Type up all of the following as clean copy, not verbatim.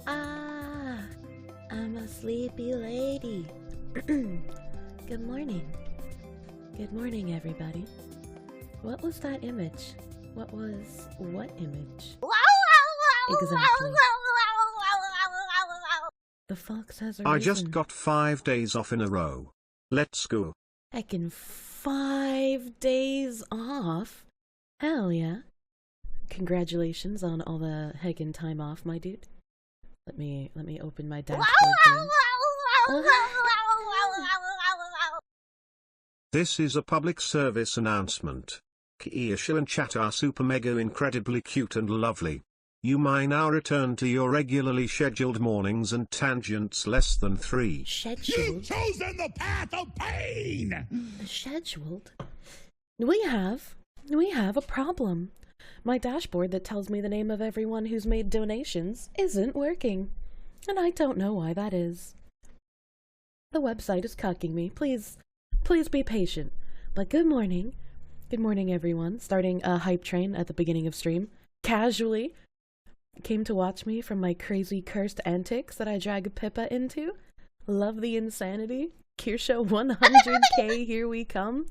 Ah, I'm a sleepy lady. Good morning. Good morning, everybody. What was that image? What image? Exactly. The fox has arisen. I just got 5 days off in a row. Let's go. Heckin' 5 days off? Hell yeah. Congratulations on all the heckin' time off, my dude. Let me open my dashboard thing. This is a public service announcement. Kirsche and Chat are super mega incredibly cute and lovely. You may now return to your regularly scheduled mornings and tangents less than 3. Scheduled? You've chosen the path of pain! Scheduled? We have a problem. My dashboard that tells me the name of everyone who's made donations isn't working. And I don't know why that is. The website is cucking me. Please be patient. But good morning. Good morning, everyone. Starting a hype train at the beginning of stream. Casually came to watch me from my crazy cursed antics that I drag Pippa into. Love the insanity. Kirsche 100k, here we come.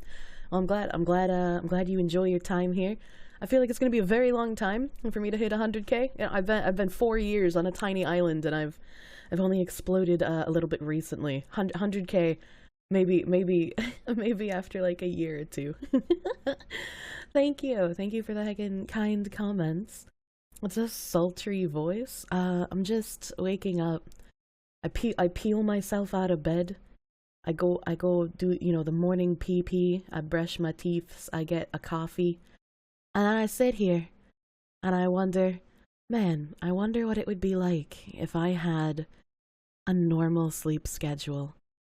Well, I'm glad you enjoy your time here. I feel like it's gonna be a very long time for me to hit 100k. You know, I've been 4 years on a tiny island, and I've only exploded a little bit recently. 100k, maybe after like a year or two. Thank you for the heckin' kind comments. What's a sultry voice? I'm just waking up. I peel myself out of bed. I go do, the morning pee. I brush my teeth. I get a coffee. And then I sit here and I wonder what it would be like if I had a normal sleep schedule.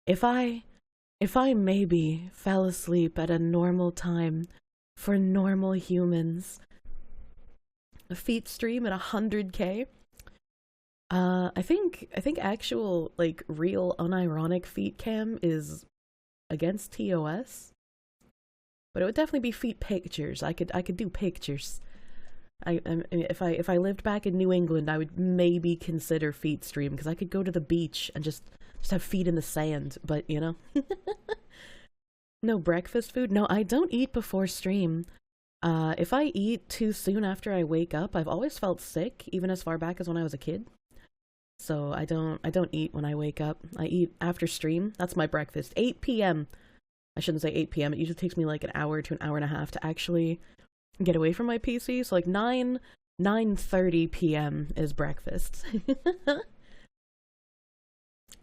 If I maybe fell asleep at a normal time for normal humans. A feet stream at 100k. I think actual, like, real unironic feet cam is against TOS. But it would definitely be feet pictures. I could do pictures. If I lived back in New England, I would maybe consider feet stream, because I could go to the beach and just have feet in the sand, but No breakfast food? No, I don't eat before stream. If I eat too soon after I wake up, I've always felt sick, even as far back as when I was a kid. So I don't eat when I wake up. I eat after stream. That's my breakfast. 8 p.m. I shouldn't say 8 p.m. It usually takes me like an hour to an hour and a half to actually get away from my PC. So like 9:30 p.m. is breakfast.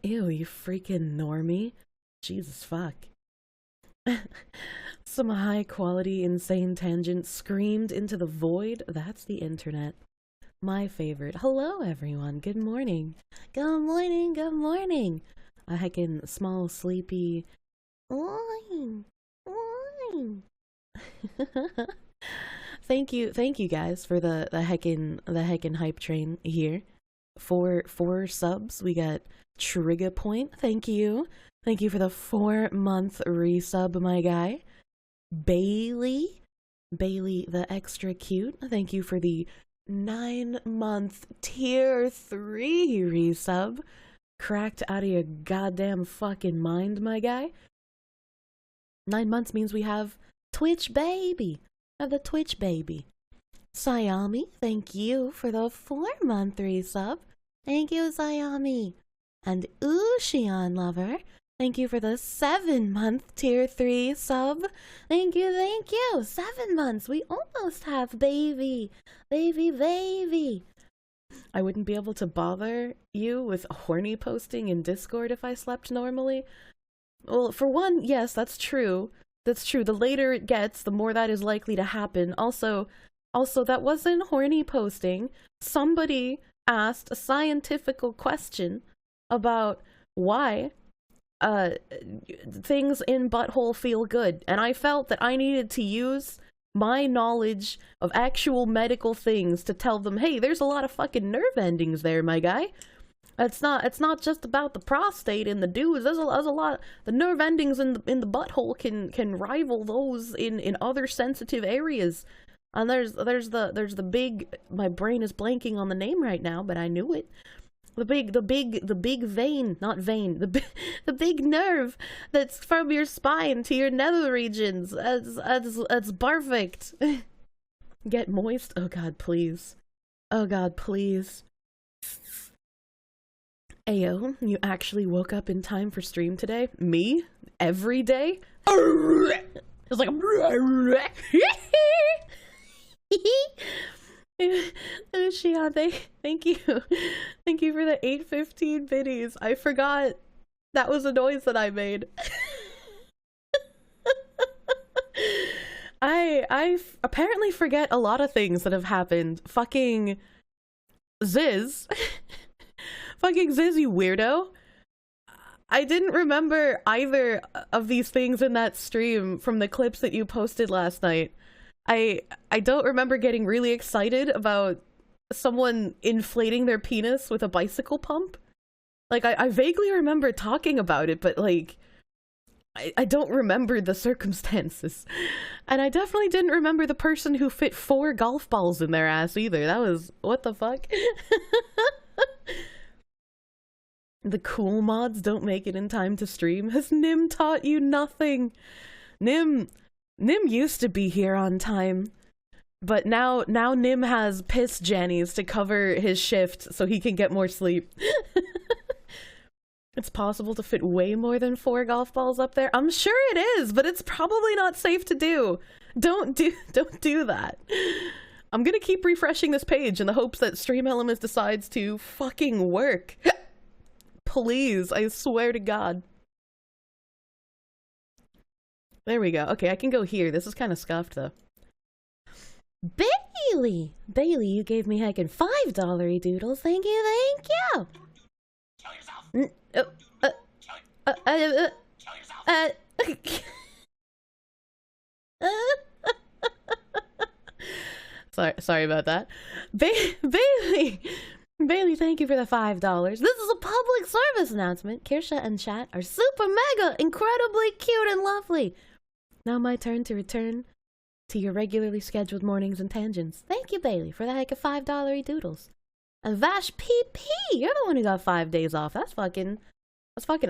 Ew, you freaking normie. Jesus fuck. Some high quality insane tangent screamed into the void. That's the internet. My favorite. Hello everyone. Good morning. Good morning. Good morning. A heckin' small sleepy Thank you guys for the heckin' hype train here. Four subs. We got Trigger Point. Thank you for the 4-month resub, my guy. Bailey the extra cute. Thank you for the 9-month tier 3 resub. Cracked out of your goddamn fucking mind, my guy. 9 months means we have Twitch baby. The Twitch baby. Sayami, thank you for the 4-month resub. Thank you, Sayami. And Ushion Lover, thank you for the 7-month tier 3 sub. Thank you. 7 months. We almost have baby. I wouldn't be able to bother you with horny posting in Discord if I slept normally. Well, for one, yes, that's true. The later it gets, the more that is likely to happen. Also, that wasn't horny posting. Somebody asked a scientific question about why things in butthole feel good, and I felt that I needed to use my knowledge of actual medical things to tell them, hey, there's a lot of fucking nerve endings there, my guy. It's not just about the prostate and the dudes. There's a lot. The nerve endings in the butthole can rival those in other sensitive areas. And there's the big. My brain is blanking on the name right now, but I knew it. The big vein, not vein, the big nerve that's from your spine to your nether regions. That's perfect. Get moist? Oh god, please. Oh god, please. Ayo, you actually woke up in time for stream today? Me? Every day? It's like Shion, thank you. Thank you for the 815 biddies. I forgot that was a noise that I made. I apparently forget a lot of things that have happened. Fucking Ziz. Fucking Ziz, you weirdo. I didn't remember either of these things in that stream from the clips that you posted last night. I don't remember getting really excited about someone inflating their penis with a bicycle pump. Like, I vaguely remember talking about it, but, like, I don't remember the circumstances. And I definitely didn't remember the person who fit 4 golf balls in their ass either. That was... what the fuck? The cool mods don't make it in time to stream. Has Nim taught you nothing? Nim used to be here on time. But now Nim has piss Jannies to cover his shift so he can get more sleep. It's possible to fit way more than 4 golf balls up there. I'm sure it is, but it's probably not safe to do. Don't do that. I'm gonna keep refreshing this page in the hopes that Stream Elements decides to fucking work. Please, I swear to God. There we go. Okay, I can go here. This is kind of scuffed though. Bailey, you gave me heckin' $5 doodles. Thank you. Kill yourself. Sorry about that. Bailey, thank you for the $5. This is a public service announcement. Kirsche and chat are super mega incredibly cute and lovely. Now my turn to return to your regularly scheduled mornings and tangents. Thank you, Bailey, for the heck of $5 doodles. And Vash PP, you're the one who got 5 days off. That's fucking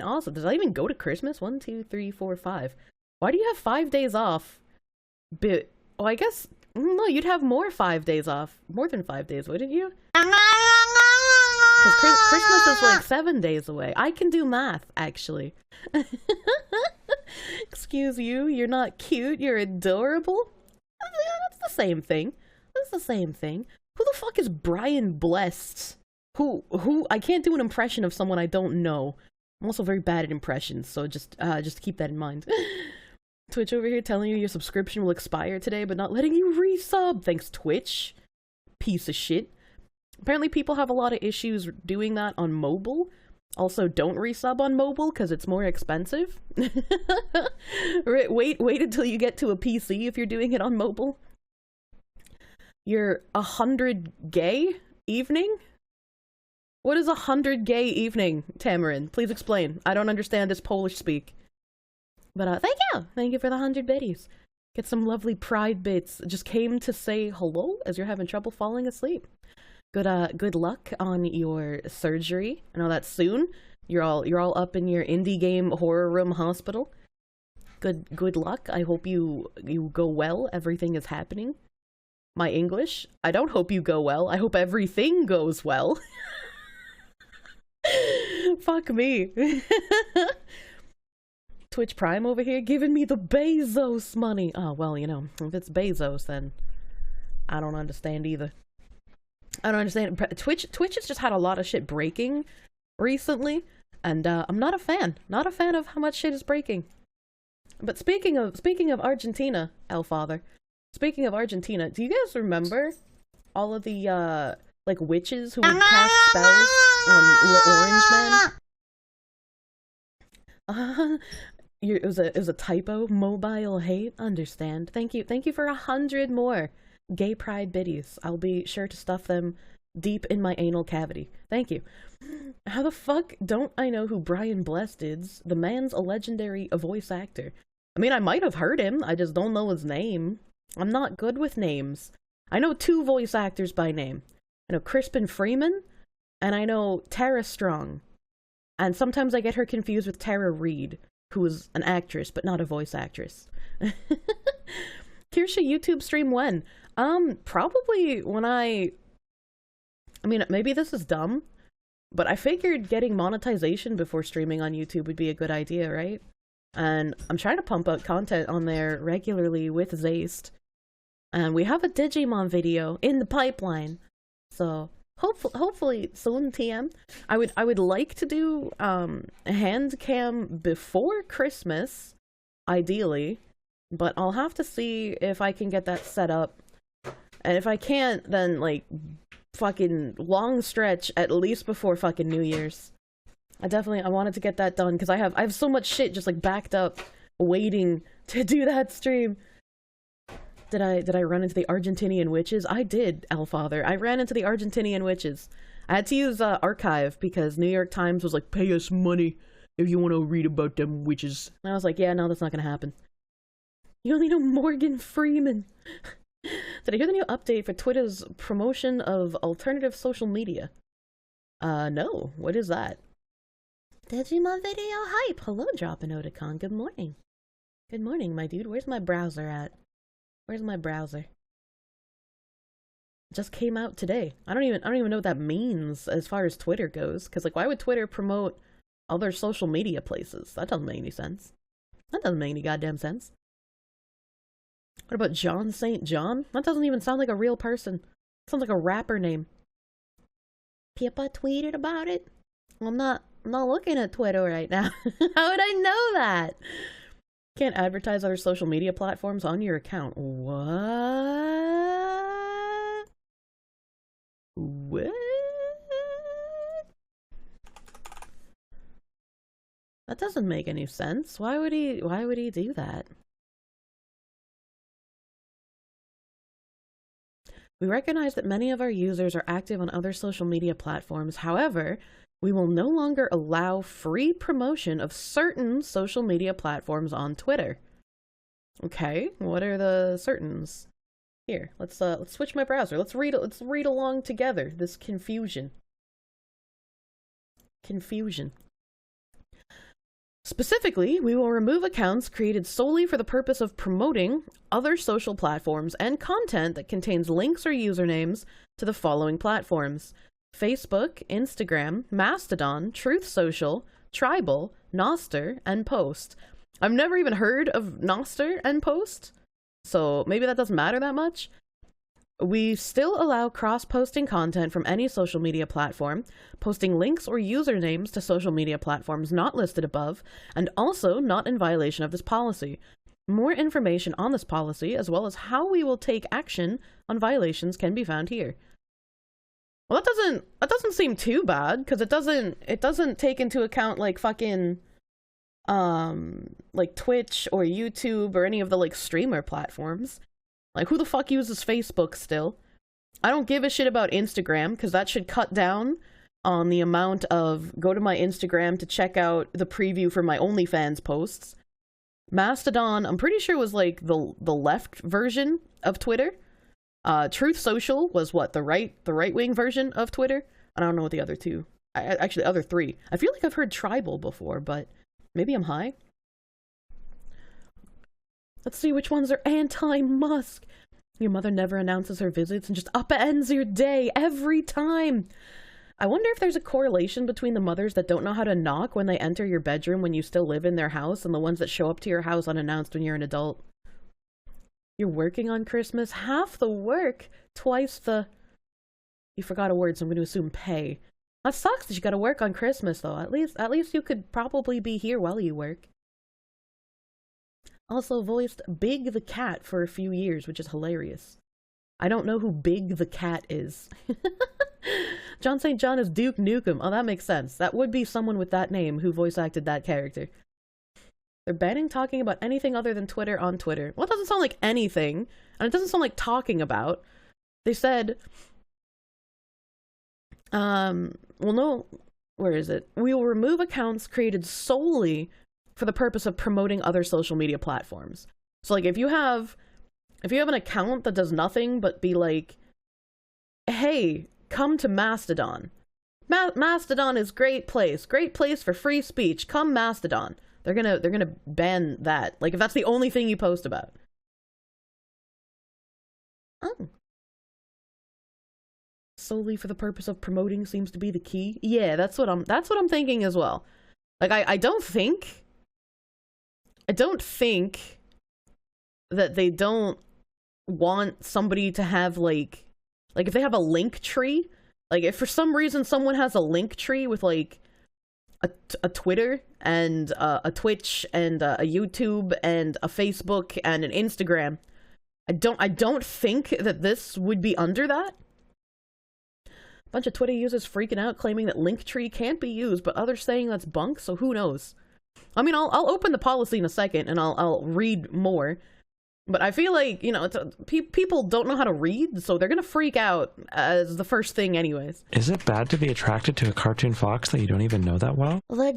awesome. Does that even go to Christmas? 1, 2, 3, 4, 5. Why do you have 5 days off? Well, I guess no, you'd have more 5 days off. More than 5 days, wouldn't you? Because Christmas is like 7 days away. I can do math, actually. Excuse you, you're not cute, you're adorable? That's the same thing. That's the same thing. Who the fuck is Brian Blessed? Who, I can't do an impression of someone I don't know. I'm also very bad at impressions, so just keep that in mind. Twitch over here telling you your subscription will expire today, but not letting you resub. Thanks, Twitch. Piece of shit. Apparently people have a lot of issues doing that on mobile. Also, don't resub on mobile, because it's more expensive. Wait until you get to a PC if you're doing it on mobile. You're 100 gay evening? What is 100 gay evening, Tamarin? Please explain. I don't understand this Polish speak. But thank you! Thank you for the 100 biddies. Get some lovely pride bits. Just came to say hello as you're having trouble falling asleep. Good luck on your surgery. I know that's soon. You're all up in your indie game horror room hospital. Good luck. I hope you go well. Everything is happening. My English? I don't hope you go well. I hope everything goes well. Fuck me. Twitch Prime over here giving me the Bezos money. Oh, well, you know, if it's Bezos, then I don't understand either. I don't understand. Twitch has just had a lot of shit breaking recently, and I'm not a fan. Not a fan of how much shit is breaking. But speaking of Argentina, Elfather, speaking of Argentina, do you guys remember all of the like witches who would cast spells on Orange Man? It was a typo. Mobile hate. Understand. Thank you for 100 more gay pride biddies. I'll be sure to stuff them deep in my anal cavity. Thank you. How the fuck don't I know who Brian Blessed is? The man's a legendary voice actor. I mean, I might have heard him. I just don't know his name. I'm not good with names. I know 2 voice actors by name. I know Crispin Freeman, and I know Tara Strong. And sometimes I get her confused with Tara Reid, who is an actress, but not a voice actress. Kirsche, YouTube stream when? Probably when I mean, maybe this is dumb, but I figured getting monetization before streaming on YouTube would be a good idea, right? And I'm trying to pump out content on there regularly with Zaist. And we have a Digimon video in the pipeline. So hopefully soon, TM. I would like to do a hand cam before Christmas, ideally, but I'll have to see if I can get that set up. And if I can't, then like fucking long stretch at least before fucking New Year's. I wanted to get that done because I have so much shit just like backed up waiting to do that stream. Did I run into the Argentinian witches? I did, Elfather. I ran into the Argentinian witches. I had to use Archive because New York Times was like, pay us money if you want to read about them witches. And I was like, yeah, no, that's not gonna happen. You only know Morgan Freeman. Did I hear the new update for Twitter's promotion of alternative social media? No. What is that? Digimon video hype. Hello, Droppin' Oticon. Good morning. Good morning, my dude. Where's my browser at? Where's my browser? Just came out today. I don't even know what that means as far as Twitter goes. Cause like, why would Twitter promote other social media places? That doesn't make any sense. That doesn't make any goddamn sense. What about John St. John? That doesn't even sound like a real person. It sounds like a rapper name. Pippa tweeted about it? Well, I'm not looking at Twitter right now. How would I know that? Can't advertise other social media platforms on your account. What? What? That doesn't make any sense. Why would he do that? We recognize that many of our users are active on other social media platforms. However, we will no longer allow free promotion of certain social media platforms on Twitter. Okay, what are the certains? Here, let's switch my browser. Let's read along together this confusion. Specifically, we will remove accounts created solely for the purpose of promoting other social platforms and content that contains links or usernames to the following platforms: Facebook, Instagram, Mastodon, Truth Social, Tribal, Nostr, and Post. I've never even heard of Nostr and Post, so maybe that doesn't matter that much. We still allow cross-posting content from any social media platform, posting links or usernames to social media platforms not listed above, and also not in violation of this policy. More information on this policy, as well as how we will take action on violations, can be found here. Well, that doesn't seem too bad, because it doesn't take into account like fucking like Twitch or YouTube or any of the like streamer platforms. Like, who the fuck uses Facebook still? I don't give a shit about Instagram, because that should cut down on the amount of go to my Instagram to check out the preview for my OnlyFans posts. Mastodon, I'm pretty sure was like the left version of Twitter. Truth Social was what, the right-wing version of Twitter? I don't know what the other two, actually other three. I feel like I've heard Tribal before, but maybe I'm high. Let's see which ones are anti-Musk. Your mother never announces her visits and just upends your day every time. I wonder if there's a correlation between the mothers that don't know how to knock when they enter your bedroom when you still live in their house and the ones that show up to your house unannounced when you're an adult. You're working on Christmas? Half the work, twice the... You forgot a word, so I'm going to assume pay. That sucks that you gotta work on Christmas, though. At least you could probably be here while you work. Also voiced Big the Cat for a few years, which is hilarious. I don't know who Big the Cat is. John St. John is Duke Nukem. Oh, that makes sense. That would be someone with that name who voice acted that character. They're banning talking about anything other than Twitter on Twitter. Well, it doesn't sound like anything, and it doesn't sound like talking about. They said, well, no, where is it? We will remove accounts created solely for the purpose of promoting other social media platforms. So, like, if you have an account that does nothing but be like, hey, come to Mastodon, Mastodon is great place for free speech. Come Mastodon. They're gonna ban that. Like, if that's the only thing you post about. Oh. Solely for the purpose of promoting seems to be the key. Yeah, that's what I'm thinking as well. Like, I don't think that they don't want somebody to have like if they have a link tree, like if for some reason someone has a link tree with like a Twitter and a Twitch and a YouTube and a Facebook and an Instagram, I don't think that this would be under that. Bunch of Twitter users freaking out, claiming that Linktree can't be used, but others saying that's bunk, so who knows? I mean, I'll open the policy in a second, and I'll read more. But I feel like, you know, people don't know how to read, so they're gonna freak out as the first thing anyways. Is it bad to be attracted to a cartoon fox that you don't even know that well? The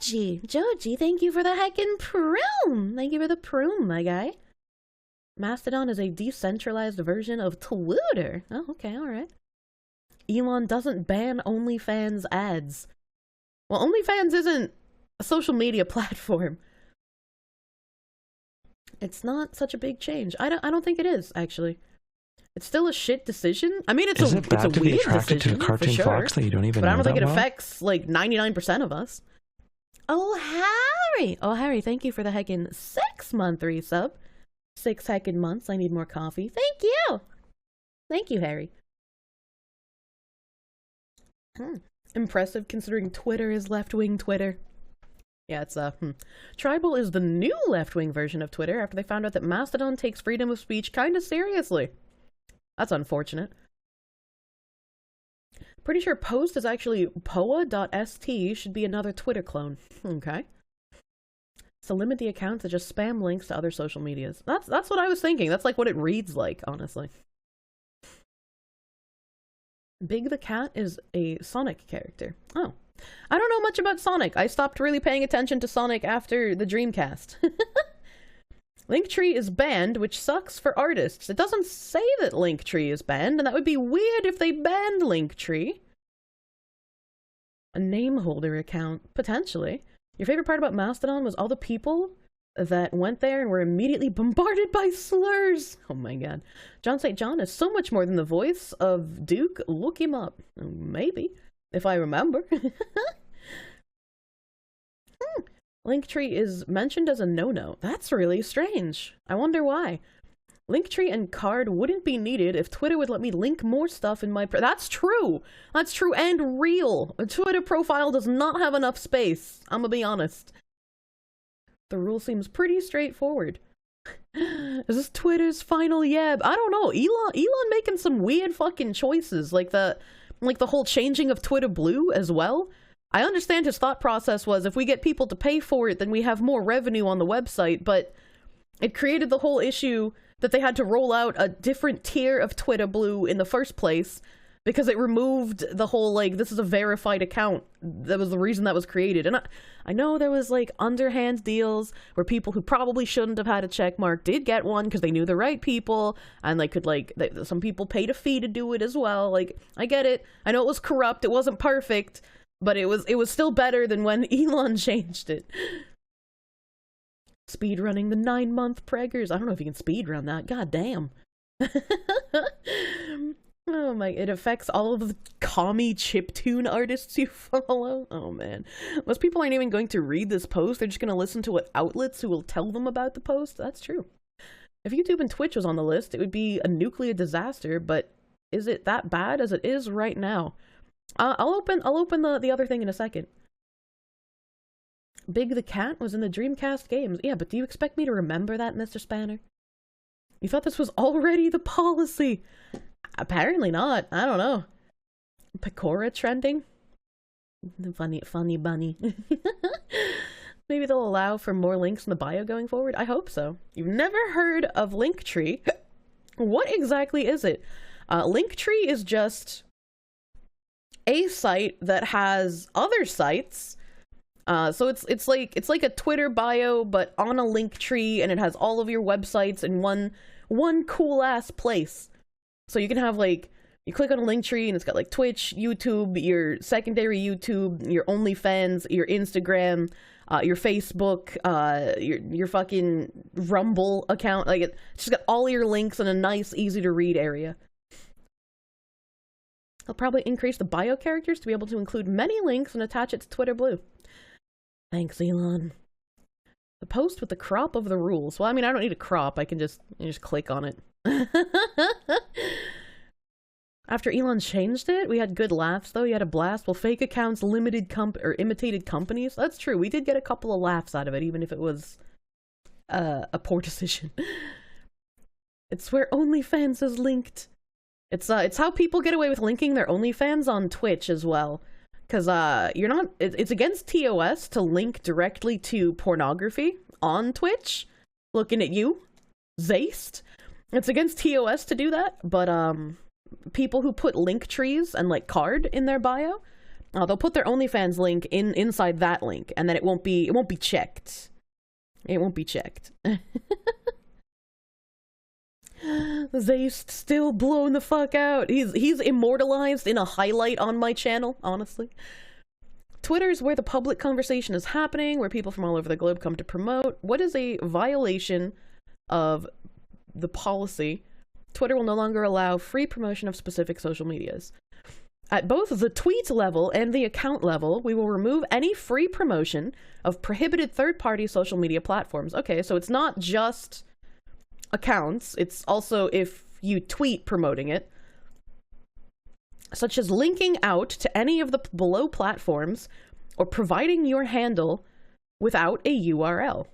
Joji, thank you for the heckin' prune. Thank you for the prune, my guy. Mastodon is a decentralized version of Twitter. Oh, okay, alright. Elon doesn't ban OnlyFans ads. Well, OnlyFans isn't a social media platform. It's not such a big change. I don't think it is, actually. It's still a shit decision. I mean, it's a weird decision, to be attracted to a cartoon fox that you don't even know that well? But I don't think it affects, like, 99% of us. Oh, Harry, thank you for the heckin' 6-month resub. 6 heckin' months. I need more coffee. Thank you! Thank you, Harry. Impressive considering Twitter is left-wing Twitter. Yeah, it's Tribal is the new left-wing version of Twitter after they found out that Mastodon takes freedom of speech kinda seriously. That's unfortunate. Pretty sure Post is actually poa.st, should be another Twitter clone. Okay. So limit the account to just spam links to other social medias. That's what I was thinking. That's like what it reads like, honestly. Big the Cat is a Sonic character. Oh. I don't know much about Sonic. I stopped really paying attention to Sonic after the Dreamcast. Linktree is banned, which sucks for artists. It doesn't say that Linktree is banned, and that would be weird if they banned Linktree. A name holder account, potentially. Your favorite part about Mastodon was all the people that went there and were immediately bombarded by slurs. Oh my god. John St. John is so much more than the voice of Duke. Look him up. Maybe. If I remember. Linktree is mentioned as a no-no. That's really strange. I wonder why. Linktree and card wouldn't be needed if Twitter would let me link more stuff in my... That's true! That's true and real! A Twitter profile does not have enough space. I'm gonna be honest. The rule seems pretty straightforward. Is this Twitter's final yab? I don't know. Elon making some weird fucking choices, like the whole changing of Twitter blue as well. I understand his thought process was if we get people to pay for it, then we have more revenue on the website, but it created the whole issue that they had to roll out a different tier of Twitter blue in the first place because it removed the whole, like, this is a verified account. That was the reason that was created. And I know there was, like, underhand deals where people who probably shouldn't have had a check mark did get one because they knew the right people, and they could, like, some people paid a fee to do it as well. Like, I get it. I know it was corrupt. It wasn't perfect, but it was still better than when Elon changed it. Speedrunning the 9-month preggers. I don't know if you can speedrun that. God damn. Oh my, it affects all of the commie chiptune artists you follow. Oh man. Most people aren't even going to read this post. They're just going to listen to what outlets who will tell them about the post. That's true. If YouTube and Twitch was on the list, it would be a nuclear disaster, but is it that bad as it is right now? I'll open the other thing in a second. Big the Cat was in the Dreamcast games. Yeah, but do you expect me to remember that, Mr. Spanner? You thought this was already the policy? Apparently not. I don't know. Pecora trending? Funny bunny. Maybe they'll allow for more links in the bio going forward? I hope so. You've never heard of Linktree? What exactly is it? Linktree is just a site that has other sites. So it's like a Twitter bio, but on a Linktree, and it has all of your websites in one cool ass place. So you can have, like, You click on a link tree and it's got like Twitch, YouTube, your secondary YouTube, your OnlyFans, your Instagram, your Facebook, your fucking Rumble account. Like it's just got all your links in a nice, easy to read area. I'll probably increase the bio characters to be able to include many links and attach it to Twitter Blue. Thanks, Elon. The post with the crop of the rules. Well, I mean, I don't need a crop. I can just click on it. After Elon changed it, we had good laughs, though. He had a blast. Well, fake accounts imitated companies. That's true. We did get a couple of laughs out of it, even if it was a poor decision. It's where OnlyFans is linked. It's how people get away with linking their OnlyFans on Twitch as well. Because you're not... It's against TOS to link directly to pornography on Twitch. Looking at you. Zaist. It's against TOS to do that, but people who put link trees and like card in their bio, they'll put their OnlyFans link inside that link, and then it won't be checked. It won't be checked. Zaist still blown the fuck out. He's immortalized in a highlight on my channel, honestly. Twitter's where the public conversation is happening, where people from all over the globe come to promote. What is a violation of the policy? Twitter will no longer allow free promotion of specific social medias. At both the tweet level and the account level, we will remove any free promotion of prohibited third-party social media platforms. Okay, so it's not just accounts, it's also if you tweet promoting it, such as linking out to any of the below platforms or providing your handle without a URL.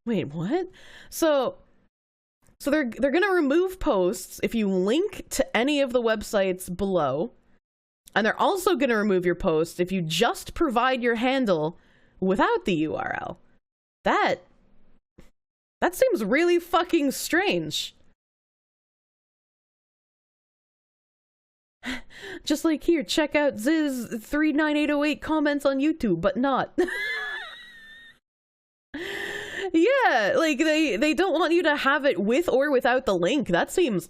Wait, what? So they're gonna remove posts if you link to any of the websites below, and they're also gonna remove your post if you just provide your handle without the URL. That seems really fucking strange. Just like here, check out Ziz39808 comments on YouTube, but not. Yeah, like they don't want you to have it with or without the link. That seems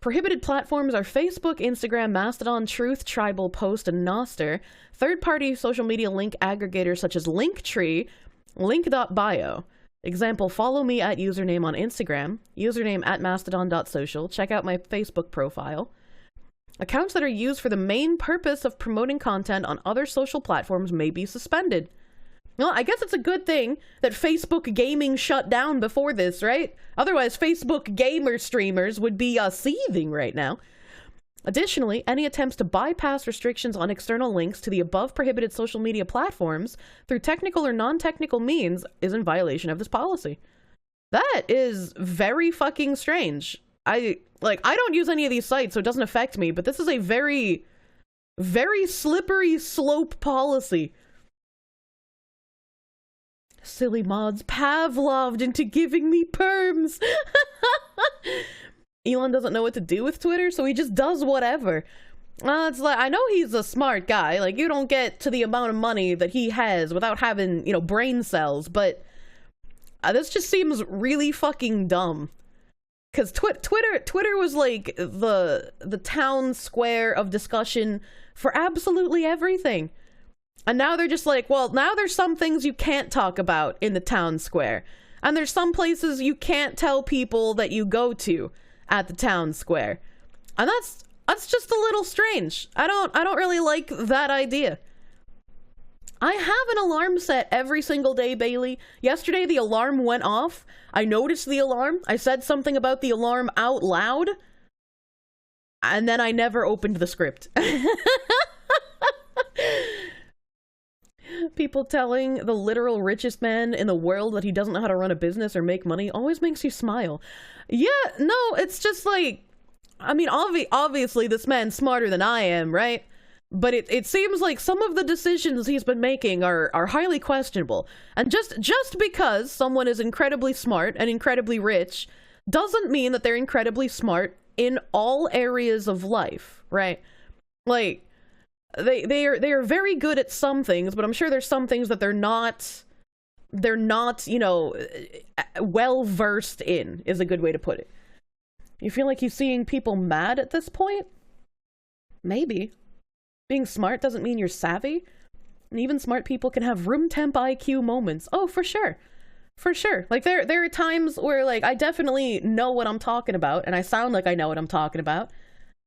Prohibited platforms are Facebook, Instagram, Mastodon, Truth, Tribal, Post, and Nostr. Third-party social media link aggregators such as Linktree, Link.bio. Example, follow me at username on Instagram, username at mastodon.social, check out my Facebook profile. Accounts that are used for the main purpose of promoting content on other social platforms may be suspended. Well, I guess it's a good thing that Facebook gaming shut down before this, right? Otherwise, Facebook gamer streamers would be seething right now. Additionally, any attempts to bypass restrictions on external links to the above prohibited social media platforms through technical or non-technical means is in violation of this policy. That is very fucking strange. I don't use any of these sites, so it doesn't affect me, but this is a very, very slippery slope policy. Silly mods Pavloved into giving me perms. Elon doesn't know what to do with Twitter, so he just does whatever. It's like, I know he's a smart guy. Like, you don't get to the amount of money that he has without having, brain cells, but this just seems really fucking dumb. Because Twitter was like the town square of discussion for absolutely everything. And now they're just like, well, now there's some things you can't talk about in the town square. And there's some places you can't tell people that you go to at the town square. And that's just a little strange. I don't really like that idea. I have an alarm set every single day, Bailey. Yesterday the alarm went off. I noticed the alarm. I said something about the alarm out loud. And then I never opened the script. People telling the literal richest man in the world that he doesn't know how to run a business or make money always makes you smile. Yeah, no, it's just like, I mean, obviously this man's smarter than I am, right? But it seems like some of the decisions he's been making are highly questionable. And just because someone is incredibly smart and incredibly rich doesn't mean that they're incredibly smart in all areas of life, right? Like, they are very good at some things, but I'm sure there's some things that they're not well versed in, is a good way to put it. You feel like you're seeing people mad at this point? Maybe. Being smart doesn't mean you're savvy. And even smart people can have room temp IQ moments. Oh, for sure. For sure. Like, there are times where, like, I definitely know what I'm talking about, and I sound like I know what I'm talking about.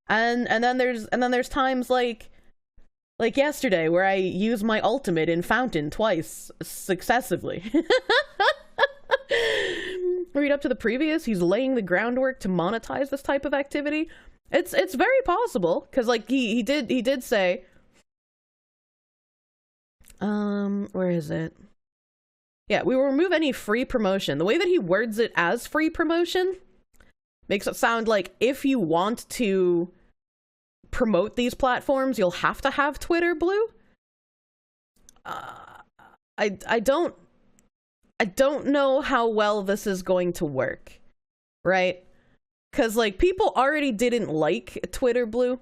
And then there's times like yesterday where I used my ultimate in Fountain twice successively. Read up to the previous, he's laying the groundwork to monetize this type of activity. It's very possible, because like he did say, where is it? Yeah, we will remove any free promotion. The way that he words it as free promotion makes it sound like if you want to promote these platforms, you'll have to have Twitter Blue. I don't know how well this is going to work, right? Because, like, people already didn't like Twitter Blue.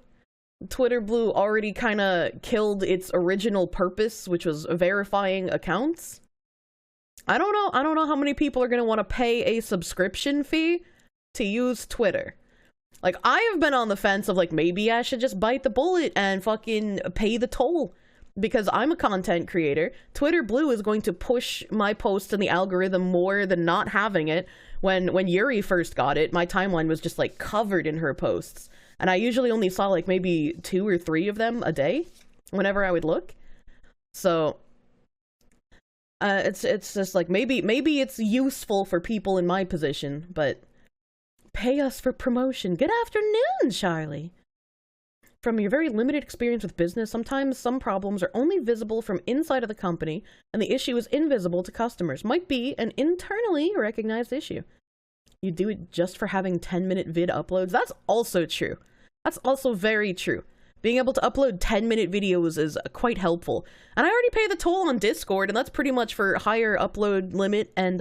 Twitter Blue already kind of killed its original purpose, which was verifying accounts. I don't know how many people are going to want to pay a subscription fee to use Twitter. Like, I have been on the fence of, like, maybe I should just bite the bullet and fucking pay the toll. Because I'm a content creator. Twitter Blue is going to push my posts in the algorithm more than not having it. When Yuri first got it, my timeline was just, like, covered in her posts. And I usually only saw, like, maybe 2 or 3 of them a day whenever I would look. So, it's just, like, maybe it's useful for people in my position, but pay us for promotion. Good afternoon, Charlie. From your very limited experience with business, sometimes some problems are only visible from inside of the company, and the issue is invisible to customers. Might be an internally recognized issue. You do it just for having 10-minute vid uploads? That's also true. That's also very true. Being able to upload 10-minute videos is quite helpful. And I already pay the toll on Discord, and that's pretty much for higher upload limit and,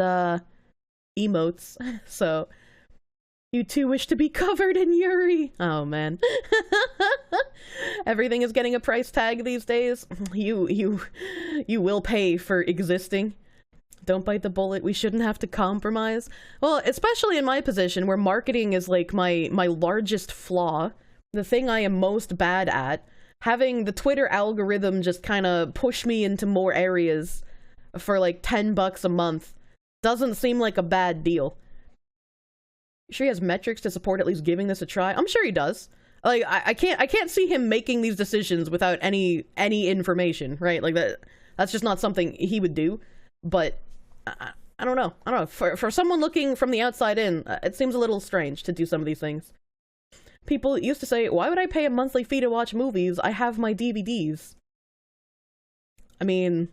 emotes. So, you too wish to be covered in Yuri. Oh, man. Everything is getting a price tag these days. You will pay for existing. Don't bite the bullet. We shouldn't have to compromise. Well, especially in my position where marketing is like my largest flaw, the thing I am most bad at. Having the Twitter algorithm just kind of push me into more areas for like $10 a month doesn't seem like a bad deal. Sure he has metrics to support at least giving this a try? I'm sure he does. Like, I can't see him making these decisions without any information, right? Like, that's just not something he would do. But I don't know. For someone looking from the outside in, it seems a little strange to do some of these things. People used to say, why would I pay a monthly fee to watch movies? I have my DVDs. I mean,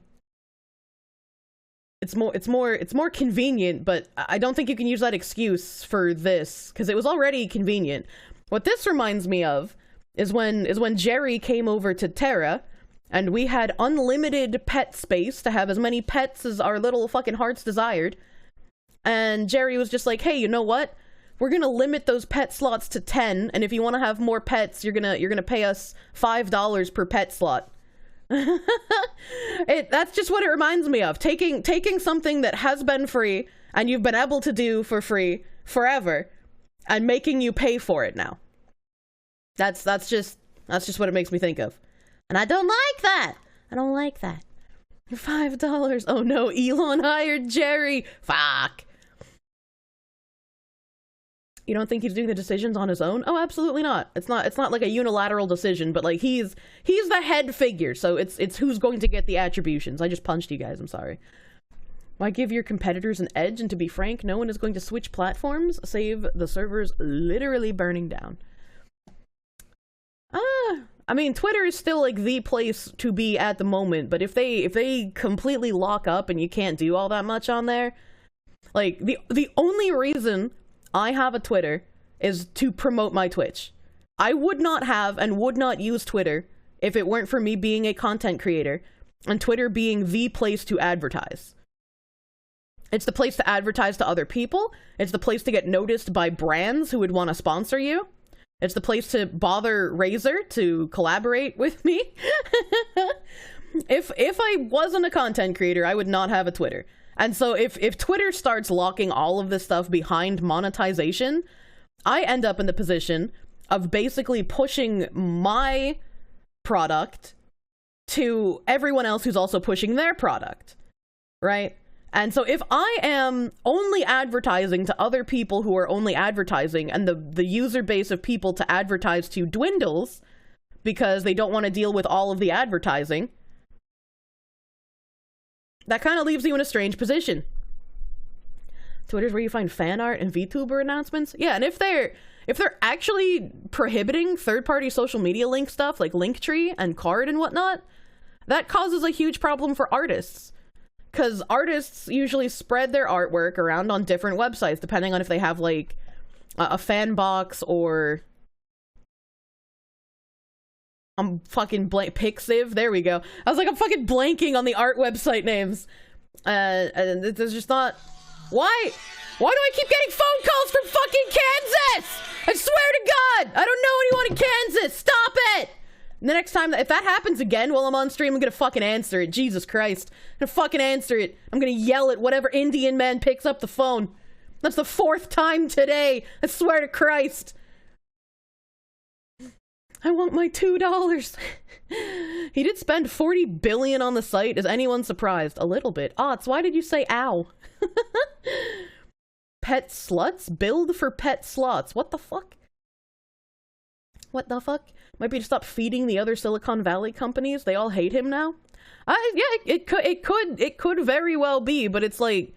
it's more convenient, but I don't think you can use that excuse for this, because it was already convenient. What this reminds me of is when Jerry came over to Terra, and we had unlimited pet space to have as many pets as our little fucking hearts desired. And Jerry was just like, hey, you know what? We're gonna limit those pet slots to 10, and if you want to have more pets, you're gonna pay us $5 per pet slot. That's just what it reminds me of. Taking something that has been free and you've been able to do for free forever and making you pay for it now. That's just what it makes me think of. And I don't like that. I don't like that. $5. Oh no, Elon hired Jerry. Fuck. You don't think he's doing the decisions on his own? Oh, absolutely not. It's not like a unilateral decision, but like he's the head figure, so it's who's going to get the attributions. I just punched you guys, I'm sorry. Why give your competitors an edge? And to be frank, no one is going to switch platforms, save the servers literally burning down. I mean, Twitter is still like the place to be at the moment, but if they completely lock up and you can't do all that much on there, like the only reason I have a Twitter is to promote my Twitch. I would not have and would not use Twitter if it weren't for me being a content creator and Twitter being the place to advertise. It's the place to advertise to other people. It's the place to get noticed by brands who would want to sponsor you. It's the place to bother Razer to collaborate with me. If I wasn't a content creator, I would not have a Twitter. And so if Twitter starts locking all of this stuff behind monetization, I end up in the position of basically pushing my product to everyone else who's also pushing their product, right? And so if I am only advertising to other people who are only advertising, and the user base of people to advertise to dwindles because they don't want to deal with all of the advertising, that kind of leaves you in a strange position. Twitter's where you find fan art and VTuber announcements. Yeah, and if they're actually prohibiting third-party social media link stuff like Linktree and Card and whatnot, that causes a huge problem for artists. Because artists usually spread their artwork around on different websites, depending on if they have, like, a fan box or... I'm fucking Pixiv, there we go. I was like, I'm fucking blanking on the art website names. And there's just not... Why do I keep getting phone calls from fucking Kansas? I swear to God, I don't know anyone in Kansas. Stop it. And the next time, if that happens again while I'm on stream, I'm gonna fucking answer it. Jesus Christ. I'm gonna fucking answer it. I'm gonna yell at whatever Indian man picks up the phone. That's the 4th time today. I swear to Christ. I want my $2. He did spend $40 billion on the site. Is anyone surprised? A little bit. Ots, why did you say ow? Pet sluts? Build for pet slots. What the fuck? What the fuck? Might be to stop feeding the other Silicon Valley companies. They all hate him now. Yeah, it could very well be, but it's like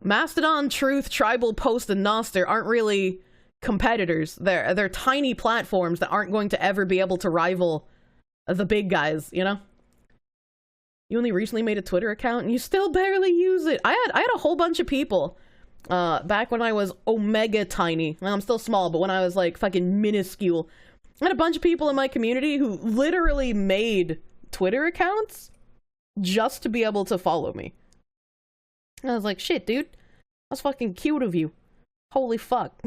Mastodon, Truth, Tribal, Post, and Nostr aren't really competitors. They're tiny platforms that aren't going to ever be able to rival the big guys, you know? You only recently made a Twitter account and you still barely use it. I had a whole bunch of people back when I was omega tiny. Well, I'm still small, but when I was like fucking minuscule, I had a bunch of people in my community who literally made Twitter accounts just to be able to follow me. And I was like, shit, dude, that's fucking cute of you. Holy fuck.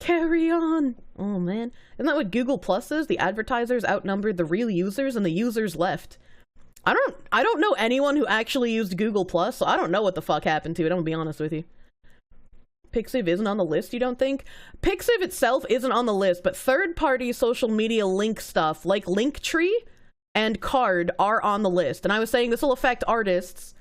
Carry on. Oh man. Isn't that what Google Plus is? The advertisers outnumbered the real users and the users left. I don't know anyone who actually used Google Plus, so I don't know what the fuck happened to it, I'm gonna be honest with you. Pixiv isn't on the list, you don't think? Pixiv itself isn't on the list, but third-party social media link stuff like Linktree and Card are on the list. And I was saying this will affect artists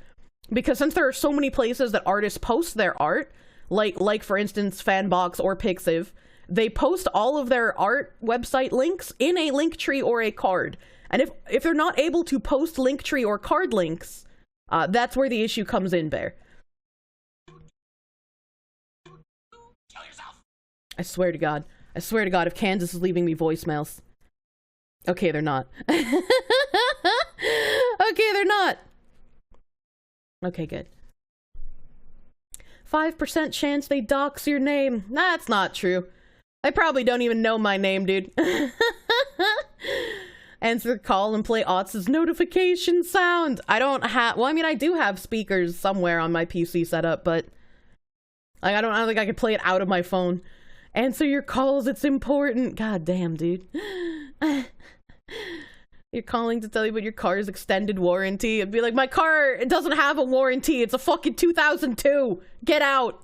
because since there are so many places that artists post their art, like for instance Fanbox or Pixiv, they post all of their art website links in a Linktree or a Card. And if they're not able to post Linktree or Card links, that's where the issue comes in there. I swear to God, if Kansas is leaving me voicemails. Okay, they're not. Okay, they're not. Okay, good. 5% chance they dox your name. That's not true. They probably don't even know my name, dude. Answer the call and play Otz's notification sound. I don't have... Well, I mean, I do have speakers somewhere on my PC set up, but... Like, I don't think I could play it out of my phone. Answer your calls, it's important. God damn, dude. You're calling to tell you about your car's extended warranty. It'd be like, my car, it doesn't have a warranty. It's a fucking 2002. Get out.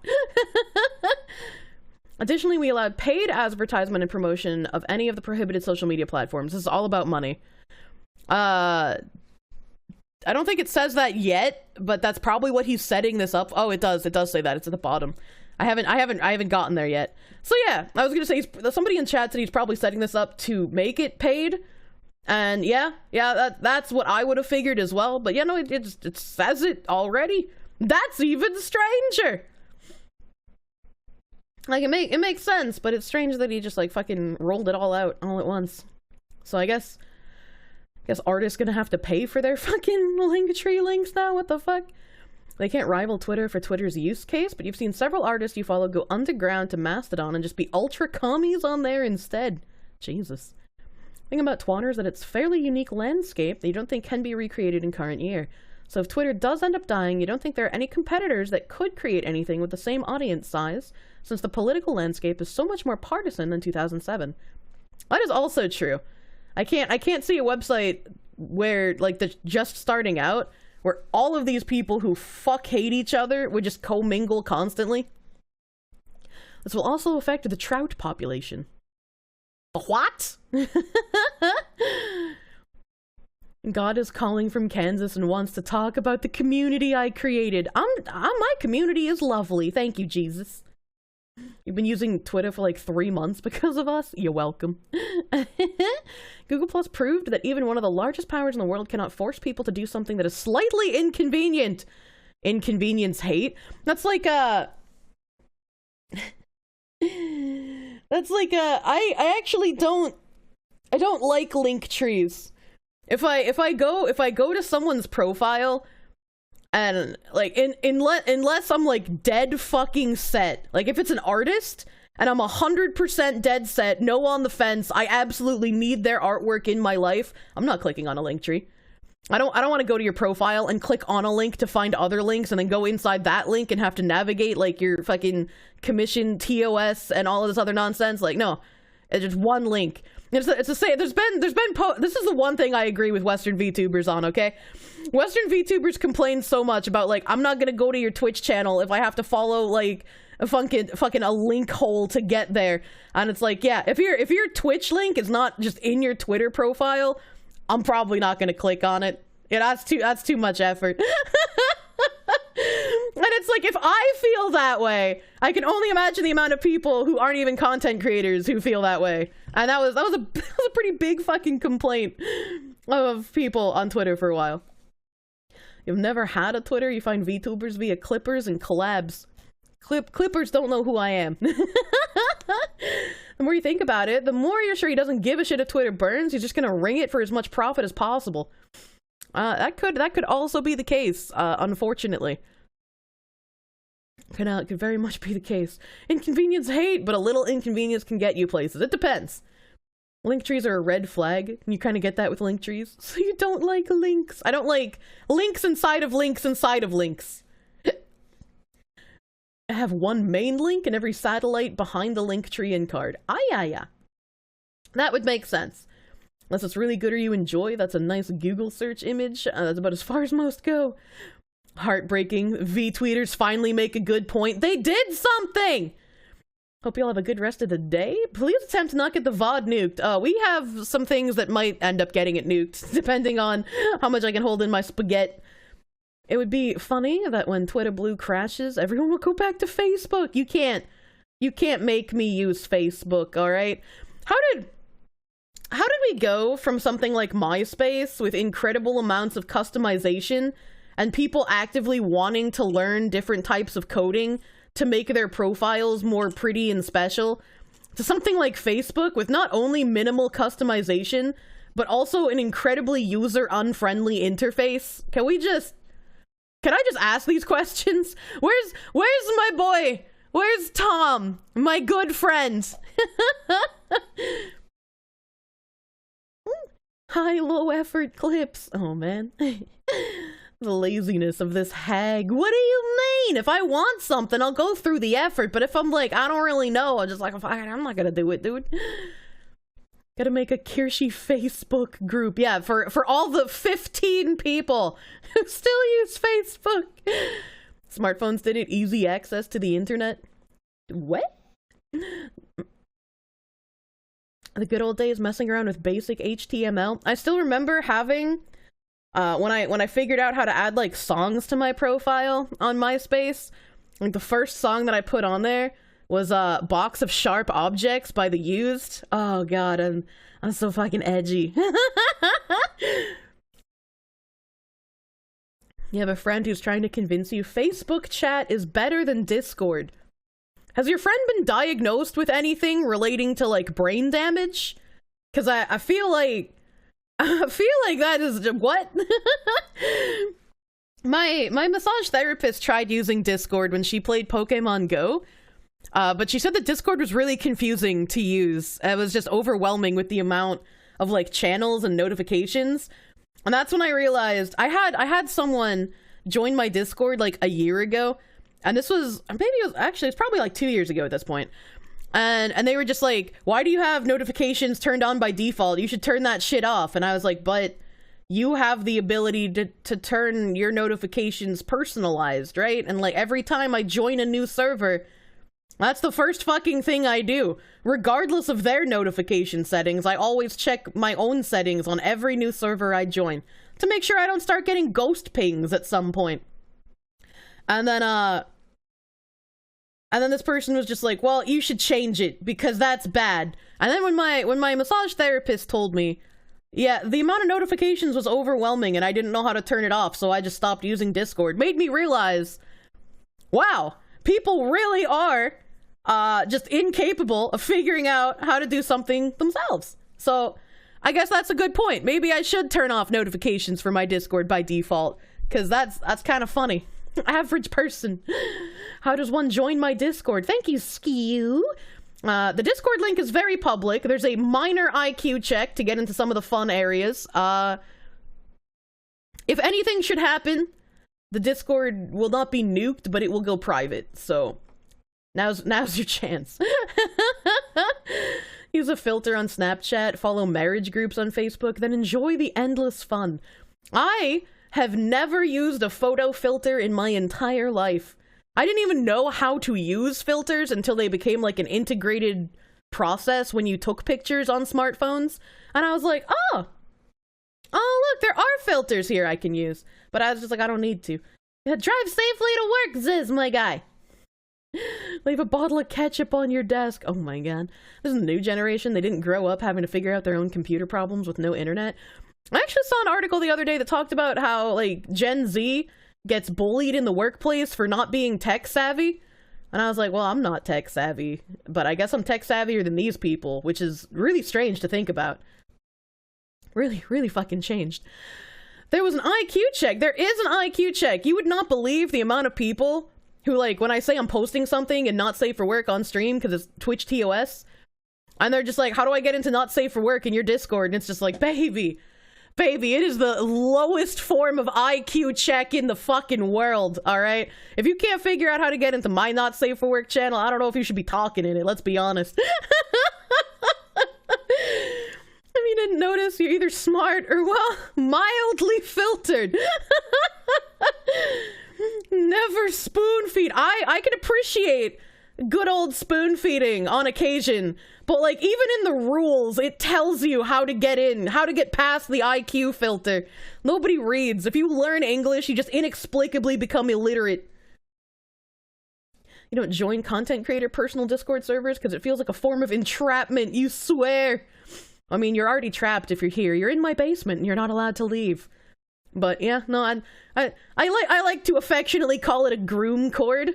Additionally, we allowed paid advertisement and promotion of any of the prohibited social media platforms. This is all about money. I don't think it says that yet, but that's probably what he's setting this up. Oh, it does say that. It's at the bottom. I haven't gotten there yet. So yeah, I was gonna say somebody in chat said he's probably setting this up to make it paid. And yeah, that's what I would have figured as well. But yeah, no, it says it already. That's even stranger. Like it makes sense, but it's strange that he just like fucking rolled it all out all at once. So I guess artists gonna have to pay for their fucking Linktree links now. What the fuck? They can't rival Twitter for Twitter's use case, but you've seen several artists you follow go underground to Mastodon and just be ultra commies on there instead. Jesus. The thing about Twitter is that it's a fairly unique landscape that you don't think can be recreated in current year. So if Twitter does end up dying, you don't think there are any competitors that could create anything with the same audience size, since the political landscape is so much more partisan than 2007. That is also true. I can't see a website where, like, the just starting out, where all of these people who hate each other would just commingle constantly. This will also affect the trout population. The what? God is calling from Kansas and wants to talk about the community I created. My community is lovely. Thank you, Jesus. You've been using Twitter for like 3 months because of us? You're welcome. Google Plus proved that even one of the largest powers in the world cannot force people to do something that is slightly inconvenient. Inconvenience hate? That's like a... That's like a... I actually don't... I don't like link trees. If I go to someone's profile and like unless I'm like dead fucking set, like if it's an artist and I'm 100% dead set, no on the fence, I absolutely need their artwork in my life, I'm not clicking on a link tree. I don't want to go to your profile and click on a link to find other links and then go inside that link and have to navigate like your fucking commission TOS and all of this other nonsense. Like, no, it's just one link. It's to say this is the one thing I agree with Western VTubers on, okay? Western VTubers complain so much about like, I'm not gonna go to your Twitch channel if I have to follow like a fucking a link hole to get there. And it's like, yeah, if your Twitch link is not just in your Twitter profile, I'm probably not gonna click on it. Yeah, that's too much effort. And it's like, if I feel that way, I can only imagine the amount of people who aren't even content creators who feel that way. And that was a pretty big fucking complaint of people on Twitter for a while. You've never had a Twitter? You find VTubers via clippers and collabs. Clippers don't know who I am. The more you think about it, the more you're sure he doesn't give a shit if Twitter burns. He's just gonna wring it for as much profit as possible. That could also be the case, unfortunately. Could very much be the case. Inconvenience hate, but a little inconvenience can get you places. It depends. Link trees are a red flag. You kind of get that with link trees. So you don't like links. I don't like links inside of links inside of links. I have one main link and every satellite behind the link tree and card. Yeah. That would make sense. Unless it's really good or you enjoy, that's a nice Google search image. That's about as far as most go. Heartbreaking. V-tweeters finally make a good point. They did something! Hope you all have a good rest of the day. Please attempt to not get the VOD nuked. We have some things that might end up getting it nuked, depending on how much I can hold in my spaghetti. It would be funny that when Twitter Blue crashes, everyone will go back to Facebook. You can't make me use Facebook, alright? How did we go from something like MySpace with incredible amounts of customization and people actively wanting to learn different types of coding to make their profiles more pretty and special, to something like Facebook with not only minimal customization, but also an incredibly user-unfriendly interface? Can I just ask these questions? Where's my boy? Where's Tom? My good friend. High, low effort clips. Oh man. The laziness of this hag. What do you mean? If I want something, I'll go through the effort. But if I'm like, I don't really know, I'm just like, I'm not gonna do it, dude. Gotta make a Kirsche Facebook group. Yeah, for all the 15 people who still use Facebook. Smartphones did it. Easy access to the internet. What? The good old days messing around with basic HTML. I still remember having, when I figured out how to add like songs to my profile on MySpace, like the first song that I put on there was Box of Sharp Objects by the Used. Oh god, I'm so fucking edgy. You have a friend who's trying to convince you Facebook chat is better than Discord. Has your friend been diagnosed with anything relating to like brain damage? Because I feel like that is what? My massage therapist tried using Discord when she played Pokemon Go. But she said that Discord was really confusing to use. It was just overwhelming with the amount of like channels and notifications. And that's when I realized I had someone join my Discord like a year ago. And this was, it's probably like 2 years ago at this point. And they were just like, why do you have notifications turned on by default? You should turn that shit off. And I was like, but you have the ability to turn your notifications personalized, right? And like every time I join a new server, That's the first fucking thing I do. Regardless of their notification settings, I always check my own settings on every new server I join to make sure I don't start getting ghost pings at some point. And then this person was just like, well, you should change it because that's bad. And then when my massage therapist told me, yeah, the amount of notifications was overwhelming and I didn't know how to turn it off, so I just stopped using Discord, made me realize, wow, people really are just incapable of figuring out how to do something themselves. So I guess that's a good point. Maybe I should turn off notifications for my Discord by default, because that's kind of funny. Average person. How does one join my Discord? Thank you, Skew. The Discord link is very public. There's a minor IQ check to get into some of the fun areas. If anything should happen, the Discord will not be nuked, but it will go private. So now's your chance. Use a filter on Snapchat, follow marriage groups on Facebook, then enjoy the endless fun. I have never used a photo filter in my entire life. I didn't even know how to use filters until they became like an integrated process when you took pictures on smartphones. And I was like, oh look, there are filters here I can use. But I was just like, I don't need to. Yeah, drive safely to work, Ziz, my guy. Leave a bottle of ketchup on your desk. Oh my god. This is a new generation. They didn't grow up having to figure out their own computer problems with no internet. I actually saw an article the other day that talked about how, like, Gen Z gets bullied in the workplace for not being tech savvy. And I was like, well, I'm not tech savvy, but I guess I'm tech savvier than these people, which is really strange to think about. Really, really fucking changed. There was an IQ check. There is an IQ check. You would not believe the amount of people who, like, when I say I'm posting something and not safe for work on stream because it's Twitch TOS, and they're just like, how do I get into not safe for work in your Discord? And it's just like, baby, it is the lowest form of IQ check in the fucking world, alright? If you can't figure out how to get into my not safe for work channel, I don't know if you should be talking in it, let's be honest. If you didn't notice, you're either smart or, well, mildly filtered. Never spoon feed. I can appreciate good old spoon feeding on occasion, but like even in the rules it tells you how to get in, how to get past the IQ filter. Nobody reads. If you learn English, you just inexplicably become illiterate. You don't join content creator personal Discord servers because it feels like a form of entrapment, you swear. I mean, you're already trapped if you're here. You're in my basement and you're not allowed to leave. But yeah, no, I like to affectionately call it a groom cord.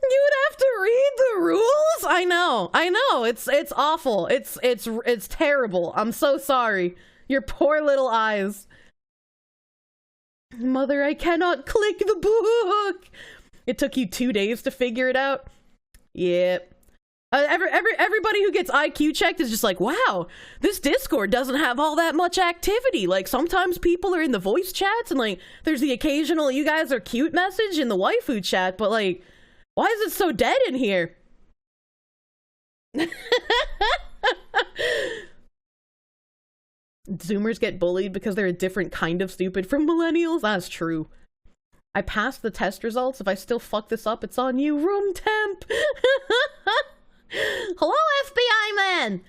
You would have to read the rules? I know. It's awful. It's terrible. I'm so sorry. Your poor little eyes. Mother, I cannot click the book. It took you 2 days to figure it out? Yep. Everybody who gets IQ checked is just like, wow, this Discord doesn't have all that much activity. Like, sometimes people are in the voice chats and, like, there's the occasional you guys are cute message in the waifu chat, but, like, why is it so dead in here? Zoomers get bullied because they're a different kind of stupid from millennials? That's true. I passed the test results. If I still fuck this up, it's on you. Room temp. Hello, FBI man!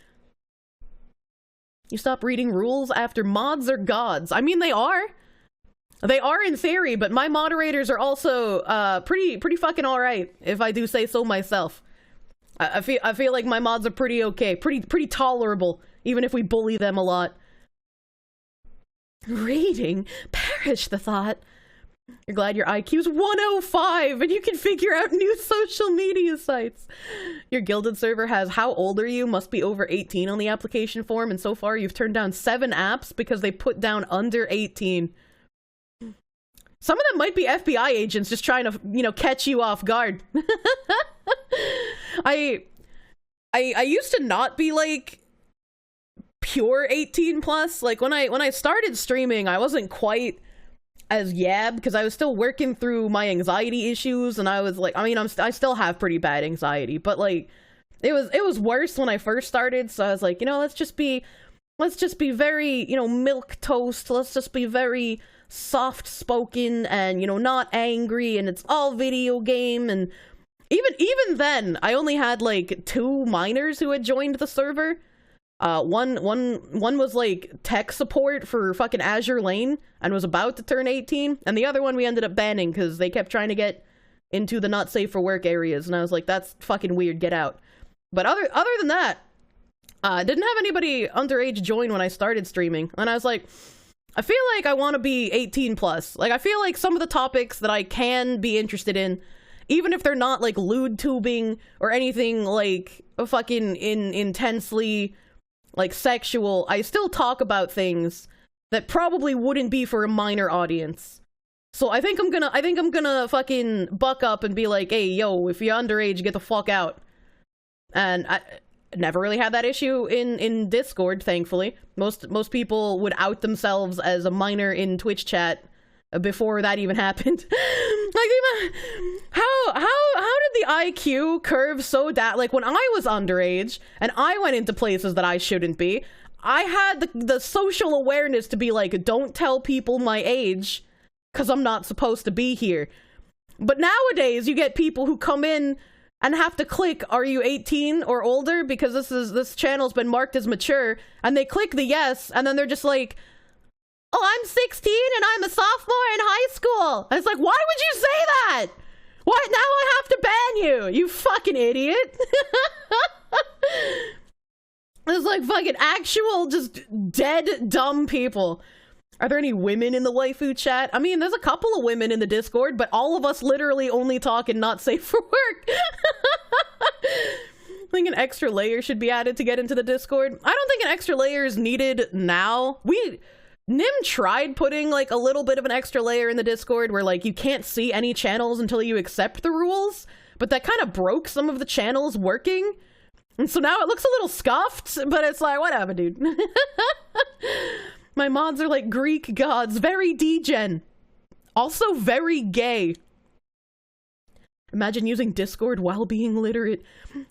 You stop reading rules after mods are gods. I mean, they are. They are in theory, but my moderators are also pretty fucking alright, if I do say so myself. I feel like my mods are pretty okay, pretty tolerable, even if we bully them a lot. Reading? Perish the thought. You're glad your IQ's 105 and you can figure out new social media sites. Your Gilded server has how old are you? Must be over 18 on the application form, and so far you've turned down 7 apps because they put down under 18. Some of them might be FBI agents just trying to, you know, catch you off guard. I used to not be like pure 18 plus. Like when I started streaming, I wasn't quite as yab because I was still working through my anxiety issues, and I was like, I mean, I still have pretty bad anxiety, but like it was worse when I first started. So I was like, you know, let's just be very, you know, milk toast. Let's just be very soft spoken and, you know, not angry, and it's all video game, and Even then, I only had like 2 minors who had joined the server. One was like tech support for fucking Azure Lane and was about to turn 18, and the other one we ended up banning because they kept trying to get into the not safe for work areas, and I was like, that's fucking weird, get out. But other than that, didn't have anybody underage join when I started streaming, and I was like, I feel like I want to be 18 plus. Like, I feel like some of the topics that I can be interested in, even if they're not like lewd tubing or anything like fucking intensely like sexual, I still talk about things that probably wouldn't be for a minor audience. So I think I'm gonna fucking buck up and be like, hey, yo, if you're underage, get the fuck out. And I never really had that issue in Discord, thankfully. Most people would out themselves as a minor in Twitch chat before that even happened. Like, how did the IQ curve so that, like, when I was underage and I went into places that I shouldn't be, I had the social awareness to be like, don't tell people my age because I'm not supposed to be here. But nowadays you get people who come in and have to click, are you 18 or older, because this channel's been marked as mature, and they click the yes, and then they're just like, oh, I'm 16 and I'm a sophomore in high school. And it's like, why would you say that? What? Now I have to ban you, you fucking idiot. It's like fucking actual just dead dumb people. Are there any women in the waifu chat? I mean, there's a couple of women in the Discord, but all of us literally only talk and not safe for work. I think an extra layer should be added to get into the Discord. I don't think an extra layer is needed now. Nim tried putting like a little bit of an extra layer in the Discord where like you can't see any channels until you accept the rules, but that kind of broke some of the channels working. And so now it looks a little scuffed, but it's like, whatever, dude. My mods are like Greek gods, very degen. Also very gay. Imagine using Discord while being literate.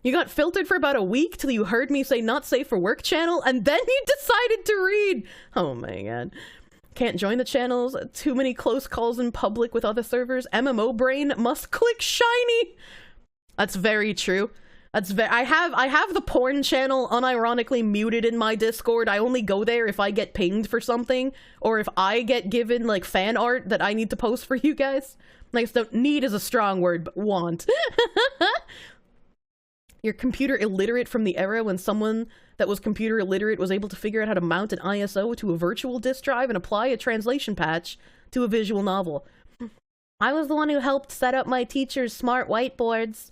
You got filtered for about a week till you heard me say not safe for work channel, and then you decided to read. Oh my god. Can't join the channels. Too many close calls in public with other servers. MMO brain must click shiny. That's very true. I have the porn channel unironically muted in my Discord. I only go there if I get pinged for something, or if I get given like fan art that I need to post for you guys. Like, so need is a strong word, but want. You're computer illiterate from the era when someone that was computer illiterate was able to figure out how to mount an ISO to a virtual disk drive and apply a translation patch to a visual novel. I was the one who helped set up my teacher's smart whiteboards.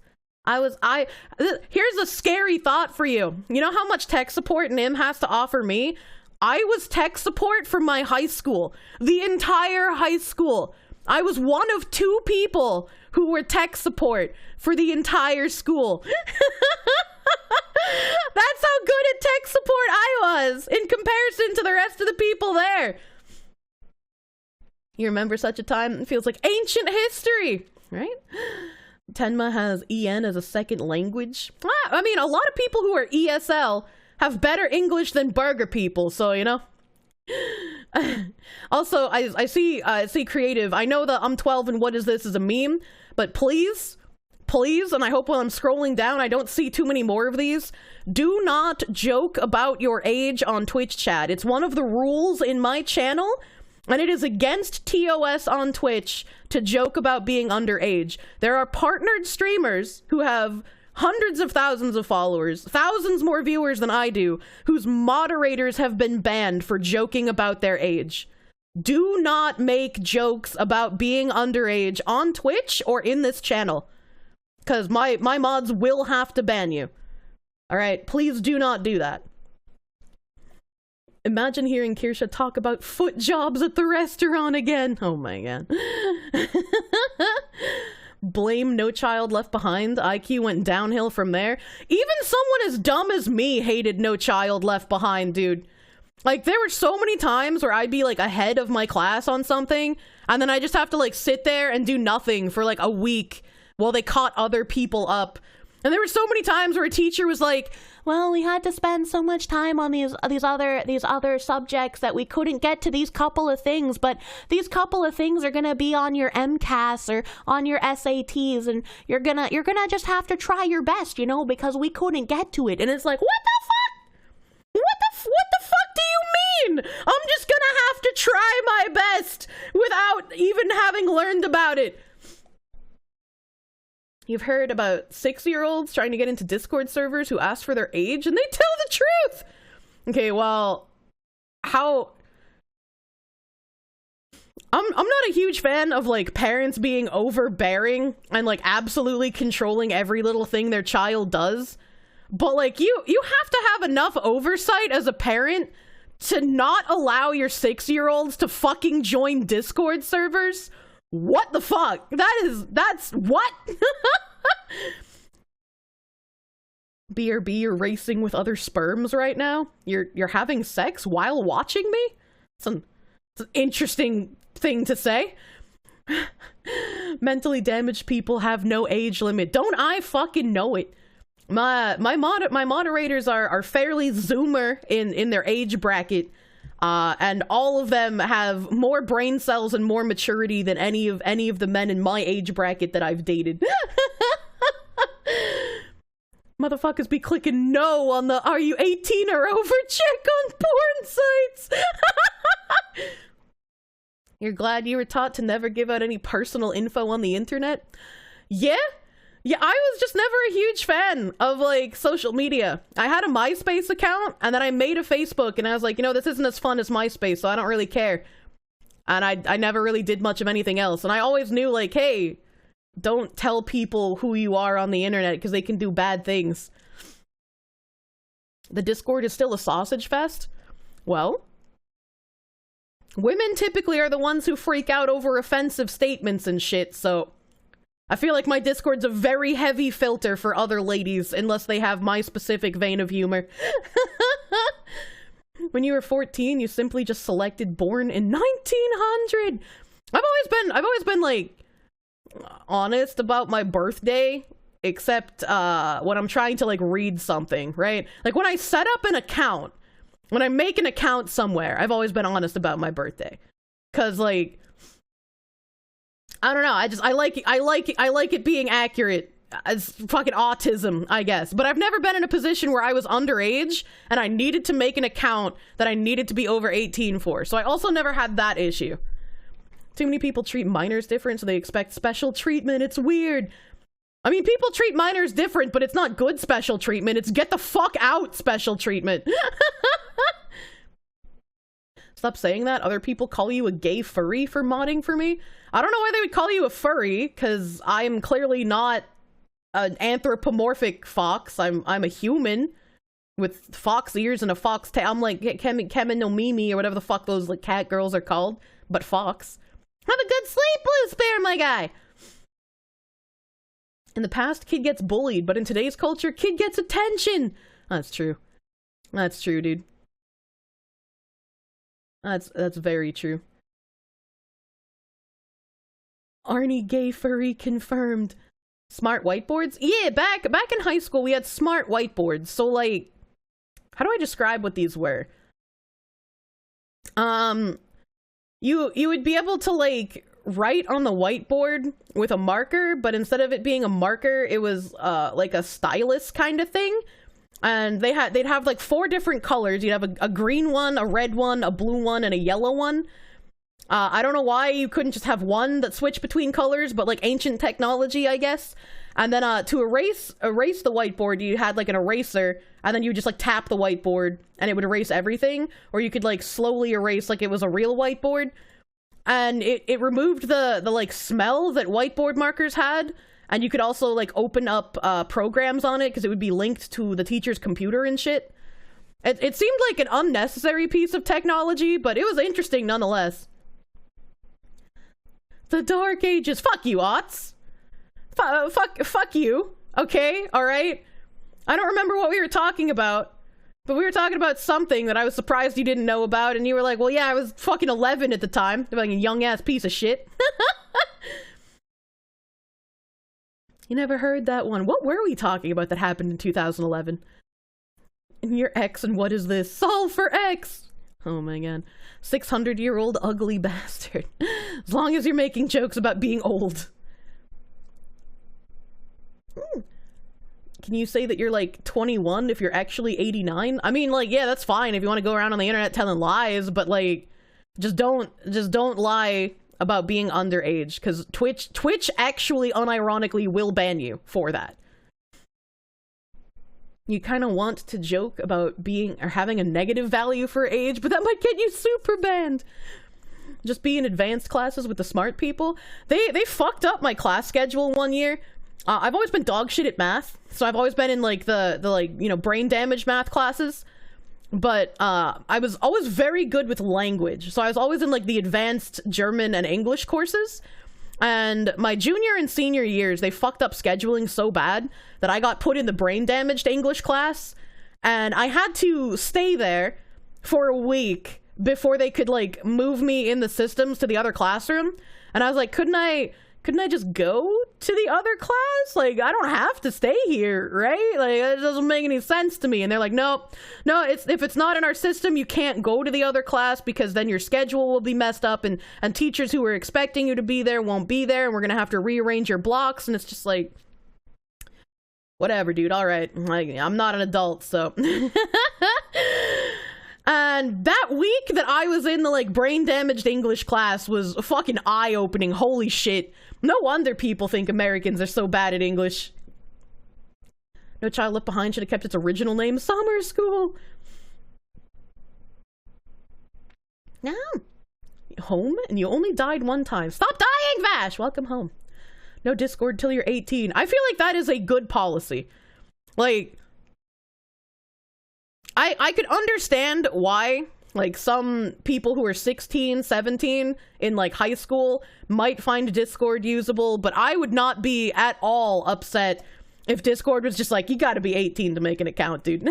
Here's a scary thought for you. You know how much tech support Nim has to offer me? I was tech support for my high school. The entire high school. I was one of 2 people who were tech support for the entire school. That's how good at tech support I was in comparison to the rest of the people there. You remember such a time? It feels like ancient history, right? Tenma has EN as a second language. I mean, a lot of people who are ESL have better English than burger people, so, you know. Also, I see creative. I know that I'm 12 and what is this is a meme, but please, and I hope while I'm scrolling down I don't see too many more of these, do not joke about your age on Twitch chat. It's one of the rules in my channel, and it is against TOS on Twitch to joke about being underage. There are partnered streamers who have hundreds of thousands of followers, thousands more viewers than I do, whose moderators have been banned for joking about their age. Do not make jokes about being underage on Twitch or in this channel, because my mods will have to ban you. Alright, please do not do that. Imagine hearing Kirsche talk about foot jobs at the restaurant again. Oh my god. Blame No Child Left Behind. IQ went downhill from there. Even someone as dumb as me hated No Child Left Behind, dude. Like, there were so many times where I'd be like ahead of my class on something, and then I just have to like sit there and do nothing for like a week while they caught other people up. And there were so many times where a teacher was like, well, we had to spend so much time on these other subjects that we couldn't get to these couple of things, but these couple of things are gonna be on your MCAS or on your SATs, and you're gonna just have to try your best, you know, because we couldn't get to it. And it's like, what the fuck? What the fuck do you mean? I'm just gonna have to try my best without even having learned about it. You've heard about 6-year-olds trying to get into Discord servers who ask for their age and they tell the truth. Okay, well, how... I'm not a huge fan of, like, parents being overbearing and, like, absolutely controlling every little thing their child does. But, like, you have to have enough oversight as a parent to not allow your 6-year-olds to fucking join Discord servers. What the fuck? That's what? BRB, you're racing with other sperms right now? You're having sex while watching me? It's an interesting thing to say. Mentally damaged people have no age limit. Don't I fucking know it? My moderators are fairly zoomer in their age bracket. And all of them have more brain cells and more maturity than any of the men in my age bracket that I've dated. Motherfuckers be clicking no on the "Are you 18 or over?" check on porn sites. You're glad you were taught to never give out any personal info on the internet? Yeah, I was just never a huge fan of, like, social media. I had a MySpace account, and then I made a Facebook, and I was like, you know, this isn't as fun as MySpace, so I don't really care. And I never really did much of anything else. And I always knew, like, hey, don't tell people who you are on the internet, because they can do bad things. The Discord is still a sausage fest? Well, women typically are the ones who freak out over offensive statements and shit, so I feel like my Discord's a very heavy filter for other ladies, unless they have my specific vein of humor. When you were 14, you simply just selected born in 1900. I've always been like honest about my birthday, except when I'm trying to like read something, right? Like when I set up an account, when I make an account somewhere, I've always been honest about my birthday. 'Cause like, I don't know, I like it being accurate. It's fucking autism, I guess. But I've never been in a position where I was underage and I needed to make an account that I needed to be over 18 for. So I also never had that issue. Too many people treat minors different, so they expect special treatment. It's weird. I mean, people treat minors different, but it's not good special treatment. It's get the fuck out special treatment. Stop saying that. Other people call you a gay furry for modding for me. I don't know why they would call you a furry, because I'm clearly not an anthropomorphic fox. I'm a human with fox ears and a fox tail. I'm like Kemen no Mimi or whatever the fuck those like cat girls are called, but fox. Have a good sleep, Blue Spear, my guy. In the past, kid gets bullied, but in today's culture, kid gets attention. That's true. That's true, dude. That's very true. Arnie gay furry confirmed. Smart whiteboards? Yeah, back in high school we had smart whiteboards. So like, how do I describe what these were? You would be able to like write on the whiteboard with a marker, but instead of it being a marker, it was like a stylus kind of thing. And they'd have like 4 different colors. You'd have a green one, a red one, a blue one, and a yellow one. I don't know why you couldn't just have one that switched between colors, but like ancient technology, I guess. And then to erase the whiteboard, you had like an eraser, and then you would just like tap the whiteboard and it would erase everything. Or you could like slowly erase like it was a real whiteboard. And it removed the like smell that whiteboard markers had. And you could also like open up programs on it because it would be linked to the teacher's computer and shit. It seemed like an unnecessary piece of technology, but it was interesting nonetheless. The Dark Ages. Fuck you, Otts. Fuck you. Okay, alright? I don't remember what we were talking about, but we were talking about something that I was surprised you didn't know about, and you were like, well, yeah, I was fucking 11 at the time. Like a young-ass piece of shit. You never heard that one. What were we talking about that happened in 2011? And your X, and what is this? Solve for X! Oh my god. 600-year-old ugly bastard. As long as you're making jokes about being old. Can you say that you're like 21 if you're actually 89? I mean, like, yeah, that's fine if you want to go around on the internet telling lies, but like, just don't lie about being underage, because Twitch actually unironically will ban you for that. You kind of want to joke about being or having a negative value for age, but that might get you super banned. Just be in advanced classes with the smart people. They fucked up my class schedule one year. I've always been dog shit at math, so I've always been in like the like, you know, brain damage math classes. But I was always very good with language, so I was always in like the advanced German and English courses. And my junior and senior years, they fucked up scheduling so bad that I got put in the brain damaged English class, and I had to stay there for a week before they could like move me in the systems to the other classroom. And I was like, couldn't I just go to the other class? Like, I don't have to stay here, right? Like, it doesn't make any sense to me. And they're like, no, if it's not in our system, you can't go to the other class, because then your schedule will be messed up, and teachers who were expecting you to be there won't be there, and we're gonna have to rearrange your blocks. And it's just like, whatever, dude. All right, like, I'm not an adult, so. And that week that I was in the like brain damaged English class was fucking eye-opening. Holy shit. No wonder people think Americans are so bad at English. No Child Left Behind should have kept its original name, Summer School. No. Home? And you only died one time. Stop dying, Vash! Welcome home. No Discord till you're 18. I feel like that is a good policy. Like, I could understand why, like, some people who are 16, 17 in, like, high school might find Discord usable, but I would not be at all upset if Discord was just like, you gotta be 18 to make an account, dude.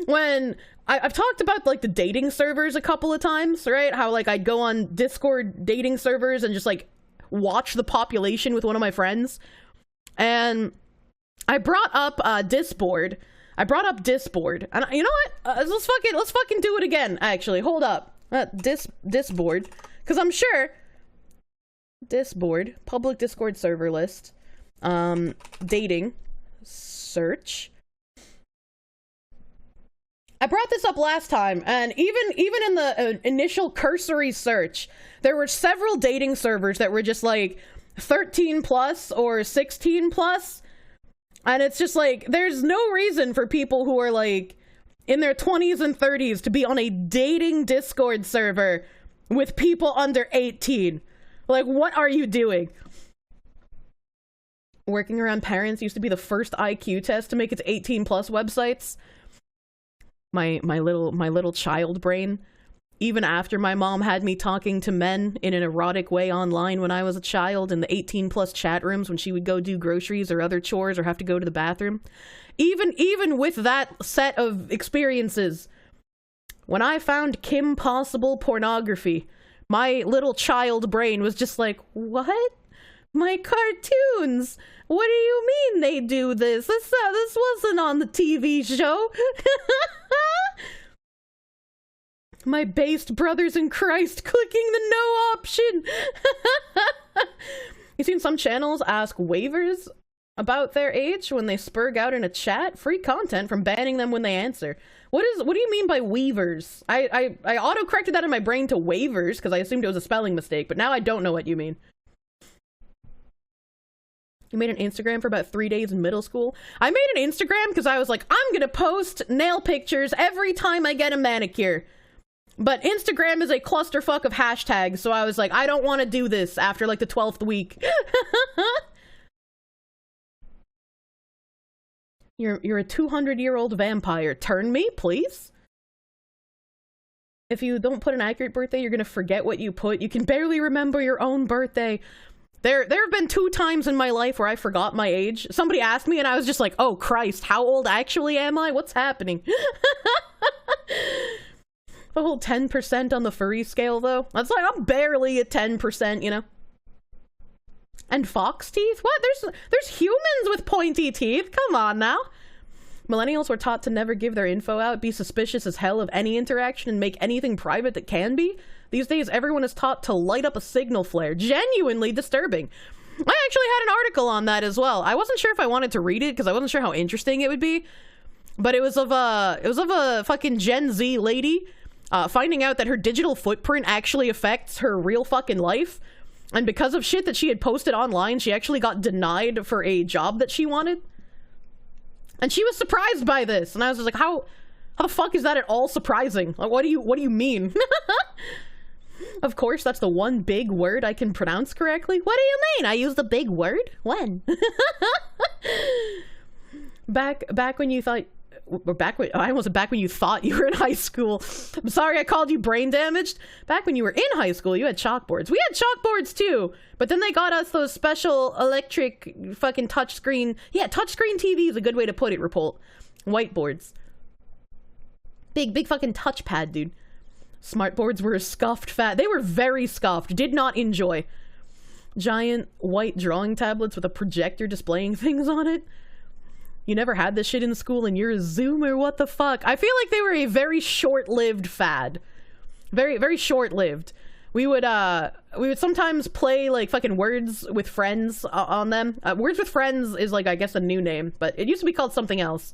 When I've talked about, like, the dating servers a couple of times, right? How, like, I'd go on Discord dating servers and just, like, watch the population with one of my friends. And I brought up Discord. And you know what? Let's fucking do it again. Actually, hold up. Discord, because I'm sure Discord, public Discord server list, dating, search. I brought this up last time, and even in the initial cursory search, there were several dating servers that were just like 13 plus or 16 plus. And it's just like, there's no reason for people who are like in their 20s and 30s to be on a dating Discord server with people under 18. Like, what are you doing? Working around parents used to be the first IQ test to make it to 18 plus websites. My little child brain. Even after my mom had me talking to men in an erotic way online when I was a child in the 18 plus chat rooms when she would go do groceries or other chores or have to go to the bathroom. Even with that set of experiences, when I found Kim Possible pornography, my little child brain was just like, what? My cartoons? What do you mean they do this? This wasn't on the TV show. My based brothers in Christ clicking the no option. You seen some channels ask waivers about their age when they spurg out in a chat? Free content from banning them when they answer. What do you mean by weavers? I auto-corrected that in my brain to waivers because I assumed it was a spelling mistake, but now I don't know what you mean. You made an Instagram for about 3 days in middle school? I made an Instagram because I was like, I'm gonna post nail pictures every time I get a manicure. But Instagram is a clusterfuck of hashtags, so I was like, I don't want to do this after like the 12th week. You're a 200-year-old vampire. Turn me, please. If you don't put an accurate birthday, you're gonna forget what you put. You can barely remember your own birthday. There have been 2 times in my life where I forgot my age. Somebody asked me and I was just like, oh Christ, how old actually am I? What's happening? The whole 10% on the furry scale, though. That's like, I'm barely at 10%, you know? And fox teeth? What? There's humans with pointy teeth. Come on now. Millennials were taught to never give their info out, be suspicious as hell of any interaction, and make anything private that can be. These days, everyone is taught to light up a signal flare. Genuinely disturbing. I actually had an article on that as well. I wasn't sure if I wanted to read it because I wasn't sure how interesting it would be. But it was of a fucking Gen Z lady finding out that her digital footprint actually affects her real fucking life. And because of shit that she had posted online, she actually got denied for a job that she wanted. And she was surprised by this. And I was just like, how the fuck is that at all surprising? Like, what do you mean? Of course, that's the one big word I can pronounce correctly. What do you mean? I used a big word? When? Back when you thought... I almost said back when you thought you were in high school. I'm sorry I called you brain damaged. Back when you were in high school, you had chalkboards. We had chalkboards too, but then they got us those special electric fucking touchscreen. Yeah, touchscreen TV is a good way to put it, Repult. Whiteboards. Big fucking touchpad, dude. Smartboards were a scuffed fat. They were very scuffed. Did not enjoy. Giant white drawing tablets with a projector displaying things on it. You never had this shit in school and you're a Zoomer, what the fuck? I feel like they were a very short-lived fad. Very, very short-lived. We would sometimes play, like, fucking Words with Friends on them. Words with Friends is, like, I guess a new name, but it used to be called something else.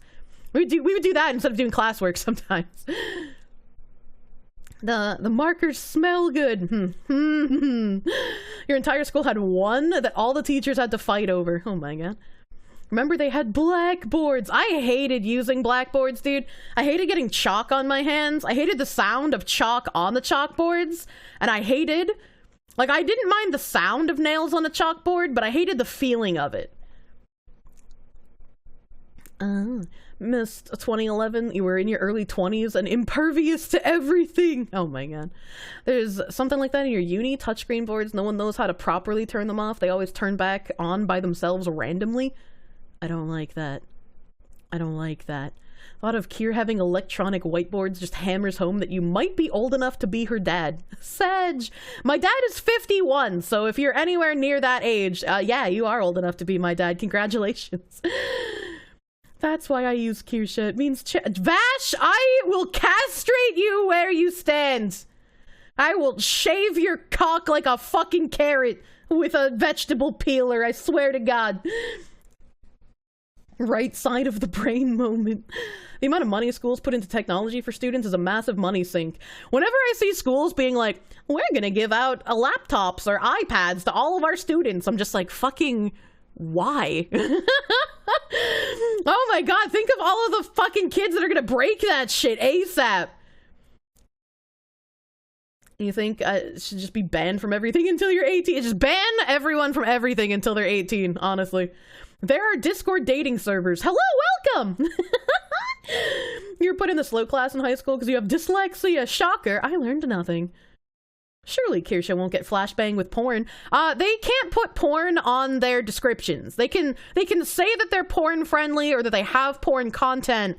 We would do that instead of doing classwork sometimes. The markers smell good. Your entire school had one that all the teachers had to fight over. Oh my god. Remember they had blackboards. I hated using blackboards, dude. I hated getting chalk on my hands. I hated the sound of chalk on the chalkboards. And I hated... Like, I didn't mind the sound of nails on a chalkboard, but I hated the feeling of it. Missed 2011. You were in your early 20s and impervious to everything. Oh my god. There's something like that in your uni. Touchscreen boards. No one knows how to properly turn them off. They always turn back on by themselves randomly. I don't like that. I don't like that. Thought of Kier having electronic whiteboards just hammers home that you might be old enough to be her dad. Sag! My dad is 51, so if you're anywhere near that age, yeah, you are old enough to be my dad. Congratulations. That's why I use Kirsche. It means Vash, I will castrate you where you stand. I will shave your cock like a fucking carrot with a vegetable peeler, I swear to God. Right side of the brain moment. The amount of money schools put into technology for students is a massive money sink. Whenever I see schools being like, we're gonna give out laptops or iPads to all of our students, I'm just like, fucking, why? Oh my god, think of all of the fucking kids that are gonna break that shit ASAP. You think it should just be banned from everything until you're 18? Just ban everyone from everything until they're 18, honestly. There are Discord dating servers. Hello, welcome! You were put in the slow class in high school because you have dyslexia. Shocker, I learned nothing. Surely Kirsche won't get flashbang with porn. They can't put porn on their descriptions. They can say that they're porn friendly or that they have porn content,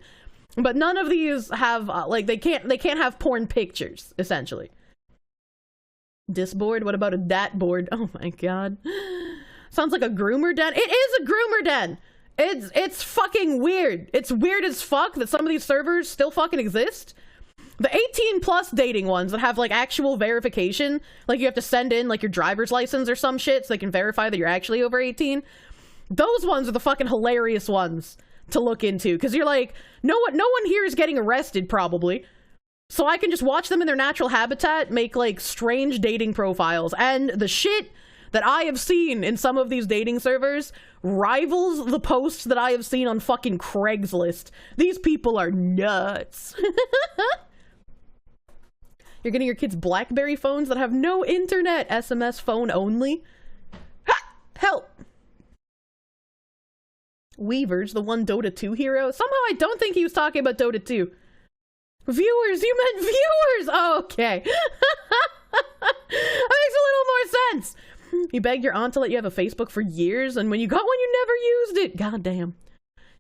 but none of these have like they can't have porn pictures, essentially. Disboard? What about a dat board? Oh my god. Sounds like a groomer den. It is a groomer den. It's fucking weird. It's weird as fuck that some of these servers still fucking exist. The 18 plus dating ones that have like actual verification, like you have to send in like your driver's license or some shit so they can verify that you're actually over 18. Those ones are the fucking hilarious ones to look into because you're like, no one here is getting arrested probably. So I can just watch them in their natural habitat, make like strange dating profiles, and the shit that I have seen in some of these dating servers rivals the posts that I have seen on fucking Craigslist. These people are nuts. You're getting your kids BlackBerry phones that have no internet, SMS phone only. Ha! Help! Weavers, the one Dota 2 hero. Somehow I don't think he was talking about Dota 2. Viewers, you meant viewers! Oh, okay. That makes a little more sense. You begged your aunt to let you have a Facebook for years, and when you got one, you never used it. God damn.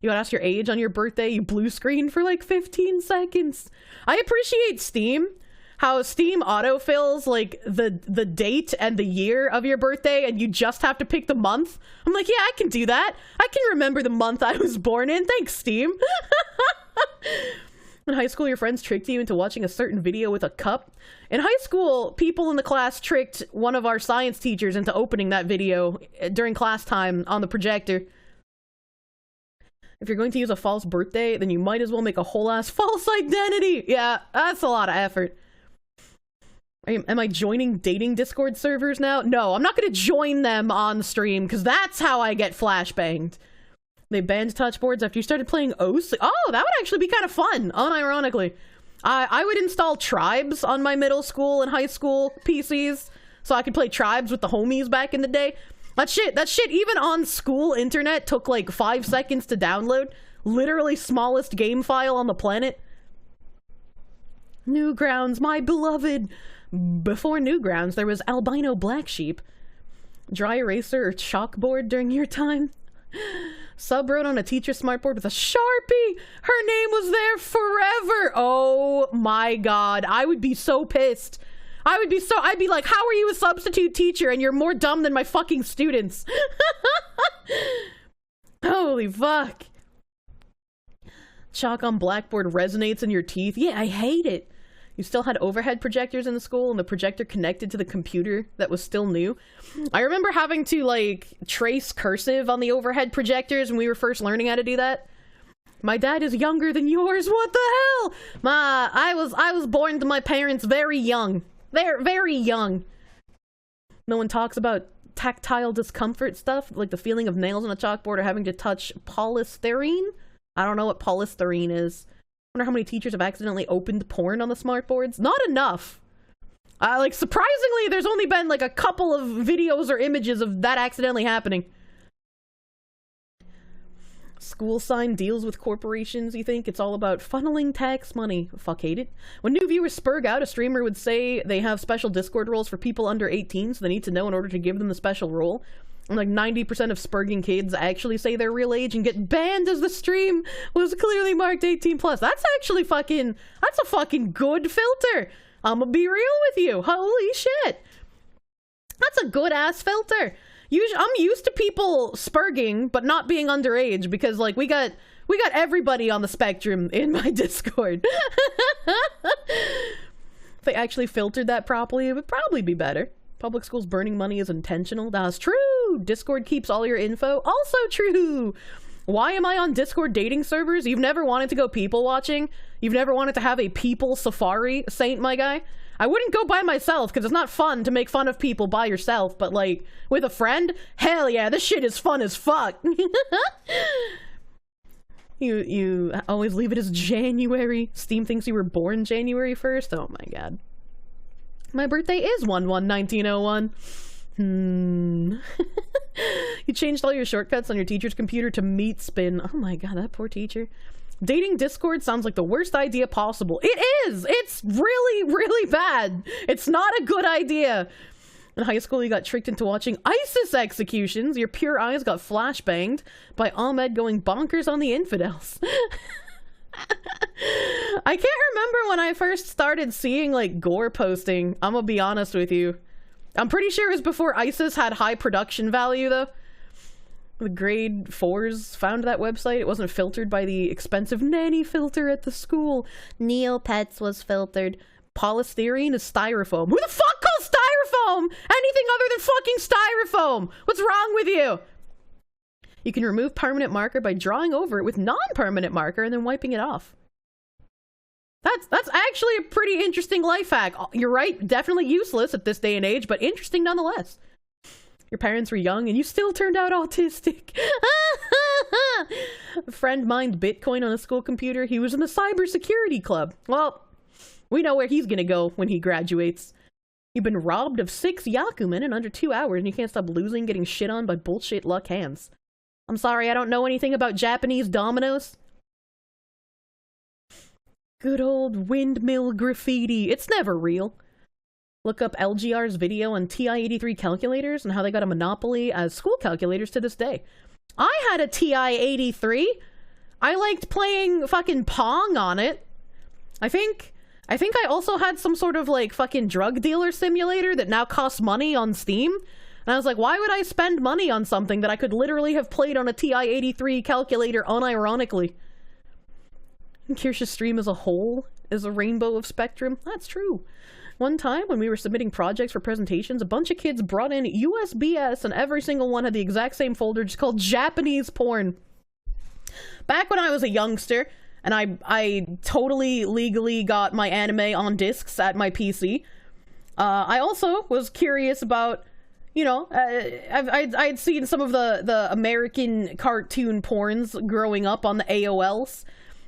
You got asked your age on your birthday, you blue screened for like 15 seconds. I appreciate Steam. how Steam autofills like the date and the year of your birthday, and you just have to pick the month. I'm like, yeah, I can do that. I can remember the month I was born in. Thanks, Steam. In high school, your friends tricked you into watching a certain video with a cup. In high school, people in the class tricked one of our science teachers into opening that video during class time on the projector. If you're going to use a false birthday, then you might as well make a whole ass false identity. Yeah, that's a lot of effort. Am I joining dating Discord servers now? No, I'm not going to join them on stream, because that's how I get flashbanged. They banned touchboards after you started playing OS. Oh, that would actually be kind of fun, unironically. I would install Tribes on my middle school and high school PCs, so I could play Tribes with the homies back in the day. That shit, even on school internet, took like 5 seconds to download. Literally smallest game file on the planet. Newgrounds, my beloved. Before Newgrounds, there was Albino Black Sheep. Dry eraser or chalkboard during your time? Sub wrote on a teacher's smartboard with a Sharpie. Her name was there forever. Oh my god. I would be so pissed. I'd be like, how are you a substitute teacher and you're more dumb than my fucking students? Holy fuck. Chalk on blackboard resonates in your teeth. Yeah, I hate it. You still had overhead projectors in the school and the projector connected to the computer that was still new. I remember having to like trace cursive on the overhead projectors when we were first learning how to do that. My dad is younger than yours. What the hell? I was born to my parents very young. They're very young. No one talks about tactile discomfort stuff, like the feeling of nails on a chalkboard or having to touch polystyrene. I don't know what polystyrene is. I wonder how many teachers have accidentally opened porn on the smartboards. Not enough. Like, surprisingly, there's only been like a couple of videos or images of that accidentally happening. School sign deals with corporations, you think? It's all about funneling tax money. Fuck, hate it. When new viewers spurg out, a streamer would say they have special Discord roles for people under 18, so they need to know in order to give them the special role. And like 90% of spurging kids actually say their real age and get banned as the stream was clearly marked 18+. That's actually that's a fucking good filter. I'm gonna be real with you. Holy shit. That's a good ass filter. I'm used to people spurging, but not being underage, because like we got everybody on the spectrum in my Discord. If they actually filtered that properly, it would probably be better. Public schools burning money is intentional. That's true. Discord keeps all your info. Also true. Why am I on Discord dating servers? You've never wanted to go people watching? You've never wanted to have a people safari, Saint, my guy? I wouldn't go by myself, because it's not fun to make fun of people by yourself, but like, with a friend? Hell yeah, this shit is fun as fuck. You always leave it as January. Steam thinks you were born January 1st? Oh my god. My birthday is 1/1/1901. You changed all your shortcuts on your teacher's computer to meat spin. Oh my god, that poor teacher. Dating Discord sounds like the worst idea possible. It is! It's really, really bad. It's not a good idea. In high school, you got tricked into watching ISIS executions. Your pure eyes got flashbanged by Ahmed going bonkers on the infidels. I can't remember when I first started seeing like gore posting. I'm gonna be honest with you. I'm pretty sure it was before ISIS had high production value though. The grade 4s found that website. It wasn't filtered by the expensive nanny filter at the school. Neopets was filtered. Polystyrene is styrofoam. Who the fuck calls styrofoam anything other than fucking styrofoam? What's wrong with you? You can remove permanent marker by drawing over it with non-permanent marker and then wiping it off. That's actually a pretty interesting life hack. You're right, definitely useless at this day and age, but interesting nonetheless. Your parents were young and you still turned out autistic. A friend mined Bitcoin on a school computer. He was in the cybersecurity club. Well, we know where he's gonna go when he graduates. You've been robbed of 6 Yakumen in under 2 hours and you can't stop losing, getting shit on by bullshit luck hands. I'm sorry, I don't know anything about Japanese dominoes. Good old windmill graffiti. It's never real. Look up LGR's video on TI-83 calculators and how they got a monopoly as school calculators to this day. I had a TI-83. I liked playing fucking Pong on it. I think I think I also had some sort of like fucking drug dealer simulator that now costs money on Steam. And I was like, why would I spend money on something that I could literally have played on a TI-83 calculator unironically? Kirsche's stream as a whole is a rainbow of spectrum. That's true. One time when we were submitting projects for presentations, a bunch of kids brought in USBS and every single one had the exact same folder just called Japanese porn. Back when I was a youngster, and I totally legally got my anime on discs at my PC, I also was curious about, you know, I'd seen some of the American cartoon porns growing up on the AOLs.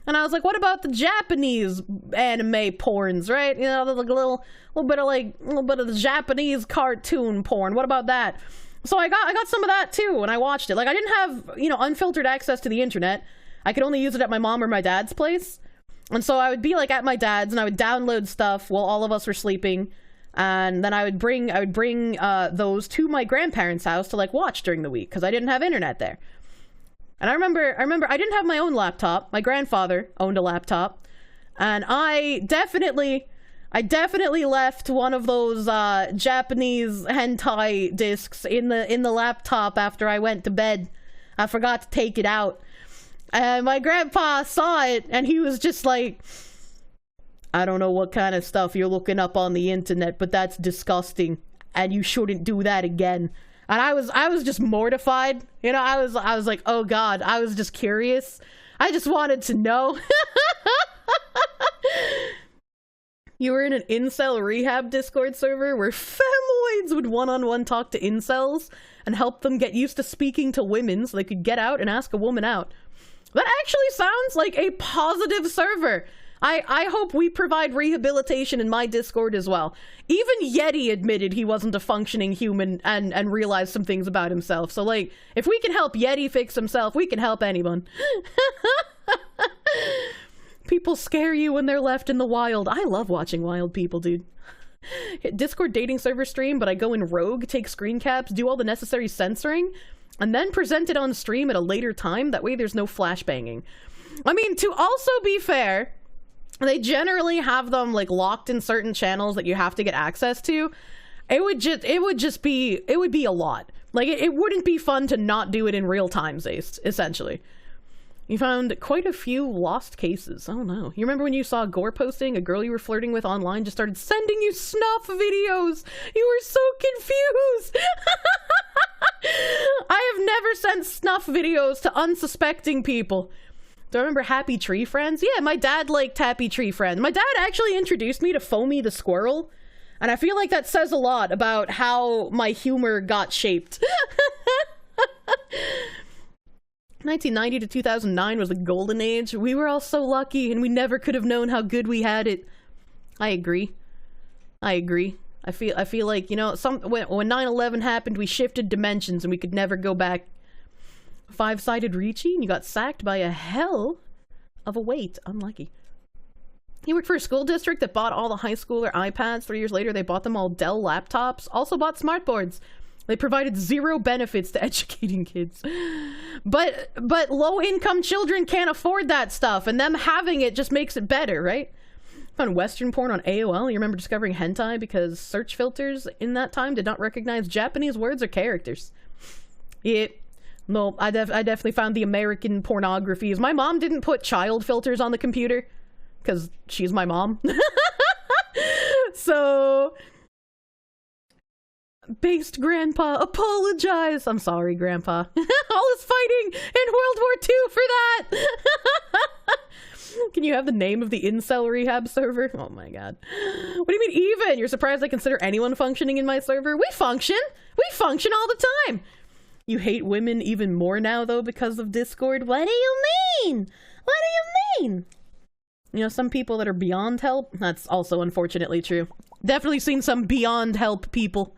And I was like, what about the Japanese anime porns, right? You know, like a little bit of the Japanese cartoon porn. What about that? So I got some of that too, and I watched it. Like, I didn't have, you know, unfiltered access to the internet. I could only use it at my mom or my dad's place. And so I would be like at my dad's and I would download stuff while all of us were sleeping. And then I would bring those to my grandparents' house to like watch during the week because I didn't have internet there. And I remember I didn't have my own laptop. My grandfather owned a laptop. And I definitely left one of those Japanese hentai discs in the laptop after I went to bed. I forgot to take it out. And my grandpa saw it and he was just like, I don't know what kind of stuff you're looking up on the internet, but that's disgusting and you shouldn't do that again. And I was just mortified. You know, I was like, oh God, I was just curious. I just wanted to know. You were in an incel rehab Discord server where femoids would one-on-one talk to incels and help them get used to speaking to women so they could get out and ask a woman out. That actually sounds like a positive server. I hope we provide rehabilitation in my Discord as well. Even Yeti admitted he wasn't a functioning human and realized some things about himself. So, like, if we can help Yeti fix himself, we can help anyone. People scare you when they're left in the wild. I love watching wild people, dude. Discord dating server stream, but I go in rogue, take screen caps, do all the necessary censoring, and then present it on stream at a later time. That way there's no flashbanging. I mean, to also be fair, they generally have them like locked in certain channels that you have to get access to. It would be a lot. Like it wouldn't be fun to not do it in real time, Zace, essentially. You found quite a few lost cases. Oh no. You remember when you saw Gore posting a girl you were flirting with online just started sending you snuff videos? You were so confused. I have never sent snuff videos to unsuspecting people. Do I remember Happy Tree Friends? Yeah, my dad liked Happy Tree Friends. My dad actually introduced me to Foamy the Squirrel. And I feel like that says a lot about how my humor got shaped. 1990 to 2009 was the golden age. We were all so lucky and we never could have known how good we had it. I agree. I feel like, you know, when 9/11 happened, we shifted dimensions and we could never go back. 5-sided Ricci and you got sacked by a hell of a weight. Unlucky. He worked for a school district that bought all the high schooler iPads. 3 years later, they bought them all Dell laptops. Also bought smartboards. They provided zero benefits to educating kids. But low-income children can't afford that stuff, and them having it just makes it better, right? Found Western porn on AOL. You remember discovering hentai because search filters in that time did not recognize Japanese words or characters. Yeah. No, I definitely found the American pornographies. My mom didn't put child filters on the computer because she's my mom. So, based grandpa, apologize. I'm sorry, grandpa. All is fighting in World War II for that. Can you have the name of the incel rehab server? Oh my god. What do you mean even? You're surprised I consider anyone functioning in my server? We function all the time. You hate women even more now, though, because of Discord? What do you mean? You know, some people that are beyond help? That's also unfortunately true. Definitely seen some beyond help people.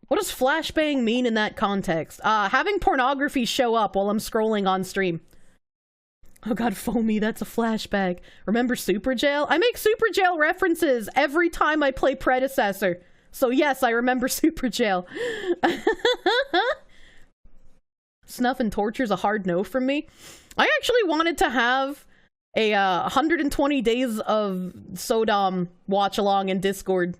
What does flashbang mean in that context? Having pornography show up while I'm scrolling on stream. Oh god, Foamy, that's a flashback. Remember Super Jail? I make Super Jail references every time I play Predecessor. So yes, I remember Super Jail. Snuff and torture's a hard no from me. I actually wanted to have a 120 days of Sodom watch along in Discord.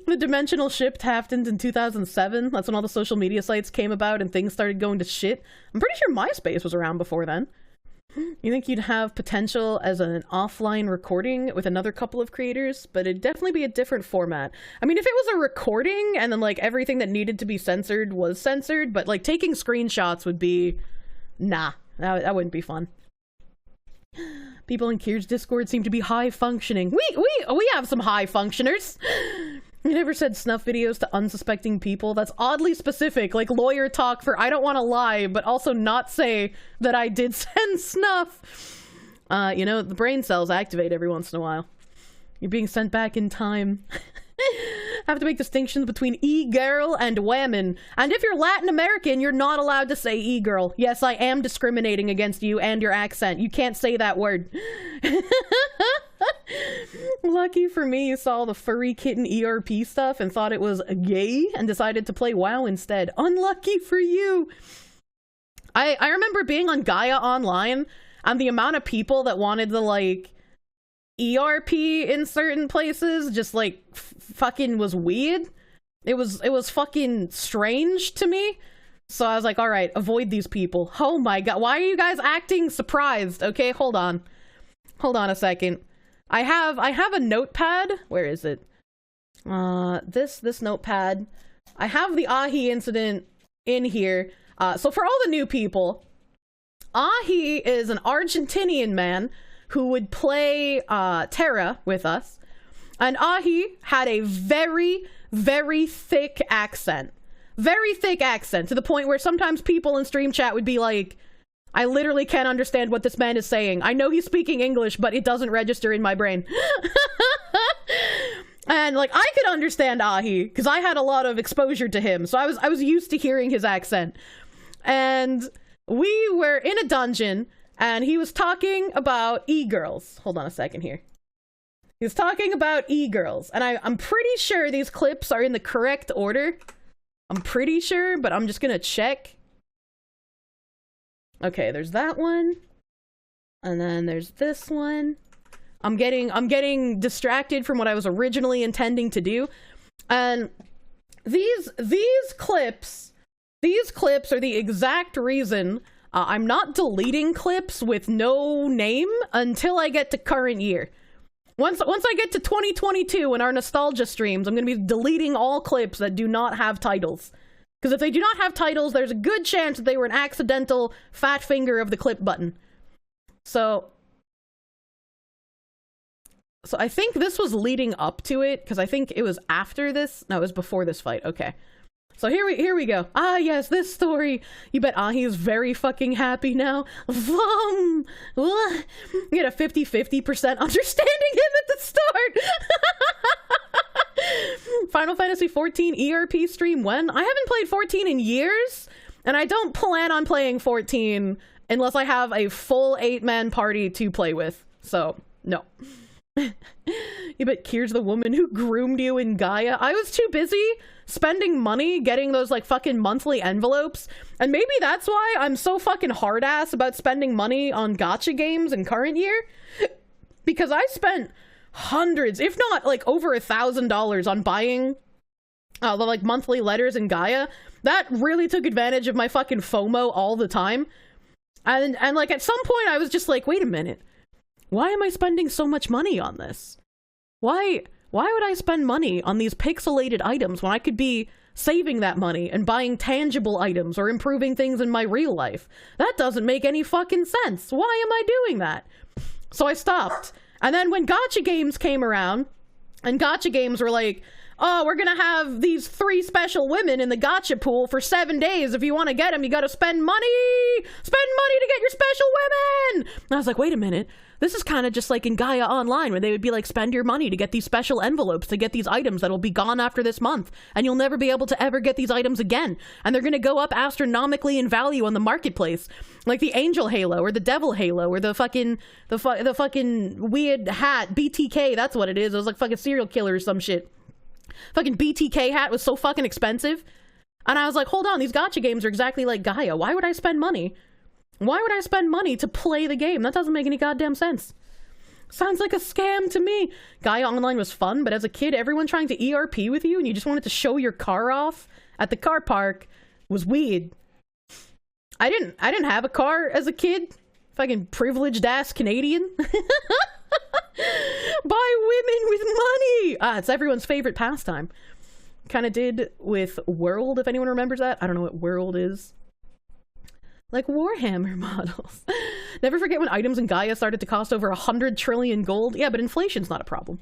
The dimensional shift happened in 2007. That's when all the social media sites came about and things started going to shit. I'm pretty sure MySpace was around before then. You think you'd have potential as an offline recording with another couple of creators, but it'd definitely be a different format. I mean, if it was a recording and then like everything that needed to be censored was censored, but like taking screenshots would be, nah, that wouldn't be fun. People in Kier's Discord seem to be high functioning. We have some high functioners. You never said snuff videos to unsuspecting people. That's oddly specific, like lawyer talk for I don't want to lie, but also not say that I did send snuff. You know, the brain cells activate every once in a while. You're being sent back in time. Have to make distinctions between e-girl and women. And if you're Latin American, you're not allowed to say e-girl. Yes, I am discriminating against you and your accent. You can't say that word. Lucky for me, you saw the furry kitten ERP stuff and thought it was gay and decided to play WoW instead. Unlucky for you. I remember being on Gaia Online and the amount of people that wanted the, like, ERP in certain places just, like, fucking was weird. It was fucking strange to me. So I was like, all right, avoid these people. Oh my god, why are you guys acting surprised? Okay, hold on a second. I have a notepad. Where is it? This notepad. I have the Ahi incident in here. So for all the new people, Ahi is an Argentinian man who would play Terra with us. And Ahi had a very, very thick accent. Very thick accent, to the point where sometimes people in stream chat would be like, I literally can't understand what this man is saying. I know he's speaking English, but it doesn't register in my brain. And like, I could understand Ahi, because I had a lot of exposure to him, so I was used to hearing his accent. And we were in a dungeon, and he was talking about e-girls. Hold on a second here. He was talking about e-girls, and I'm pretty sure these clips are in the correct order. I'm pretty sure, but I'm just gonna check. Okay, there's that one. And then there's this one. I'm getting distracted from what I was originally intending to do. And these clips are the exact reason I'm not deleting clips with no name until I get to current year. Once I get to 2022 in our nostalgia streams, I'm going to be deleting all clips that do not have titles. Because if they do not have titles, there's a good chance that they were an accidental fat finger of the clip button. So I think this was leading up to it, because I think it was after this. No, it was before this fight. Okay. So here we go. Ah, yes, this story. You bet Ahi is very fucking happy now. You get a 50-50% understanding him at the start. Final Fantasy 14 ERP stream when? I haven't played 14 in years, and I don't plan on playing 14 unless I have a full 8-man party to play with. So, no. You bet Kier's the woman who groomed you in Gaia. I was too busy spending money getting those like fucking monthly envelopes, and maybe that's why I'm so fucking hard ass about spending money on gacha games in current year, because I spent hundreds, if not like over $1,000 on buying the like monthly letters in Gaia. That really took advantage of my fucking FOMO all the time, and like at some point I was just like, wait a minute, why am I spending so much money on this? Why would I spend money on these pixelated items when I could be saving that money and buying tangible items or improving things in my real life? That doesn't make any fucking sense. Why am I doing that? So I stopped. And then when gacha games came around, and gacha games were like, oh, we're gonna have these 3 special women in the gacha pool for 7 days. If you want to get them, you gotta spend money! Spend money to get your special women! And I was like, wait a minute. This is kind of just like in Gaia Online, where they would be like, spend your money to get these special envelopes, to get these items that'll be gone after this month, and you'll never be able to ever get these items again. And they're gonna go up astronomically in value on the marketplace. Like the Angel Halo, or the Devil Halo, or the fucking weird hat, BTK, that's what it is. It was like fucking serial killer or some shit. Fucking BTK hat was so fucking expensive. And I was like, hold on, these gacha games are exactly like Gaia. Why would I spend money Why would I spend money to play the game? That doesn't make any goddamn sense. Sounds like a scam to me. Gaia Online was fun, but as a kid, everyone trying to ERP with you and you just wanted to show your car off at the car park was weird. I didn't have a car as a kid. Fucking privileged ass Canadian. Buy women with money! It's everyone's favorite pastime. Kind of did with World, if anyone remembers that. I don't know what World is. Like Warhammer models. Never forget when items in Gaia started to cost over 100 trillion gold. Yeah, but inflation's not a problem.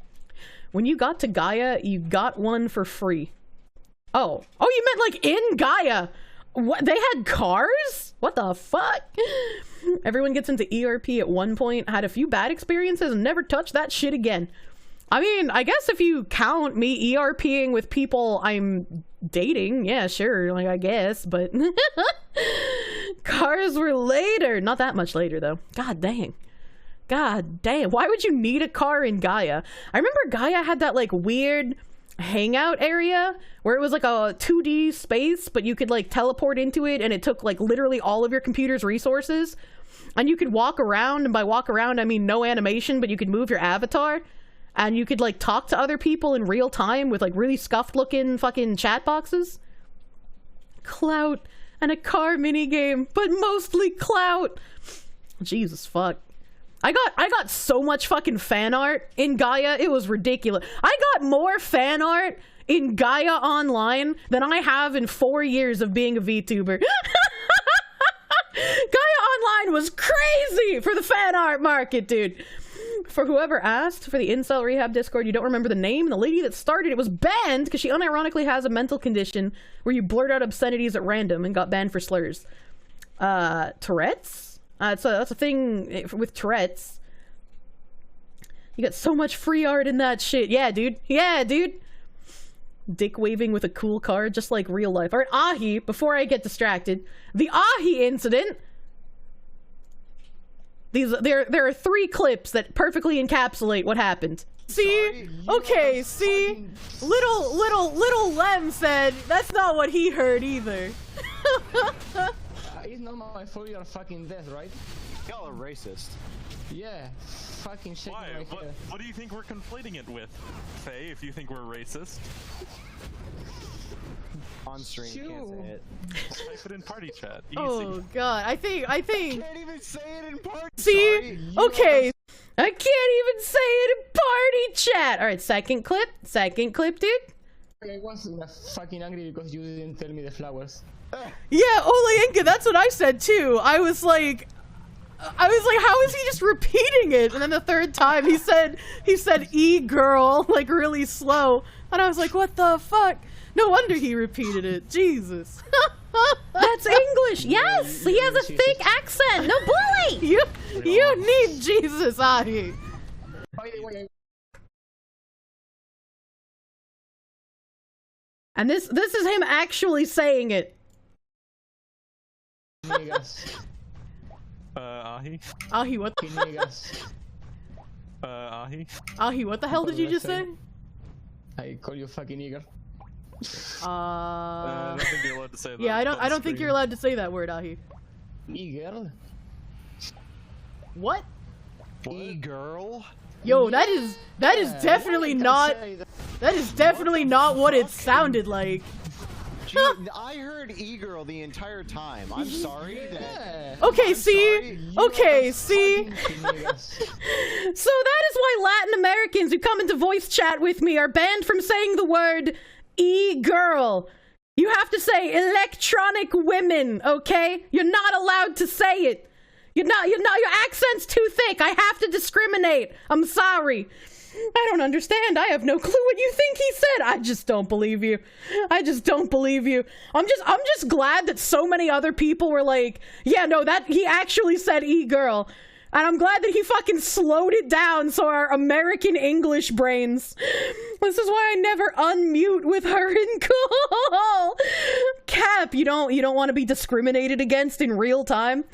When you got to Gaia, you got one for free. Oh, you meant like in Gaia? What? They had cars? What the fuck? Everyone gets into ERP at one point, had a few bad experiences, and never touched that shit again. I mean, I guess if you count me ERPing with people I'm dating, yeah, sure, like, I guess, but... Cars were later. Not that much later, though. God dang. God damn. Why would you need a car in Gaia? I remember Gaia had that, like, weird hangout area where it was like a 2D space, but you could like teleport into it and it took like literally all of your computer's resources, and you could walk around, and by walk around I mean no animation, but you could move your avatar and you could like talk to other people in real time with like really scuffed looking fucking chat boxes. Clout and a car minigame, but mostly clout. Jesus fuck. I got so much fucking fan art in Gaia, it was ridiculous. I got more fan art in Gaia Online than I have in 4 years of being a VTuber. Gaia Online was crazy for the fan art market, dude. For whoever asked, for the Incel Rehab Discord, you don't remember the name? The lady that started it was banned because she unironically has a mental condition where you blurt out obscenities at random and got banned for slurs. Tourette's? That's a thing with Tourette's. You got so much free art in that shit. Yeah, dude. Yeah, dude. Dick waving with a cool card, just like real life. Alright, Ahi, before I get distracted. The Ahi incident. There are 3 clips that perfectly encapsulate what happened. See? Okay, see? Little Lem said that's not what he heard either. It's not my fault you're fucking dead, right? Y'all are racist. Yeah, fucking shit. Why? What do you think we're conflating it with, Faye, if you think we're racist? On stream, you can't say it. Type it in party chat. Easy. Oh god, I think. I can't even say it in party. See? Okay. I can't even say it in party chat. Alright, second clip, dude. I was fucking angry because you didn't tell me the flowers. Yeah, Oleyenka, that's what I said too. I was like, how is he just repeating it? And then the third time he said e-girl, like really slow. And I was like, what the fuck? No wonder he repeated it. Jesus. That's English. Yes, he has a thick accent. No bully. You need Jesus, Ahi. And this is him actually saying it. Ahi? Ahi, what the Ahi? Ahi, what the hell did you just say? I call you fucking nigger. I don't think you're allowed to say that. Yeah, I don't think you're allowed to say that word, Ahi. E-girl? What? E-girl? Yo, that is definitely not what it sounded like. Gee, I heard e-girl the entire time. I'm sorry that... Okay, see? Okay, see? So that is why Latin Americans who come into voice chat with me are banned from saying the word e-girl. You have to say electronic women, okay? You're not allowed to say it. Your accent's too thick. I have to discriminate. I'm sorry. I don't understand. I have no clue what you think he said. I just don't believe you. I just don't believe you. I'm just glad that so many other people were like, yeah, no, that he actually said e-girl. And I'm glad that he fucking slowed it down so our American English brains. This is why I never unmute with her in call. Cap, you don't want to be discriminated against in real time?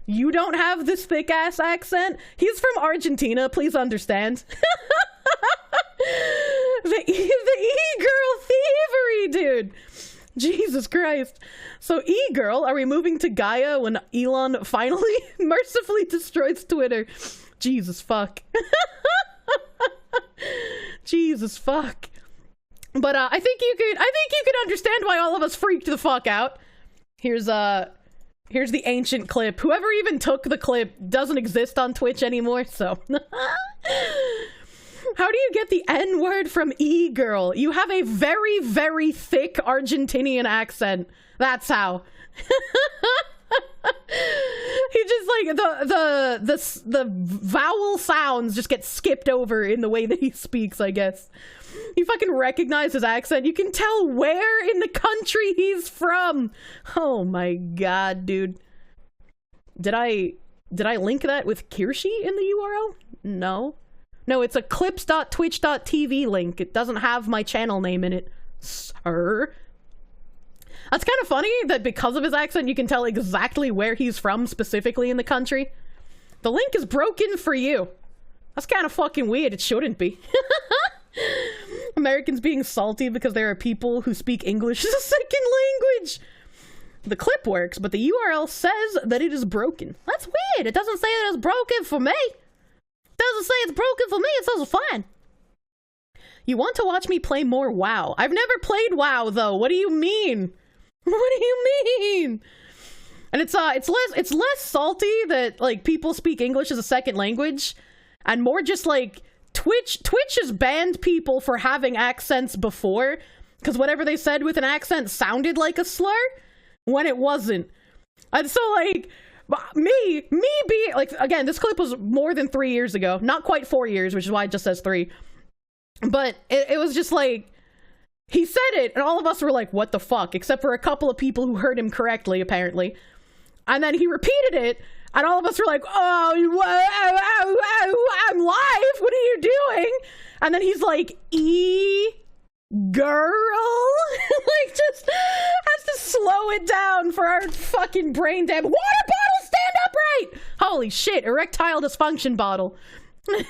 You don't have this thick ass accent? He's from Argentina, please understand. The e-girl thievery, dude. Jesus Christ. So, E-Girl, are we moving to Gaia when Elon finally mercifully destroys Twitter? Jesus fuck. Jesus fuck. But I think you could understand why all of us freaked the fuck out. Here's the ancient clip. Whoever even took the clip doesn't exist on Twitch anymore, so. How do you get the N-word from E-Girl? You have a very, very thick Argentinian accent. That's how. He just like the vowel sounds just get skipped over in the way that he speaks, I guess. You fucking recognize his accent. You can tell where in the country he's from. Oh my god, dude. Did I link that with Kirsche in the URL? No. No, it's a clips.twitch.tv link. It doesn't have my channel name in it, sir. That's kind of funny that because of his accent, you can tell exactly where he's from specifically in the country. The link is broken for you. That's kind of fucking weird. It shouldn't be. Americans being salty because there are people who speak English as a second language. The clip works, but the URL says that it is broken. That's weird. It doesn't say that it's broken for me. Doesn't say it's broken for me, it says it's fine. You want to watch me play more WoW? I've never played WoW though. What do you mean? What do you mean? And it's less salty that like people speak English as a second language, and more just like Twitch has banned people for having accents before, because whatever they said with an accent sounded like a slur when it wasn't. And so like me being like, again, this clip was more than 3 years ago, not quite 4 years, which is why it just says 3, but it was just like he said it and all of us were like, what the fuck, except for a couple of people who heard him correctly apparently, and then he repeated it and all of us were like, oh, I'm live, what are you doing? And then he's like, girl. Like, just has to slow it down for our fucking brain dead. Water bottle, stand upright! Holy shit, erectile dysfunction bottle. You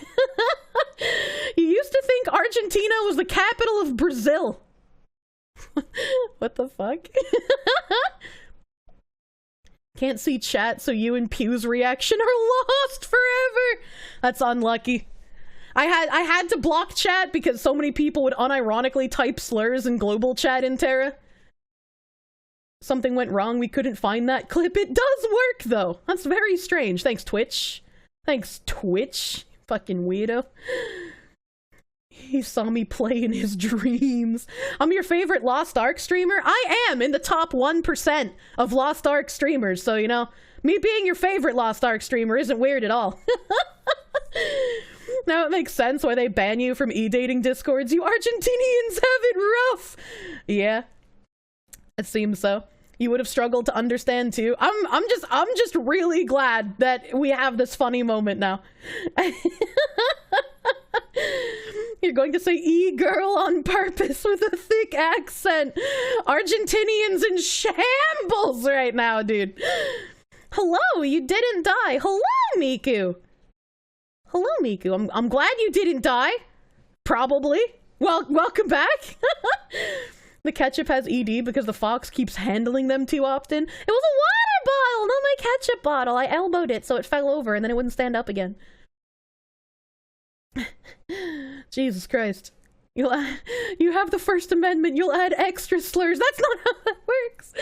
used to think Argentina was the capital of Brazil. What the fuck? Can't see chat, so you and Pew's reaction are lost forever. That's unlucky. I had to block chat because so many people would unironically type slurs in global chat in Terra. Something went wrong, we couldn't find that clip. It does work though. That's very strange. Thanks, Twitch. Thanks, Twitch. Fucking weirdo. He saw me play in his dreams. I'm your favorite Lost Ark streamer? I am in the top 1% of Lost Ark streamers, so you know, me being your favorite Lost Ark streamer isn't weird at all. Now it makes sense why they ban you from e-dating discords. You Argentinians have it rough. Yeah, it seems so. You would have struggled to understand too. I'm just really glad that we have this funny moment now. You're going to say e-girl on purpose with a thick accent. Argentinians in shambles right now, dude. Hello, you didn't die. Hello, Miku. Hello, Miku. I'm glad you didn't die. Probably. Well, welcome back. The ketchup has ED because the fox keeps handling them too often. It was a water bottle, not my ketchup bottle. I elbowed it so it fell over and then it wouldn't stand up again. Jesus Christ. You have the First Amendment, you'll add extra slurs. That's not how that works.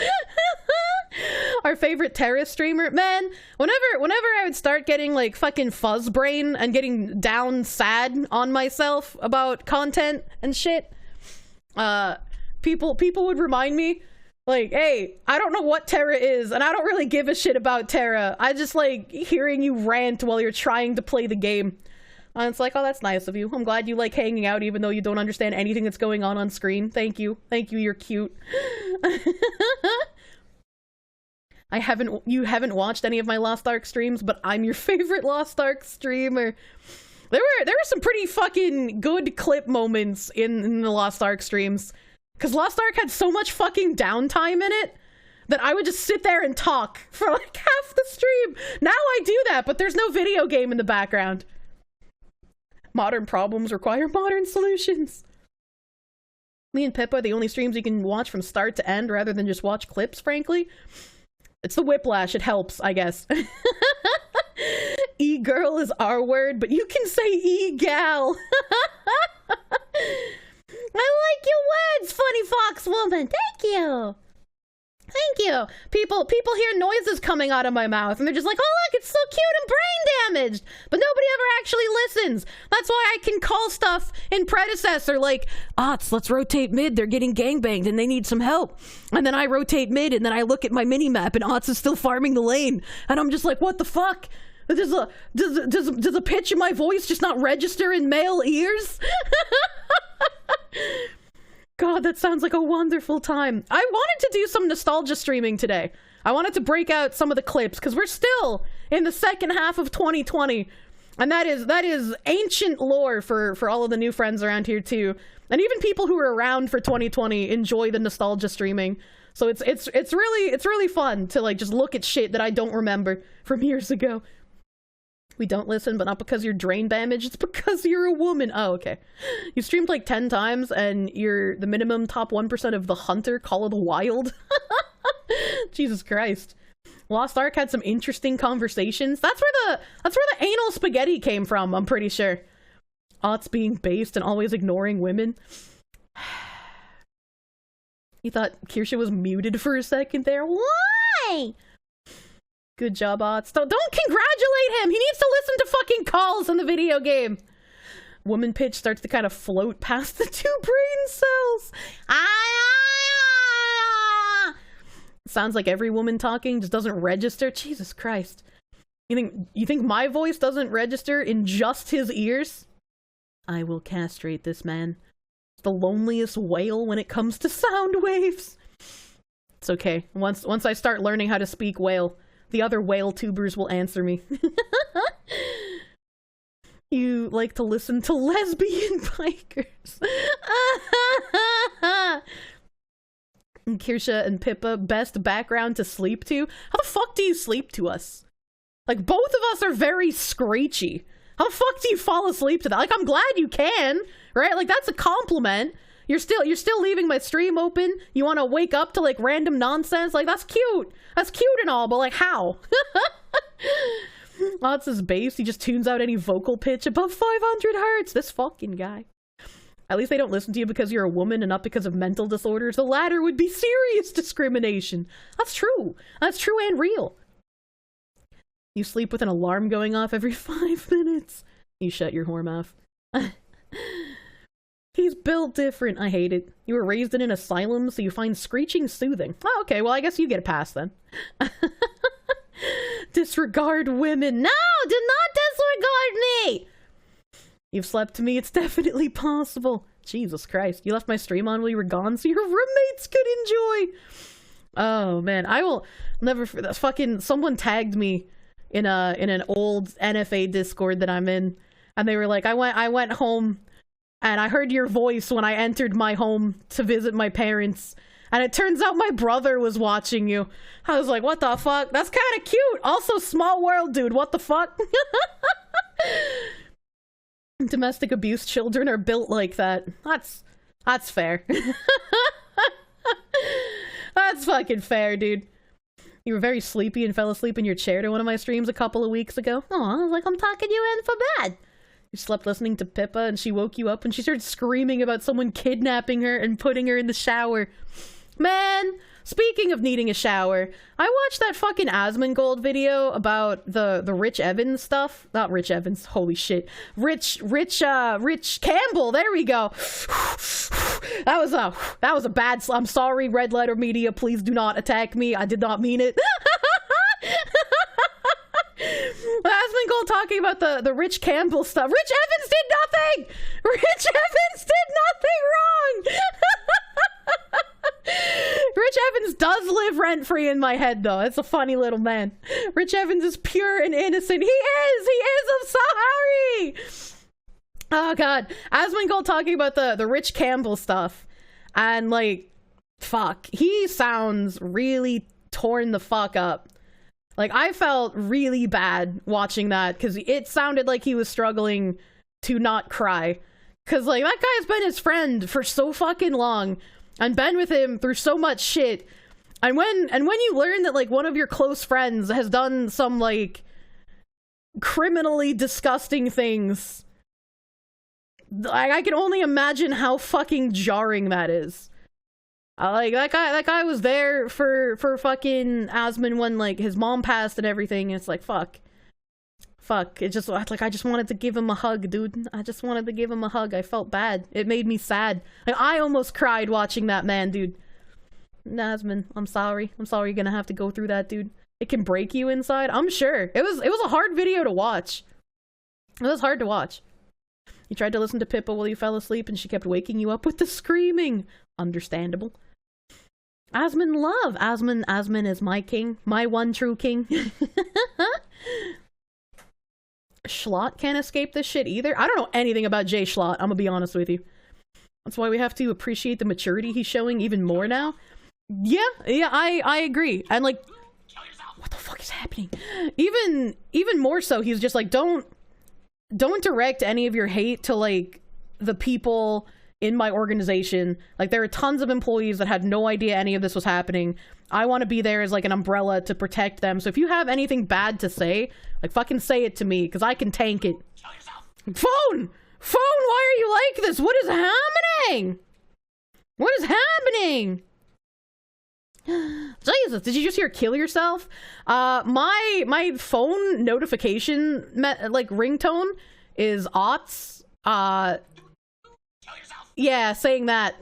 Our favorite terrorist streamer? Man, whenever I would start getting like fucking fuzz brain and getting down sad on myself about content and shit, people would remind me, like, hey, I don't know what Terra is, and I don't really give a shit about Terra. I just like hearing you rant while you're trying to play the game. And it's like, oh, that's nice of you. I'm glad you like hanging out even though you don't understand anything that's going on screen. Thank you. Thank you, you're cute. You haven't watched any of my Lost Ark streams, but I'm your favorite Lost Ark streamer. There were some pretty fucking good clip moments in the Lost Ark streams. Because Lost Ark had so much fucking downtime in it that I would just sit there and talk for like half the stream. Now I do that, but there's no video game in the background. Modern problems require modern solutions. Me and Pippa are the only streams you can watch from start to end rather than just watch clips, frankly. It's the whiplash. It helps, I guess. E-girl is our word, but you can say E-gal. I like your words, funny fox woman. Thank you. Thank you. People hear noises coming out of my mouth, and they're just like, oh, look, it's so cute and brain damaged. But nobody ever actually listens. That's why I can call stuff in predecessor like, let's rotate mid. They're getting gangbanged, and they need some help. And then I rotate mid, and then I look at my mini-map, and Otts is still farming the lane. And I'm just like, what the fuck? Does a pitch in my voice just not register in male ears? God, that sounds like a wonderful time. I wanted to do some nostalgia streaming today. I wanted to break out some of the clips because we're still in the second half of 2020, and that is ancient lore for all of the new friends around here too. And even people who were around for 2020 enjoy the nostalgia streaming. So it's really fun to like just look at shit that I don't remember from years ago. We don't listen, but not because you're drain damaged, it's because you're a woman. Oh, okay. You streamed like 10 times and you're the minimum top 1% of the Hunter Call of the Wild. Jesus Christ. Lost Ark had some interesting conversations. That's where the anal spaghetti came from, I'm pretty sure. Otts being based and always ignoring women. You thought Kirsche was muted for a second there? Why? Good job, Otts. Don't congratulate him! He needs to listen to fucking calls in the video game! Woman pitch starts to kind of float past the two brain cells. Sounds like every woman talking just doesn't register. Jesus Christ. You think my voice doesn't register in just his ears? I will castrate this man. The loneliest whale when it comes to sound waves. It's okay. Once I start learning how to speak whale, the other whale tubers will answer me. You like to listen to lesbian bikers. And Kirsche and Pippa, best background to sleep to? How the fuck do you sleep to us? Like, both of us are very screechy. How the fuck do you fall asleep to that? Like, I'm glad you can, right? Like, that's a compliment. You're still leaving my stream open. You want to wake up to like random nonsense. Like, that's cute. That's cute and all, but like, how? That's his bass. He just tunes out any vocal pitch above 500 hertz. This fucking guy. At least they don't listen to you because you're a woman and not because of mental disorders. The latter would be serious discrimination. That's true. That's true and real. You sleep with an alarm going off every 5 minutes. You shut your whore mouth. He's built different. I hate it. You were raised in an asylum, so you find screeching soothing. Oh, okay, well, I guess you get a pass then. Disregard women. No! Do not disregard me! You've slept to me. It's definitely possible. Jesus Christ. You left my stream on while you were gone so your roommates could enjoy. Oh, man. I will never... Fucking... Someone tagged me in an old NFA Discord that I'm in. And they were like, I went home... And I heard your voice when I entered my home to visit my parents. And it turns out my brother was watching you. I was like, what the fuck? That's kind of cute. Also, small world, dude. What the fuck? Domestic abuse children are built like that. That's fair. That's fucking fair, dude. You were very sleepy and fell asleep in your chair to one of my streams a couple of weeks ago. Aw, like I'm talking you in for bed. You slept listening to Pippa and she woke you up and she started screaming about someone kidnapping her and putting her in the shower. Man, speaking of needing a shower, I watched that fucking Asmongold video about the Rich Evans stuff. Not Rich Evans, holy shit. Rich Campbell, there we go. That was a bad I'm sorry, Red Letter Media, please do not attack me. I did not mean it. Asmongold talking about the Rich Campbell stuff. Rich Evans did nothing! Rich Evans did nothing wrong! Rich Evans does live rent-free in my head, though. It's a funny little man. Rich Evans is pure and innocent. He is! I'm sorry! Oh, God. Asmongold talking about the Rich Campbell stuff. And, like, fuck. He sounds really torn the fuck up. Like, I felt really bad watching that, because it sounded like he was struggling to not cry. Cause like that guy's been his friend for so fucking long and been with him through so much shit. And when you learn that like one of your close friends has done some like criminally disgusting things, I can only imagine how fucking jarring that is. Like that guy was there for fucking Asmund when like his mom passed and everything. And it's like fuck. It just like I just wanted to give him a hug, dude. I just wanted to give him a hug. I felt bad. It made me sad. Like, I almost cried watching that, man, dude. Asmund, I'm sorry. I'm sorry you're gonna have to go through that, dude. It can break you inside. I'm sure. It was a hard video to watch. It was hard to watch. You tried to listen to Pippa while you fell asleep and she kept waking you up with the screaming. Understandable. Asmund love. Asmund is my king. My one true king. Schlott can't escape this shit either. I don't know anything about Jay Schlott, I'm gonna be honest with you. That's why we have to appreciate the maturity he's showing even more now. Yeah, I agree. And like, what the fuck is happening? Even more so, he's just like, don't direct any of your hate to like the people in my organization. Like, there are tons of employees that had no idea any of this was happening. I want to be there as like an umbrella to protect them. So if you have anything bad to say, like fucking say it to me, because I can tank it. Phone, why are you like this? What is happening? What is happening? Jesus, did you just hear kill yourself? My phone notification like ringtone is aughts. Yeah, saying that.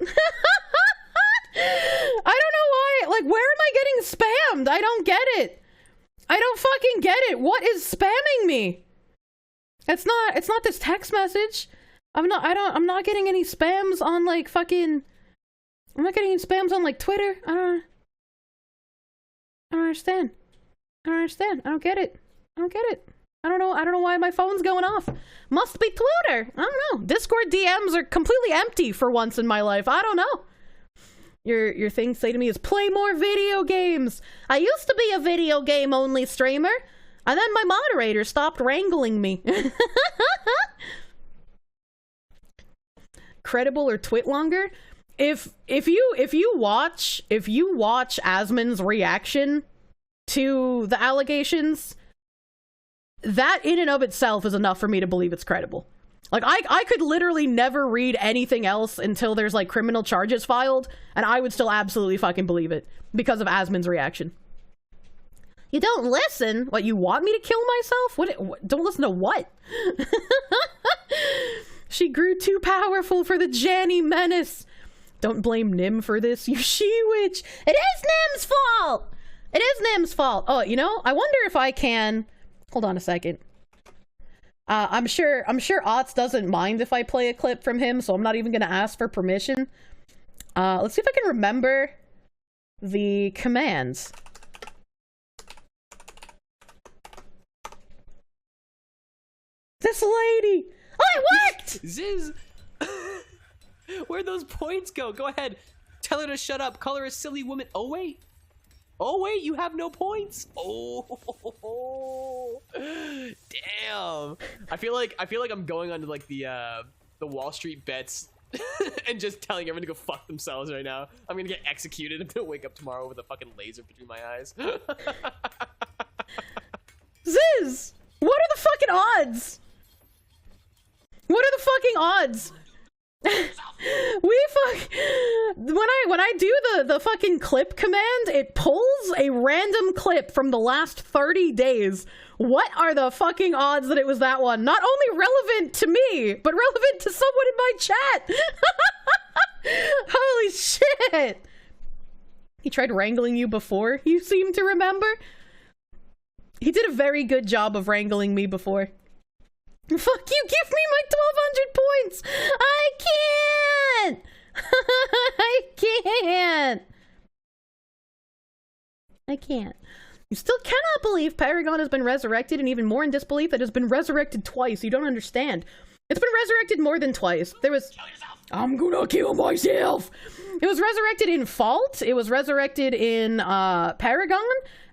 I don't know why. Like, where am I getting spammed? I don't get it. I don't fucking get it. What is spamming me? It's not this text message. I'm not getting any spams on like fucking. I'm not getting any spams on like Twitter. I don't understand. I don't get it. I don't know why my phone's going off. Must be Twitter. I don't know. Discord DMs are completely empty for once in my life. I don't know. Your thing say to me is play more video games. I used to be a video game only streamer, and then my moderator stopped wrangling me. Credible or twit longer? If you watch Asmund's reaction to the allegations, that in and of itself is enough for me to believe it's credible. Like, I could literally never read anything else until there's, like, criminal charges filed, and I would still absolutely fucking believe it because of Asmund's reaction. You don't listen? What, you want me to kill myself? What don't listen to what? She grew too powerful for the Janny menace. Don't blame Nim for this, you she-witch. It is Nim's fault! It is Nim's fault. Oh, you know, I wonder if I can... Hold on a second. I'm sure Otz doesn't mind if I play a clip from him, so I'm not even gonna ask for permission. Let's see if I can remember the commands. This lady! Oh, it worked! Ziz! Where'd those points go? Go ahead. Tell her to shut up. Call her a silly woman. Oh, wait. Oh, wait, you have no points. Oh, damn. I feel like I'm going onto like the Wall Street bets and just telling everyone to go fuck themselves right now. I'm gonna get executed. I'm gonna wake up tomorrow with a fucking laser between my eyes. Ziz, what are the fucking odds? What are the fucking odds? When I do the fucking clip command, it pulls a random clip from the last 30 days. What are the fucking odds that it was that one? Not only relevant to me, but relevant to someone in my chat. Holy shit. He tried wrangling you before, you seem to remember? He did a very good job of wrangling me before. Fuck you, give me my 1,200 points! I can't! I can't. You still cannot believe Paragon has been resurrected, and even more in disbelief that it has been resurrected twice. You don't understand. It's been resurrected more than twice. There was... I'm gonna kill myself! It was resurrected in Fault, it was resurrected in Paragon,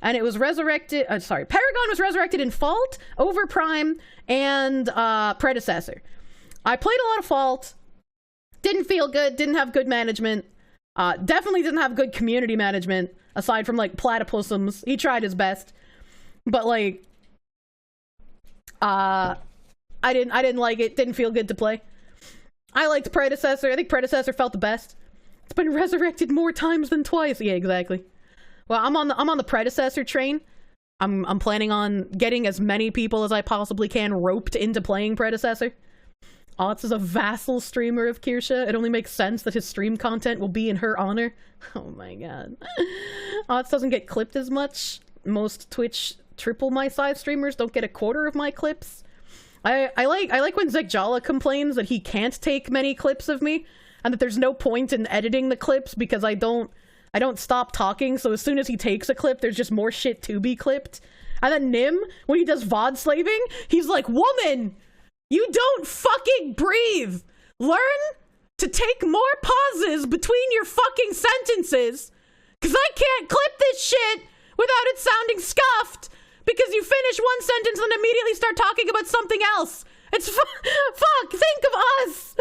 and it was resurrected... Paragon was resurrected in Fault, Overprime, and Predecessor. I played a lot of Fault. Didn't feel good, didn't have good management. Definitely didn't have good community management, aside from, like, platypusums. He tried his best. But, like, I didn't like it, didn't feel good to play. I liked Predecessor. I think Predecessor felt the best. It's been resurrected more times than twice. Yeah, exactly. Well, I'm on the Predecessor train. I'm planning on getting as many people as I possibly can roped into playing Predecessor. Otz is a vassal streamer of Kirsche. It only makes sense that his stream content will be in her honor. Oh my god. Otz doesn't get clipped as much. Most Twitch triple my size streamers don't get a quarter of my clips. I like when Zekjala complains that he can't take many clips of me, and that there's no point in editing the clips because I don't stop talking, so as soon as he takes a clip, there's just more shit to be clipped. And then Nim, when he does VOD slaving, he's like, woman! You don't fucking breathe! Learn to take more pauses between your fucking sentences, cause I can't clip this shit without it sounding scuffed, because you finish one sentence and immediately start talking about something else. It's fuck, think of us!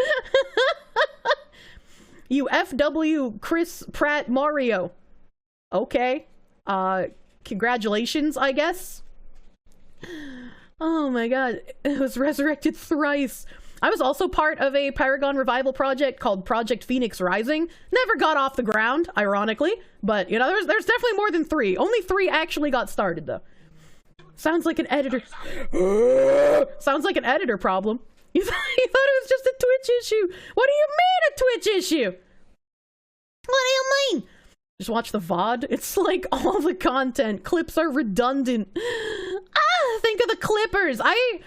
You FW Chris Pratt Mario. Okay. Congratulations, I guess. Oh my god, it was resurrected thrice. I was also part of a Paragon revival project called Project Phoenix Rising. Never got off the ground, ironically, but you know, there's definitely more than 3. Only 3 actually got started though. Sounds like an editor. Sounds like an editor problem. You thought it was just a Twitch issue. What do you mean a Twitch issue? What do you mean? Just watch the VOD. It's like all the content. Clips are redundant. Think of the clippers. I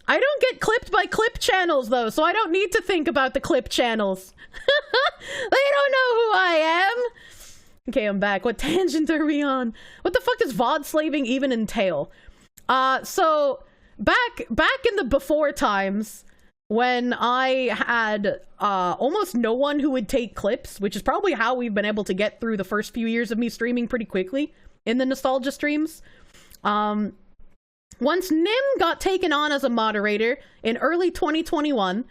don't get clipped by clip channels though, so I don't need to think about the clip channels. They don't know who I am. Okay, I'm back. What tangent are we on? What the fuck does VOD slaving even entail? So back in the before times, when I had almost no one who would take clips, which is probably how we've been able to get through the first few years of me streaming pretty quickly in the nostalgia streams. Once Nim got taken on as a moderator in early 2021,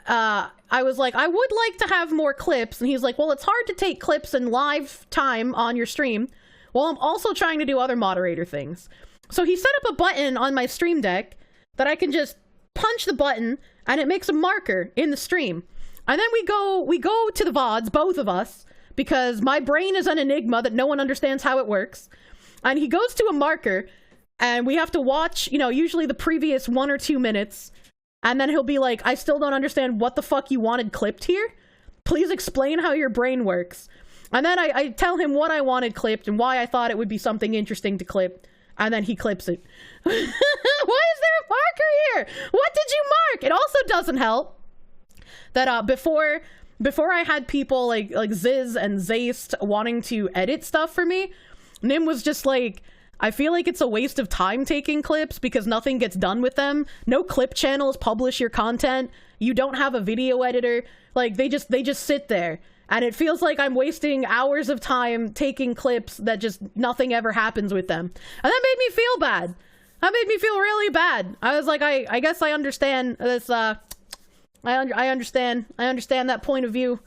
I was like, I would like to have more clips, and he's like, well, it's hard to take clips in live time on your stream. Well, I'm also trying to do other moderator things. So he set up a button on my stream deck that I can just punch the button and it makes a marker in the stream. And then we go to the VODs, both of us, because my brain is an enigma that no one understands how it works. And he goes to a marker and we have to watch, you know, usually the previous 1 or 2 minutes. And then he'll be like, I still don't understand what the fuck you wanted clipped here. Please explain how your brain works. And then I tell him what I wanted clipped and why I thought it would be something interesting to clip. And then he clips it. Why is there a marker here? What did you mark? It also doesn't help that before I had people like Ziz and Zayst wanting to edit stuff for me, Nim was just like, I feel like it's a waste of time taking clips because nothing gets done with them. No clip channels publish your content. You don't have a video editor. Like they just sit there. And it feels like I'm wasting hours of time taking clips that just nothing ever happens with them. And that made me feel bad. That made me feel really bad. I was like, I guess I understand this, I understand that point of view.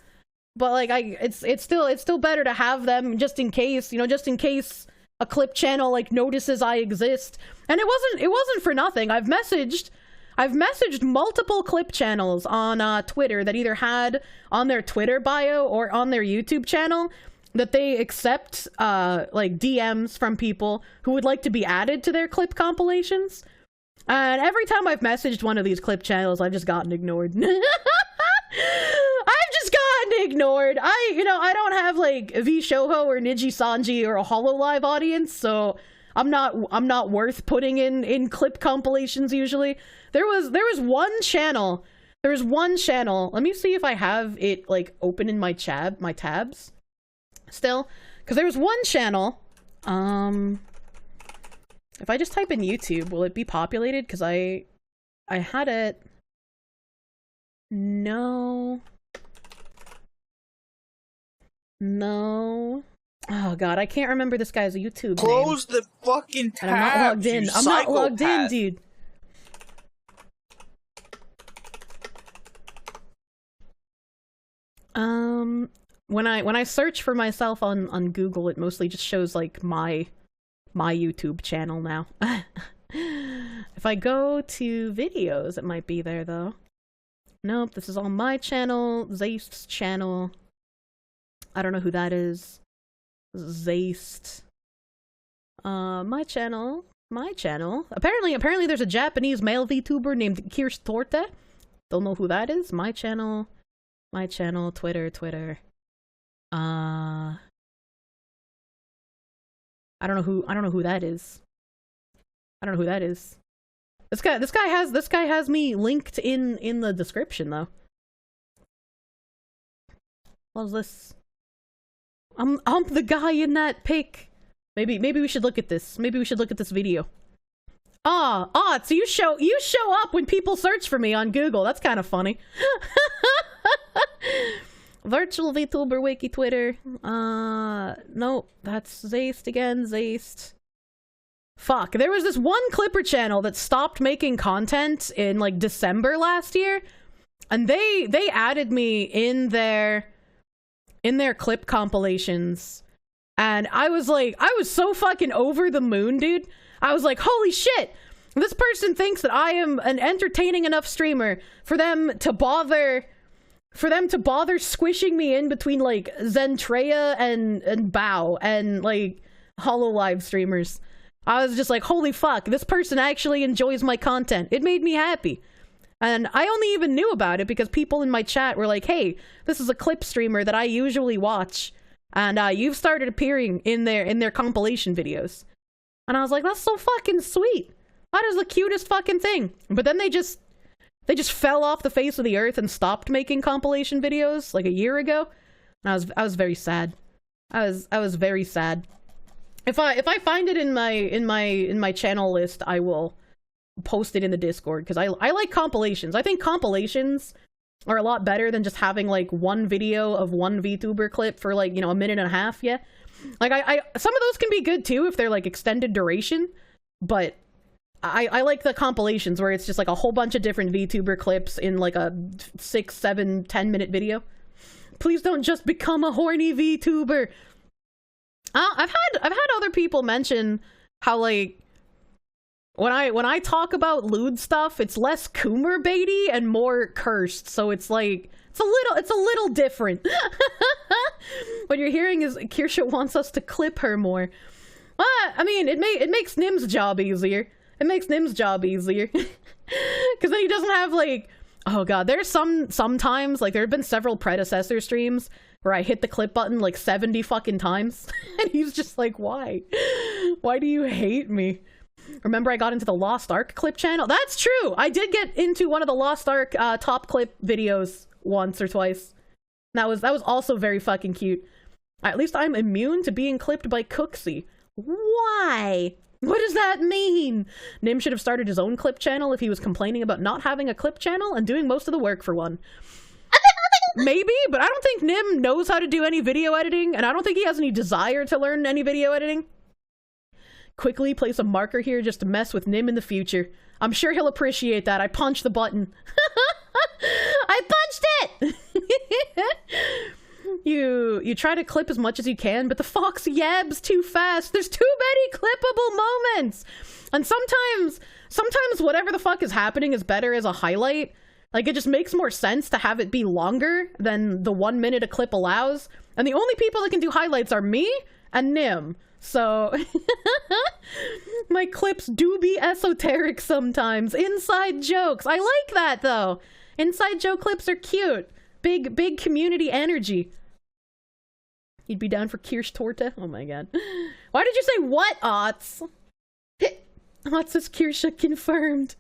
But like, it's still better to have them just in case, you know, just in case a clip channel like notices I exist. And it wasn't for nothing. I've messaged multiple clip channels on Twitter that either had on their Twitter bio or on their YouTube channel that they accept like DMs from people who would like to be added to their clip compilations. And every time I've messaged one of these clip channels, I've just gotten ignored. I've just gotten ignored. I don't have like V Shoujo or Niji Sanji or a HoloLive audience, so I'm not worth putting in clip compilations usually. There was one channel. Let me see if I have it like open in my tabs still, because there was one channel. If I just type in YouTube, will it be populated? Because I had it. No. Oh god, I can't remember this guy's YouTube Close name. the fucking tab. And I'm not logged in. I'm not logged in, dude. When I search for myself on Google, it mostly just shows like my YouTube channel now. If I go to videos, it might be there though. Nope, this is all my channel, Zast's channel. I don't know who that is. Zast. My channel. Apparently there's a Japanese male VTuber named Kirsche Rap. Don't know who that is. My channel, Twitter. I don't know who that is. This guy has me linked in the description though. What's this? I'm the guy in that pic. Maybe we should look at this. Maybe we should look at this video. So you show up when people search for me on Google. That's kind of funny. Virtual VTuber Wiki Twitter. No, that's Zast again. Zast. Fuck, there was this one Clipper channel that stopped making content in like December last year, and they added me in their clip compilations, and I was so fucking over the moon, dude. I was like, holy shit, this person thinks that I am an entertaining enough streamer for them to bother squishing me in between like Zentreya and Bao and like HoloLive streamers. I was just like, holy fuck, this person actually enjoys my content. It made me happy. And I only even knew about it because people in my chat were like, hey, this is a clip streamer that I usually watch, and you've started appearing in their compilation videos. And I was like, that's so fucking sweet. That is the cutest fucking thing. But then they just fell off the face of the earth and stopped making compilation videos like a year ago. And I was very sad. I was very sad. If I find it in my channel list, I will post it in the Discord, because I like compilations. I think compilations are a lot better than just having like one video of one VTuber clip for like, you know, a minute and a half. Yeah, like I some of those can be good too if they're like extended duration, but I like the compilations where it's just like a whole bunch of different VTuber clips in like a 6, 7, 10-minute video. Please don't just become a horny VTuber. I've had other people mention how like when I talk about lewd stuff, it's less Coomer baity and more cursed. So it's like it's a little different. What you're hearing is Kirsche wants us to clip her more. I mean, it makes Nim's job easier. It makes Nim's job easier. Because then he doesn't have like, oh god, there's sometimes like there have been several predecessor streams where I hit the clip button like 70 fucking times. And he's just like, why? Why do you hate me? Remember I got into the Lost Ark clip channel? That's true! I did get into one of the Lost Ark top clip videos once or twice. That was also very fucking cute. At least I'm immune to being clipped by Cooksy. Why? What does that mean? Nim should have started his own clip channel if he was complaining about not having a clip channel and doing most of the work for one. Maybe, but I don't think Nim knows how to do any video editing, and I don't think he has any desire to learn any video editing. Quickly place a marker here just to mess with Nim in the future. I'm sure he'll appreciate that. I punched the button. I punched it! You try to clip as much as you can, but the fox yabs too fast. There's too many clippable moments. And sometimes whatever the fuck is happening is better as a highlight. Like, it just makes more sense to have it be longer than the 1 minute a clip allows. And the only people that can do highlights are me and Nim. So, my clips do be esoteric sometimes. Inside jokes. I like that, though. Inside joke clips are cute. Big community energy. You'd be down for Kirsche Torte? Oh my god. Why did you say what, Otz? Otz says Kirsche confirmed.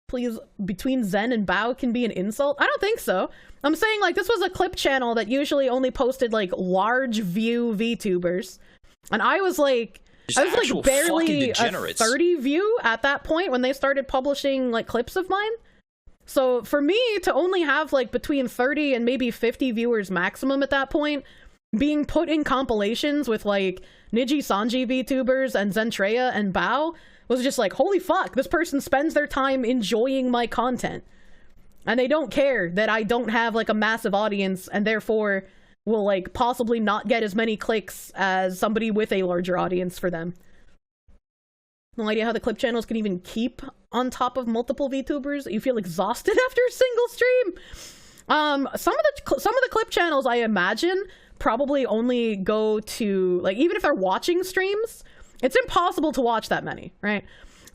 Please, between Zen and Bao can be an insult? I don't think so. I'm saying, like, this was a clip channel that usually only posted, like, large view VTubers. And I was like barely a 30 view at that point when they started publishing, like, clips of mine. So for me to only have, like, between 30 and maybe 50 viewers maximum at that point, being put in compilations with, like, Niji Sanji VTubers and Zentreya and Bao was just like, holy fuck, this person spends their time enjoying my content. And they don't care that I don't have like a massive audience and therefore will like possibly not get as many clicks as somebody with a larger audience for them. No idea how the clip channels can even keep on top of multiple VTubers. You feel exhausted after a single stream. Some of the clip channels, I imagine, probably only go to, like, even if they're watching streams, it's impossible to watch that many, right?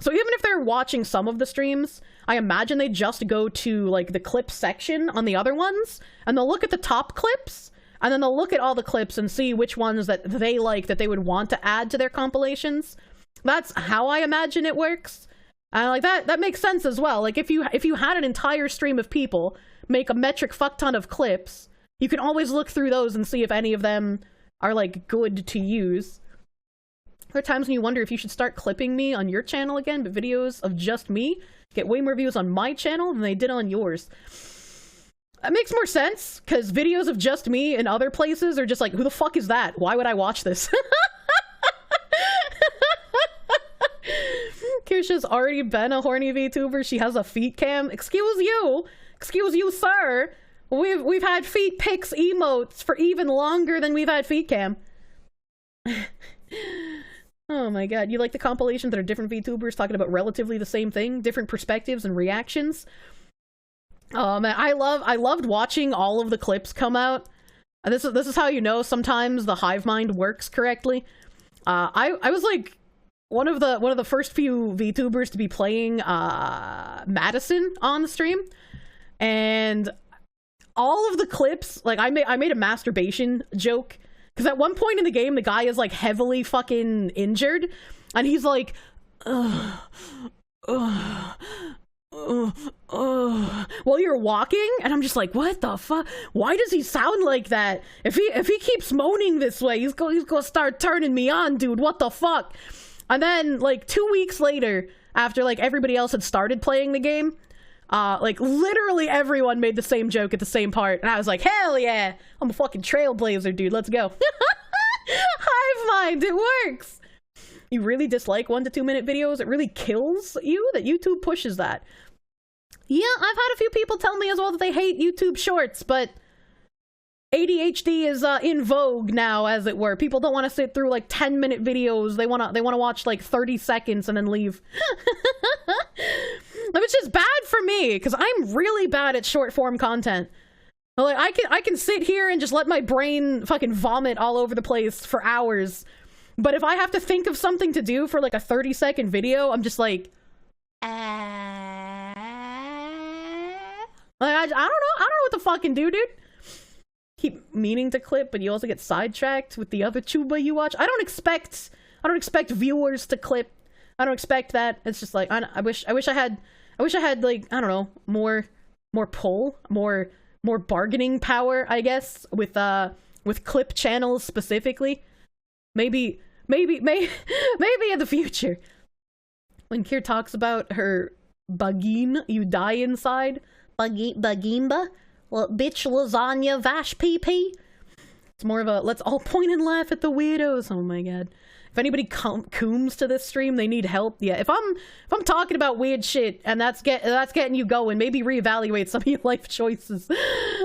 So even if they're watching some of the streams, I imagine they just go to like the clip section on the other ones, and they'll look at the top clips, and then they'll look at all the clips and see which ones that they like that they would want to add to their compilations. That's how I imagine it works. And like that makes sense as well. Like if you had an entire stream of people make a metric fuck ton of clips, you can always look through those and see if any of them are like good to use. There are times when you wonder if you should start clipping me on your channel again, but videos of just me get way more views on my channel than they did on yours. That makes more sense, because videos of just me in other places are just like, who the fuck is that? Why would I watch this? Kirsche's already been a horny VTuber. She has a feet cam. Excuse you, sir. We've had feet pics emotes for even longer than we've had feet cam. Oh my god, you like the compilations that are different VTubers talking about relatively the same thing, different perspectives and reactions? Oh man, I loved watching all of the clips come out. This is how you know sometimes the hive mind works correctly. I was like one of the first few VTubers to be playing Madison on the stream, and all of the clips, like I made a masturbation joke. Because at one point in the game, the guy is, like, heavily fucking injured. And he's like, while you're walking. And I'm just like, what the fuck? Why does he sound like that? If he keeps moaning this way, he's gonna start turning me on, dude. What the fuck? And then, like, 2 weeks later, after, like, everybody else had started playing the game, like, literally everyone made the same joke at the same part. And I was like, hell yeah! I'm a fucking trailblazer, dude. Let's go. Hive mind, it works! You really dislike 1 to 2 minute videos? It really kills you that YouTube pushes that. Yeah, I've had a few people tell me as well that they hate YouTube shorts, but ADHD is in vogue now, as it were. People don't want to sit through like 10-minute videos. They want to watch like 30 seconds and then leave. Which is bad for me, because I'm really bad at short form content. Like I can sit here and just let my brain fucking vomit all over the place for hours. But if I have to think of something to do for like a 30-second video, I'm just like, I don't know what to fucking do, dude. Keep meaning to clip, but you also get sidetracked with the other tuba you watch. I don't expect viewers to clip. I don't expect that. It's just like I wish I had like, I don't know, more pull, more bargaining power, I guess, with clip channels specifically. Maybe in the future, when Kier talks about her bagine, you die inside. Bagimba? Well, bitch lasagna vash PP. It's more of a let's all point and laugh at the weirdos. Oh my god. If anybody cooms to this stream, they need help. Yeah, if I'm talking about weird shit and that's getting you going, maybe reevaluate some of your life choices.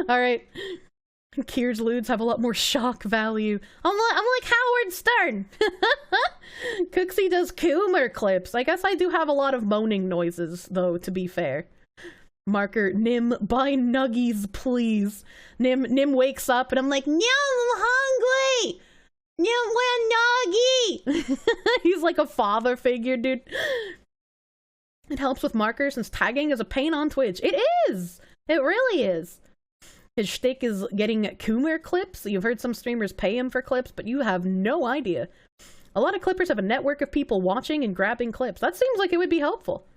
All right. Kier's lewds have a lot more shock value. I'm like Howard Stern. Cooksy does coomer clips. I guess I do have a lot of moaning noises, though, to be fair. Marker, Nim, buy nuggies, please. Nim wakes up and I'm like, no, I'm hungry. Nim, want nuggie. He's like a father figure, dude. It helps with markers since tagging is a pain on Twitch. It is. It really is. His shtick is getting Coomer clips. You've heard some streamers pay him for clips, but you have no idea. A lot of clippers have a network of people watching and grabbing clips. That seems like it would be helpful.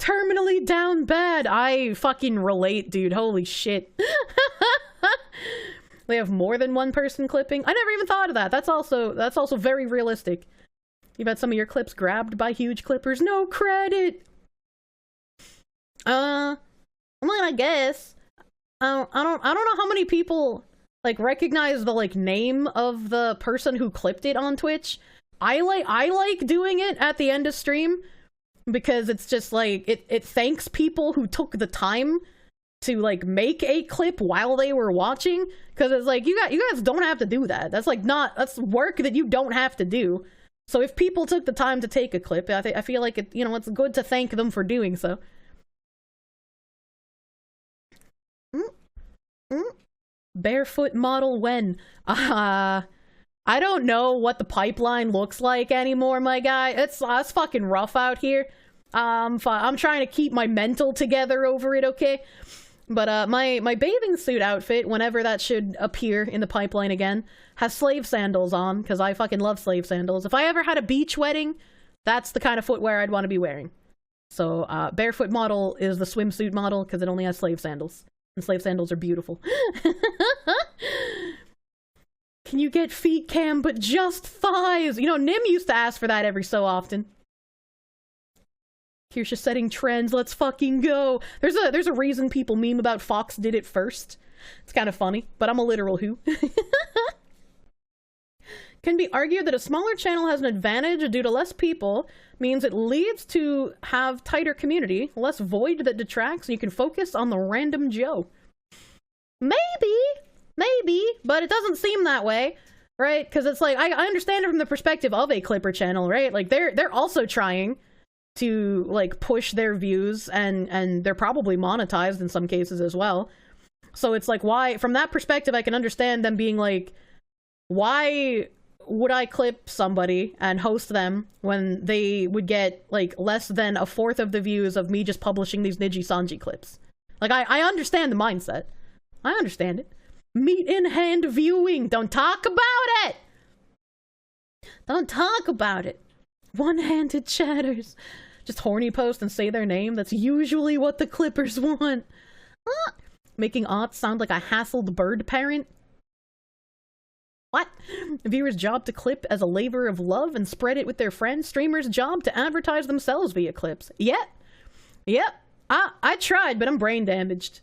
Terminally down bad. I fucking relate, dude. Holy shit. They have more than one person clipping. I never even thought of that. That's also very realistic. You've had some of your clips grabbed by huge clippers. No credit. I mean, I guess. I don't know how many people like recognize the like name of the person who clipped it on Twitch. I like doing it at the end of stream because it's just like it thanks people who took the time to like make a clip while they were watching, because it's like you guys don't have to do that. That's like that's work that you don't have to do. So if people took the time to take a clip, I feel like it's good to thank them for doing so. Barefoot model when? I don't know what the pipeline looks like anymore, my guy. It's fucking rough out here. I'm trying to keep my mental together over it, okay? But my bathing suit outfit, whenever that should appear in the pipeline again, has slave sandals on, because I fucking love slave sandals. If I ever had a beach wedding, that's the kind of footwear I'd want to be wearing. So barefoot model is the swimsuit model, because it only has slave sandals. And slave sandals are beautiful. Can you get feet cam, but just thighs? You know, Nim used to ask for that every so often. Kirsche setting trends, let's fucking go. There's a reason people meme about Fox did it first. It's kind of funny, but I'm a literal who. Can be argued that a smaller channel has an advantage due to less people, means it leads to have tighter community, less void that detracts, and you can focus on the random Joe. Maybe, but it doesn't seem that way, right? Because it's like, I understand it from the perspective of a Clipper channel, right? Like, they're also trying to, like, push their views, and they're probably monetized in some cases as well. So it's like, why, from that perspective, I can understand them being like, why would I clip somebody and host them when they would get, like, less than a fourth of the views of me just publishing these Niji Sanji clips? Like, I understand the mindset. I understand it. Meat in hand viewing. Don't talk about it! Don't talk about it. One-handed chatters. Just horny post and say their name. That's usually what the Clippers want. Making aughts sound like a hassled bird parent. What? A viewer's job to clip as a labor of love and spread it with their friends. Streamer's job to advertise themselves via clips. Yep. I tried, but I'm brain damaged.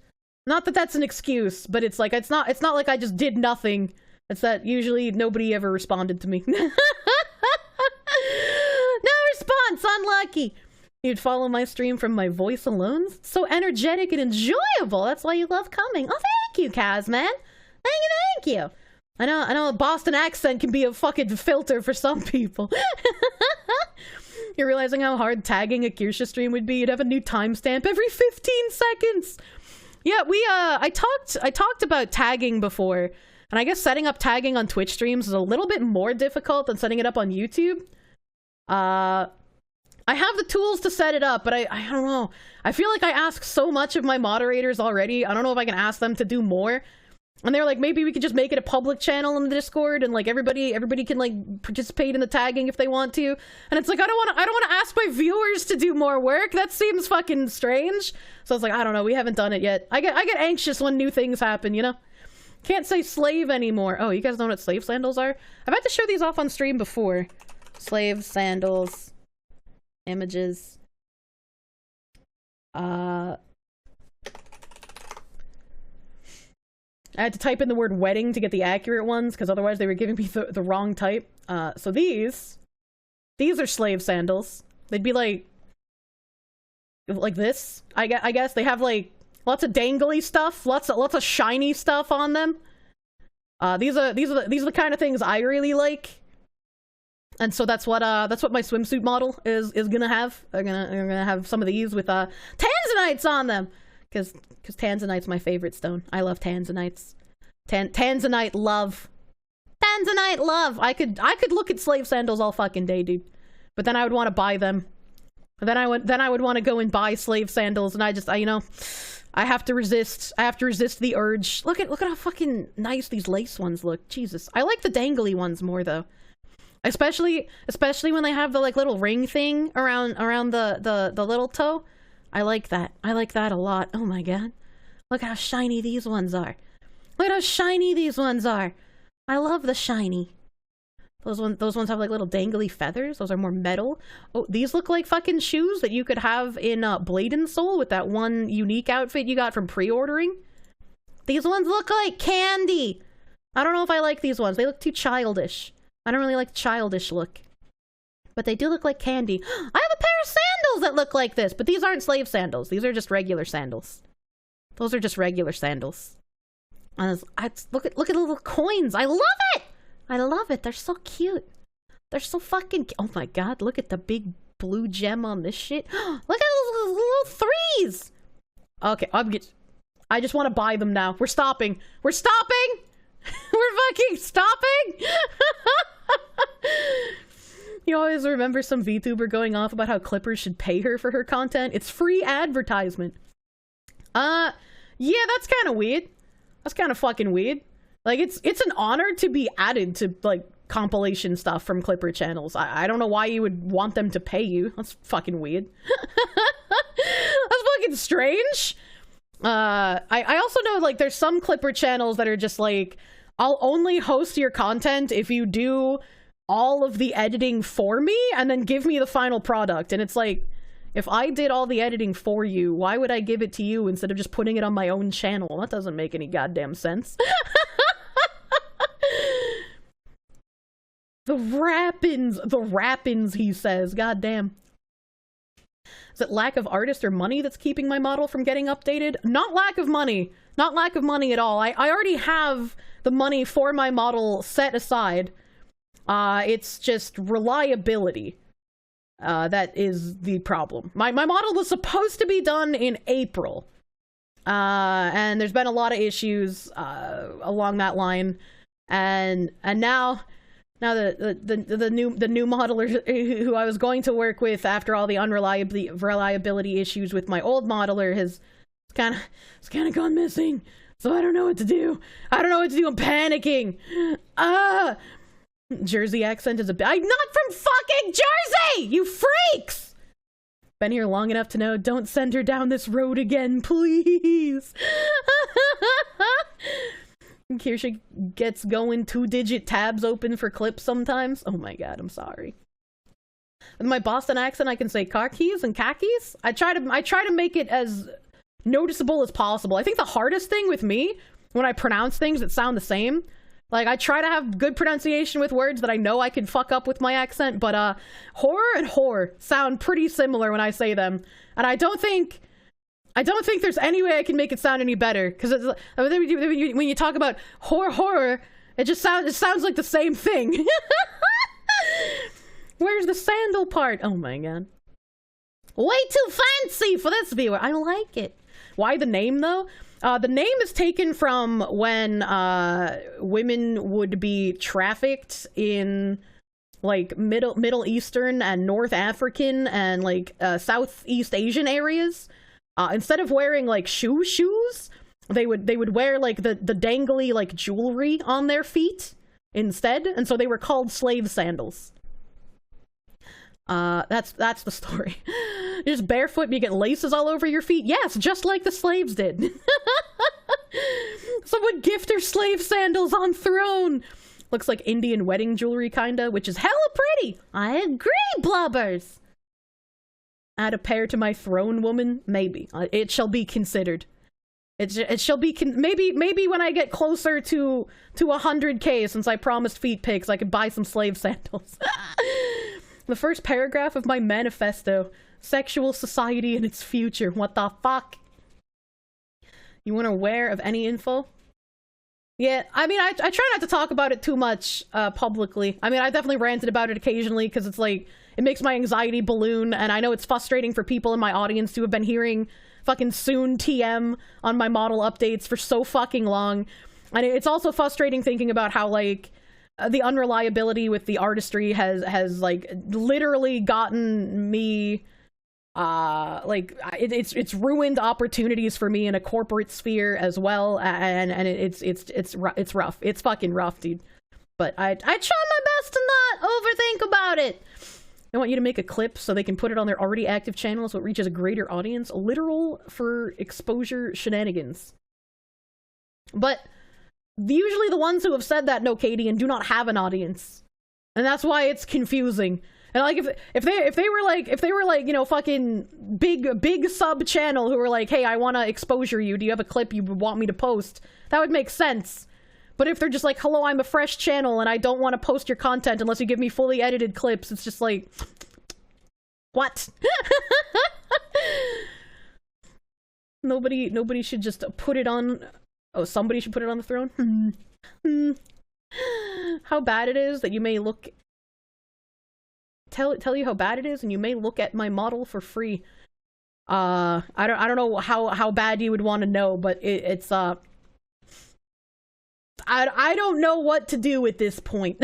Not that that's an excuse, but it's like, it's not like I just did nothing. It's that usually nobody ever responded to me. No response, unlucky. You'd follow my stream from my voice alone? It's so energetic and enjoyable. That's why you love coming. Oh, thank you, Kaz, man. Thank you. I know a Boston accent can be a fucking filter for some people. You're realizing how hard tagging a Kirsche stream would be? You'd have a new timestamp every 15 seconds. Yeah, I talked about tagging before, and I guess setting up tagging on Twitch streams is a little bit more difficult than setting it up on YouTube. I have the tools to set it up, but I don't know. I feel like I ask so much of my moderators already. I don't know if I can ask them to do more. And they're like, maybe we could just make it a public channel in the Discord, and like everybody can like participate in the tagging if they want to. And it's like, I don't want to ask my viewers to do more work. That seems fucking strange. So it's like, I don't know, we haven't done it yet. I get anxious when new things happen, you know? Can't say slave anymore. Oh, you guys know what slave sandals are? I've had to show these off on stream before. Slave sandals. Images. I had to type in the word wedding to get the accurate ones, because otherwise they were giving me the wrong type. So these are slave sandals. They'd be like this. I guess they have like lots of dangly stuff, lots of shiny stuff on them. These are the kind of things I really like. And so that's what my swimsuit model is gonna have. I'm gonna have some of these with tanzanites on them, because tanzanite's my favorite stone. I love tanzanites. Tanzanite love. Tanzanite love. I could look at slave sandals all fucking day, dude. But then I would want to buy them. And then I would want to go and buy slave sandals, and I have to resist. I have to resist the urge. Look at how fucking nice these lace ones look. Jesus. I like the dangly ones more though. Especially when they have the like little ring thing around the little toe. I like that. I like that a lot. Oh my god. Look how shiny these ones are. Look how shiny these ones are. I love the shiny. Those ones have like little dangly feathers. Those are more metal. Oh, these look like fucking shoes that you could have in Blade and Soul with that one unique outfit you got from pre-ordering. These ones look like candy. I don't know if I like these ones. They look too childish. I don't really like the childish look. But they do look like candy. I have a pair of sandals that look like this, but these aren't slave sandals. These are just regular sandals. Those are just regular sandals. Look at the little coins. I love it. I love it. They're so cute. They're so fucking. Oh my god! Look at the big blue gem on this shit. Look at those little threes. Okay, I just want to buy them now. We're stopping. We're stopping. We're fucking stopping. You always remember some VTuber going off about how Clippers should pay her for her content. It's free advertisement. Yeah, that's kind of weird. That's kind of fucking weird. Like, it's an honor to be added to, like, compilation stuff from Clipper channels. I don't know why you would want them to pay you. That's fucking weird. That's fucking strange. I also know, like, there's some Clipper channels that are just like, I'll only host your content if you do all of the editing for me and then give me the final product. And it's like, if I did all the editing for you, why would I give it to you instead of just putting it on my own channel? That doesn't make any goddamn sense. The rappins, he says. Goddamn. Is it lack of artist or money that's keeping my model from getting updated? Not lack of money. Not lack of money at all. I already have the money for my model set aside. It's just reliability. That is the problem. My model was supposed to be done in April. And there's been a lot of issues along that line. And now the new modeler who I was going to work with after all the reliability issues with my old modeler has kind of gone missing. So I don't know what to do. I'm panicking. Jersey accent is a bit. I'm not from fucking Jersey, you freaks! Been here long enough to know, don't send her down this road again, please. Kirsche gets going 2-digit tabs open for clips sometimes. Oh my god, I'm sorry. With my Boston accent, I can say car keys and khakis. I try to make it as noticeable as possible. I think the hardest thing with me, when I pronounce things that sound the same, like, I try to have good pronunciation with words that I know I can fuck up with my accent, but, horror and whore sound pretty similar when I say them. And I don't think there's any way I can make it sound any better, because when you talk about horror, it sounds like the same thing. Where's the sandal part? Oh my god. Way too fancy for this viewer. I like it. Why the name, though? The name is taken from when women would be trafficked in, like, Middle Eastern and North African and, like, Southeast Asian areas. Instead of wearing, like, shoes, they would wear, like, the dangly, like, jewelry on their feet instead, and so they were called slave sandals. That's the story. You're just barefoot and you get laces all over your feet? Yes, just like the slaves did. Someone gift her slave sandals on throne. Looks like Indian wedding jewelry, kinda, which is hella pretty. I agree, Blubbers. Add a pair to my throne, woman? Maybe. It shall be considered. It shall be maybe when I get closer to 100k, since I promised feet pics, I could buy some slave sandals. The first paragraph of my manifesto. Sexual society and its future. What the fuck? You weren't aware of any info? Yeah, I mean, I try not to talk about it too much publicly. I mean, I definitely ranted about it occasionally, because it's like, it makes my anxiety balloon, and I know it's frustrating for people in my audience who have been hearing fucking soon TM on my model updates for so fucking long. And it's also frustrating thinking about how, like, the unreliability with the artistry has like, literally gotten me, like, it's ruined opportunities for me in a corporate sphere as well, and it's rough. It's fucking rough, dude. But I try my best to not overthink about it. I want you to make a clip so they can put it on their already active channel so it reaches a greater audience. Literal for exposure shenanigans. But usually the ones who have said that know Katie and do not have an audience. And that's why it's confusing. And like, if they were like, you know, fucking big sub channel who were like, hey, I want to exposure you. Do you have a clip you would want me to post? That would make sense. But if they're just like, hello, I'm a fresh channel and I don't want to post your content unless you give me fully edited clips, it's just like, What? Nobody should just put it on. Oh, somebody should put it on the throne. How bad it is that you may look. Tell you how bad it is, and you may look at my model for free. I don't know how bad you would want to know, but it's I don't know what to do at this point.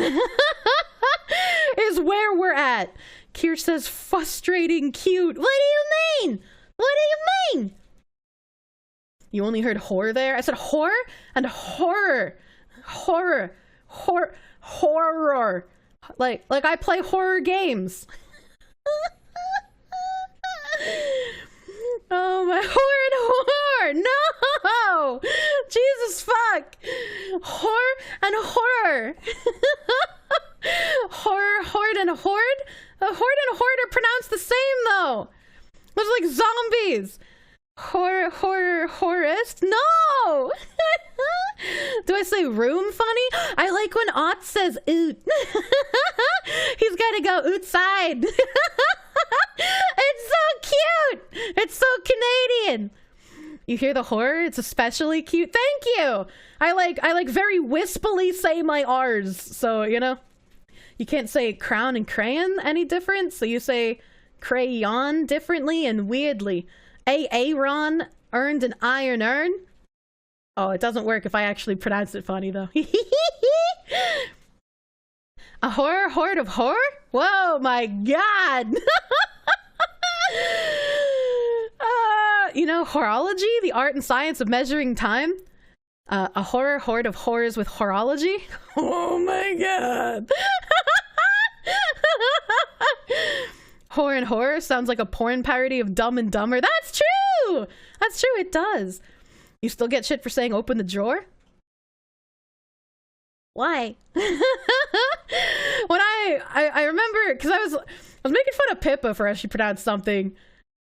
Is where we're at. Kirsche says frustrating cute. What do you mean? What do you mean? You only heard horror there? I said horror and horror. Horror. Horror. Like I play horror games. Oh my, horror and horror! No! Jesus fuck! Horror and horror! Horde and horde? Horde and horde are pronounced the same though! Those are like zombies! Horrorist? No! Do I say room funny? I like when Ott says oot. He's gotta go outside. It's so cute! It's so Canadian! You hear the horror? It's especially cute. Thank you! I like very wispily say my R's, so, you know. You can't say crown and crayon any different, so you say crayon differently and weirdly. Aaron earned an iron urn. Oh, it doesn't work if I actually pronounce it funny, though. A horde of horror? Whoa, my god! You know, horology, the art and science of measuring time. A horde of horrors with horology. Oh my god! Whore and horror sounds like a porn parody of Dumb and Dumber. That's true! That's true, it does. You still get shit for saying open the drawer? Why? When I remember, because I was making fun of Pippa for how she pronounced something,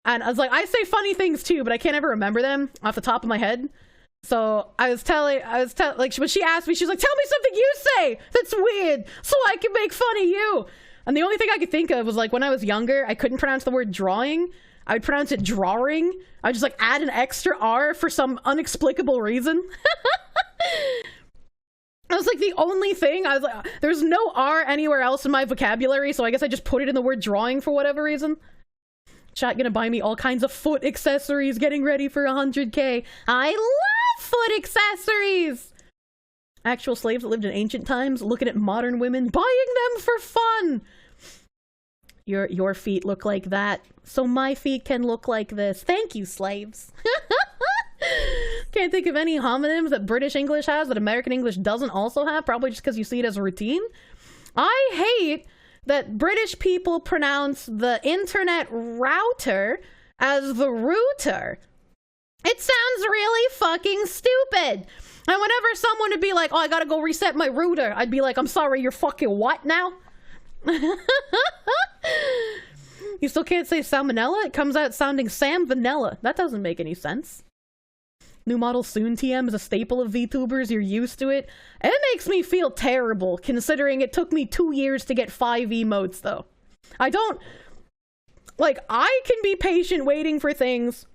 and I was like, I say funny things too, but I can't ever remember them off the top of my head. So I was telling, like, when she asked me, she was like, tell me something you say that's weird so I can make fun of you. And the only thing I could think of was, like, when I was younger, I couldn't pronounce the word drawing. I would pronounce it drawing. I would just, like, add an extra R for some inexplicable reason. That was, like, the only thing. I was like, there's no R anywhere else in my vocabulary, so I guess I just put it in the word drawing for whatever reason. Chat gonna buy me all kinds of foot accessories, getting ready for 100K. I love foot accessories! Actual slaves that lived in ancient times, looking at modern women, buying them for fun! Your feet look like that, so my feet can look like this. Thank you, slaves. Can't think of any homonyms that British English has that American English doesn't also have, probably just because you see it as a routine. I hate that British people pronounce the internet router as the router. It sounds really fucking stupid. And whenever someone would be like, oh, I gotta go reset my router, I'd be like, I'm sorry, you're fucking what now? You still can't say salmonella? It comes out sounding Sam Vanilla. That doesn't make any sense. New model soon TM is a staple of VTubers. You're used to it. It makes me feel terrible, considering it took me 2 years to get 5 emotes, though. I don't... Like, I can be patient waiting for things,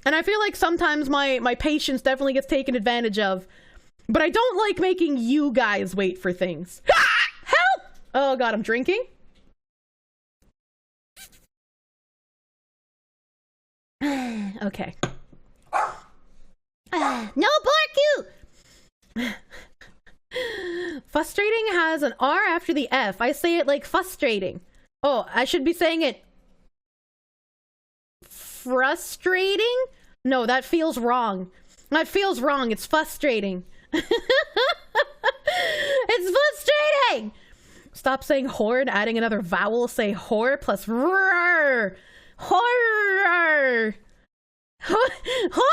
and I feel like sometimes my patience definitely gets taken advantage of, but I don't like making you guys wait for things. Help! Oh god, I'm drinking. Okay. No bark you! Frustrating has an R after the F. I say it like frustrating. Oh, I should be saying it frustrating? No, that feels wrong. That feels wrong. It's frustrating. It's frustrating! Stop saying whore and adding another vowel. Say whore plus rrr. Horror! Horror!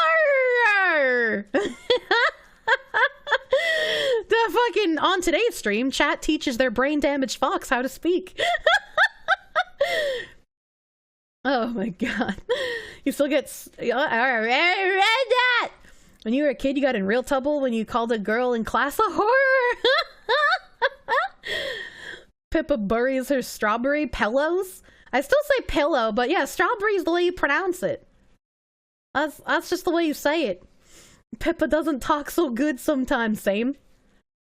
The fucking, on today's stream, chat teaches their brain damaged fox how to speak. Oh my god. You still get... I read that! When you were a kid, you got in real trouble when you called a girl in class a horror! Pippa buries her strawberry pillows. I still say pillow, but yeah, strawberry is the way you pronounce it. That's just the way you say it. Pippa doesn't talk so good sometimes, same.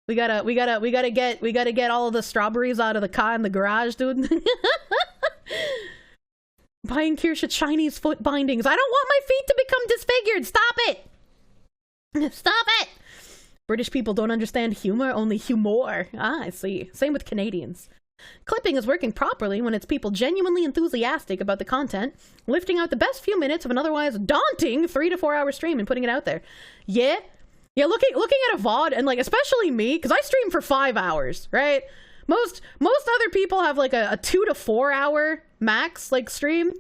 We gotta get all of the strawberries out of the car in the garage, dude. Buying Kirsche Chinese foot bindings. I don't want my feet to become disfigured. Stop it. Stop it. British people don't understand humor, only humor. Ah, I see. Same with Canadians. Clipping is working properly when it's people genuinely enthusiastic about the content, lifting out the best few minutes of an otherwise daunting 3 to 4 hour stream and putting it out there. Yeah, looking at a VOD, and like, especially me, because I stream for 5 hours, right? Most other people have like a 2 to 4 hour max, like, stream.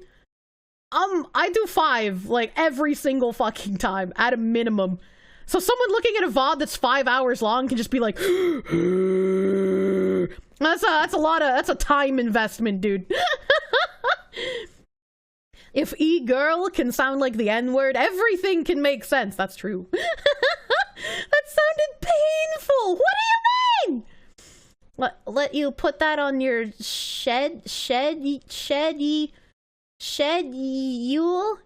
I do 5, like, every single fucking time, at a minimum. So someone looking at a VOD that's 5 hours long can just be like, that's a time investment, dude. If e-girl can sound like the N-word, everything can make sense. That's true. That sounded painful. What do you mean? Let you put that on your shed you?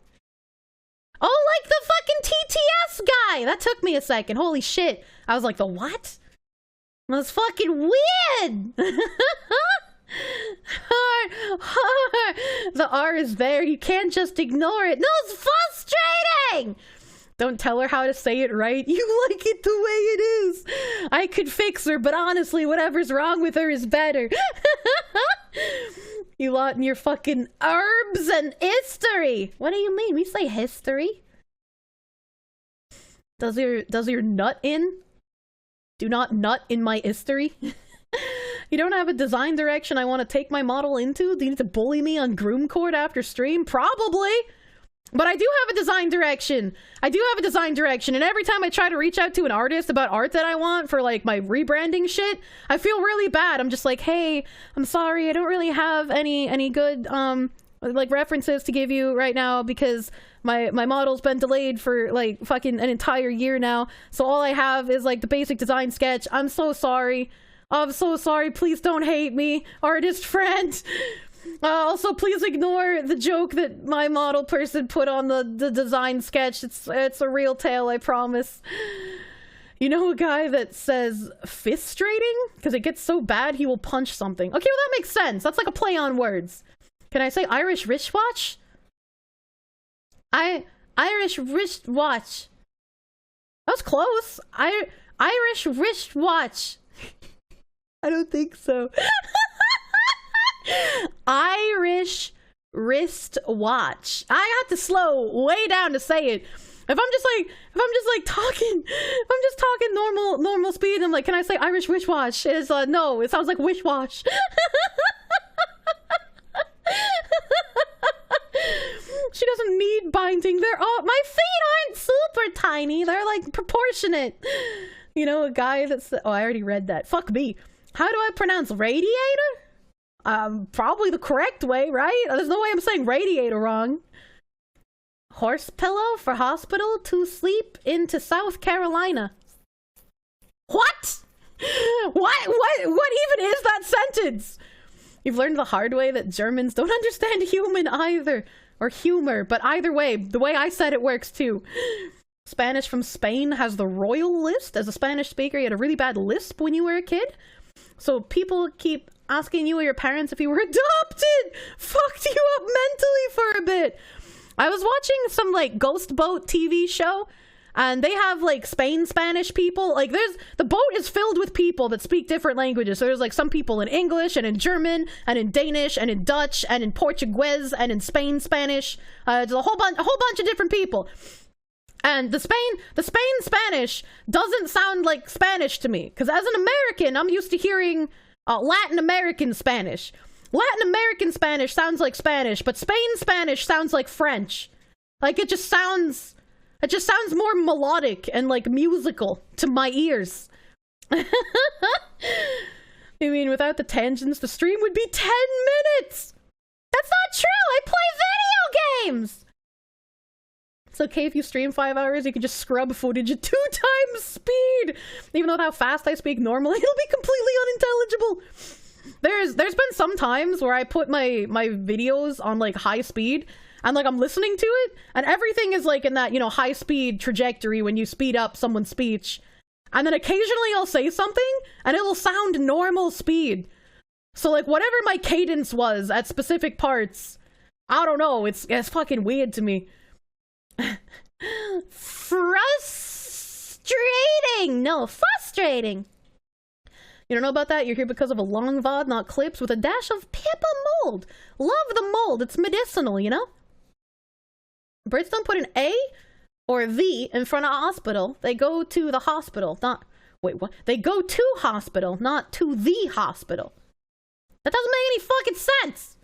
Oh, like the fucking TTS guy! That took me a second. Holy shit. I was like, the what? That's fucking weird! The R is there. You can't just ignore it. No, it's frustrating! Don't tell her how to say it right. You like it the way it is. I could fix her, but honestly, whatever's wrong with her is better. You lot in your fucking herbs and history. What do you mean? We say history. Does your nut in? Do not nut in my history. You don't have a design direction I want to take my model into? Do you need to bully me on Groom Court after stream? Probably. But I do have a design direction. And every time I try to reach out to an artist about art that I want for, like, my rebranding shit, I feel really bad. I'm just like, hey, I'm sorry, I don't really have any good, like, references to give you right now because my model's been delayed for, like, fucking an entire year now. So all I have is, like, the basic design sketch. I'm so sorry. Please don't hate me, artist friend. Also, please ignore the joke that my model person put on the design sketch. It's a real tale, I promise. You know a guy that says fistrating? Because it gets so bad he will punch something. Okay, well that makes sense. That's like a play on words. Can I say Irish wristwatch? Irish wristwatch. That was close. Irish wristwatch. I don't think so. Irish wristwatch. I got to slow way down to say it. If I'm just talking normal speed, I'm like, can I say Irish wristwatch? It's no, it sounds like wishwash. She doesn't need binding. My feet aren't super tiny. They're like proportionate. You know, a guy that's, oh, I already read that. Fuck me. How do I pronounce radiator? Probably the correct way, right? There's no way I'm saying radiator wrong. Horse pillow for hospital to sleep into South Carolina. What? What even is that sentence? You've learned the hard way that Germans don't understand human either. Or humor, but either way, the way I said it works too. Spanish from Spain has the royal lisp. As a Spanish speaker, you had a really bad lisp when you were a kid. So people keep asking you or your parents if you were adopted. Fucked you up mentally for a bit. I was watching some like ghost boat TV show, and they have like Spanish people. Like the boat is filled with people that speak different languages. So there's like some people in English and in German and in Danish and in Dutch and in Portuguese and in Spanish. There's a whole bunch of different people. And the Spain Spanish doesn't sound like Spanish to me, because as an American, I'm used to hearing Latin American Spanish. Latin American Spanish sounds like Spanish, but Spain Spanish sounds like French. Like it just sounds more melodic and like musical to my ears. I mean, without the tangents, the stream would be 10 minutes. That's not true. I play video games. It's okay if you stream 5 hours, you can just scrub footage at 2 times speed. Even though how fast I speak normally, it'll be completely unintelligible. There's been some times where I put my videos on like high speed and like I'm listening to it and everything is like in that, you know, high speed trajectory when you speed up someone's speech. And then occasionally I'll say something and it'll sound normal speed. So like whatever my cadence was at specific parts, I don't know, it's fucking weird to me. Frustrating! No, frustrating! You don't know about that? You're here because of a long VOD, not clips, with a dash of Pippa mold. Love the mold, it's medicinal, you know? Brits don't put an A or V in front of hospital. They go to the hospital, not... Wait, what? They go to hospital, not to the hospital. That doesn't make any fucking sense!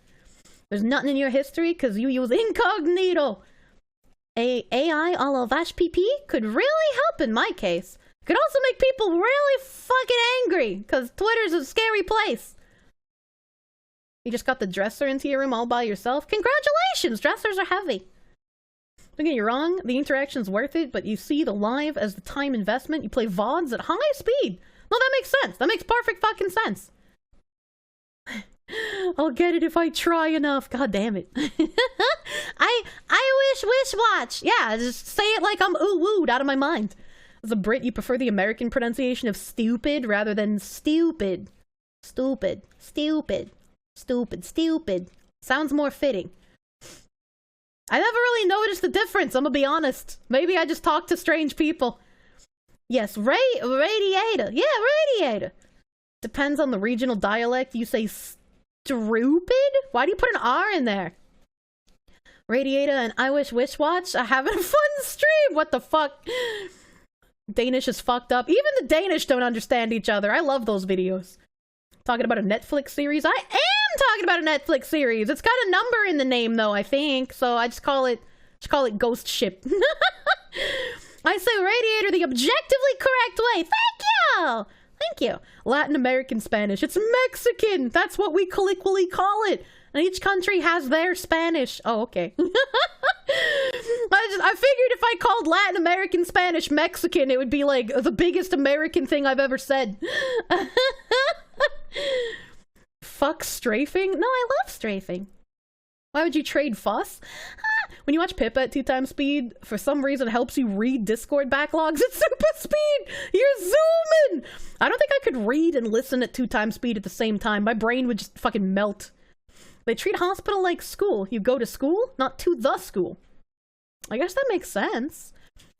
There's nothing in your history because you use incognito. AI a la Vache PP could really help in my case. Could also make people really fucking angry because Twitter's a scary place. You just got the dresser into your room all by yourself? Congratulations! Dressers are heavy. Don't get me wrong, the interaction's worth it, but you see the live as the time investment. You play VODs at high speed. No, that makes sense. That makes perfect fucking sense. I'll get it if I try enough. God damn it. I wish watch. Yeah, just say it like I'm ooh-wooed out of my mind. As a Brit, you prefer the American pronunciation of stupid rather than stupid. Stupid. Stupid. Stupid. Stupid. Sounds more fitting. I never really noticed the difference, I'm gonna be honest. Maybe I just talk to strange people. Yes, radiator. Yeah, radiator. Depends on the regional dialect. You say stupid? Why do you put an R in there? Radiator and I wish watch are having a fun stream. What the fuck? Danish is fucked up. Even the Danish don't understand each other. I love those videos. Talking about a Netflix series. I am talking about a Netflix series. It's got a number in the name though, I think. So I just call it Ghost Ship. I say radiator the objectively correct way. Thank you! Thank you. Latin American Spanish. It's Mexican. That's what we colloquially call it. And each country has their Spanish. Oh, okay. I figured if I called Latin American Spanish Mexican, it would be like the biggest American thing I've ever said. Fuck strafing? No, I love strafing. Why would you trade fuss? When you watch Pippa at 2x speed, for some reason it helps you read Discord backlogs at super speed! You're zooming! I don't think I could read and listen at 2x speed at the same time. My brain would just fucking melt. They treat hospital like school. You go to school, not to the school. I guess that makes sense.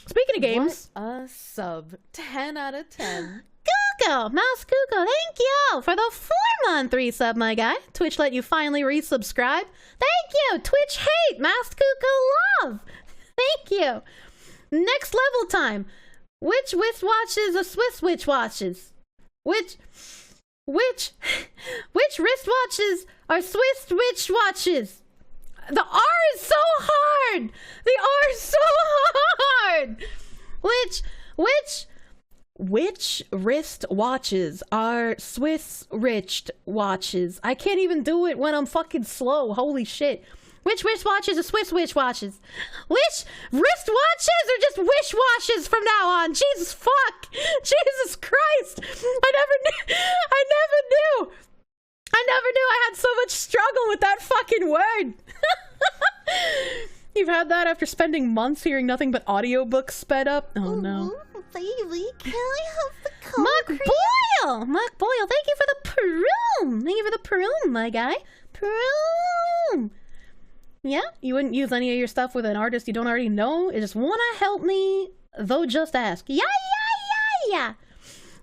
Speaking of games... What a sub. 10 out of 10. Kuko! Mouse Kuko, thank you for the 4-month resub, my guy. Twitch let you finally resubscribe. Thank you! Twitch hate! Mouse Kuko love! Thank you! Next level time. Which wristwatches are Swiss witch watches? Which wristwatches are Swiss witch watches? The R is so hard! The R is so hard! Which wrist watches are Swiss wrist watches? I can't even do it when I'm fucking slow. Holy shit. Which wristwatches are Swiss witch watches? Which wristwatches are just wish washes from now on? Jesus fuck! Jesus Christ! I never knew I had so much struggle with that fucking word. You've had that after spending months hearing nothing but audiobooks sped up? Oh no. Baby, can I have the concrete? Mark Boyle, thank you for the Perum. Thank you for the Perum, my guy. Perum. Yeah, you wouldn't use any of your stuff with an artist you don't already know? You just wanna help me, though just ask. Yeah.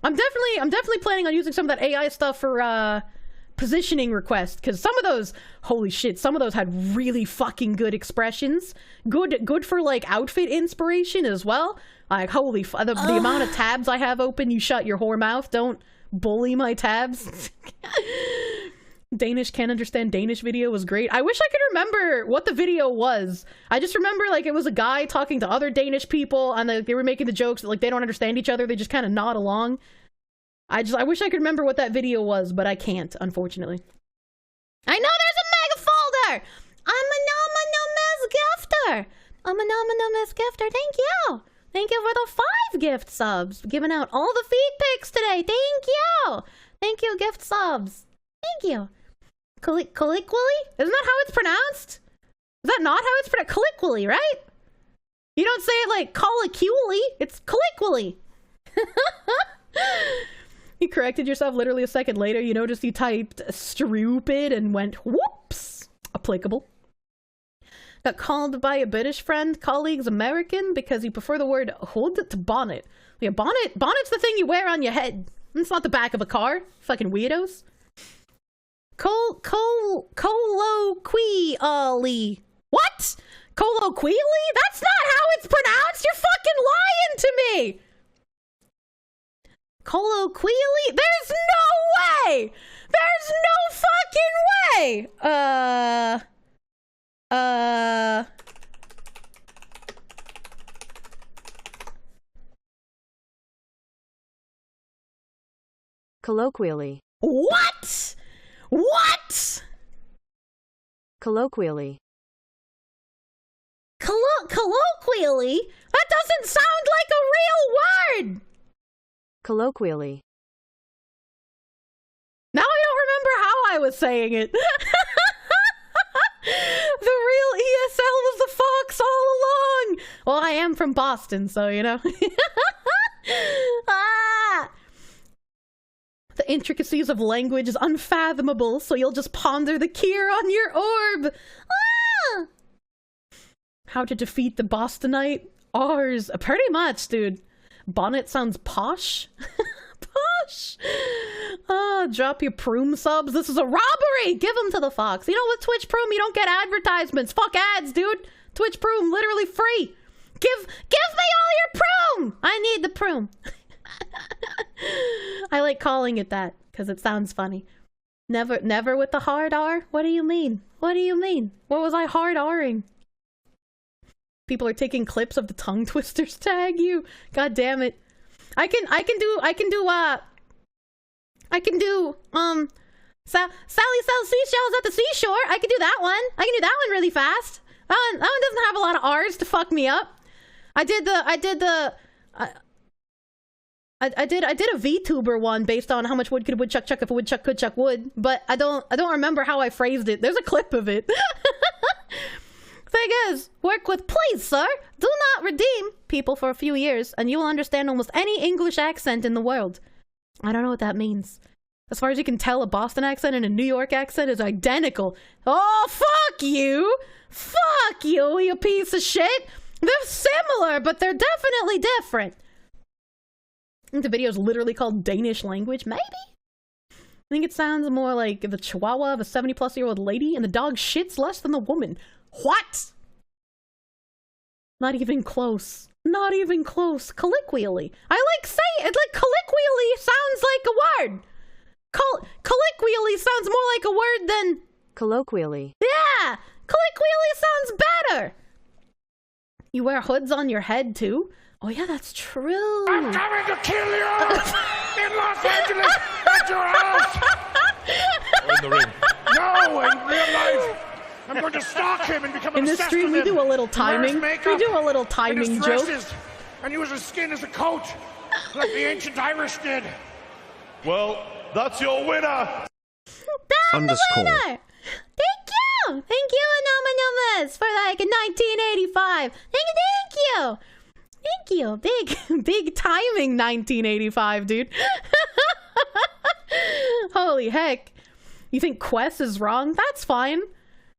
I'm definitely planning on using some of that AI stuff for positioning requests, because some of those, holy shit, some of those had really fucking good expressions. Good for like outfit inspiration as well. Like holy the amount of tabs I have open, you shut your whore mouth. Don't bully my tabs. Danish can't understand Danish video was great. I wish I could remember what the video was. I just remember like it was a guy talking to other Danish people and they were making the jokes that like they don't understand each other. They just kind of nod along. I wish I could remember what that video was, but I can't, unfortunately. I know there's a mega folder! I'm a nominous gifter. Thank you! Thank you for the 5 gift subs. Giving out all the feed pics today. Thank you! Thank you, gift subs. Thank you. Colloquially? Isn't that how it's pronounced? Is that not how it's pronounced? Colloquially, right? You don't say it like colloquially. It's colloquially. You corrected yourself literally a second later. You noticed you typed stupid and went whoops. Applicable. Got called by a British friend, colleagues American, because you prefer the word hood to bonnet. Yeah, bonnet's the thing you wear on your head. It's not the back of a car. Fucking weirdos. Colloquially. What? Colloquially? That's not how it's pronounced! You're fucking lying to me! Colloquially? There's no way! There's no fucking way! Colloquially. What? What? Colloquially. Colloquially? That doesn't sound like a real word! Colloquially. Now I don't remember how I was saying it. The real ESL was the fox all along! Well, I am from Boston, so you know. Ah! The intricacies of language is unfathomable, so you'll just ponder the kier on your orb. Ah! How to defeat the Bostonite? Ours. Pretty much, dude. Bonnet sounds posh. Posh. Ah, drop your Proom subs. This is a robbery. Give them to the fox. You know what, Twitch Proom? You don't get advertisements. Fuck ads, dude. Twitch Proom, literally free. Give me all your Proom. I need the Proom. I like calling it that because it sounds funny. Never with the hard R? What do you mean? What do you mean? What was I hard R'ing? People are taking clips of the tongue twisters tag you. God damn it. I can do Sally sells seashells at the seashore. I can do that one. I can do that one really fast. That one doesn't have a lot of R's to fuck me up. I did a VTuber one based on how much wood could a woodchuck chuck if a woodchuck could chuck wood, but I don't remember how I phrased it. There's a clip of it. Thing is, work with please, sir. Do not redeem people for a few years, and you will understand almost any English accent in the world. I don't know what that means. As far as you can tell, a Boston accent and a New York accent is identical. Oh, fuck you! Fuck you, you piece of shit! They're similar, but they're definitely different. I think the video is literally called Danish language, maybe? I think it sounds more like the chihuahua of a 70-plus-year-old lady, and the dog shits less than the woman. What? Not even close. Not even close. Colloquially. I like saying it, like colloquially sounds like a word. Colloquially sounds more like a word than... Colloquially. Yeah! Colloquially sounds better! You wear hoods on your head, too? Oh, yeah, that's true. I'm coming to kill you! In Los Angeles! At your house! Or in the ring. No, in real life! I'm going to stalk him and become in this obsessed stream, with we him. do a little timing. We do a little timing joke. And use his skin as a coat, like the ancient Irish did. Well, that's your winner. That's the winner. Thank you. Thank you, Anonymous, for like 1985. Thank you. Thank you. Big timing 1985, dude. Holy heck. You think Quest is wrong? That's fine.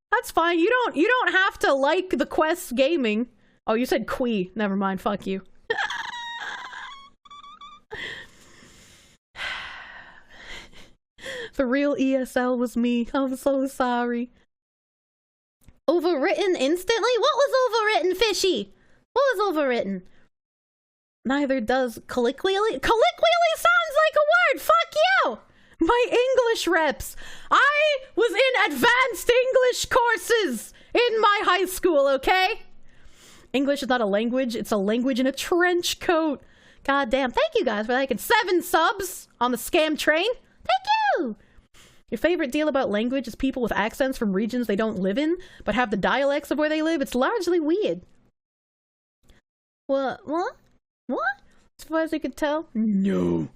That's fine. You don't have to like the Quest gaming. Oh, you said Quee. Never mind. Fuck you. The real ESL was me. I'm so sorry. Overwritten instantly? What was overwritten, Fishy? What was overwritten? Neither does colloquially. Colloquially sounds like a word. Fuck you. My English reps. I was in advanced English courses in my high school, okay? English is not a language. It's a language in a trench coat. God damn. Thank you guys for liking 7 subs on the scam train. Thank you. Your favorite deal about language is people with accents from regions they don't live in, but have the dialects of where they live. It's largely weird. What? As far as you can tell? No.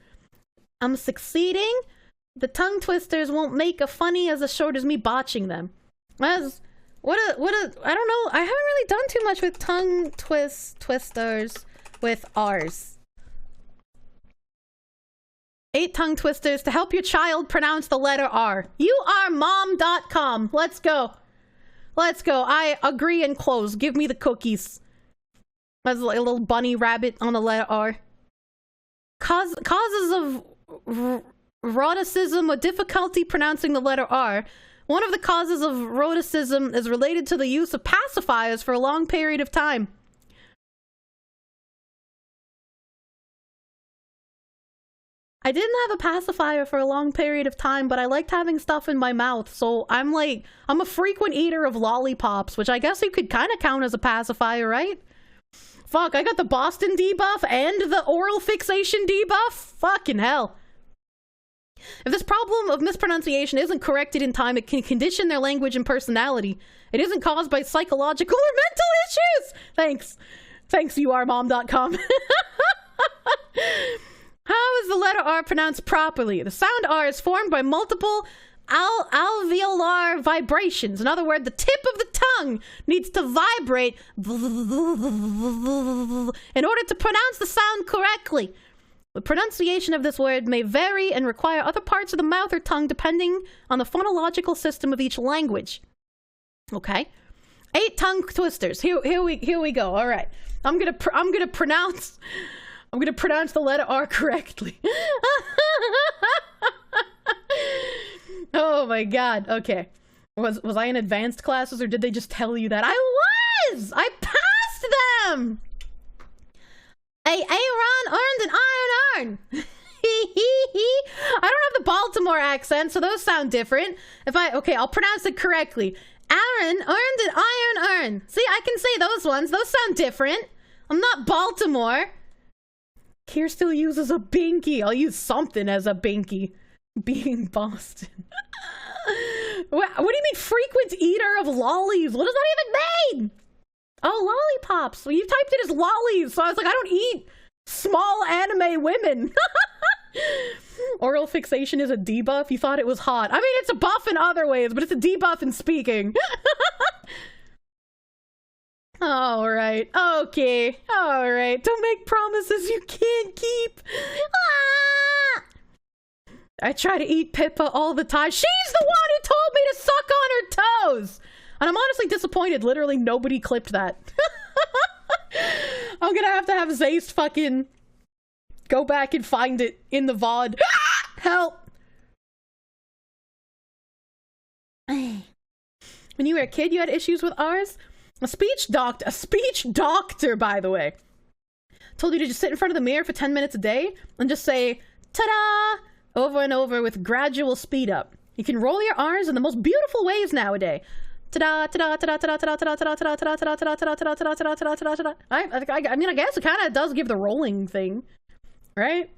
I'm succeeding The tongue twisters won't make a funny as short as me botching them. I don't know. I haven't really done too much with tongue twisters with R's. 8 tongue twisters to help your child pronounce the letter R. Youaremom.com. Let's go. Let's go. I agree and close. Give me the cookies. That's like a little bunny rabbit on the letter R. Causes of rhoticism or difficulty pronouncing the letter R. One of the causes of rhoticism is related to the use of pacifiers for a long period of time. I didn't have a pacifier for a long period of time, but I liked having stuff in my mouth, so I'm a frequent eater of lollipops, which I guess you could kind of count as a pacifier, right? Fuck, I got the Boston debuff and the oral fixation debuff? Fucking hell. If this problem of mispronunciation isn't corrected in time, it can condition their language and personality. It isn't caused by psychological or mental issues! Thanks. Thanks, Youaremom.com. How is the letter R pronounced properly? The sound R is formed by multiple alveolar vibrations. In other words, the tip of the tongue needs to vibrate in order to pronounce the sound correctly. The pronunciation of this word may vary and require other parts of the mouth or tongue depending on the phonological system of each language. Okay. 8 tongue twisters. Here we go. All right. I'm gonna pronounce the letter R correctly. Oh my god. Okay. Was I in advanced classes or did they just tell you that? I was! I passed them! Aaron earned an iron. I don't have the Baltimore accent, so those sound different. I'll pronounce it correctly. Aaron earned an iron. See, I can say those ones. Those sound different. I'm not Baltimore. Kier still uses a binky. I'll use something as a binky. Being Boston. What do you mean frequent eater of lollies? What does that even mean? Oh, lollipops. Well, you typed it as lollies, so I was like, I don't eat small anime women. Oral fixation is a debuff? You thought it was hot. I mean, it's a buff in other ways, but it's a debuff in speaking. Alright. Okay. Alright. Don't make promises you can't keep. Ah! I try to eat Pippa all the time. She's the one who told me to suck on her toes! And I'm honestly disappointed. Literally nobody clipped that. I'm gonna have to have Zace fucking go back and find it in the VOD. Help! When you were a kid, you had issues with R's? A speech doctor, by the way, told you to just sit in front of the mirror for 10 minutes a day and just say, ta-da, over and over with gradual speed up. You can roll your R's in the most beautiful ways nowadays. Ta-da, ta-da, ta-da, ta-da, ta-da, ta-da, ta-da, ta-da, ta-da, ta-da, ta-da, ta-da, ta-da, ta-da, ta-da, ta-da, ta-da, ta-da. I mean, I guess it kind of does give the rolling thing, right?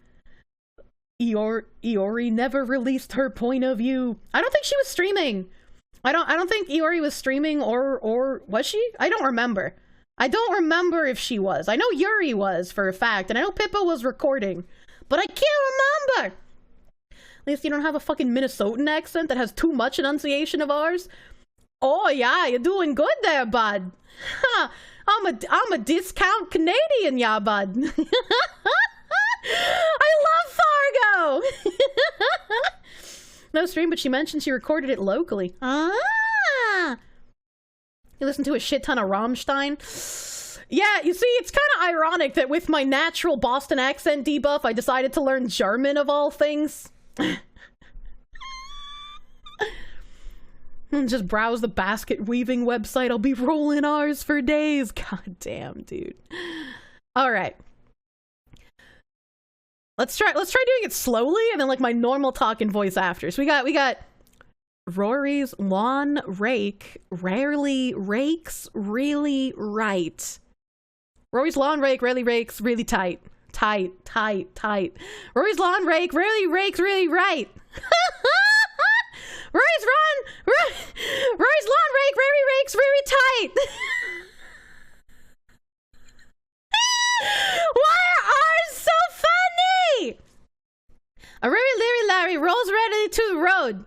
Iori never released her point of view. I don't think she was streaming. I don't think Iori was streaming or was she? I don't remember. I don't remember if she was. I know Yuri was for a fact, and I know Pippa was recording, but I can't remember. At least you don't have a fucking Minnesotan accent that has too much enunciation of ours. Oh yeah, you're doing good there, bud. Huh, I'm a discount Canadian, yeah, bud. I love Fargo. No stream, but she mentioned she recorded it locally. Ah! You listen to a shit ton of Rammstein? Yeah, you see, it's kind of ironic that with my natural Boston accent debuff, I decided to learn German of all things. And just browse the basket weaving website. I'll be rolling R's for days. God damn, dude. All right. Let's try doing it slowly and then like my normal talking voice after. So we got Rory's lawn rake rarely rakes really right. Rory's lawn rake rarely rakes really tight. Tight. Rory's lawn rake rarely rakes really right. Rory's lawn rake rarely rakes really tight. Why are ours so funny? A really leery Larry rolls readily to the road.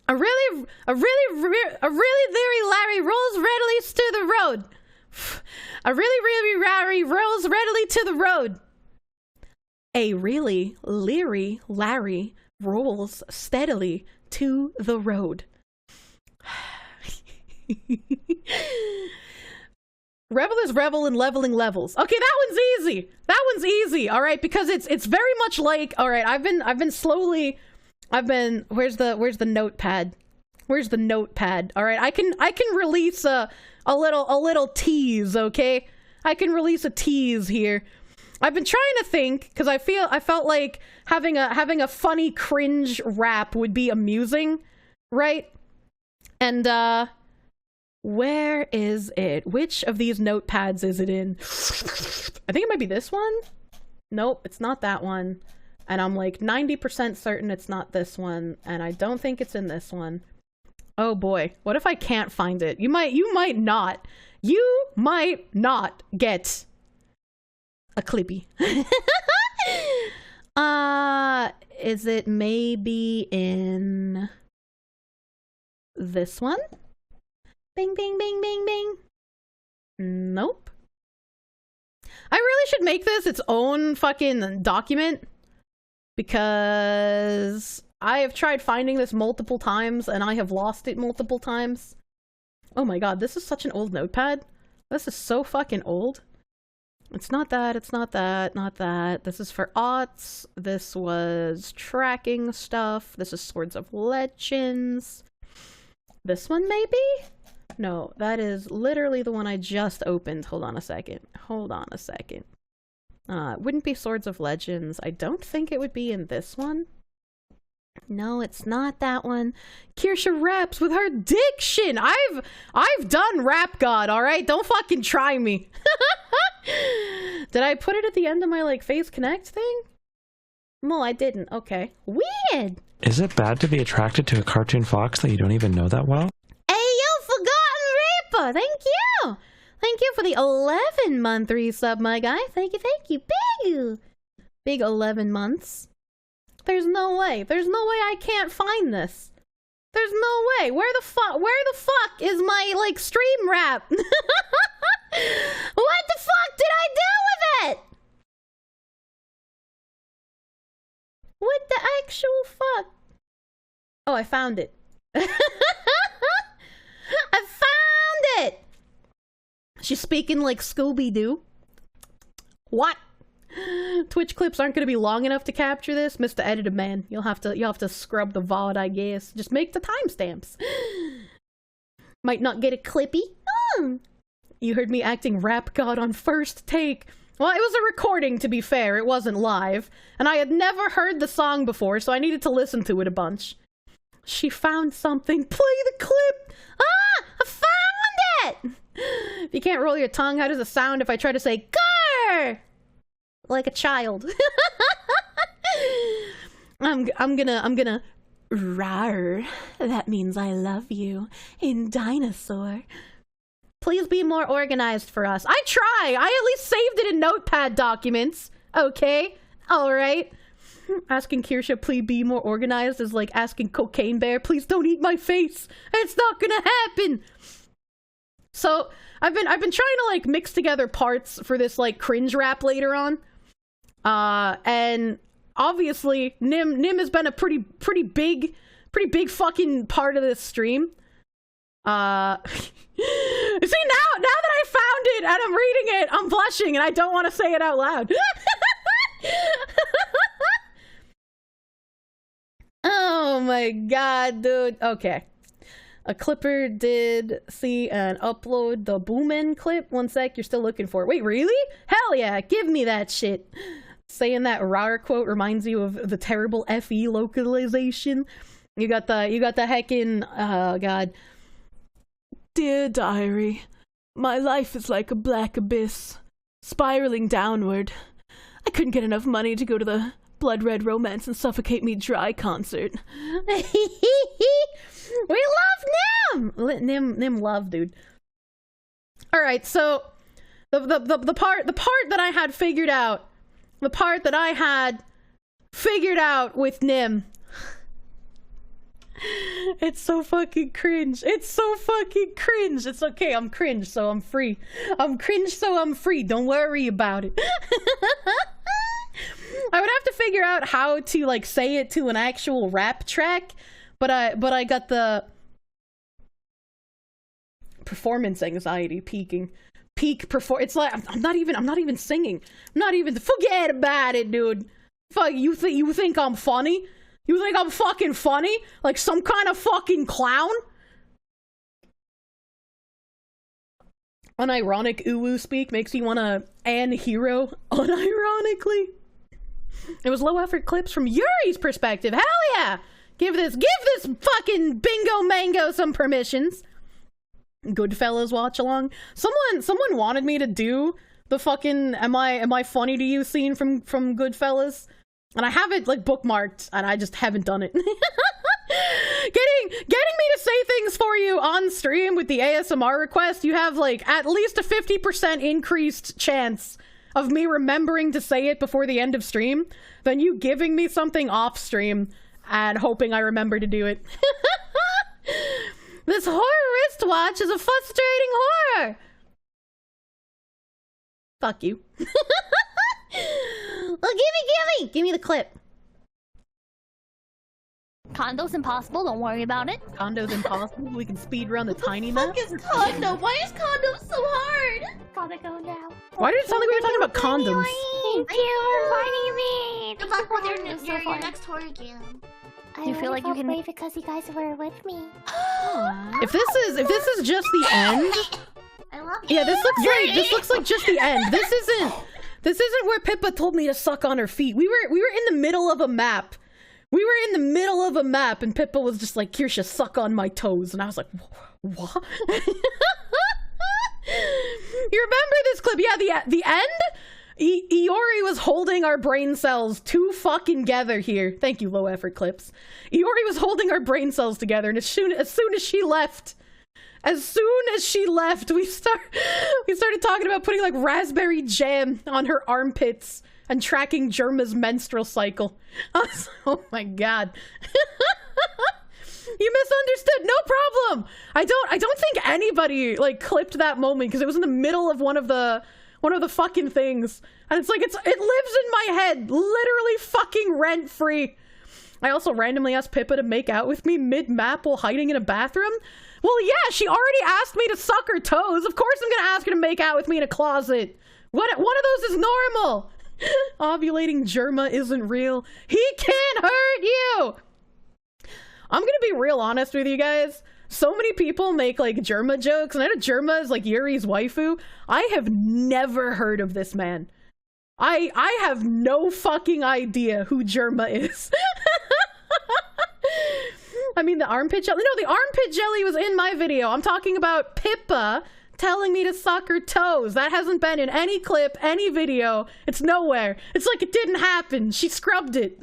A really leery Larry rolls readily to the road. A really Larry rolls readily to the road. A really leery Larry rolls steadily to the road. Revel is revel in leveling levels. Okay, that one's easy. That one's easy. All right, because it's very much like, all right, I've been where's the notepad? Where's the notepad? All right, I can release a little tease, okay? I can release a tease here. I've been trying to think because I felt like having a funny cringe rap would be amusing, right? And where is it? Which of these notepads is it in? I think it might be this one. Nope, it's not that one. And I'm like 90% certain it's not this one, and I don't think it's in this one. Oh boy, what if I can't find it? You might not get a clippy. Is it maybe in this one? Bing, bing, bing, bing, bing. Nope. I really should make this its own fucking document, because I have tried finding this multiple times and I have lost it multiple times. Oh my god, this is such an old notepad. This is so fucking old. It's not that, it's not that, not that. This is for aughts. This was tracking stuff. This is Swords of Legends. This one maybe? No, that is literally the one I just opened. Hold on a second. Hold on a second. It wouldn't be Swords of Legends. I don't think it would be in this one. No, it's not that one. Kirsche raps with her diction. I've done Rap God, alright? Don't fucking try me. Did I put it at the end of my, like, Phase Connect thing? No, I didn't. Okay. Weird. Is it bad to be attracted to a cartoon fox that you don't even know that well? Hey, yo, Forgotten Reaper! Thank you! Thank you for the 11-month resub, my guy. Thank you, thank you. Big 11 months. There's no way. There's no way I can't find this. There's no way. Where the fuck is my, like, stream rap? What the fuck did I do with it? What the actual fuck? Oh, I found it. I found it! She's speaking like Scooby-Doo. What? Twitch clips aren't going to be long enough to capture this, Mr. Editor Man. You'll have to scrub the VOD, I guess. Just make the timestamps. Might not get a clippy. You heard me acting Rap God on first take. Well, it was a recording, to be fair. It wasn't live. And I had never heard the song before, so I needed to listen to it a bunch. She found something. Play the clip. Ah! I found it! If you can't roll your tongue, how does it sound if I try to say grr? Like a child. I'm gonna rawr. That means I love you in dinosaur. Please be more organized for us. I try. I at least saved it in notepad documents. Okay. All right. Asking Kirsche, please be more organized, is like asking Cocaine Bear, please don't eat my face. It's not gonna happen. So I've been trying to like mix together parts for this like cringe rap later on. And obviously Nim has been a pretty big fucking part of this stream. See, now that I found it and I'm reading it, I'm blushing and I don't want to say it out loud. Oh my god, dude. Okay. A clipper did see and upload the Boomin clip. One sec, you're still looking for it. Wait, really? Hell yeah, give me that shit. Saying that rawr quote reminds you of the terrible FE localization. You got the heckin', oh god. Dear diary, my life is like a black abyss, spiraling downward. I couldn't get enough money to go to the Blood Red Romance and Suffocate Me Dry concert. We love Nim! Nim love, dude. Alright, so the part that I had figured out, the part that I had figured out with Nim. It's so fucking cringe. It's so fucking cringe. It's okay, I'm cringe, so I'm free. I'm cringe, so I'm free. Don't worry about it. I would have to figure out how to like say it to an actual rap track, but I got the performance anxiety peaking. It's like I'm not even singing. I'm not even, forget about it, dude. Fuck, you think I'm funny? You think I'm fucking funny? Like some kind of fucking clown? Unironic uwu speak makes me wanna an hero unironically. It was low effort clips from Yuri's perspective. Hell yeah! Give this fucking bingo mango some permissions. Goodfellas watch along. Someone wanted me to do the fucking am I funny to you scene from Goodfellas, and I have it like bookmarked, and I just haven't done it. Getting me to say things for you on stream with the ASMR request, you have like at least a 50% increased chance of me remembering to say it before the end of stream than you giving me something off stream and hoping I remember to do it. This horror wristwatch is a frustrating horror. Fuck you. Well, give me the clip. Condo's impossible, don't worry about it. Condo's impossible? We can speed run the tiny map? What the fuck is condo? Why is condo so hard? Gotta go now. Why did it sound like we were talking about condoms? Thank you for inviting me. Good luck with your next horror game. Do you feel like you can wait because you guys were with me? If this is just the end. I love it. Yeah, this looks like just the end. This isn't where Pippa told me to suck on her feet. We were in the middle of a map. We were in the middle of a map and Pippa was just like, Kirsche, suck on my toes. And I was like, what? You remember this clip? Yeah, the end? Iori was holding our brain cells too fucking together here. Thank you, low effort clips. Iori was holding our brain cells together, and as soon as she left, we started talking about putting like raspberry jam on her armpits and tracking Germa's menstrual cycle. Oh my god. You misunderstood. No problem. I don't think anybody like clipped that moment because it was in the middle of one of the fucking things. And it's like, it lives in my head, literally fucking rent free. I also randomly asked Pippa to make out with me mid-map while hiding in a bathroom. Well, yeah, she already asked me to suck her toes. Of course I'm gonna ask her to make out with me in a closet. One of those is normal. Ovulating Germa isn't real. He can't hurt you. I'm gonna be real honest with you guys. So many people make like Germa jokes, and I know Germa is like Yuri's waifu. I have never heard of this man. I have no fucking idea who Germa is. I mean, the armpit jelly. No, the armpit jelly was in my video. I'm talking about Pippa telling me to suck her toes. That hasn't been in any clip, any video. It's nowhere. It's like it didn't happen. She scrubbed it.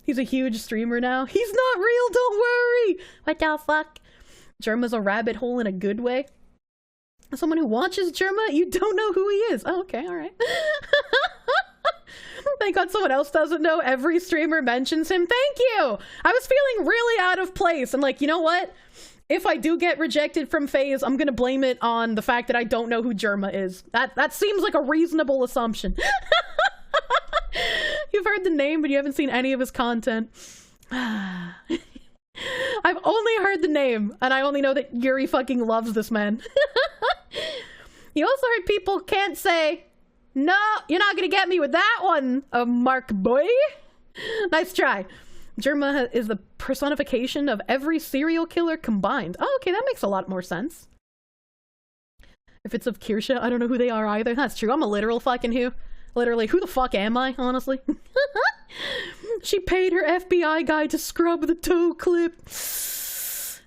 He's a huge streamer now. He's not real, don't worry. What the fuck? Germa's a rabbit hole in a good way. Someone who watches Germa, you don't know who he is. Oh, okay, alright. Thank God someone else doesn't know. Every streamer mentions him. Thank you! I was feeling really out of place. And like, you know what? If I do get rejected from FaZe, I'm gonna blame it on the fact that I don't know who Germa is. That seems like a reasonable assumption. You've heard the name, but you haven't seen any of his content. I've only heard the name, and I only know that Yuri fucking loves this man. You also heard people can't say, no, you're not gonna get me with that one, Mark boy. Nice try. Germa is the personification of every serial killer combined. Oh, okay, that makes a lot more sense. If it's of Kirsche, I don't know who they are either. That's true, I'm a literal fucking who. Literally, who the fuck am I, honestly? She paid her FBI guy to scrub the toe clip.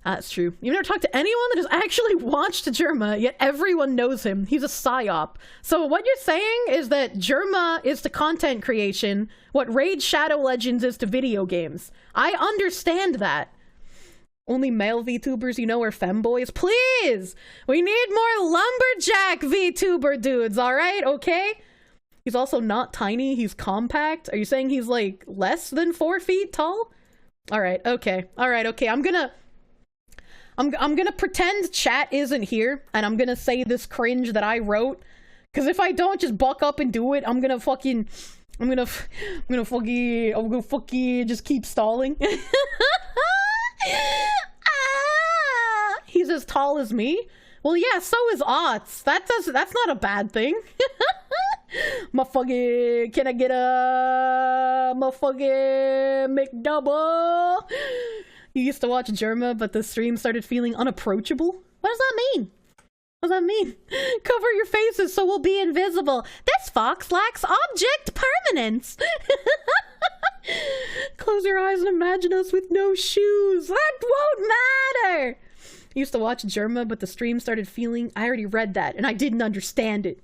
That's true. You've never talked to anyone that has actually watched Germa, yet everyone knows him. He's a psyop. So what you're saying is that Germa is to content creation what Raid Shadow Legends is to video games. I understand that. Only male VTubers you know are femboys? Please! We need more lumberjack VTuber dudes, alright? Okay? He's also not tiny, he's compact. Are you saying he's like less than 4 feet tall? Alright, okay. Alright, okay. I'm gonna pretend chat isn't here, and I'm gonna say this cringe that I wrote. Cause if I don't just buck up and do it, I'm gonna fucking just keep stalling. He's as tall as me? Well, yeah, so is Otts. That's not a bad thing. Motherfucking, can I get a motherfucking McDouble? You used to watch Germa, but the stream started feeling unapproachable? What does that mean? What does that mean? Cover your faces so we'll be invisible. This fox lacks object permanence. Close your eyes and imagine us with no shoes. That won't matter. Used to watch Germa, but the stream started feeling... I already read that, and I didn't understand it.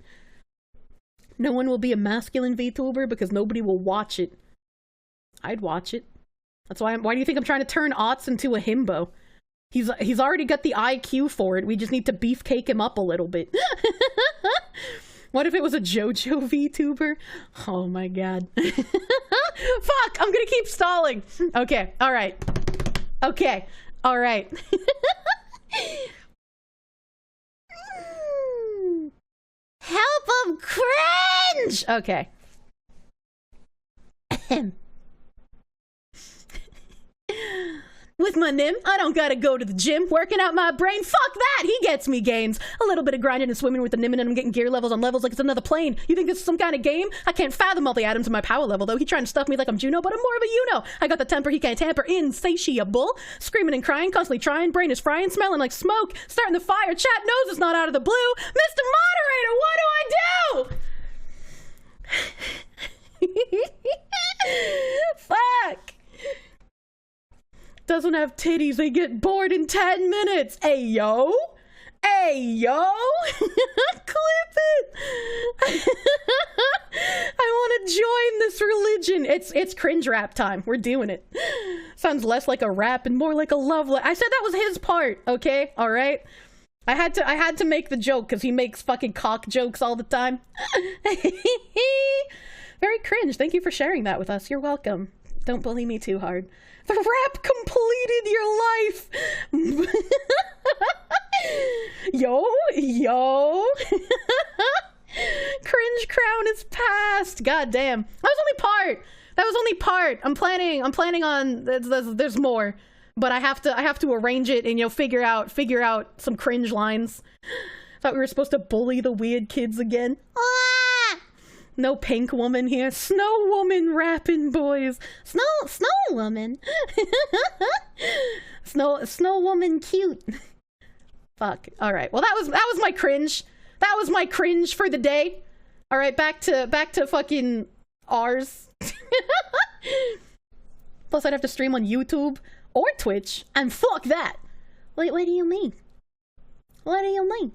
No one will be a masculine VTuber because nobody will watch it. I'd watch it. That's why why do you think I'm trying to turn Otts into a himbo? He's already got the IQ for it. We just need to beefcake him up a little bit. What if it was a JoJo VTuber? Oh my god. Fuck! I'm gonna keep stalling. Okay, alright. Okay, alright. Help him cringe! Okay. With my nim, I don't gotta go to the gym. Working out my brain, fuck that! He gets me gains. A little bit of grinding and swimming with the nim and I'm getting gear levels on levels like it's another plane. You think this is some kind of game? I can't fathom all the atoms in my power level though. He trying to stuff me like I'm Juno, but I'm more of a Uno. I got the temper he can't tamper, insatiable. Screaming and crying, constantly trying, brain is frying, smelling like smoke. Starting the fire, chat knows it's not out of the blue. Mr. Moderator, what do I do? Fuck! Doesn't have titties, they get bored in 10 minutes. Ayo? Ayo? Clip it! I want to join this religion. It's cringe rap time. We're doing it. Sounds less like a rap and more like a love I said that was his part, okay? Alright? I had to make the joke because he makes fucking cock jokes all the time. Very cringe. Thank you for sharing that with us. You're welcome. Don't bully me too hard. The rap completed your life! Yo! Cringe crown is passed! God damn. That was only part! I'm planning on... There's more. But I have to arrange it and, you know, figure out some cringe lines. Thought we were supposed to bully the weird kids again. Ah! No pink woman here. Snow woman rapping, boys. Snow woman. Snow woman cute. Fuck. All right. Well, that was my cringe. That was my cringe for the day. All right, back to fucking ours. Plus, I'd have to stream on YouTube or Twitch, and fuck that. Wait, what do you mean? What do you mean?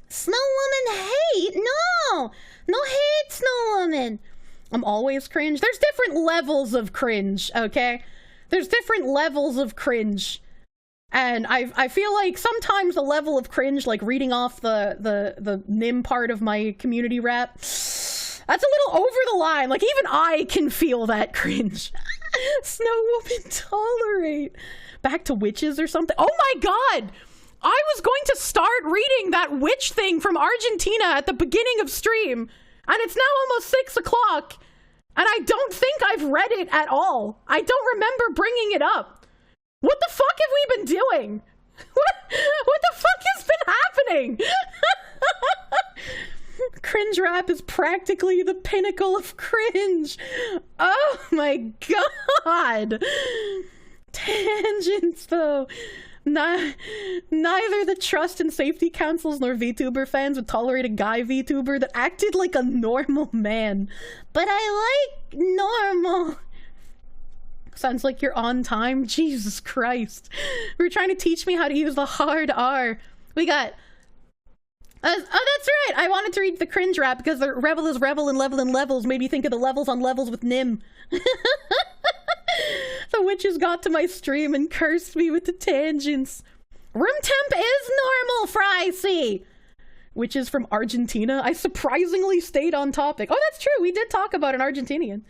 Snow woman hate? No! No hate, Snow woman! I'm always cringe. There's different levels of cringe, okay? There's different levels of cringe. And I feel like sometimes the level of cringe, like reading off the NIM part of my community rap, that's a little over the line. Like, even I can feel that cringe. Snow woman tolerate. Back to witches or something. Oh my god! I was going to start reading that witch thing from Argentina at the beginning of stream, and it's now almost 6 o'clock, and I don't think I've read it at all. I don't remember bringing it up. What the fuck have we been doing? What the fuck has been happening? Cringe rap is practically the pinnacle of cringe. Oh my god. Tangents, though. Neither the Trust and Safety Councils nor VTuber fans would tolerate a guy VTuber that acted like a normal man. But I like normal. Sounds like you're on time. Jesus Christ. We were trying to teach me how to use the hard R. We got... oh, that's right! I wanted to read the cringe rap because the Rebel is Rebel and Level in Levels made me think of the levels on levels with Nim. The witches got to my stream and cursed me with the tangents. Room temp is normal, Frysea! witches from Argentina. I surprisingly stayed on topic. Oh, that's true. We did talk about an Argentinian.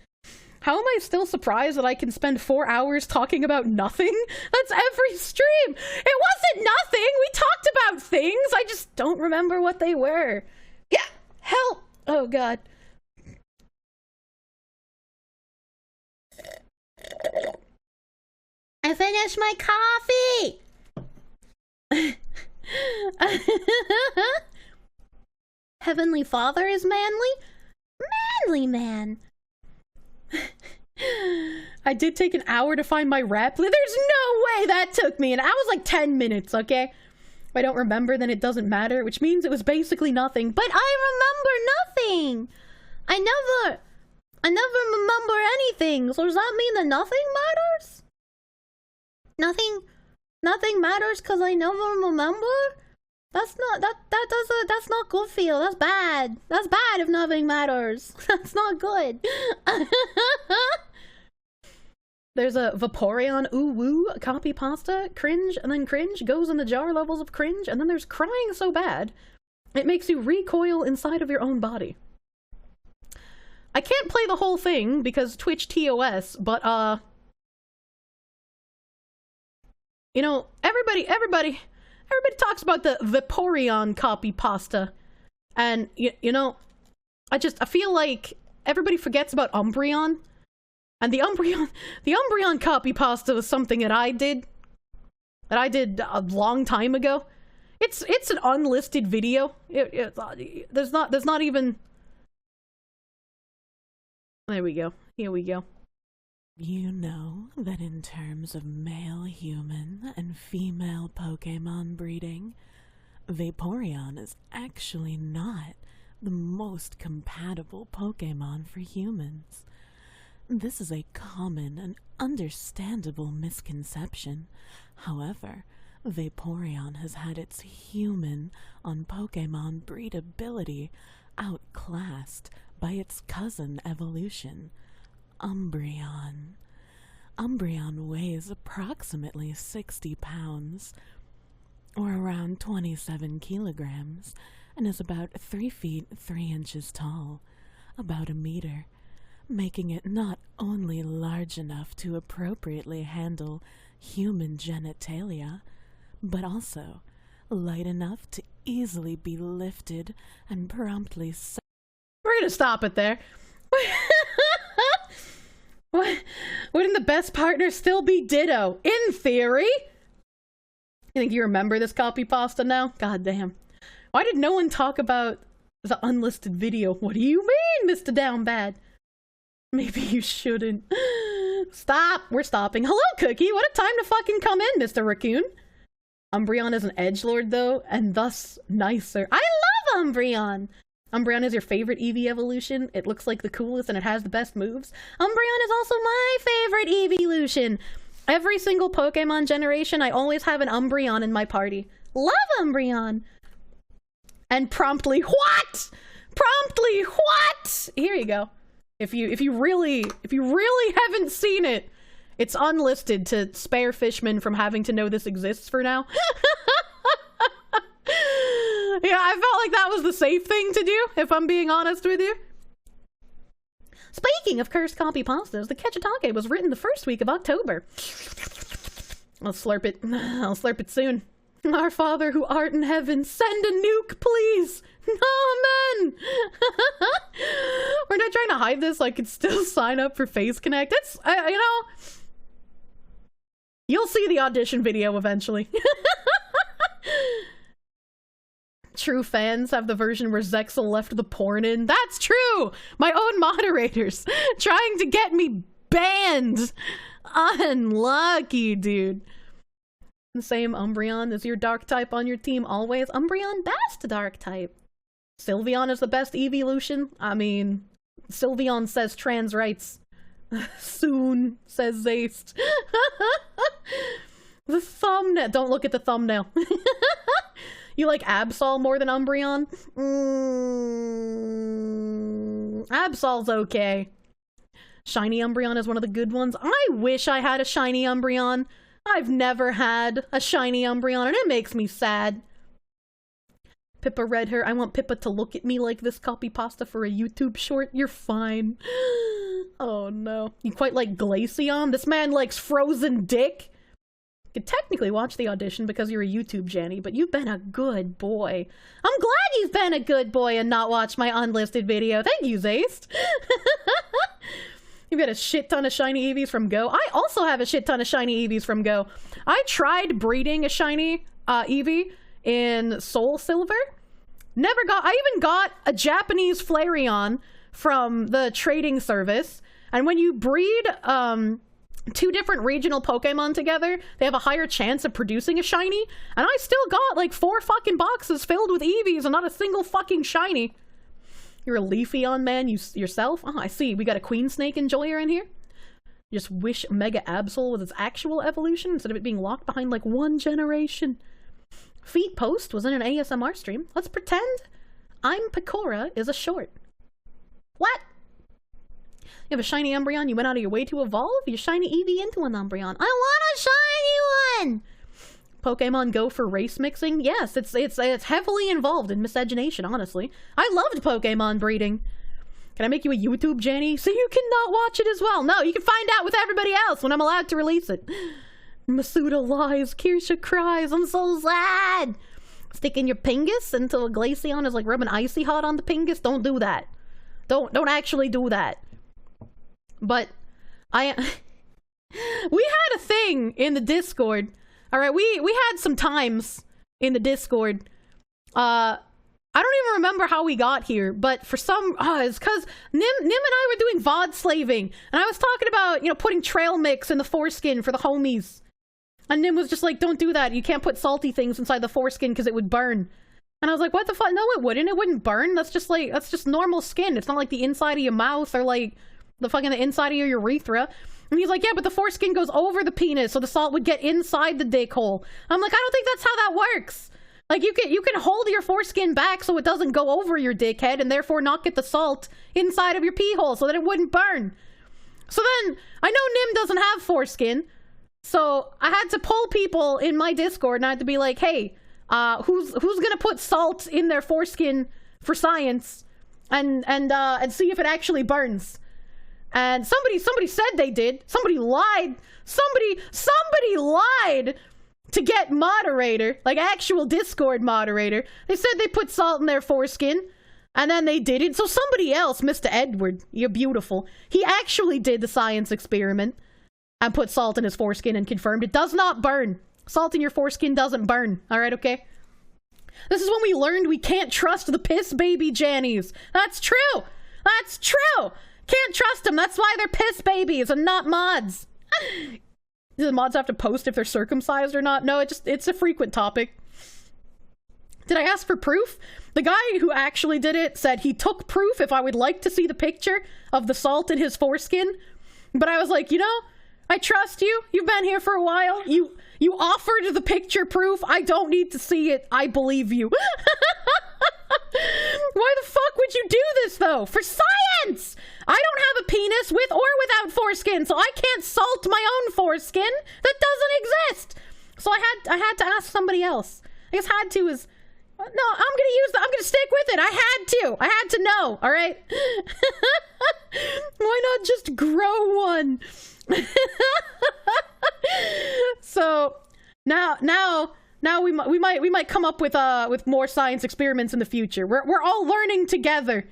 How am I still surprised that I can spend 4 hours talking about nothing? That's every stream. It wasn't nothing. We talked about things. I just don't remember what they were. Yeah, help. Oh, God. I finished my coffee. Heavenly Father is manly? Manly man. I did take an hour to find my rap. There's no way that took me. And I was like 10 minutes, okay? If I don't remember, then it doesn't matter, which means it was basically nothing. But I remember nothing. I never remember anything. So does that mean that nothing matters? Nothing matters because I never remember? That's not good for you. That's bad. That's bad if nothing matters. That's not good. There's a Vaporeon ooh woo copy pasta, cringe, and then cringe goes in the jar levels of cringe, and then there's crying so bad it makes you recoil inside of your own body. I can't play the whole thing because Twitch TOS, but you know, everybody talks about the Vaporeon copy pasta, and you know, I feel like everybody forgets about Umbreon, and the Umbreon copy pasta was something that I did a long time ago. It's an unlisted video. There's not even. There we go. Here we go. You know that in terms of male human and female Pokemon breeding, Vaporeon is actually not the most compatible Pokemon for humans. This is a common and understandable misconception. However, Vaporeon has had its human on Pokemon breedability outclassed by its cousin evolution, Umbreon. Umbreon weighs approximately 60 pounds, or around 27 kilograms, and is about 3 feet 3 inches tall, about a meter, making it not only large enough to appropriately handle human genitalia, but also light enough to easily be lifted and promptly We're gonna stop it there. Wouldn't the best partner still be Ditto? In theory. You think you remember this copy pasta now? God damn. Why did no one talk about the unlisted video? What do you mean, Mr. Downbad? Maybe you shouldn't. Stop. We're stopping. Hello, Cookie. What a time to fucking come in, Mr. Raccoon. Umbreon is an edgelord, though, and thus nicer. I love Umbreon. Umbreon is your favorite Eevee evolution. It looks like the coolest and it has the best moves. Umbreon is also my favorite Eeveelution. Every single Pokemon generation, I always have an Umbreon in my party. Love Umbreon. And promptly, what? Promptly, what? Here you go. If you really haven't seen it, it's unlisted to spare Fishman from having to know this exists for now. Yeah, I felt like that was the safe thing to do, if I'm being honest with you. Speaking of cursed copy pastas, the Ketchatake was written the first week of October. I'll slurp it soon. Our Father who art in heaven, send a nuke, please. Amen. We're not trying to hide this so I could still sign up for Face Connect. It's, you know, you'll see the audition video eventually. True fans have the version where Zexel left the porn in. That's true! My own moderators trying to get me banned. Unlucky, dude. The same Umbreon is your dark type on your team always. Umbreon, best dark type. Sylveon is the best evolution. I mean, Sylveon says trans rights. Soon, says Zaist. The thumbnail. Don't look at the thumbnail. You like Absol more than Umbreon? Absol's okay. Shiny Umbreon is one of the good ones. I wish I had a shiny Umbreon. I've never had a shiny Umbreon, and it makes me sad. Pippa read her. I want Pippa to look at me like this. Copy pasta for a YouTube short. You're fine. Oh no. You quite like Glaceon? This man likes frozen dick. You could technically watch the audition because you're a YouTube Janny, but you've been a good boy. I'm glad you've been a good boy and not watched my unlisted video. Thank you, Zayst. You've got a shit ton of shiny Eevees from Go. I also have a shit ton of shiny Eevees from Go. I tried breeding a shiny Eevee in Soul Silver. Never got... I even got a Japanese Flareon from the trading service. And when you breed two different regional Pokemon together, they have a higher chance of producing a shiny. And I still got like 4 fucking boxes filled with Eevees and not a single fucking shiny. You're a Leafeon man yourself? Oh, I see. We got a Queen Snake enjoyer in here. Just wish Mega Absol was its actual evolution instead of it being locked behind like 1 generation. Feet Post was in an ASMR stream. Let's pretend I'm Pecora is a short. What? You have a shiny Umbreon, you went out of your way to evolve? You shiny Eevee into an Umbreon. I want a shiny one! Pokemon Go for race mixing? Yes, it's heavily involved in miscegenation, honestly. I loved Pokemon breeding. Can I make you a YouTube Janny so you cannot watch it as well? No, you can find out with everybody else when I'm allowed to release it. Masuda lies, Kirsche cries, I'm so sad. Sticking your Pingus until a Glaceon is like rubbing icy hot on the Pingus? Don't do that. Don't actually do that. But we had a thing in the Discord. All right, we had some times in the Discord. I don't even remember how we got here, but for some, it's because Nim and I were doing VOD slaving, and I was talking about, you know, putting trail mix in the foreskin for the homies. And Nim was just like, don't do that. You can't put salty things inside the foreskin because it would burn. And I was like, what the fuck? No, it wouldn't. It wouldn't burn. That's just normal skin. It's not like the inside of your mouth or like the inside of your urethra. And he's like, yeah, but the foreskin goes over the penis, so the salt would get inside the dick hole. I'm like, I don't think that's how that works. Like, you can hold your foreskin back so it doesn't go over your dickhead and therefore not get the salt inside of your pee hole so that it wouldn't burn. So then, I know Nim doesn't have foreskin, so I had to pull people in my Discord and I had to be like, hey, who's gonna put salt in their foreskin for science and see if it actually burns. And somebody said they did. Somebody lied. Somebody lied to get moderator, like actual Discord moderator. They said they put salt in their foreskin, and then they didn't. So somebody else, Mr. Edward, you're beautiful. He actually did the science experiment and put salt in his foreskin and confirmed it does not burn. Salt in your foreskin doesn't burn. All right, okay? This is when we learned we can't trust the piss baby Jannies. That's true. That's true. Can't trust them. That's why they're piss babies and not mods. Do the mods have to post if they're circumcised or not? No, it's a frequent topic. Did I ask for proof? The guy who actually did it said he took proof if I would like to see the picture of the salt in his foreskin. But I was like, you know, I trust you. You've been here for a while. You offered the picture proof. I don't need to see it. I believe you. Why the fuck would you do this, though? For science! I don't have a penis with or without foreskin, so I can't salt my own foreskin. That doesn't exist. So I had to ask somebody else. I guess had to is... No, I'm gonna stick with it. I had to know, all right? Why not just grow one? So now we might come up with more science experiments in the future. We're all learning together,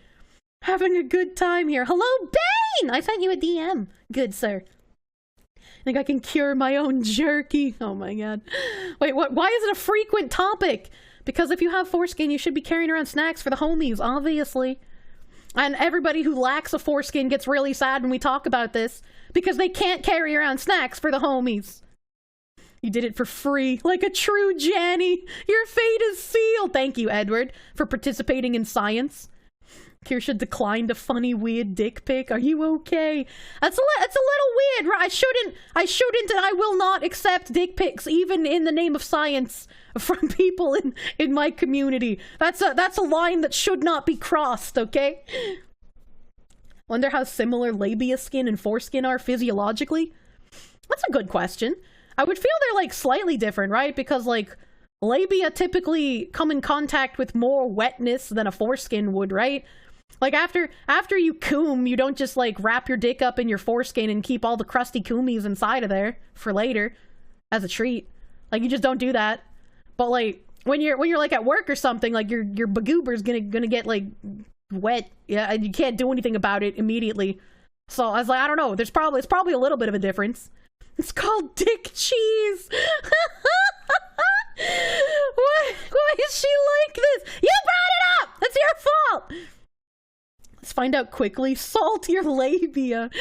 having a good time here. Hello, Bane! I sent you a DM, good sir. I think I can cure my own jerky. Oh my god. Wait, what? Why is it a frequent topic? Because if you have foreskin, you should be carrying around snacks for the homies, obviously. And everybody who lacks a foreskin gets really sad when we talk about this, because they can't carry around snacks for the homies. You did it for free, like a true Janny. Your fate is sealed. Thank you, Edward, for participating in science. Kirsche declined a funny, weird dick pic. Are you okay? That's a little weird, right? I shouldn't and I will not accept dick pics, even in the name of science, from people in my community. That's a line that should not be crossed, okay? Wonder how similar labia skin and foreskin are physiologically? That's a good question. I would feel they're, like, slightly different, right? Because, like, labia typically come in contact with more wetness than a foreskin would, right? Like after you coom, you don't just like wrap your dick up in your foreskin and keep all the crusty coomies inside of there for later as a treat. Like you just don't do that. But like when you're like at work or something, like your bagoober's gonna get like wet, yeah, and you can't do anything about it immediately. So I was like, I don't know. It's probably a little bit of a difference. It's called dick cheese. Why is she like this? You brought it up. That's your fault. Let's find out quickly. Salt your labia.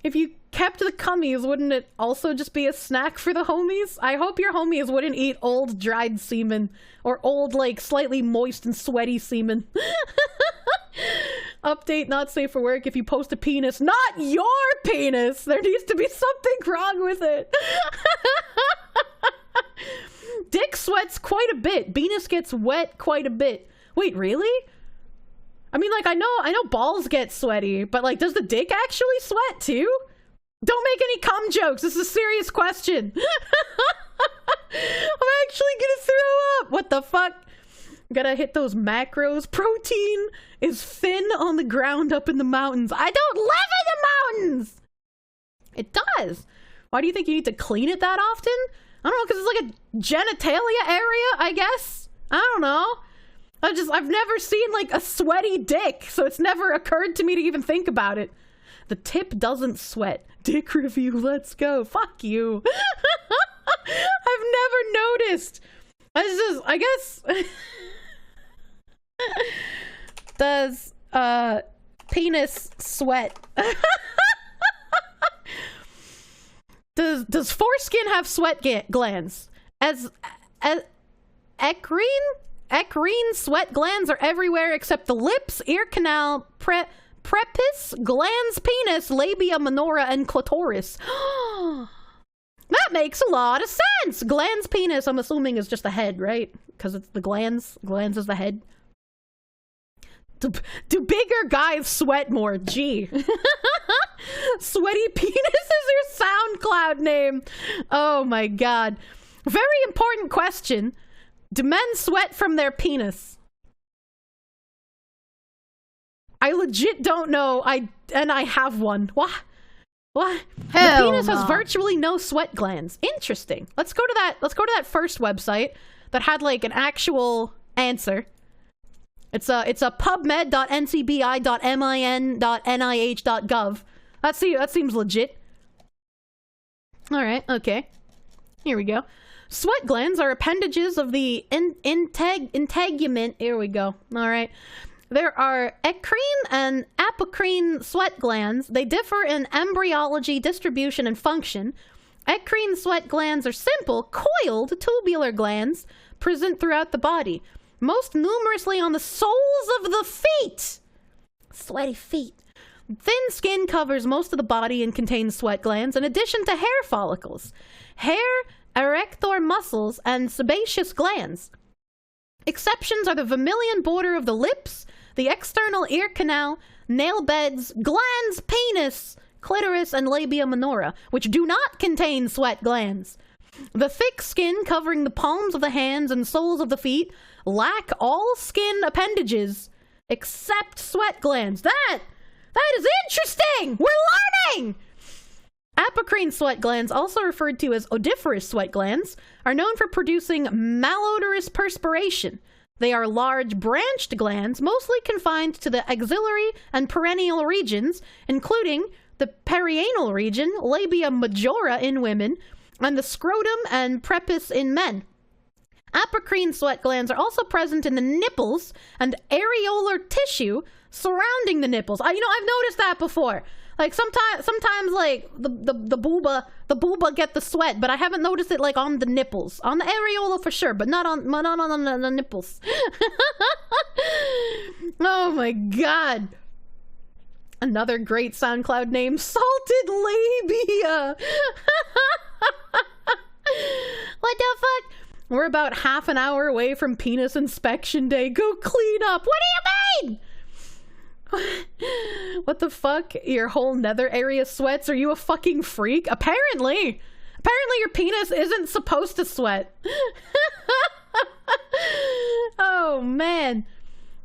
If you kept the cummies, wouldn't it also just be a snack for the homies? I hope your homies wouldn't eat old dried semen or old, like, slightly moist and sweaty semen. Update, not safe for work if you post a penis. Not your penis! There needs to be something wrong with it. Dick sweats quite a bit. Penis gets wet quite a bit. Wait, really? I mean, like, I know balls get sweaty, but, like, does the dick actually sweat, too? Don't make any cum jokes. This is a serious question. I'm actually gonna throw up. What the fuck? Gotta hit those macros. Protein is thin on the ground up in the mountains. I don't live in the mountains! It does. Why do you think you need to clean it that often? I don't know, because it's like a genitalia area, I guess? I don't know. I've never seen like a sweaty dick, so it's never occurred to me to even think about it. The tip doesn't sweat. Dick review, let's go. Fuck you. I've never noticed. I guess... Does penis sweat? Does foreskin have sweat glands? As eccrine sweat glands are everywhere except the lips, ear canal, prepuce, glands, penis, labia minora, and clitoris. That makes a lot of sense. Glands, penis, I'm assuming is just the head, right? Because it's the glands. Glands is the head. Do bigger guys sweat more? Gee. Sweaty penis is your SoundCloud name. Oh my god. Very important question. Do men sweat from their penis? I legit don't know. I have one. What? What? Hell the penis has no. virtually no sweat glands. Interesting. Let's go to that first website that had like an actual answer. It's a pubmed.ncbi.min.nih.gov. That seems legit. All right, okay. Here we go. Sweat glands are appendages of the integument. Here we go. All right. There are eccrine and apocrine sweat glands. They differ in embryology, distribution, and function. Eccrine sweat glands are simple, coiled, tubular glands present throughout the body, most numerously on the soles of the feet. Sweaty feet. Thin skin covers most of the body and contains sweat glands, in addition to hair follicles, hair, erector muscles, and sebaceous glands. Exceptions are the vermilion border of the lips, the external ear canal, nail beds, glands, penis, clitoris, and labia minora, which do not contain sweat glands. The thick skin covering the palms of the hands and soles of the feet lack all skin appendages except sweat glands. That is interesting! We're learning! Apocrine sweat glands, also referred to as odoriferous sweat glands, are known for producing malodorous perspiration. They are large branched glands, mostly confined to the axillary and perineal regions, including the perianal region, labia majora in women, and the scrotum and prepuce in men. Apocrine sweat glands are also present in the nipples and areolar tissue surrounding the nipples. I've noticed that before. Like sometimes like the booba get the sweat, but I haven't noticed it like on the nipples. On the areola for sure, but not on the nipples. Oh my god. Another great SoundCloud name, Salted Labia. What the fuck? We're about half an hour away from penis inspection day. Go clean up. What do you mean? What the fuck? Your whole nether area sweats? Are you a fucking freak? Apparently. Apparently your penis isn't supposed to sweat. Oh man.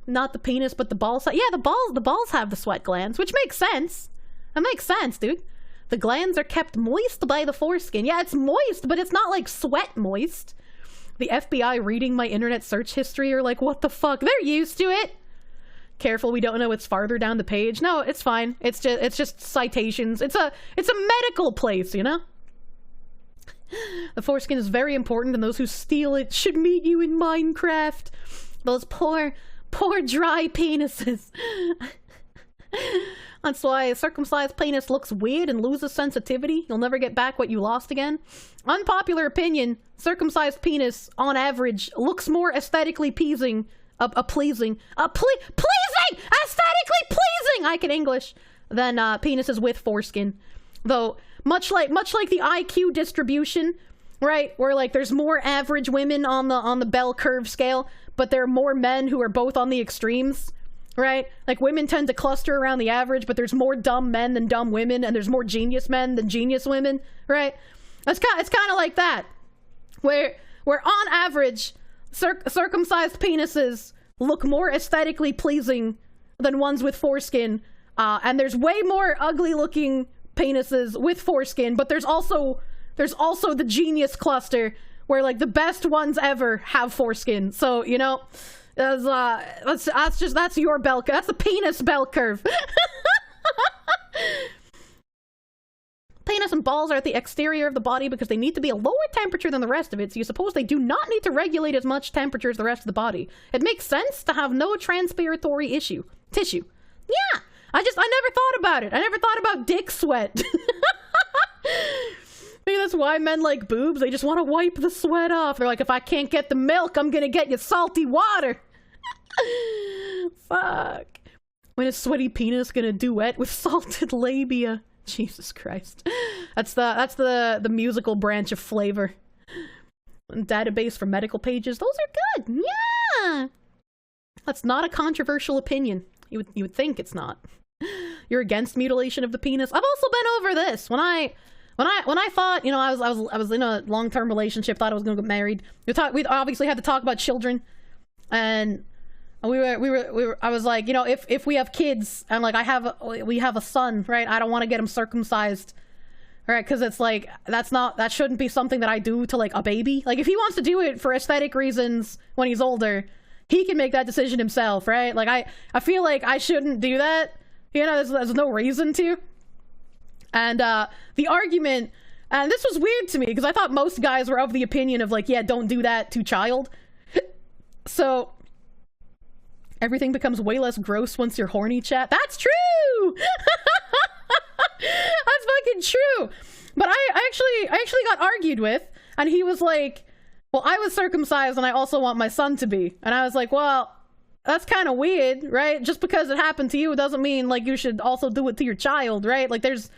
Not the penis, but the balls. Yeah, the balls have the sweat glands, which makes sense. That makes sense, dude. The glands are kept moist by the foreskin. Yeah, it's moist, but it's not like sweat moist. The FBI reading my internet search history are like, what the fuck? They're used to it. Careful, we don't know what's farther down the page. No, it's fine. It's just citations. It's a medical place, you know? The foreskin is very important, and those who steal it should meet you in Minecraft. Those poor dry penises. That's why a circumcised penis looks weird and loses sensitivity. You'll never get back what you lost again. Unpopular opinion, circumcised penis, on average, looks more aesthetically pleasing, aesthetically pleasing, I can English, than penises with foreskin. Though, much like the IQ distribution, right, where like there's more average women on the bell curve scale, but there are more men who are both on the extremes, right? Like women tend to cluster around the average, but there's more dumb men than dumb women, and there's more genius men than genius women, right? It's kind of like that, where on average, circumcised penises look more aesthetically pleasing than ones with foreskin, and there's way more ugly looking penises with foreskin, but there's also the genius cluster where like the best ones ever have foreskin. So, you know, that's your bell curve. That's the penis bell curve. Penis and balls are at the exterior of the body because they need to be a lower temperature than the rest of it, so you suppose they do not need to regulate as much temperature as the rest of the body. It makes sense to have no transpiratory tissue. Yeah, I never thought about it. I never thought about dick sweat. Maybe that's why men like boobs. They just want to wipe the sweat off. They're like, if I can't get the milk, I'm gonna get you salty water. Fuck. When is sweaty penis gonna duet with salted labia? Jesus Christ. That's the musical branch of flavor. Database for medical pages. Those are good. Yeah. That's not a controversial opinion. You would think it's not. You're against mutilation of the penis. I've also been over this. When I thought, you know, I was in a long-term relationship, thought I was gonna get married. We obviously had to talk about children, and I was like, you know, if we have kids, and like we have a son, right? I don't want to get him circumcised, right? Because it's like that shouldn't be something that I do to like a baby. Like if he wants to do it for aesthetic reasons when he's older, he can make that decision himself, right? Like I feel like I shouldn't do that. You know, there's no reason to. And the argument, and this was weird to me because I thought most guys were of the opinion of like, yeah, don't do that to child. So everything becomes way less gross once you're horny, chat. That's true. That's fucking true. But I actually got argued with, and he was like, well, I was circumcised and I also want my son to be. And I was like, well, that's kind of weird, right? Just because it happened to you doesn't mean like you should also do it to your child, right? Like there's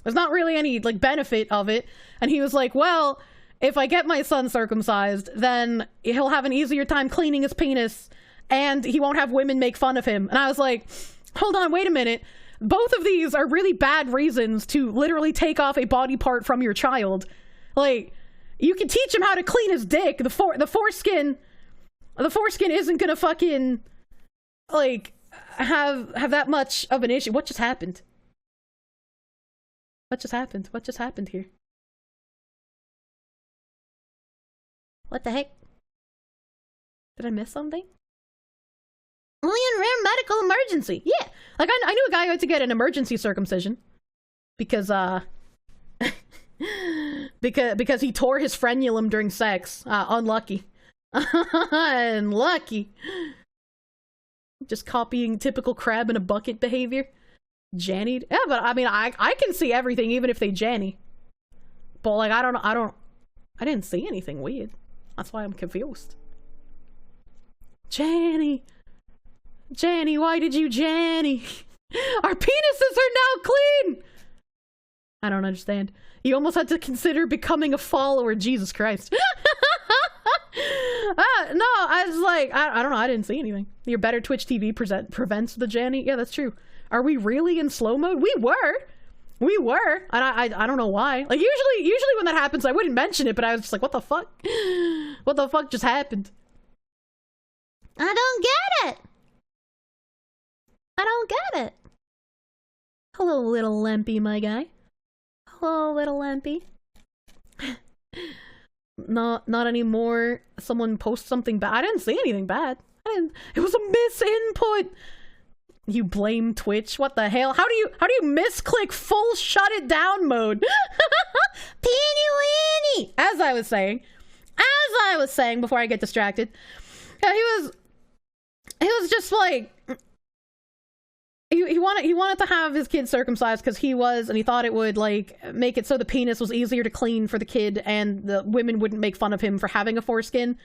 not really any like benefit of it. And he was like, well, if I get my son circumcised, then he'll have an easier time cleaning his penis and he won't have women make fun of him. And I was like, hold on, wait a minute. Both of these are really bad reasons to literally take off a body part from your child. Like, you can teach him how to clean his dick. The foreskin isn't gonna fucking like have that much of an issue. What just happened? What just happened? What just happened here? What the heck? Did I miss something? Only in rare medical emergency. Yeah, like I knew a guy who had to get an emergency circumcision because because he tore his frenulum during sex. Unlucky. Unlucky. Just copying typical crab in a bucket behavior. Jannied. Yeah, but I mean, I can see everything even if they janny. But like, I didn't see anything weird. That's why I'm confused. Janny, why did you janny? Our penises are now clean! I don't understand. You almost had to consider becoming a follower. Jesus Christ. No, I was like, I don't know, I didn't see anything. Your better Twitch TV prevents the janny. Yeah, that's true. Are we really in slow mode? We were! We were, and I don't know why. Like, usually when that happens, I wouldn't mention it, but I was just like, what the fuck? What the fuck just happened? I don't get it. I don't get it. Hello, little Lempy, my guy. Hello, little Lempy. Not anymore. Someone posts something bad. I didn't see anything bad. It was a misinput. You blame Twitch? What the hell? How do you misclick full shut it down mode? Peeny weeny! As I was saying before I get distracted, yeah, he was just like, he wanted to have his kid circumcised because he thought it would like make it so the penis was easier to clean for the kid and the women wouldn't make fun of him for having a foreskin.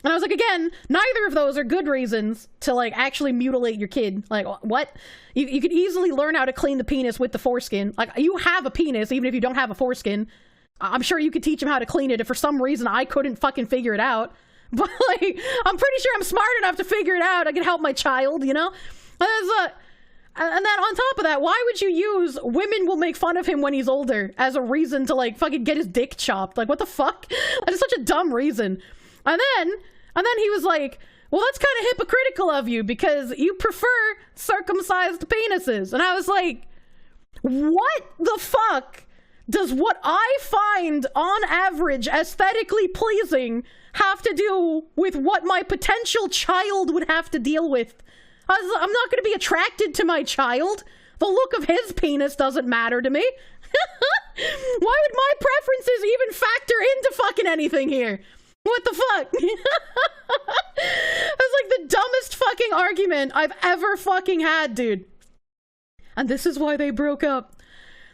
And I was like, again, neither of those are good reasons to like actually mutilate your kid. Like, what? You could easily learn how to clean the penis with the foreskin. Like, you have a penis even if you don't have a foreskin. I'm sure you could teach him how to clean it if for some reason I couldn't fucking figure it out. But like, I'm pretty sure I'm smart enough to figure it out. I can help my child, you know? And then on top of that, why would you use women will make fun of him when he's older as a reason to like fucking get his dick chopped? Like, what the fuck? That is such a dumb reason. And then he was like, well, that's kind of hypocritical of you because you prefer circumcised penises. And I was like, what the fuck does what I find on average aesthetically pleasing have to do with what my potential child would have to deal with? I'm not going to be attracted to my child. The look of his penis doesn't matter to me. Why would my preferences even factor into fucking anything here? What the fuck? That's like the dumbest fucking argument I've ever fucking had, dude. And this is why they broke up.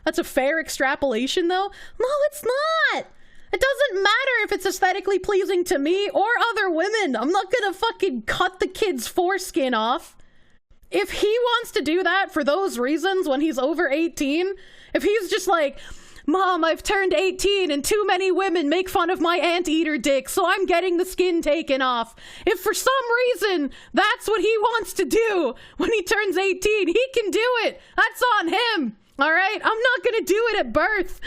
That's a fair extrapolation, though? No, it's not. It doesn't matter if it's aesthetically pleasing to me or other women. I'm not gonna fucking cut the kid's foreskin off. If he wants to do that for those reasons when he's over 18, if he's just like, Mom, I've turned 18 and too many women make fun of my anteater dick, so I'm getting the skin taken off. If for some reason that's what he wants to do when he turns 18, he can do it. That's on him. All right? I'm not going to do it at birth.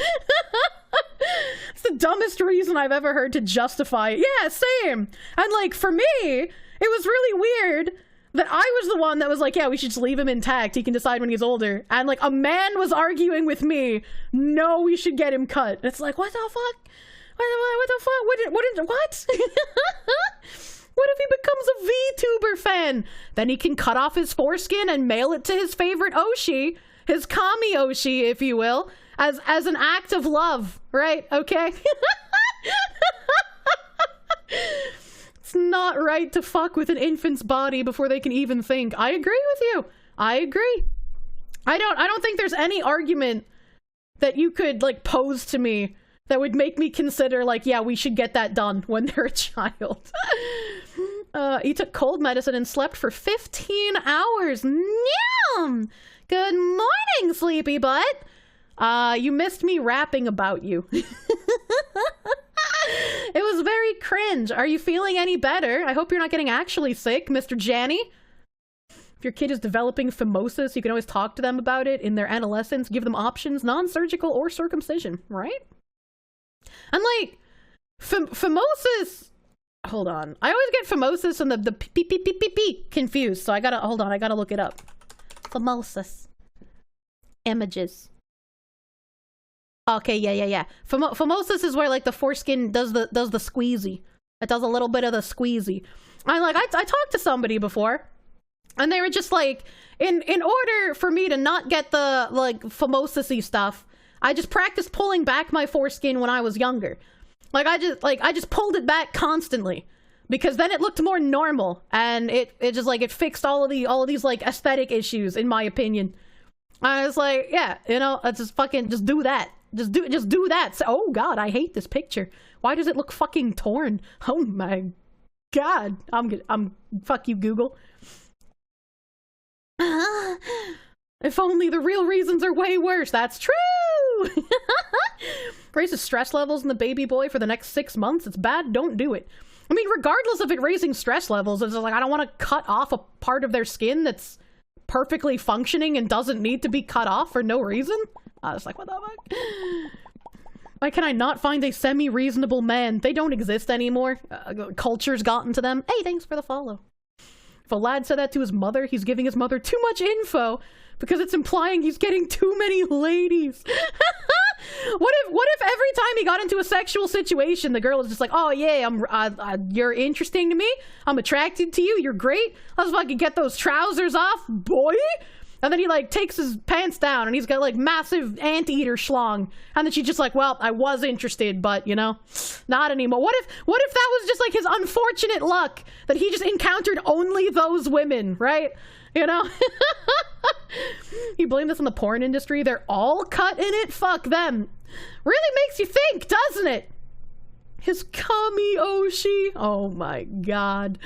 It's the dumbest reason I've ever heard to justify it. Yeah, same. And like, for me, it was really weird that I was the one that was like, yeah, we should just leave him intact. He can decide when he's older. And like, a man was arguing with me, no, we should get him cut. It's like, what the fuck? What the fuck? What? What if he becomes a VTuber fan? Then he can cut off his foreskin and mail it to his favorite Oshi, his Kami Oshi, if you will, as an act of love, right? Okay? It's not right to fuck with an infant's body before they can even think. I agree with you. I agree. I don't think there's any argument that you could like pose to me that would make me consider like, yeah, we should get that done when they're a child. He took cold medicine and slept for 15 hours. Nyam! Good morning, sleepy butt. You missed me rapping about you. It was very cringe. Are you feeling any better? I hope you're not getting actually sick, Mr. Janny. If your kid is developing phimosis, you can always talk to them about it in their adolescence. Give them options, non-surgical or circumcision, right? And like, phimosis... Hold on. I always get phimosis and the p confused, so I gotta look it up. Phimosis. Images. Okay, yeah. Phimosis is where like the foreskin does the squeezy. It does a little bit of the squeezy. I talked to somebody before, and they were just like, in order for me to not get the like phimosis-y stuff, I just practiced pulling back my foreskin when I was younger. I just pulled it back constantly, because then it looked more normal, and it just like it fixed all of these like aesthetic issues, in my opinion. I was like, yeah, you know, just do that. Just do that. So, oh god, I hate this picture. Why does it look fucking torn? Oh my god. I'm fuck you, Google. If only the real reasons are way worse. That's true. Raises stress levels in the baby boy for the next 6 months. It's bad. Don't do it. I mean, regardless of it raising stress levels, it's like, I don't want to cut off a part of their skin that's perfectly functioning and doesn't need to be cut off for no reason. I was like, what the fuck? Why can I not find a semi-reasonable man? They don't exist anymore. Culture's gotten to them. Hey, thanks for the follow. If a lad said that to his mother, he's giving his mother too much info because it's implying he's getting too many ladies. What if every time he got into a sexual situation, the girl was just like, oh yeah, you're interesting to me. I'm attracted to you. You're great. Let's fucking get those trousers off, boy. And then he like takes his pants down and he's got like massive anteater schlong. And then she's just like, well, I was interested, but you know, not anymore. What if that was just like his unfortunate luck that he just encountered only those women, right? You know? You blame this on the porn industry? They're all cut in it? Fuck them. Really makes you think, doesn't it? His kami oshi. Oh my god.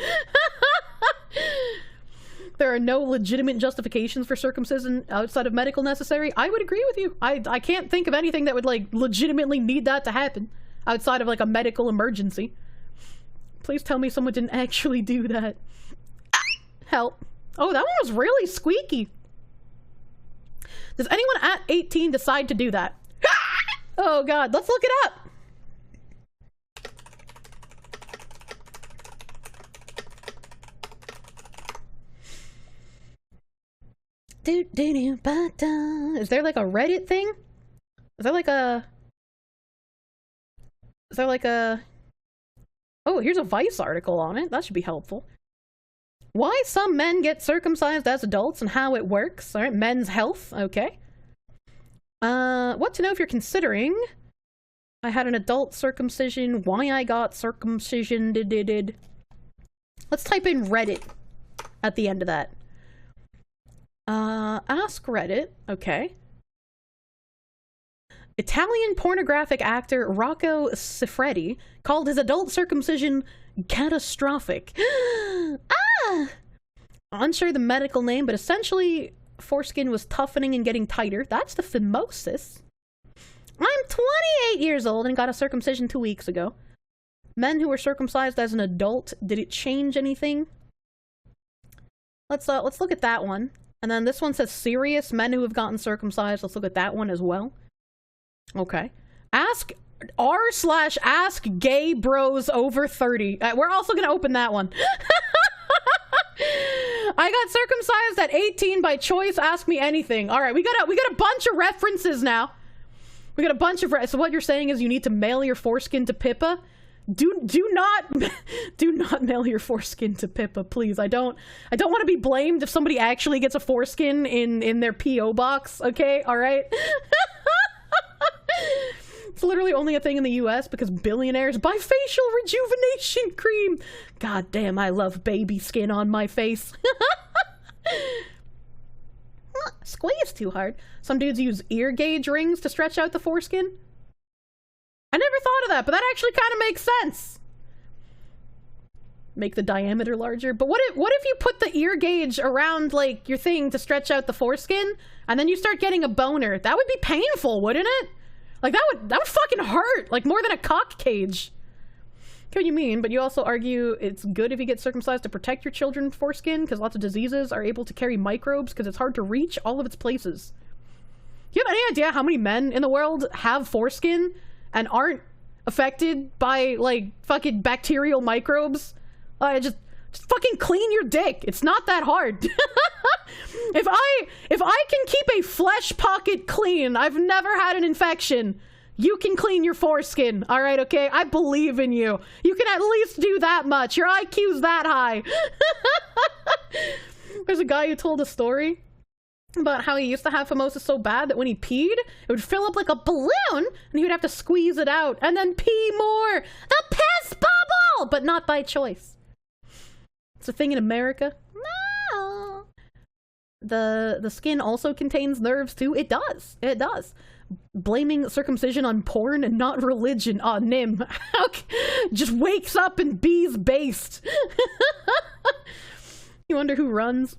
There are no legitimate justifications for circumcision outside of medical necessary. I would agree with you. I can't think of anything that would like legitimately need that to happen outside of like a medical emergency. Please tell me someone didn't actually do that. Help. Oh, that one was really squeaky. Does anyone at 18 decide to do that? Oh god, let's look it up. Is there like a Reddit thing? Is there like a... Oh, here's a Vice article on it. That should be helpful. Why some men get circumcised as adults and how it works. Alright, men's health. Okay. What to know if you're considering. I had an adult circumcision. Why I got circumcision. Let's type in Reddit at the end of that. Ask Reddit. Okay. Italian pornographic actor Rocco Siffredi called his adult circumcision catastrophic. Unsure the medical name, but essentially foreskin was toughening and getting tighter. That's the phimosis. I'm 28 years old and got a circumcision 2 weeks ago. Men who were circumcised as an adult, did it change anything? Let's look at that one. And then this one says serious men who have gotten circumcised. Let's look at that one as well. Okay. Ask r/ask gay bros over 30. We're also gonna open that one. I got circumcised at 18 by choice. Ask me anything. All right, we got a bunch of references now. We got a bunch of so what you're saying is you need to mail your foreskin to Pippa. Do not mail your foreskin to Pippa, please. I don't want to be blamed if somebody actually gets a foreskin in their PO box. Okay, all right. It's literally only a thing in the US because billionaires buy facial rejuvenation cream. God damn, I love baby skin on my face. Squeeze too hard. Some dudes use ear gauge rings to stretch out the foreskin. I never thought of that, but that actually kind of makes sense. Make the diameter larger. But what if you put the ear gauge around like your thing to stretch out the foreskin and then you start getting a boner? That would be painful, wouldn't it? Like that would fucking hurt, like more than a cock cage. I get what you mean, but you also argue it's good if you get circumcised to protect your children's foreskin because lots of diseases are able to carry microbes because it's hard to reach all of its places. Do you have any idea how many men in the world have foreskin and aren't affected by like fucking bacterial microbes? Just fucking clean your dick. It's not that hard. If I can keep a flesh pocket clean, I've never had an infection. You can clean your foreskin, all right, okay? I believe in you. You can at least do that much. Your IQ's that high. There's a guy who told a story about how he used to have phimosis so bad that when he peed, it would fill up like a balloon, and he would have to squeeze it out and then pee more. The piss bubble! But not by choice. It's a thing in America. No. The skin also contains nerves too. It does. It does. Blaming circumcision on porn and not religion. Oh, Nim. Just wakes up and bees based. You wonder who runs?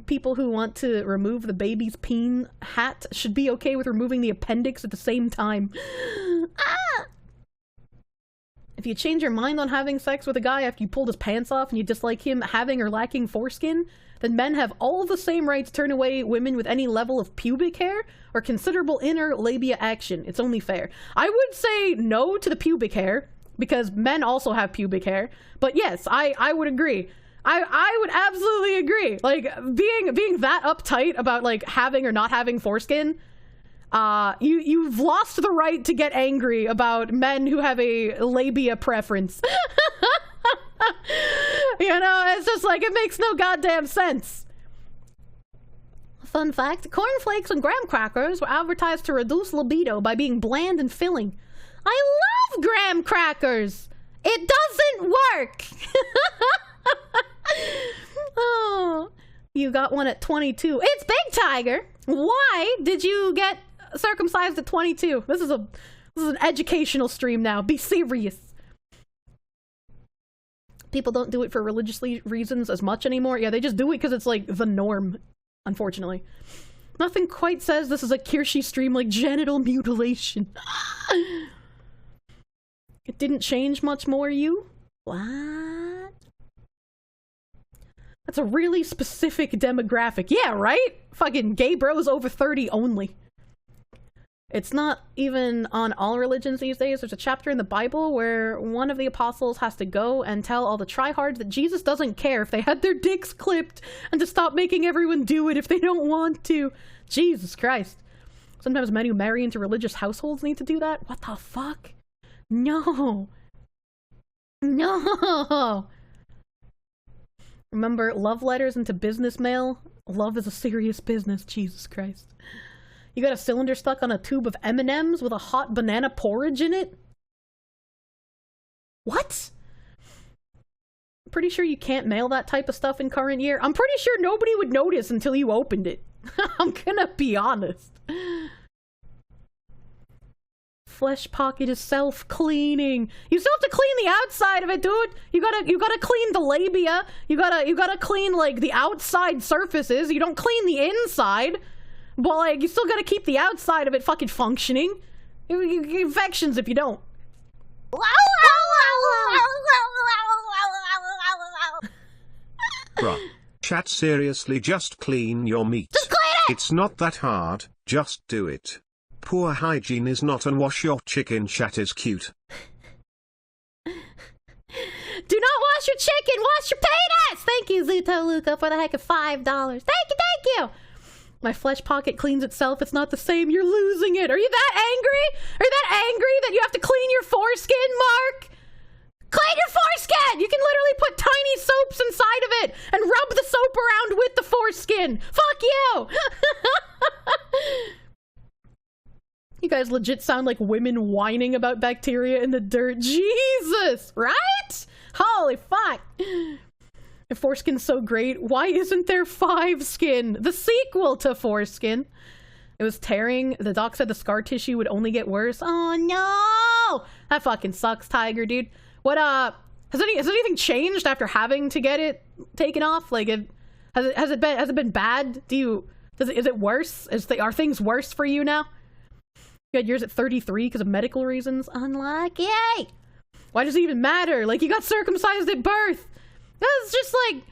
People who want to remove the baby's peen hat should be okay with removing the appendix at the same time. If you change your mind on having sex with a guy after you pulled his pants off and you dislike him having or lacking foreskin, then men have all the same right to turn away women with any level of pubic hair or considerable inner labia action. It's only fair. I would say no to the pubic hair, because men also have pubic hair. But yes, I would agree. I would absolutely agree. Like, being that uptight about, like, having or not having foreskin, you've lost the right to get angry about men who have a labia preference. You know, it's just like, it makes no goddamn sense. Fun fact, cornflakes and graham crackers were advertised to reduce libido by being bland and filling. I love graham crackers! It doesn't work! Oh, you got one at 22. It's Big Tiger! Why did you get circumcised at 22? This is an educational stream now. Be serious. People don't do it for religious reasons as much anymore. Yeah, they just do it because it's like the norm, unfortunately. Nothing quite says this is a Kirsche stream like genital mutilation. It didn't change much more, you? What? That's a really specific demographic. Yeah, right? Fucking gay bros over 30 only. It's not even on all religions these days. There's a chapter in the Bible where one of the apostles has to go and tell all the tryhards that Jesus doesn't care if they had their dicks clipped and to stop making everyone do it if they don't want to. Jesus Christ. Sometimes men who marry into religious households need to do that? What the fuck? No. No. Remember, love letters into business mail? Love is a serious business, Jesus Christ. You got a cylinder stuck on a tube of M&Ms with a hot banana porridge in it? What? I'm pretty sure you can't mail that type of stuff in current year. I'm pretty sure nobody would notice until you opened it. I'm gonna be honest. Flesh pocket is self-cleaning. You still have to clean the outside of it, dude. You gotta clean the labia. You gotta clean, like, the outside surfaces. You don't clean the inside. But, like, you still gotta keep the outside of it fucking functioning. You get infections if you don't. Bruh. Chat, seriously, just clean your meat. Just clean it! It's not that hard, just do it. Poor hygiene is not an wash your chicken. Chat is cute. Do not wash your chicken, wash your penis! Thank you, Zuto Luca, for the heck of $5. Thank you! My flesh pocket cleans itself. It's not the same. You're losing it. Are you that angry? Are you that angry that you have to clean your foreskin, Mark? Clean your foreskin! You can literally put tiny soaps inside of it and rub the soap around with the foreskin. Fuck you! You guys legit sound like women whining about bacteria in the dirt. Jesus! Right? Holy fuck! If Foreskin's so great, why isn't there 5 Skin? The sequel to Foreskin. It was tearing. The doc said the scar tissue would only get worse. Oh no! That fucking sucks, Tiger, dude. What, has anything changed after having to get it taken off? Like, has it been bad? Is it worse? Are things worse for you now? You had yours at 33 because of medical reasons? Unlucky! Why does it even matter? Like, you got circumcised at birth! That's just like,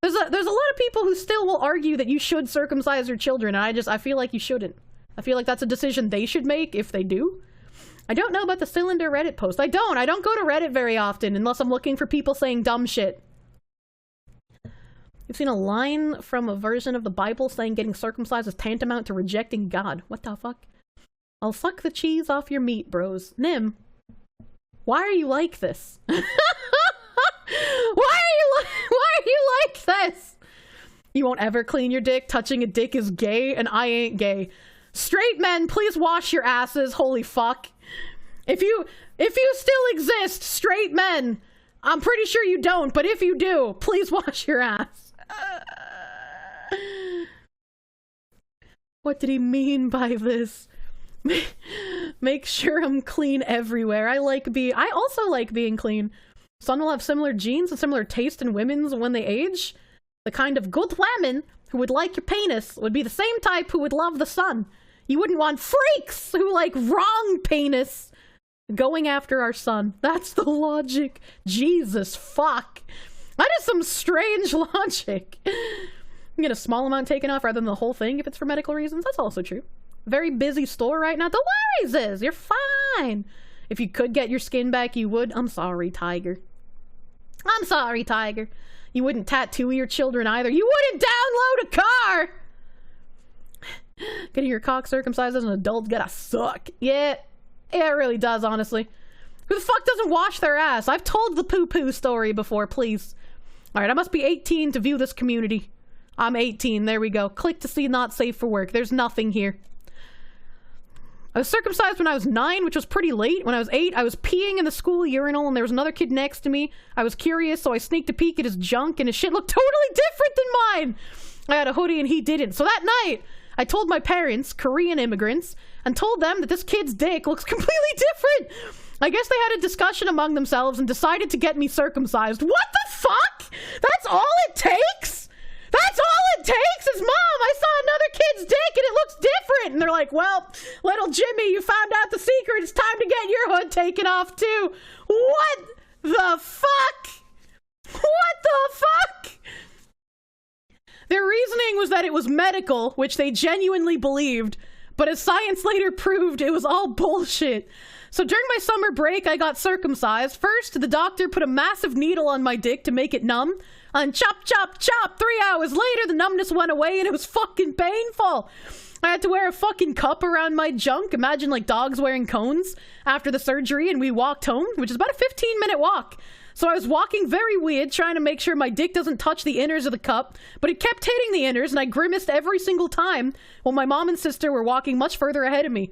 there's a lot of people who still will argue that you should circumcise your children, and I feel like you shouldn't. I feel like that's a decision they should make if they do. I don't know about the cylinder Reddit post. I don't go to Reddit very often unless I'm looking for people saying dumb shit. You've seen a line from a version of the Bible saying getting circumcised is tantamount to rejecting God. What the fuck? I'll suck the cheese off your meat, bros. Nim, why are you like this? Why are you like this? You won't ever clean your dick. Touching a dick is gay, and I ain't gay. Straight men, please wash your asses. Holy fuck. If you still exist, straight men, I'm pretty sure you don't, but if you do, please wash your ass. What did he mean by this? Make sure I'm clean everywhere. I also like being clean. Son will have similar genes and similar taste in women's when they age. The kind of good women who would like your penis would be the same type who would love the son. You wouldn't want freaks who like wrong penis going after our son. That's the logic. Jesus fuck. That is some strange logic. You get a small amount taken off rather than the whole thing if it's for medical reasons. That's also true. Very busy store right now. Don't worry, Ziz. You're fine. If you could get your skin back, you would. I'm sorry, Tiger. I'm sorry, Tiger. You wouldn't tattoo your children either. You wouldn't download a car! Getting your cock circumcised as an adult's gotta suck. Yeah, it really does, honestly. Who the fuck doesn't wash their ass? I've told the poo-poo story before, please. Alright, I must be 18 to view this community. I'm 18, there we go. Click to see not safe for work. There's nothing here. I was circumcised when I was 9, which was pretty late. When I was 8, I was peeing in the school urinal and there was another kid next to me. I was curious, so I sneaked a peek at his junk and his shit looked totally different than mine. I had a hoodie and he didn't. So that night, I told my parents, Korean immigrants, and told them that this kid's dick looks completely different. I guess they had a discussion among themselves and decided to get me circumcised. What the fuck? That's all it takes? That's all it takes is, Mom, I saw another kid's dick and it looks different. And they're like, well, little Jimmy, you found out the secret. It's time to get your hood taken off too. What the fuck? What the fuck? Their reasoning was that it was medical, which they genuinely believed, but as science later proved, it was all bullshit. So during my summer break, I got circumcised. First, the doctor put a massive needle on my dick to make it numb. And chop, chop, chop. 3 hours later, the numbness went away and it was fucking painful. I had to wear a fucking cup around my junk. Imagine like dogs wearing cones after the surgery, and we walked home, which is about a 15-minute walk. So I was walking very weird, trying to make sure my dick doesn't touch the inners of the cup, but it kept hitting the inners, and I grimaced every single time while my mom and sister were walking much further ahead of me.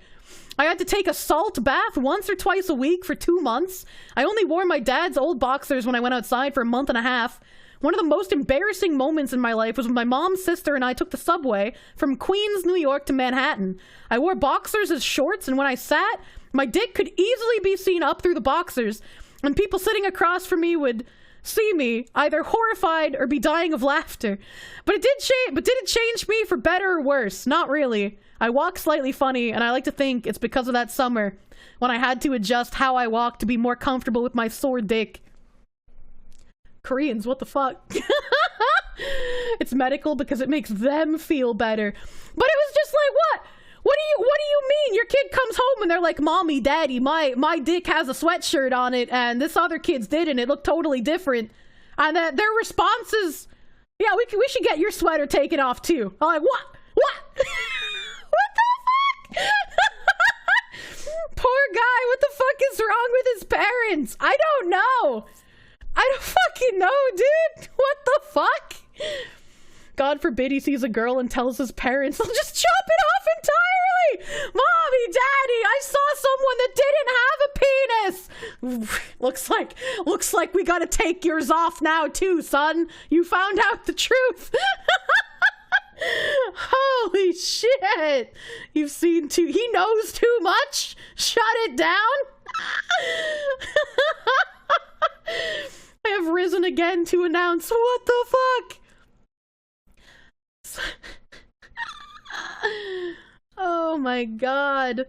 I had to take a salt bath once or twice a week for 2 months. I only wore my dad's old boxers when I went outside for a month and a half. One of the most embarrassing moments in my life was when my mom, sister, and I took the subway from Queens, New York to Manhattan. I wore boxers as shorts, and when I sat, my dick could easily be seen up through the boxers, and people sitting across from me would see me, either horrified or be dying of laughter. But did it change me for better or worse? Not really. I walk slightly funny, and I like to think it's because of that summer, when I had to adjust how I walk to be more comfortable with my sore dick. Koreans, what the fuck? It's medical because it makes them feel better. But it was just like, what? What do you mean? Your kid comes home and they're like, Mommy, Daddy, my dick has a sweatshirt on it and this other kid's didn't. It looked totally different. And their response is, yeah, we should get your sweater taken off too. I'm like, what? What the fuck? Poor guy, what the fuck is wrong with his parents? I don't know. I don't fucking know, dude. What the fuck? God forbid he sees a girl and tells his parents, they'll just chop it off entirely. Mommy, Daddy, I saw someone that didn't have a penis. Looks like we gotta take yours off now too, son. You found out the truth. Holy shit. You've seen too. He knows too much. Shut it down. I have risen again to announce, what the fuck? Oh my god.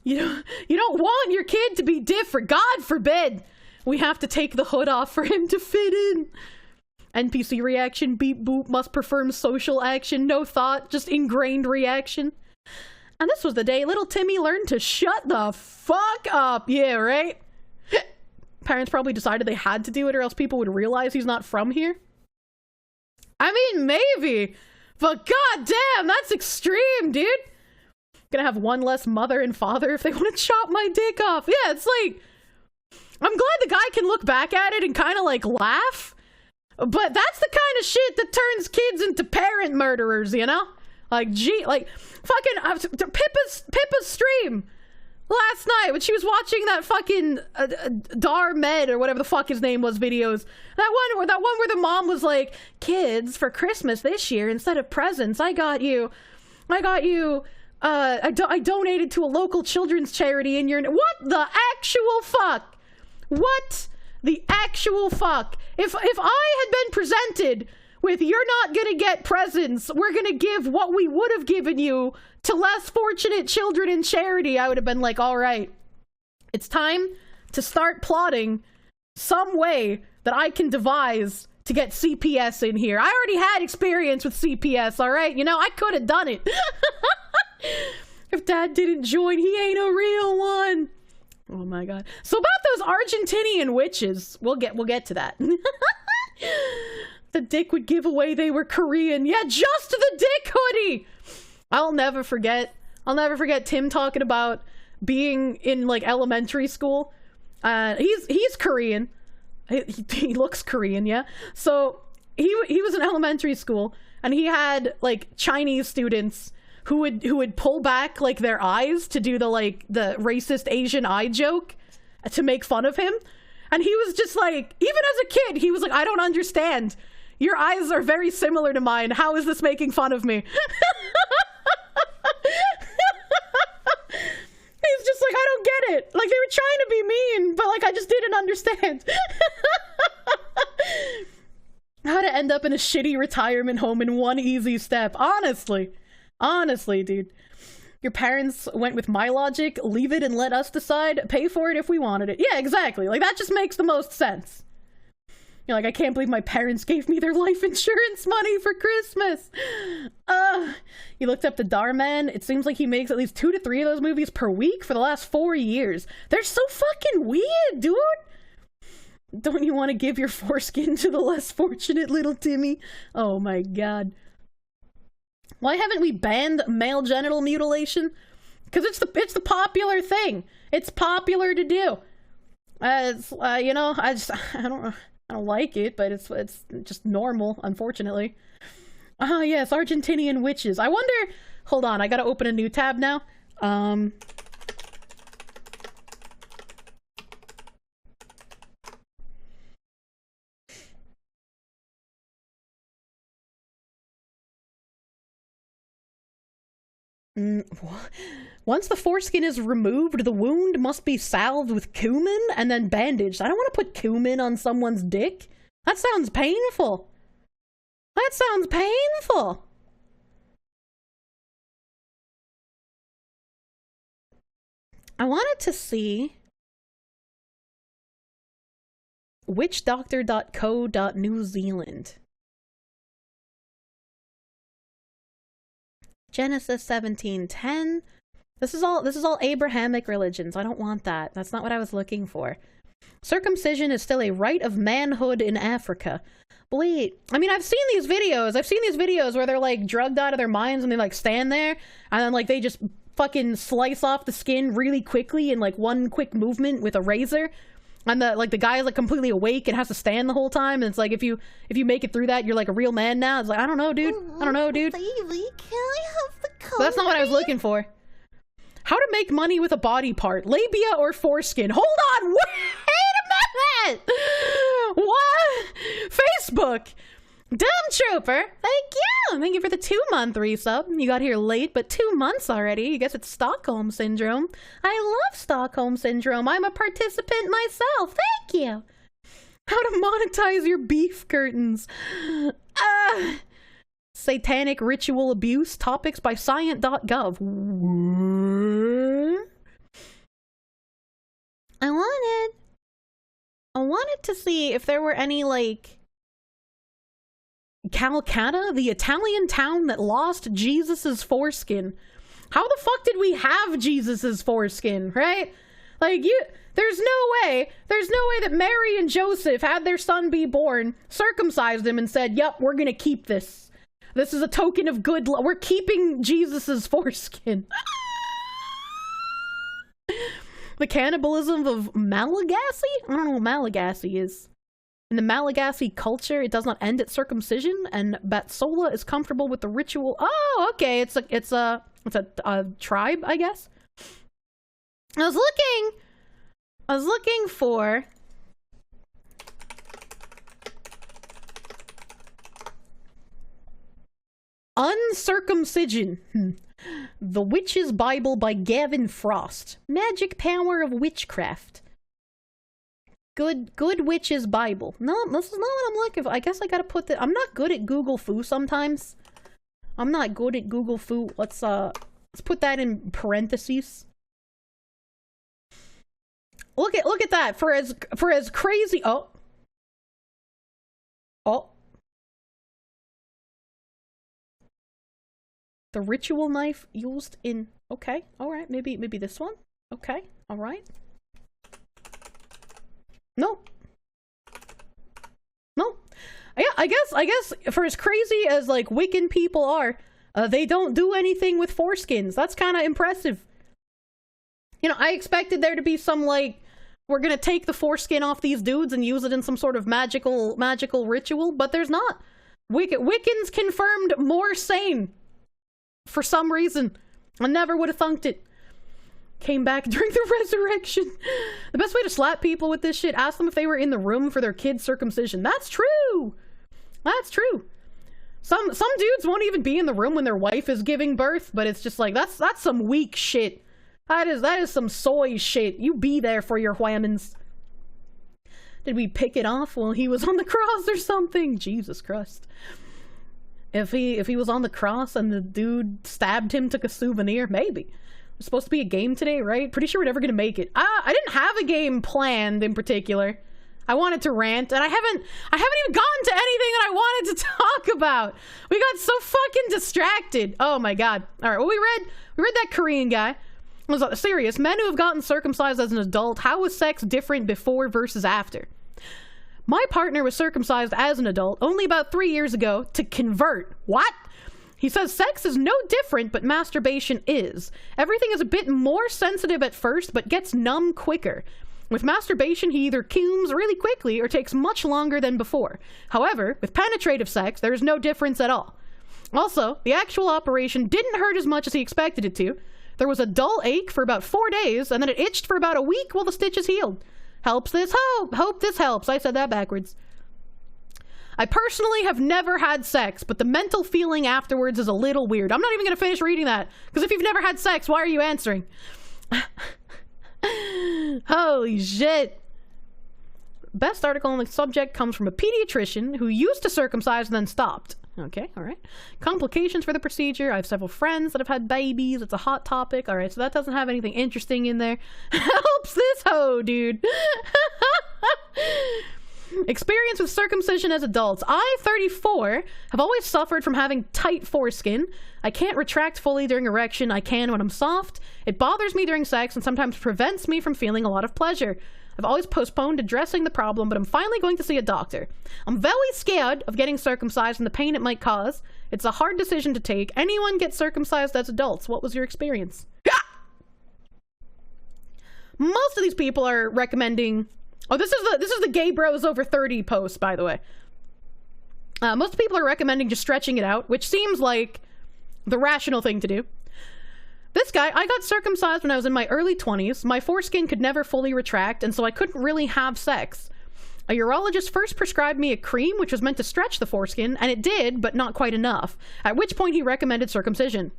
You don't want your kid to be different. God forbid. We have to take the hood off for him to fit in. NPC reaction, beep boop, must perform social action, no thought, just ingrained reaction. And this was the day little Timmy learned to shut the fuck up. Yeah, right? Parents probably decided they had to do it or else people would realize he's not from here. I mean, maybe. But goddamn, that's extreme, dude. Gonna have one less mother and father if they want to chop my dick off. Yeah, it's like, I'm glad the guy can look back at it and kind of like laugh. But that's the kind of shit that turns kids into parent murderers, you know? Like, gee, like, fucking, Pippa's stream last night when she was watching that fucking Dar Med or whatever the fuck his name was videos. That one where the mom was like, kids, for Christmas this year, instead of presents, I donated to a local children's charity in your... What the actual fuck? What the actual fuck? If I had been presented with, you're not gonna get presents, we're gonna give what we would have given you to less fortunate children in charity, I would have been like, all right, it's time to start plotting some way that I can devise to get CPS in here. I already had experience with CPS, all right? You know, I could have done it. If Dad didn't join, he ain't a real one. Oh my god. So about those Argentinian witches, we'll get to that. The dick would give away they were Korean. Yeah, just the dick hoodie. I'll never forget Tim talking about being in like elementary school. He's Korean. He looks Korean, yeah. So he was in elementary school, and he had like Chinese students who would pull back like their eyes to do the racist Asian eye joke to make fun of him. And he was just like, even as a kid, he was like, I don't understand. Your eyes are very similar to mine. How is this making fun of me? He's just like, I don't get it. Like, they were trying to be mean, but like, I just didn't understand. How to end up in a shitty retirement home in one easy step. Honestly, dude. Your parents went with my logic, leave it and let us decide, pay for it if we wanted it. Yeah, exactly. Like, that just makes the most sense. You're like, I can't believe my parents gave me their life insurance money for Christmas. You looked up the Darman. It seems like he makes at least 2 to 3 of those movies per week for the last 4 years. They're so fucking weird, dude. Don't you want to give your foreskin to the less fortunate little Timmy? Oh my god. Why haven't we banned male genital mutilation? Because it's the popular thing. It's popular to do. You know, I don't like it, but it's just normal, unfortunately. Yes, Argentinian witches. I wonder, hold on, I gotta open a new tab now. Once the foreskin is removed, the wound must be salved with cumin and then bandaged. I don't want to put cumin on someone's dick. That sounds painful. That sounds painful. I wanted to see witchdoctor.co.New Zealand. Genesis 17:10. This is all Abrahamic religions. I don't want that. That's not what I was looking for. Circumcision is still a rite of manhood in Africa. Wait, I mean, I've seen these videos where they're like drugged out of their minds and they like stand there and then like they just fucking slice off the skin really quickly in like one quick movement with a razor. And the guy is like completely awake and has to stand the whole time, and it's like if you make it through that, you're like a real man now. It's like, I don't know, dude. Baby, can I have the code? But that's not what I was looking for. How to make money with a body part, labia or foreskin? Hold on, wait a minute. What? Facebook. Dumb Trooper, thank you for the 2-month resub. You got here late, but 2 months already. I guess it's Stockholm Syndrome. I love Stockholm Syndrome. I'm a participant myself. Thank you. How to monetize your beef curtains. Satanic ritual abuse topics by scient.gov. I wanted to see if there were any like Calcutta, the Italian town that lost Jesus's foreskin. How the fuck did we have Jesus's foreskin, right? Like, there's no way that Mary and Joseph had their son be born, circumcised him, and said, "Yep, we're gonna keep this. This is a token of good luck. We're keeping Jesus's foreskin." The cannibalism of Malagasy? I don't know what Malagasy is. In the Malagasy culture, it does not end at circumcision, and Batsola is comfortable with the ritual. Oh, okay, it's a tribe, I guess. I was looking for Uncircumcision. The Witch's Bible by Gavin Frost. Magic power of witchcraft. Good Witch's Bible. No, this is not what I'm looking for. I guess I gotta put that. I'm not good at Google Foo sometimes. Let's put that in parentheses. Look at that. For as crazy. Oh, The ritual knife used in... Okay, alright, maybe this one? Okay, alright. No. No. Yeah, I guess for as crazy as, like, Wiccan people are, they don't do anything with foreskins. That's kind of impressive. You know, I expected there to be some, like, we're gonna take the foreskin off these dudes and use it in some sort of magical ritual, but there's not. Wiccans confirmed more sane. For some reason. I never would have thunked it. Came back during the resurrection. The best way to slap people with this shit, ask them if they were in the room for their kid's circumcision. That's true! That's true. Some dudes won't even be in the room when their wife is giving birth, but it's just like, that's some weak shit. That is some soy shit. You be there for your whammons. Did we pick it off while he was on the cross or something? Jesus Christ. If he was on the cross and the dude stabbed him, took a souvenir, maybe. It's supposed to be a game today, right? Pretty sure we're never gonna make it. I didn't have a game planned in particular. I wanted to rant, and I haven't even gotten to anything that I wanted to talk about. We got so fucking distracted. Oh my god. Alright, well we read that Korean guy. It was serious. Men who have gotten circumcised as an adult, how was sex different before versus after? My partner was circumcised as an adult only about 3 years ago to convert. What? He says sex is no different, but masturbation is. Everything is a bit more sensitive at first, but gets numb quicker. With masturbation, he either comes really quickly or takes much longer than before. However, with penetrative sex, there is no difference at all. Also, the actual operation didn't hurt as much as he expected it to. There was a dull ache for about 4 days, and then it itched for about a week while the stitches healed. Helps this hope this helps. I said that backwards. I personally have never had sex, but the mental feeling afterwards is a little weird. I'm not even going to finish reading that, because if you've never had sex, why are you answering? Holy shit. Best article on the subject comes from a pediatrician who used to circumcise and then stopped. Okay, alright. Complications for the procedure. I have several friends that have had babies. It's a hot topic. Alright, so that doesn't have anything interesting in there. Helps this hoe, dude. Experience with circumcision as adults. I, 34, have always suffered from having tight foreskin. I can't retract fully during erection. I can when I'm soft. It bothers me during sex and sometimes prevents me from feeling a lot of pleasure. I've always postponed addressing the problem, but I'm finally going to see a doctor. I'm very scared of getting circumcised and the pain it might cause. It's a hard decision to take. Anyone gets circumcised as adults. What was your experience? Most of these people are recommending... Oh, this is the gay bros over 30 post, by the way. Most people are recommending just stretching it out, which seems like the rational thing to do. This guy, I got circumcised when I was in my early 20s. My foreskin could never fully retract, and so I couldn't really have sex. A urologist first prescribed me a cream which was meant to stretch the foreskin, and it did, but not quite enough, at which point he recommended circumcision.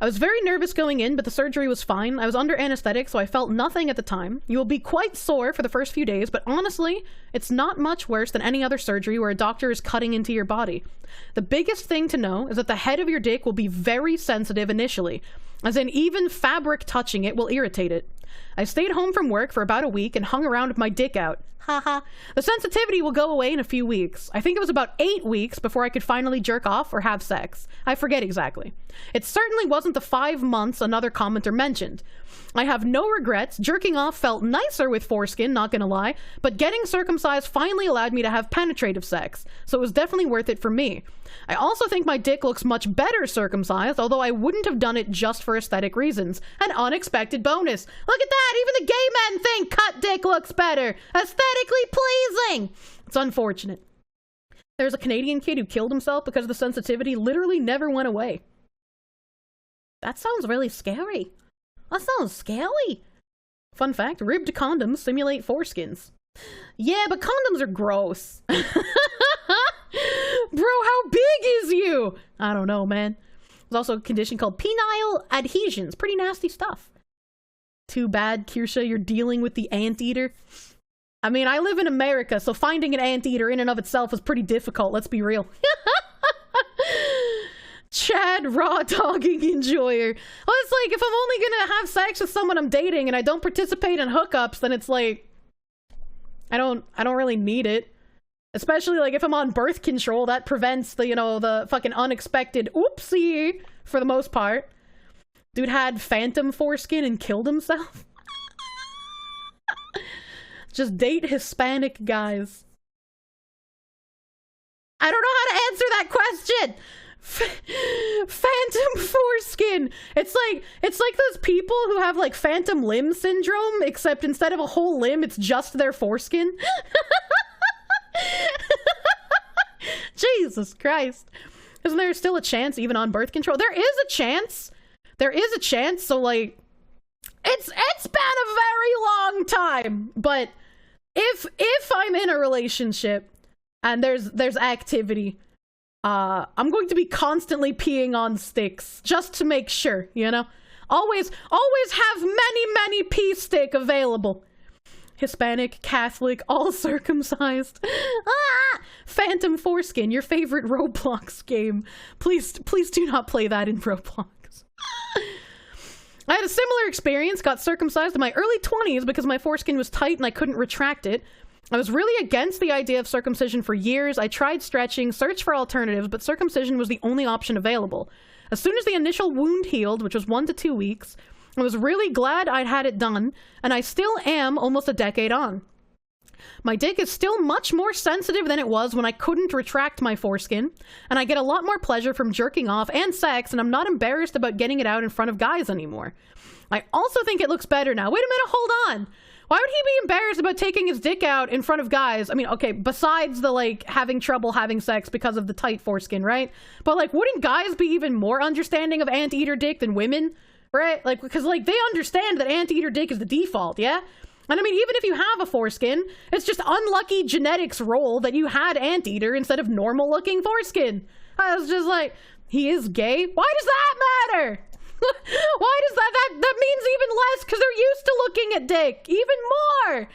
I was very nervous going in, but the surgery was fine. I was under anesthetic, so I felt nothing at the time. You will be quite sore for the first few days, but honestly, it's not much worse than any other surgery where a doctor is cutting into your body. The biggest thing to know is that the head of your dick will be very sensitive initially, as in even fabric touching it will irritate it. I stayed home from work for about a week and hung around with my dick out. Haha. The sensitivity will go away in a few weeks. I think it was about 8 weeks before I could finally jerk off or have sex. I forget exactly. It certainly wasn't the 5 months another commenter mentioned. I have no regrets. Jerking off felt nicer with foreskin, not gonna lie, but getting circumcised finally allowed me to have penetrative sex, so it was definitely worth it for me. I also think my dick looks much better circumcised, although I wouldn't have done it just for aesthetic reasons. An unexpected bonus. Look at that! Even the gay men think cut dick looks better! Aesthetically pleasing! It's unfortunate. There's a Canadian kid who killed himself because the sensitivity literally never went away. That sounds really scary. That sounds scary. Fun fact, ribbed condoms simulate foreskins. Yeah, but condoms are gross. Bro, how big is you? I don't know, man. There's also a condition called penile adhesions. Pretty nasty stuff. Too bad, Kirsche, you're dealing with the anteater. I mean, I live in America, so finding an anteater in and of itself is pretty difficult, let's be real. Chad raw dogging enjoyer. Well, it's like, if I'm only gonna have sex with someone I'm dating and I don't participate in hookups, then it's like, I don't really need it. Especially, like, if I'm on birth control, that prevents the, you know, the fucking unexpected oopsie, for the most part. Dude had phantom foreskin and killed himself. Just date Hispanic guys. I don't know how to answer that question. Phantom foreskin. It's like those people who have like phantom limb syndrome, except instead of a whole limb, it's just their foreskin. Jesus Christ. Isn't there still a chance even on birth control? There is a chance. There is a chance. So like, it's been a very long time, but if I'm in a relationship and there's activity, I'm going to be constantly peeing on sticks just to make sure, you know? Always have many pee stick available. Hispanic, Catholic, all circumcised. Phantom foreskin, your favorite Roblox game. Please do not play that in Roblox. I had a similar experience, got circumcised in my early 20s because my foreskin was tight and I couldn't retract it. I was really against the idea of circumcision for years. I tried stretching, searched for alternatives, but circumcision was the only option available. As soon as the initial wound healed, which was 1 to 2 weeks, I was really glad I'd had it done, and I still am almost a decade on. My dick is still much more sensitive than it was when I couldn't retract my foreskin, and I get a lot more pleasure from jerking off and sex, and I'm not embarrassed about getting it out in front of guys anymore. I also think it looks better now. Wait a minute, hold on. Why would he be embarrassed about taking his dick out in front of guys? I mean, okay, besides the, like, having trouble having sex because of the tight foreskin, right? But, like, wouldn't guys be even more understanding of anteater dick than women? Right? Like, because, like, they understand that anteater dick is the default, yeah? And I mean, even if you have a foreskin, it's just unlucky genetics roll that you had anteater instead of normal-looking foreskin. I was just like, he is gay? Why does that matter? Why does that means even less because they're used to looking at dick. Even more.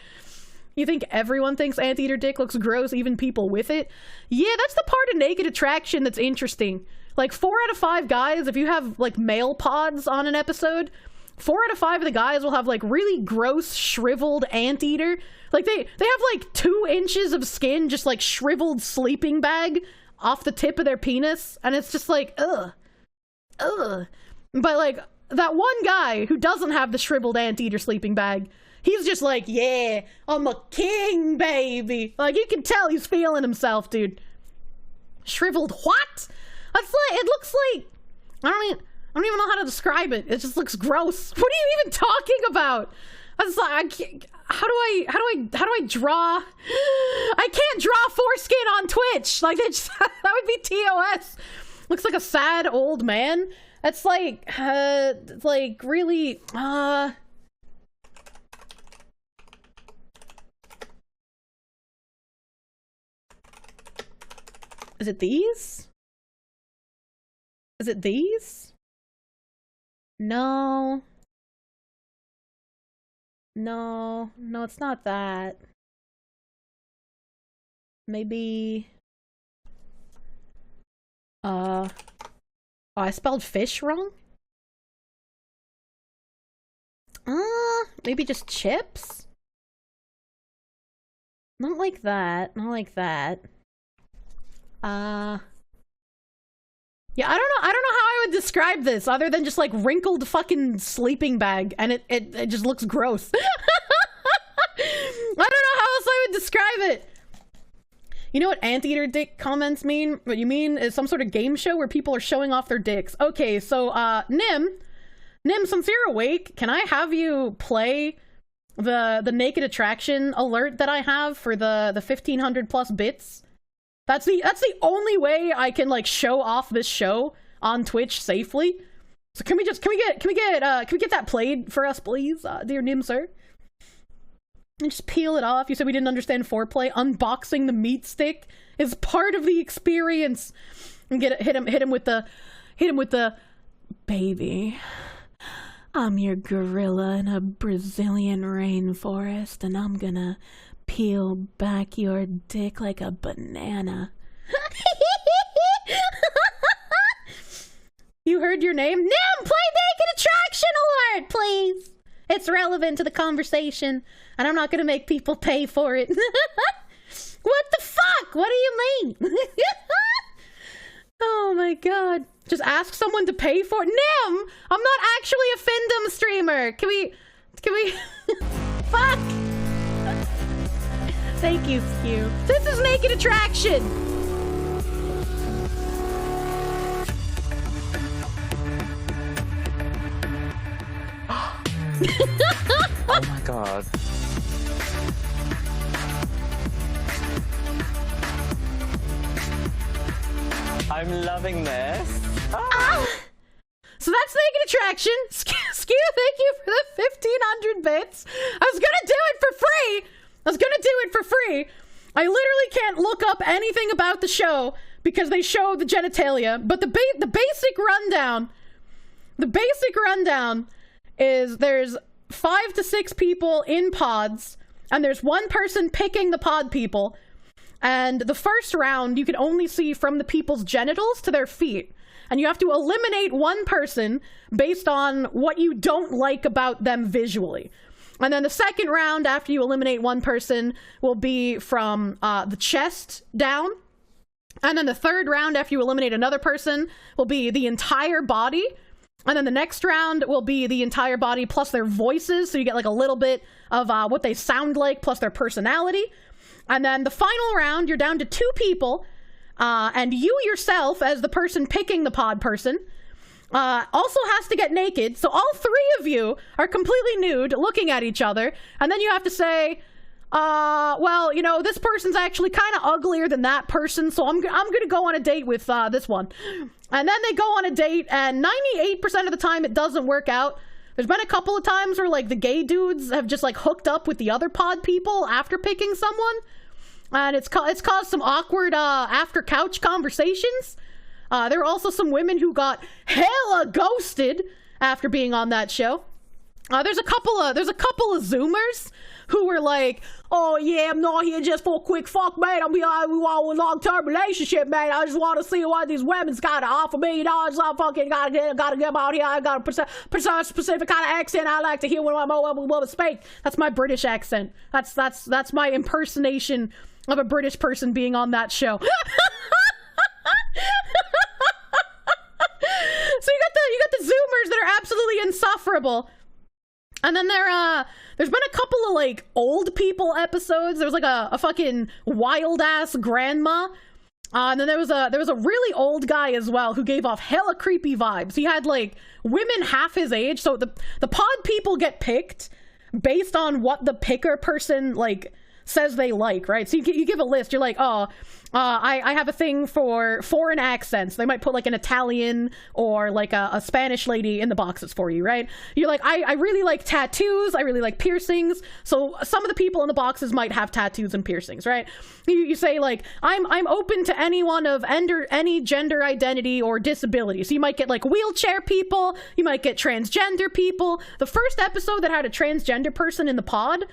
You think everyone thinks anteater dick looks gross, even people with it? Yeah, that's the part of naked attraction that's interesting. Like 4 out of 5 guys, if you have like male pods on an episode, 4 out of 5 of the guys will have like really gross shriveled anteater. Like they have like 2 inches of skin, just like shriveled sleeping bag off the tip of their penis. And it's just like, ugh. But like that one guy who doesn't have the shriveled anteater sleeping bag, he's just like, yeah, I'm a king, baby. Like you can tell he's feeling himself, dude. Shriveled what? That's like, it looks like, I don't even know how to describe it. It just looks gross. What are you even talking about? That's like, how do I draw? I can't draw foreskin on Twitch. Like that would be TOS. Looks like a sad old man. It's like really, is it these? Is it these? No, it's not that. Maybe, oh, I spelled fish wrong? Maybe just chips? Not like that, not like that. Yeah, I don't know how I would describe this other than just like wrinkled fucking sleeping bag, and it just looks gross. I don't know how else I would describe it. You know what anteater dick comments mean? What you mean is some sort of game show where people are showing off their dicks. Okay, so Nim, since you're awake, can I have you play the naked attraction alert that I have for the 1500 plus bits? That's the only way I can like show off this show on Twitch safely. So can we get that played for us, please, dear Nim sir? And just peel it off. You said we didn't understand foreplay. Unboxing the meat stick is part of the experience. And hit him with the baby. I'm your gorilla in a Brazilian rainforest, and I'm gonna peel back your dick like a banana. You heard your name? Nim, play naked attraction alert, please. It's relevant to the conversation, and I'm not gonna make people pay for it. What the fuck? What do you mean? Oh my god. Just ask someone to pay for it. Nim! I'm not actually a Findom streamer. Can we... Fuck! Thank you, Skew. This is Naked Attraction! Oh my god. I'm loving this. So that's Naked Attraction. Skew, thank you for the 1,500 bits. I was gonna do it for free. I literally can't look up anything about the show because they show the genitalia, but the basic rundown is there's 5 to 6 people in pods, and there's one person picking the pod people. And the first round, you can only see from the people's genitals to their feet. And you have to eliminate one person based on what you don't like about them visually. And then the second round, after you eliminate one person, will be from the chest down. And then the third round, after you eliminate another person, will be the entire body. And then the next round will be the entire body plus their voices. So you get like a little bit of what they sound like plus their personality. And then the final round, you're down to 2 people, and you yourself, as the person picking the pod person, also has to get naked. So all 3 of you are completely nude, looking at each other, and then you have to say, well, you know, this person's actually kind of uglier than that person, so I'm gonna go on a date with this one. And then they go on a date, and 98% of the time it doesn't work out. There's been a couple of times where, like, the gay dudes have just, like, hooked up with the other pod people after picking someone. And it's caused some awkward after couch conversations. There were also some women who got hella ghosted after being on that show. There's a couple of Zoomers who were like, oh yeah, I'm not here just for a quick fuck, man. We want a long-term relationship, man. I just want to see what these women's got to offer me. You know, I just fucking gotta get them out here. I got a specific kind of accent I like to hear when I'm woman speak. That's my British accent. That's my impersonation of a British person being on that show. So you got the Zoomers that are absolutely insufferable. And then there's been a couple of, like, old people episodes. There was, like, a fucking wild-ass grandma. And then there was a really old guy as well who gave off hella creepy vibes. He had, like, women half his age. So the pod people get picked based on what the picker person, like, says they like, right? So you give a list. You're like, oh, I have a thing for foreign accents. They might put like an Italian or like a Spanish lady in the boxes for you, right? You're like, I really like tattoos. I really like piercings. So some of the people in the boxes might have tattoos and piercings, right? You say like, I'm open to anyone of any gender identity or disability. So you might get like wheelchair people. You might get transgender people. The first episode that had a transgender person in the pod,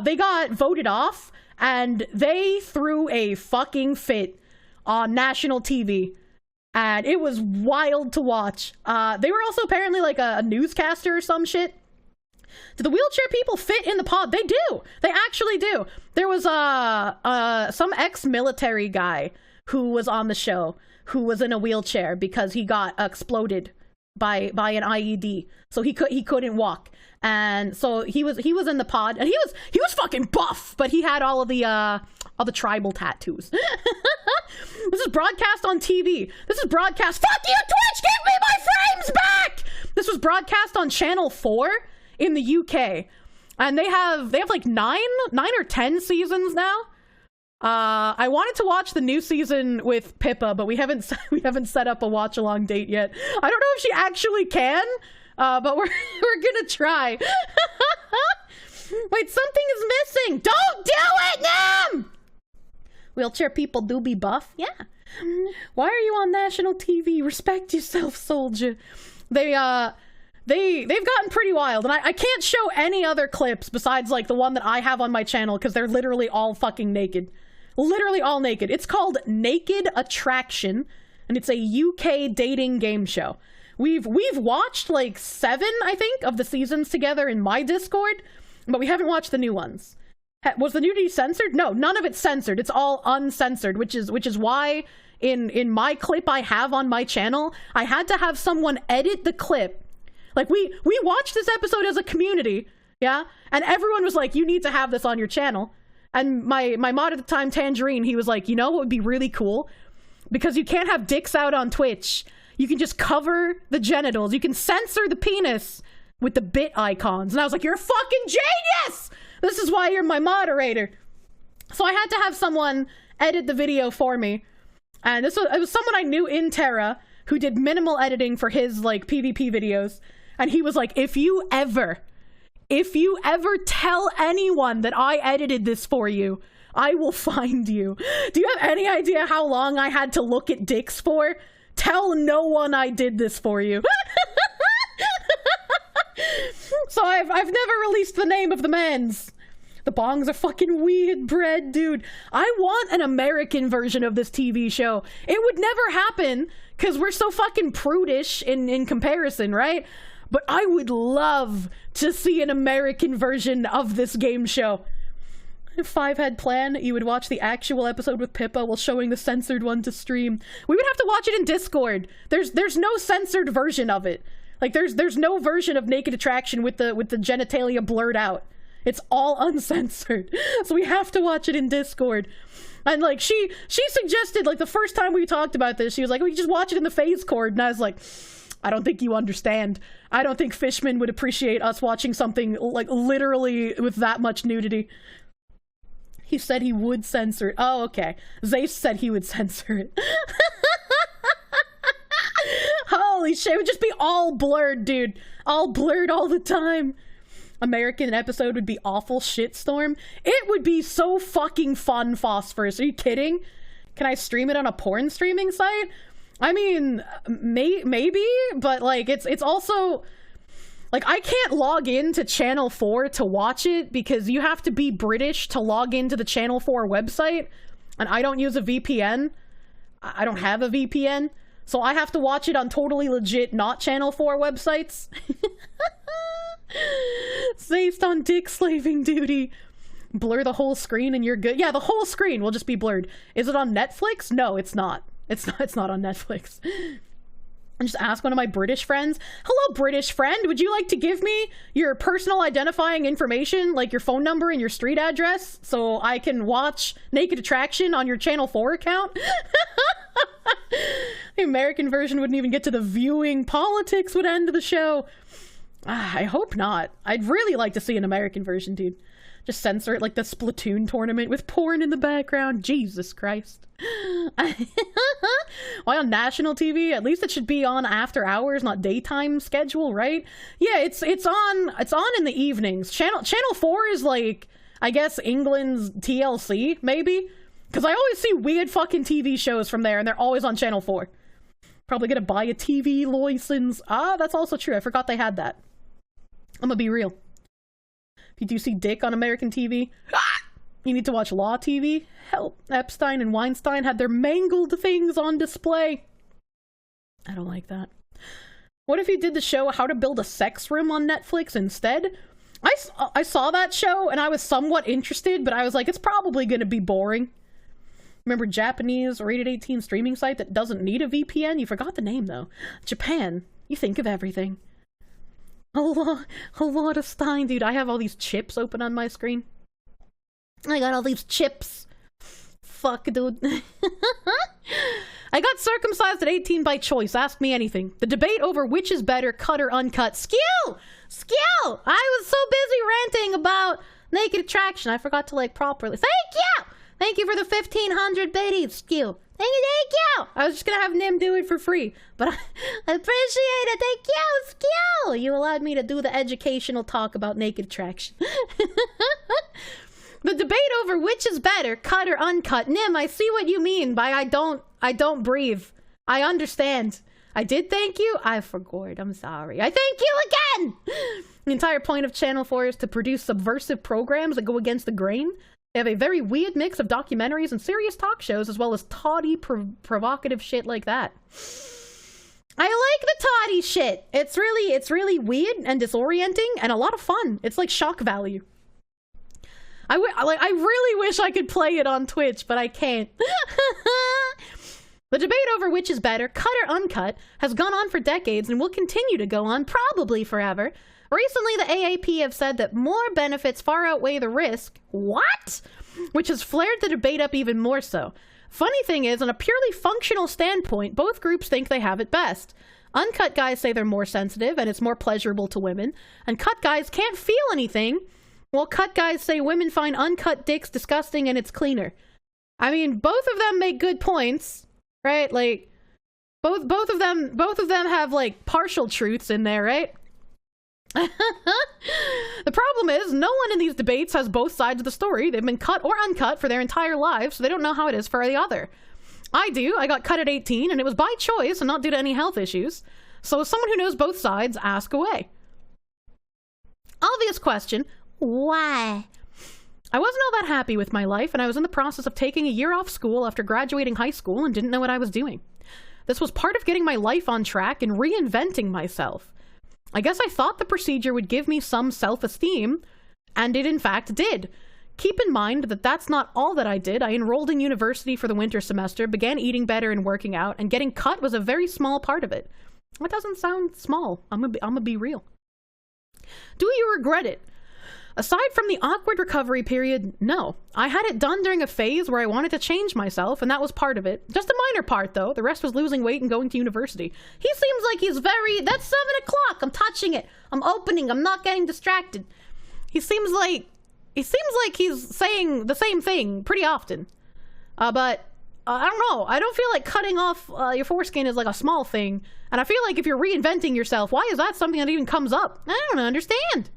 they got voted off, and they threw a fucking fit on national TV, and it was wild to watch. They were also apparently like a newscaster or some shit. Do the wheelchair people fit in the pod? They do. They actually do. There was some ex-military guy who was on the show who was in a wheelchair because he got exploded by an IED, so he couldn't walk. And so he was in the pod, and he was fucking buff, but he had all the tribal tattoos. This is broadcast on TV. This is broadcast. Fuck you, Twitch! Give me my frames back! This was broadcast on Channel 4 in the UK, and they have like 9 or 10 seasons now. I wanted to watch the new season with Pippa, but we haven't set up a watch along date yet. I don't know if she actually can. But we're gonna try. Wait, something is missing. Don't do it, Nam! Wheelchair people do be buff. Yeah. Why are you on national TV? Respect yourself, soldier. They've gotten pretty wild, and I can't show any other clips besides like the one that I have on my channel because they're literally all fucking naked. Literally all naked. It's called Naked Attraction, and it's a UK dating game show. We've watched like 7, I think, of the seasons together in my Discord, but we haven't watched the new ones. Was the nudity censored? No, none of it's censored. It's all uncensored, which is why in my clip I have on my channel, I had to have someone edit the clip. Like, we watched this episode as a community, yeah? And everyone was like, you need to have this on your channel. And my mod at the time, Tangerine, he was like, you know what would be really cool? Because you can't have dicks out on Twitch. You can just cover the genitals. You can censor the penis with the bit icons. And I was like, you're a fucking genius! This is why you're my moderator. So I had to have someone edit the video for me. And it was someone I knew in Terra who did minimal editing for his, like, PvP videos. And he was like, if you ever tell anyone that I edited this for you, I will find you. Do you have any idea how long I had to look at dicks for? Tell no one I did this for you. So I've never released the name of the men's. The bongs are fucking weird bread, dude. I want an American version of this TV show. It would never happen, because we're so fucking prudish in comparison, right? But I would love to see an American version of this game show. Five-head plan, you would watch the actual episode with Pippa while showing the censored one to stream. We would have to watch it in Discord. There's no censored version of it. Like, there's no version of Naked Attraction with the genitalia blurred out. It's all uncensored. So we have to watch it in Discord. And, like, she suggested, like, the first time we talked about this, she was like, we can just watch it in the phase cord. And I was like, I don't think you understand. I don't think Fishman would appreciate us watching something, like, literally with that much nudity. He said he would censor it. Oh, okay. Zace said he would censor it. Holy shit, it would just be all blurred, dude. All blurred all the time. American episode would be awful shitstorm. It would be so fucking fun, Phosphorus. Are you kidding? Can I stream it on a porn streaming site? I mean, maybe, but, like, it's also, like, I can't log into Channel 4 to watch it because you have to be British to log into the Channel 4 website, and I don't use a VPN. I don't have a VPN, so I have to watch it on totally legit not Channel 4 websites. Based on dick slaving duty. Blur the whole screen and you're good. Yeah, the whole screen will just be blurred. Is it on Netflix? No, it's not. It's not on Netflix. And just ask one of my British friends. Hello, British friend. Would you like to give me your personal identifying information, like your phone number and your street address, so I can watch Naked Attraction on your Channel 4 account? The American version wouldn't even get to the viewing. Politics would end the show. I hope not. I'd really like to see an American version, dude. Just censor it like the Splatoon tournament with porn in the background. Jesus Christ. Why on national TV? At least it should be on after hours, not daytime schedule, right? Yeah, it's on in the evenings. Channel 4 is like, I guess, England's TLC, maybe? Because I always see weird fucking TV shows from there, and they're always on Channel 4. Probably gonna buy a TV license. Ah, that's also true. I forgot they had that. I'm gonna be real. If you do see dick on American TV, you need to watch Law TV. Help. Epstein and Weinstein had their mangled things on display. I don't like that. What if you did the show How to Build a Sex Room on Netflix instead? I saw that show and I was somewhat interested, but I was like, it's probably gonna be boring. Remember Japanese rated 18 streaming site that doesn't need a VPN? You forgot the name though. Japan. You think of everything. A lot of Stein, dude. I have all these chips open on my screen. I got all these chips. Fuck, dude. I got circumcised at 18 by choice. Ask me anything. The debate over which is better, cut or uncut. Skew! I was so busy ranting about Naked Attraction. I forgot to, like, properly. Thank you! Thank you for the 1,500 biddies, Skew. Thank you! I was just gonna have Nim do it for free, but I appreciate it. Thank you, Skew! You allowed me to do the educational talk about Naked Attraction. The debate over which is better, cut or uncut. Nim, I see what you mean by I don't breathe. I understand. I did thank you. I forgot. I'm sorry. I thank you again! The entire point of Channel 4 is to produce subversive programs that go against the grain. They have a very weird mix of documentaries and serious talk shows, as well as tawdy, provocative shit like that. I like the tawdy shit. It's really weird and disorienting and a lot of fun. It's like shock value. I really wish I could play it on Twitch, but I can't. The debate over which is better, cut or uncut, has gone on for decades and will continue to go on probably forever. Recently, the AAP have said that more benefits far outweigh the risk. What? Which has flared the debate up even more so. Funny thing is, on a purely functional standpoint, both groups think they have it best. Uncut guys say they're more sensitive and it's more pleasurable to women, and cut guys can't feel anything, while cut guys say women find uncut dicks disgusting and it's cleaner. I mean, both of them make good points, right? Like, both of them have like partial truths in there, right? The problem is, no one in these debates has both sides of the story. They've been cut or uncut for their entire lives, so they don't know how it is for the other. I do. I got cut at 18, and it was by choice and not due to any health issues. So as someone who knows both sides, ask away. Obvious question. Why? I wasn't all that happy with my life, and I was in the process of taking a year off school after graduating high school and didn't know what I was doing. This was part of getting my life on track and reinventing myself. I guess I thought the procedure would give me some self-esteem, and it in fact did. Keep in mind that that's not all that I did. I enrolled in university for the winter semester, began eating better and working out, and getting cut was a very small part of it. That doesn't sound small. I'm gonna be real. Do you regret it? Aside from the awkward recovery period, no. I had it done during a phase where I wanted to change myself, and that was part of it. Just a minor part, though. The rest was losing weight and going to university. He seems like he's very... That's 7 o'clock! I'm touching it! I'm opening! I'm not getting distracted! He seems like he's saying the same thing pretty often. But I don't know. I don't feel like cutting off your foreskin is like a small thing. And I feel like if you're reinventing yourself, why is that something that even comes up? I don't understand.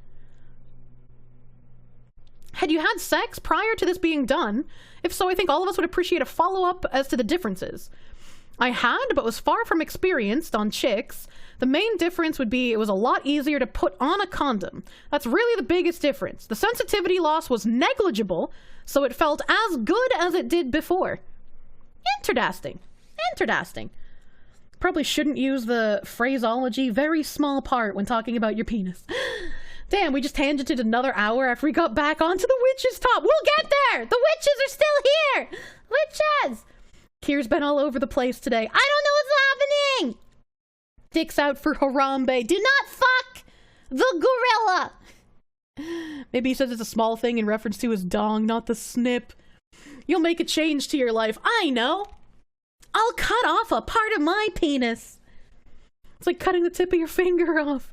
Had you had sex prior to this being done? If so, I think all of us would appreciate a follow-up as to the differences. I had, but was far from experienced on chicks. The main difference would be it was a lot easier to put on a condom. That's really the biggest difference. The sensitivity loss was negligible, so it felt as good as it did before. Interesting. Probably shouldn't use the phraseology very small part when talking about your penis. Damn, we just tangented another hour after we got back onto the witches' top. We'll get there! The witches are still here! Witches! Kier's been all over the place today. I don't know what's happening! Dick's out for Harambe. Do not fuck the gorilla! Maybe he says it's a small thing in reference to his dong, not the snip. You'll make a change to your life. I know! I'll cut off a part of my penis. It's like cutting the tip of your finger off.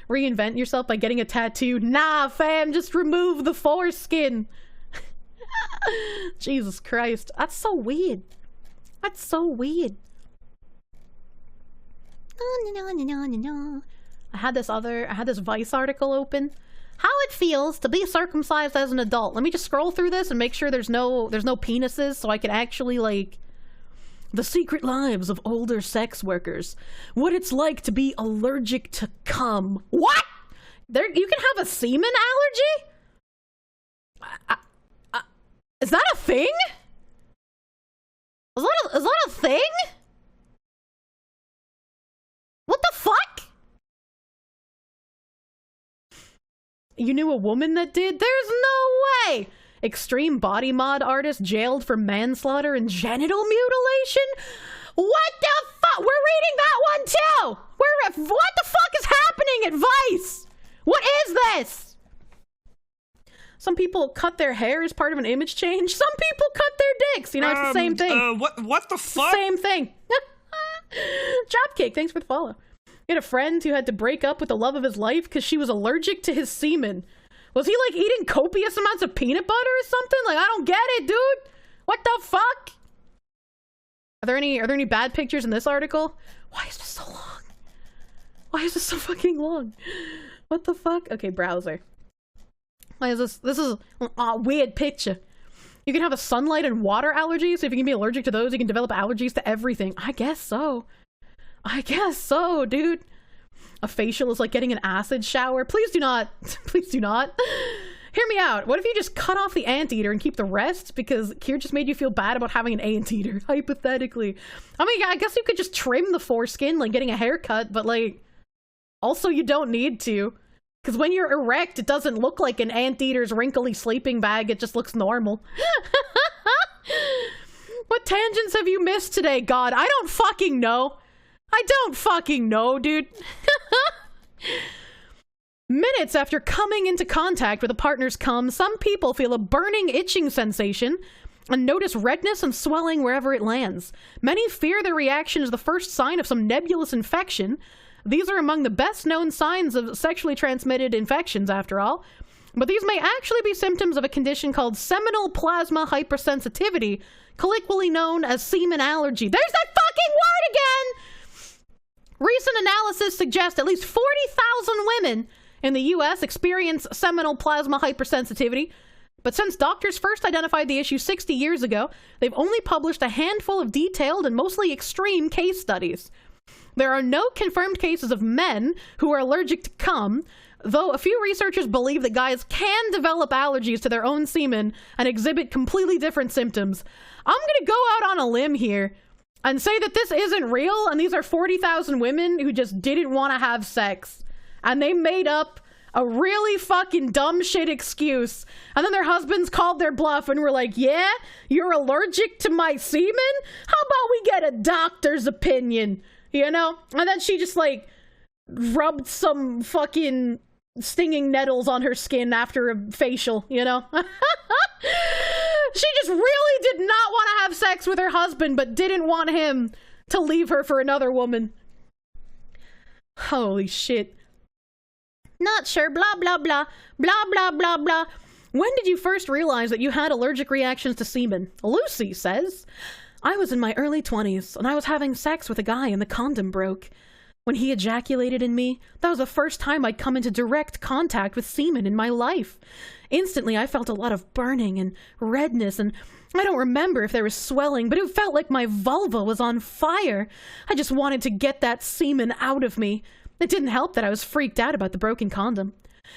Reinvent yourself by getting a tattoo. Nah, fam, just remove the foreskin. Jesus Christ. That's so weird. That's so weird. I had this Vice article open. How it feels to be circumcised as an adult. Let me just scroll through this and make sure there's no penises so I can actually, like... The secret lives of older sex workers. What it's like to be allergic to cum. What? You can have a semen allergy? Is that a thing? Is that a thing? What the fuck? You knew a woman that did? There's no way! Extreme body mod artist jailed for manslaughter and genital mutilation? What the fuck? We're reading that one too! What the fuck is happening at Vice? What is this? Some people cut their hair as part of an image change. Some people cut their dicks. You know, it's the same thing. What the fuck? Same thing. Dropkick, thanks for the follow. He had a friend who had to break up with the love of his life because she was allergic to his semen. Was he like eating copious amounts of peanut butter or something? Like, I don't get it, dude. What the fuck? Are there any bad pictures in this article? Why is this so long? Why is this so fucking long? What the fuck? Okay, browser. Why is this? This is a weird picture. You can have a sunlight and water allergy, so if you can be allergic to those, you can develop allergies to everything. I guess so. I guess so, dude. A facial is like getting an acid shower. Please do not. Please do not. Hear me out. What if you just cut off the anteater and keep the rest? Because Kier just made you feel bad about having an anteater, hypothetically. I mean, I guess you could just trim the foreskin, like getting a haircut, but like, also you don't need to. Because when you're erect, it doesn't look like an anteater's wrinkly sleeping bag. It just looks normal. What tangents have you missed today, God? I don't fucking know. I don't fucking know, dude. Minutes after coming into contact with a partner's cum, some people feel a burning, itching sensation and notice redness and swelling wherever it lands. Many fear the reaction is the first sign of some nebulous infection. These are among the best known signs of sexually transmitted infections, after all. But these may actually be symptoms of a condition called seminal plasma hypersensitivity, colloquially known as semen allergy. There's that fucking word again! Recent analysis suggests at least 40,000 women in the US experience seminal plasma hypersensitivity. But since doctors first identified the issue 60 years ago, they've only published a handful of detailed and mostly extreme case studies. There are no confirmed cases of men who are allergic to cum, though a few researchers believe that guys can develop allergies to their own semen and exhibit completely different symptoms. I'm gonna go out on a limb here and say that this isn't real, and these are 40,000 women who just didn't want to have sex. And they made up a really fucking dumb shit excuse. And then their husbands called their bluff and were like, yeah, you're allergic to my semen? How about we get a doctor's opinion? You know? And then she just like rubbed some fucking stinging nettles on her skin after a facial, you know? She just really did not want to have sex with her husband, but didn't want him to leave her for another woman. Holy shit. Not sure, blah, blah, blah, blah, blah, blah, blah. When did you first realize that you had allergic reactions to semen? Lucy says, I was in my early 20s, and I was having sex with a guy and the condom broke. When he ejaculated in me, that was the first time I'd come into direct contact with semen in my life. Instantly, I felt a lot of burning and redness, and I don't remember if there was swelling, but it felt like my vulva was on fire. I just wanted to get that semen out of me. It didn't help that I was freaked out about the broken condom.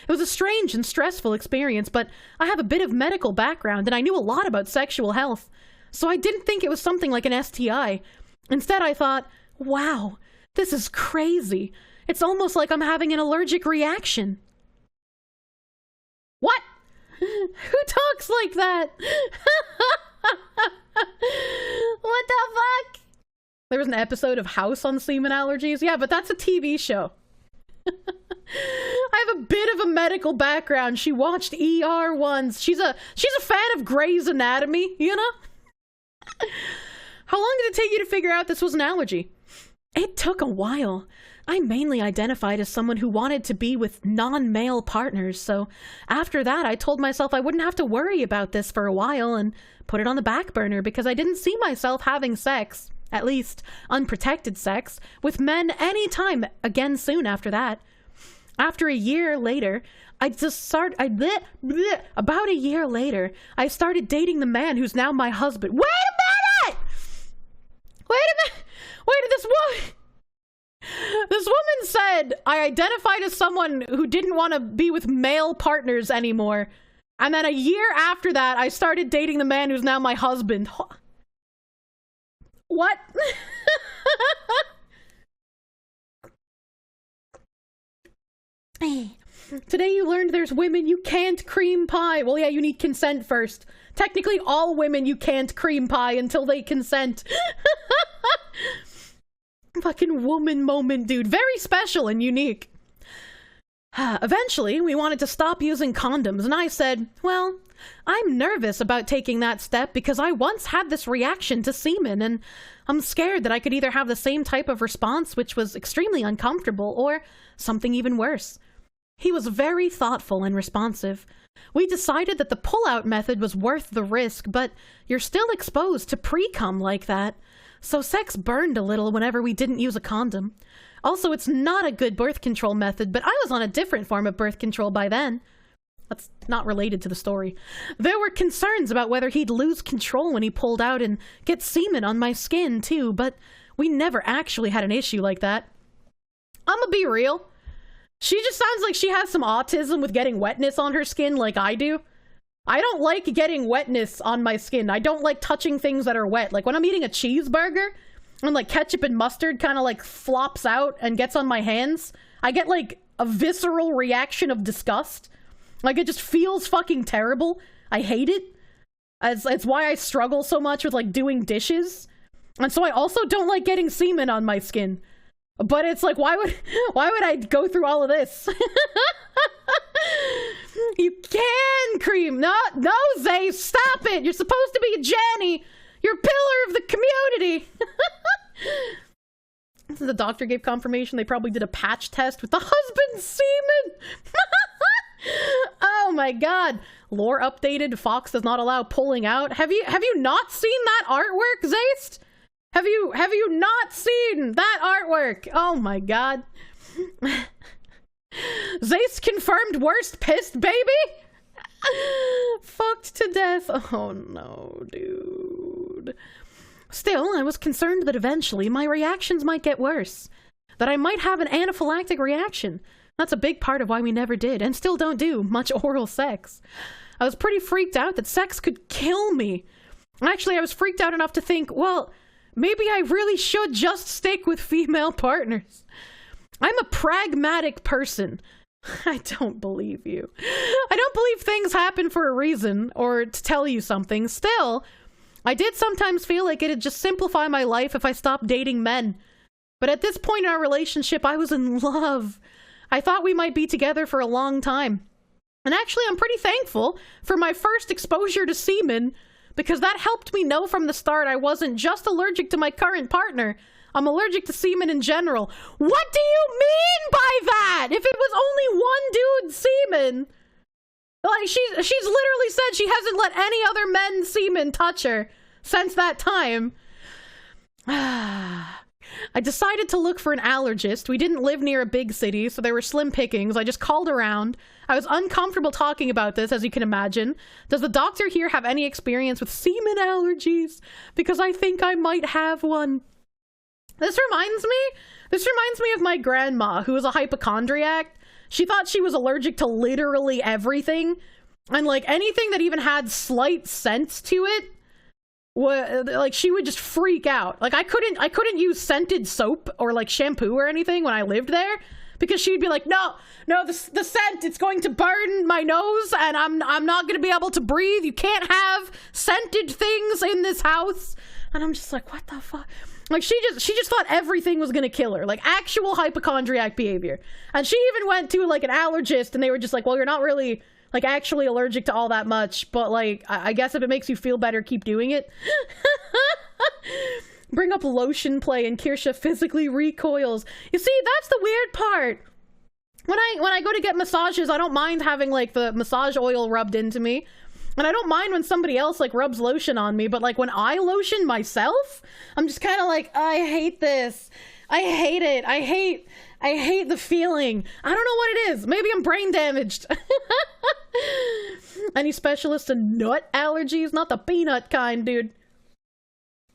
It was a strange and stressful experience, but I have a bit of medical background and I knew a lot about sexual health, so I didn't think it was something like an STI. Instead, I thought, wow, this is crazy. It's almost like I'm having an allergic reaction. What? Who talks like that? What the fuck? There was an episode of House on semen allergies. Yeah, but that's a TV show. I have a bit of a medical background. She watched ER once. She's a fan of Grey's Anatomy, you know? How long did it take you to figure out this was an allergy? It took a while. I mainly identified as someone who wanted to be with non-male partners, so after that I told myself I wouldn't have to worry about this for a while and put it on the back burner because I didn't see myself having sex, at least unprotected sex, with men anytime again soon after that. After a year later, about a year later, I started dating the man who's now my husband. Wait a minute! This woman said I identified as someone who didn't want to be with male partners anymore. And then a year after that, I started dating the man who's now my husband. What? Today you learned there's women you can't cream pie. Well, yeah, you need consent first. Technically, all women you can't cream pie until they consent. Fucking woman moment, dude. Very special and unique. Eventually, we wanted to stop using condoms, and I said, well, I'm nervous about taking that step because I once had this reaction to semen, and I'm scared that I could either have the same type of response, which was extremely uncomfortable, or something even worse. He was very thoughtful and responsive. We decided that the pull-out method was worth the risk, but you're still exposed to pre-cum like that. So sex burned a little whenever we didn't use a condom. Also, it's not a good birth control method, but I was on a different form of birth control by then. That's not related to the story. There were concerns about whether he'd lose control when he pulled out and get semen on my skin, too, but we never actually had an issue like that. I'ma be real. She just sounds like she has some autism with getting wetness on her skin like I do. I don't like getting wetness on my skin. I don't like touching things that are wet. Like when I'm eating a cheeseburger and like ketchup and mustard kind of like flops out and gets on my hands, I get like a visceral reaction of disgust. Like, it just feels fucking terrible. I hate it. It's why I struggle so much with, like, doing dishes. And so I also don't like getting semen on my skin. But it's like, why would I go through all of this? You can cream. No, Zay, stop it. You're supposed to be a Jenny. You're a pillar of the community. The doctor gave confirmation they probably did a patch test with the husband's semen. Oh my god. Lore updated. Fox does not allow pulling out. Have you not seen that artwork, Zayst? Have you not seen that artwork? Oh my god. Zayst confirmed worst pissed baby? Fucked to death. Oh no, dude. Still, I was concerned that eventually my reactions might get worse. That I might have an anaphylactic reaction. That's a big part of why we never did, and still don't do, much oral sex. I was pretty freaked out that sex could kill me. Actually, I was freaked out enough to think, well, maybe I really should just stick with female partners. I'm a pragmatic person. I don't believe you. I don't believe things happen for a reason, or to tell you something. Still, I did sometimes feel like it'd just simplify my life if I stopped dating men. But at this point in our relationship, I was in love. I thought we might be together for a long time. And actually, I'm pretty thankful for my first exposure to semen, because that helped me know from the start I wasn't just allergic to my current partner. I'm allergic to semen in general. What do you mean by that? If it was only one dude's semen... Like, she's literally said she hasn't let any other men's semen touch her since that time. I decided to look for an allergist. We didn't live near a big city, so there were slim pickings. I just called around. I was uncomfortable talking about this, as you can imagine. Does the doctor here have any experience with semen allergies? Because I think I might have one. This reminds me of my grandma, who was a hypochondriac. She thought she was allergic to literally everything. And, like, anything that even had slight sense to it, like, she would just freak out. Like, I couldn't use scented soap or, like, shampoo or anything when I lived there, because she'd be like, no, the scent, it's going to burn my nose, and I'm not going to be able to breathe. You can't have scented things in this house. And I'm just like, what the fuck? Like, she just thought everything was gonna kill her. Like, actual hypochondriac behavior. And she even went to, like, an allergist, and they were just like, well, you're not really, like, actually allergic to all that much, but, like, I guess if it makes you feel better, keep doing it. Bring up lotion play, and Kirsche physically recoils. You see, that's the weird part. When I go to get massages, I don't mind having, like, the massage oil rubbed into me. And I don't mind when somebody else, like, rubs lotion on me, but, like, when I lotion myself, I'm just kind of like, I hate this. I hate it. I hate the feeling. I don't know what it is. Maybe I'm brain damaged. Any specialists in nut allergies? Not the peanut kind, dude.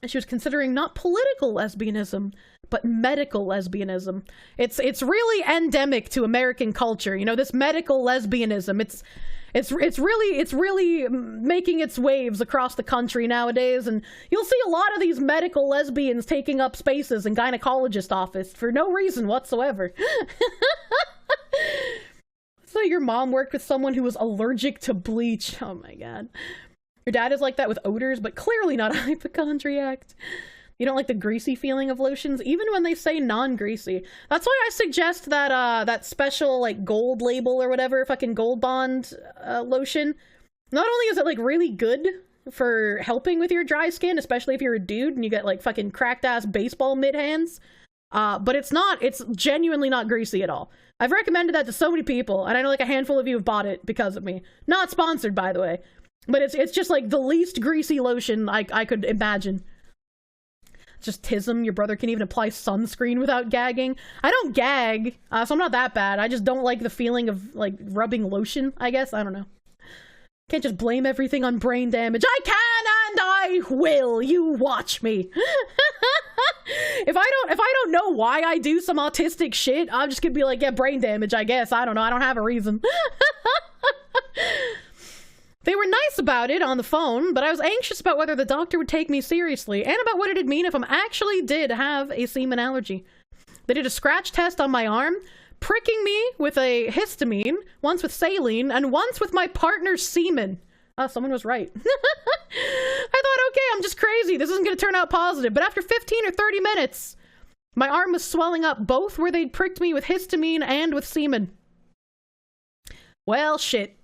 And she was considering not political lesbianism, but medical lesbianism. It's really endemic to American culture. You know, this medical lesbianism. It's really making its waves across the country nowadays, and you'll see a lot of these medical lesbians taking up spaces in gynecologist office for no reason whatsoever. So your mom worked with someone who was allergic to bleach. Oh my god. Your dad is like that with odors, but clearly not a hypochondriac. You don't like the greasy feeling of lotions, even when they say non-greasy. That's why I suggest that that special, like, gold label or whatever, fucking Gold Bond lotion. Not only is it, like, really good for helping with your dry skin, especially if you're a dude and you get, like, fucking cracked-ass baseball mid-hands, but it's genuinely not greasy at all. I've recommended that to so many people, and I know, like, a handful of you have bought it because of me. Not sponsored, by the way. But it's just, like, the least greasy lotion I could imagine. Just tism. Your brother can even apply sunscreen without gagging. I don't gag, so I'm not that bad. I just don't like the feeling of, like, rubbing lotion, I guess. I don't know. Can't just blame everything on brain damage. I can and I will. You watch me. If I don't know why I do some autistic shit, I'm just gonna be like, yeah, brain damage, I guess. I don't know. I don't have a reason. They were nice about it on the phone, but I was anxious about whether the doctor would take me seriously, and about what it'd mean if I actually did have a semen allergy. They did a scratch test on my arm, pricking me with a histamine, once with saline, and once with my partner's semen. Oh, someone was right. I thought, okay, I'm just crazy. This isn't going to turn out positive. But after 15 or 30 minutes, my arm was swelling up, both where they'd pricked me with histamine and with semen. Well, shit.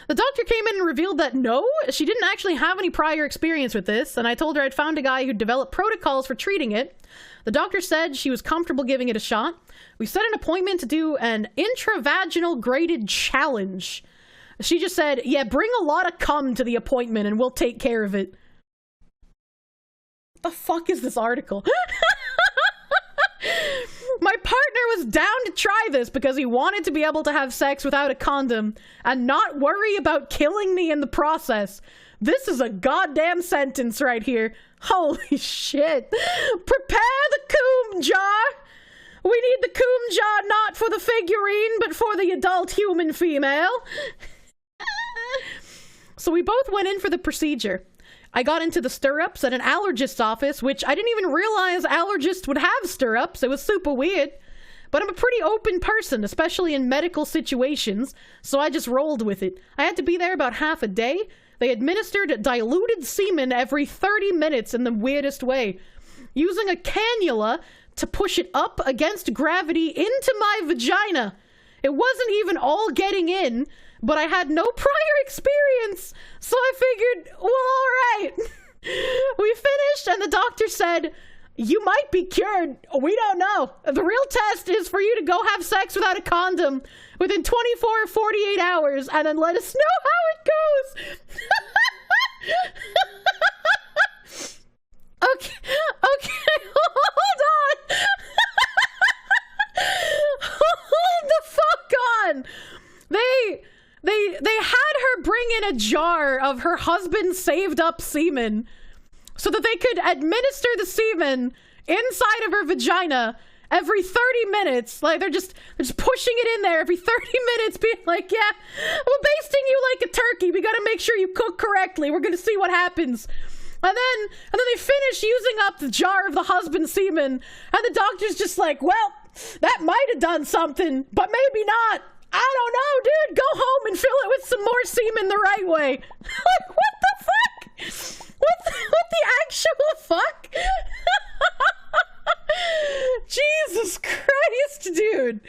The doctor came in and revealed that no, she didn't actually have any prior experience with this, and I told her I'd found a guy who'd developed protocols for treating it. The doctor said she was comfortable giving it a shot. We set an appointment to do an intravaginal graded challenge. She just said, yeah, bring a lot of cum to the appointment and we'll take care of it. What the fuck is this article? My partner was down to try this because he wanted to be able to have sex without a condom and not worry about killing me in the process. This is a goddamn sentence right here. Holy shit. Prepare the coom jar. We need the coom jar not for the figurine, but for the adult human female. So we both went in for the procedure. I got into the stirrups at an allergist's office, which I didn't even realize allergists would have stirrups. It was super weird. But I'm a pretty open person, especially in medical situations, so I just rolled with it. I had to be there about half a day. They administered diluted semen every 30 minutes in the weirdest way, using a cannula to push it up against gravity into my vagina. It wasn't even all getting in, but I had no prior experience, so I figured, well, all right. We finished, and the doctor said, you might be cured. We don't know. The real test is for you to go have sex without a condom within 24 or 48 hours, and then let us know how it goes. Okay, hold on. Hold the fuck on. They had her bring in a jar of her husband's saved up semen so that they could administer the semen inside of her vagina every 30 minutes. Like they're just pushing it in there every 30 minutes, being like, yeah, we're basting you like a turkey. We gotta make sure you cook correctly. We're gonna see what happens. And then they finish using up the jar of the husband's semen, and the doctor's just like, well, that might have done something, but maybe not. I don't know, dude. Go home and fill it with some more semen the right way. Like, what the fuck? What the actual fuck? Jesus Christ, dude.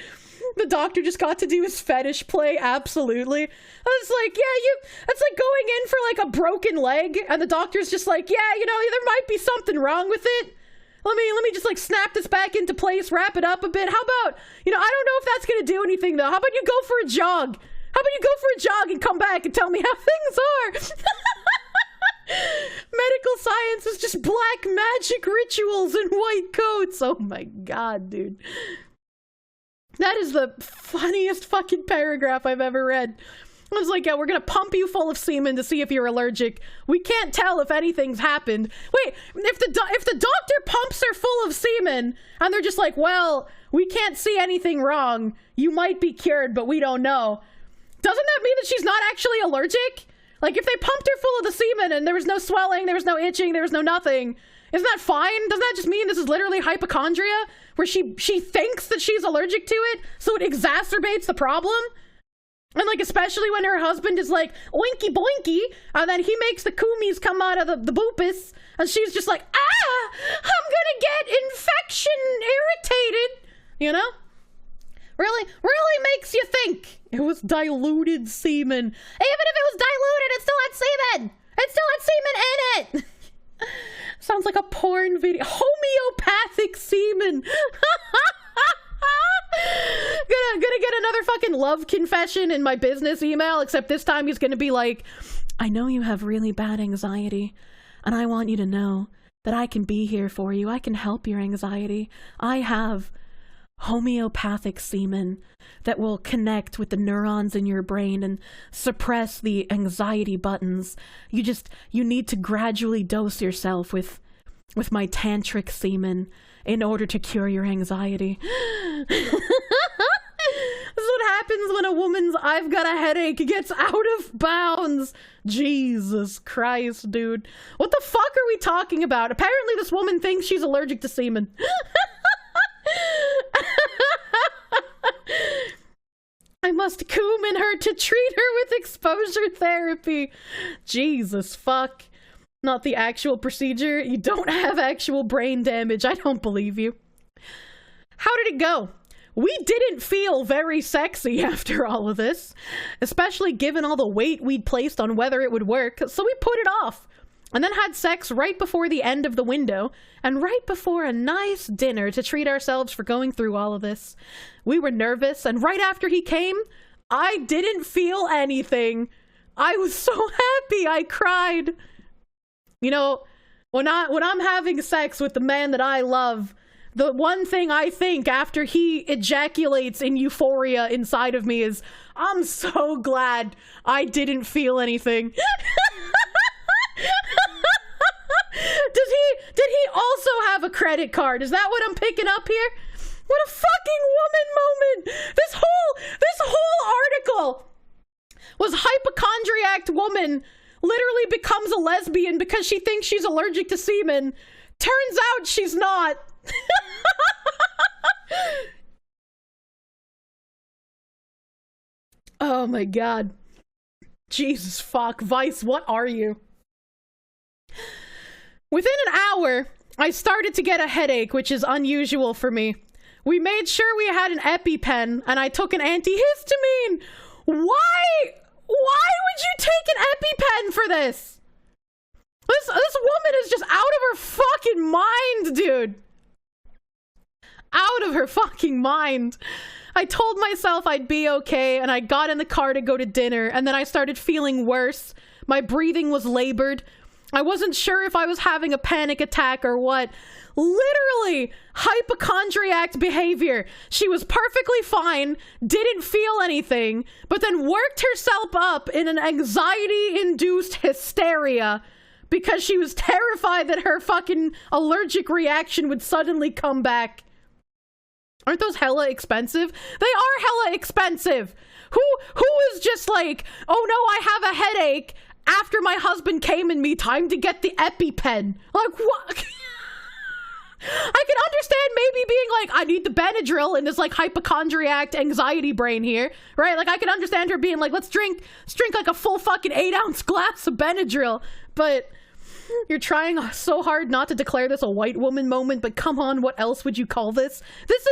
The doctor just got to do his fetish play, absolutely. I was like, yeah, that's like going in for like a broken leg, and the doctor's just like, yeah, you know, there might be something wrong with it. Let me just like snap this back into place, wrap it up a bit. How about, you know, I don't know if that's gonna do anything though. How about you go for a jog? How about you go for a jog and come back and tell me how things are? Medical science is just black magic rituals in white coats. Oh my god, dude. That is the funniest fucking paragraph I've ever read. I was like, yeah, we're gonna pump you full of semen to see if you're allergic. We can't tell if anything's happened. Wait, if the doctor pumps her full of semen and they're just like, well, we can't see anything wrong. You might be cured, but we don't know. Doesn't that mean that she's not actually allergic? Like, if they pumped her full of the semen and there was no swelling, there was no itching, there was no nothing, isn't that fine? Doesn't that just mean this is literally hypochondria? Where she thinks that she's allergic to it, so it exacerbates the problem? And like, especially when her husband is like, oinky boinky, and then he makes the coomies come out of the boopus, and she's just like, I'm gonna get infection irritated, you know? Really makes you think it was diluted semen. Even if it was diluted, it still had semen! It still had semen in it! Sounds like a porn video. Homeopathic semen! Gonna get another fucking love confession in my business email, except this time he's gonna be like, I know you have really bad anxiety, and I want you to know that I can be here for you. I can help your anxiety. I have homeopathic semen that will connect with the neurons in your brain and suppress the anxiety buttons. You need to gradually dose yourself with my tantric semen in order to cure your anxiety. This is what happens when a woman's I've got a headache gets out of bounds. Jesus Christ, dude. What the fuck are we talking about? Apparently this woman thinks she's allergic to semen. must cumin her to treat her with exposure therapy. Jesus fuck. Not the actual procedure. You don't have actual brain damage. I don't believe you. How did it go? We didn't feel very sexy after all of this, especially given all the weight we'd placed on whether it would work, so we put it off, and then had sex right before the end of the window, and right before a nice dinner to treat ourselves for going through all of this. We were nervous, and right after he came, I didn't feel anything. I was so happy, I cried. You know, when I'm having sex with the man that I love, the one thing I think after he ejaculates in euphoria inside of me is, I'm so glad I didn't feel anything. Did he also have a credit card? Is that what I'm picking up here? What a fucking woman moment! This whole article was hypochondriac woman literally becomes a lesbian because she thinks she's allergic to semen. Turns out she's not. Oh my god. Jesus fuck. Vice, what are you? Within an hour, I started to get a headache, which is unusual for me. We made sure we had an EpiPen, and I took an antihistamine. Why would you take an EpiPen for this? This woman is just out of her fucking mind, dude. Out of her fucking mind. I told myself I'd be okay, and I got in the car to go to dinner, and then I started feeling worse. My breathing was labored. I wasn't sure if I was having a panic attack or what. Literally, hypochondriac behavior. She was perfectly fine, didn't feel anything, but then worked herself up in an anxiety-induced hysteria because she was terrified that her fucking allergic reaction would suddenly come back. Aren't those hella expensive? They are hella expensive. Who is just like, oh no, I have a headache after my husband came in me, time to get the EpiPen. Like, what? I can understand maybe being like, I need the Benadryl in this like hypochondriac anxiety brain here, right? Like I can understand her being like, let's drink like a full fucking 8-ounce glass of Benadryl. But you're trying so hard not to declare this a white woman moment, but come on, what else would you call this? This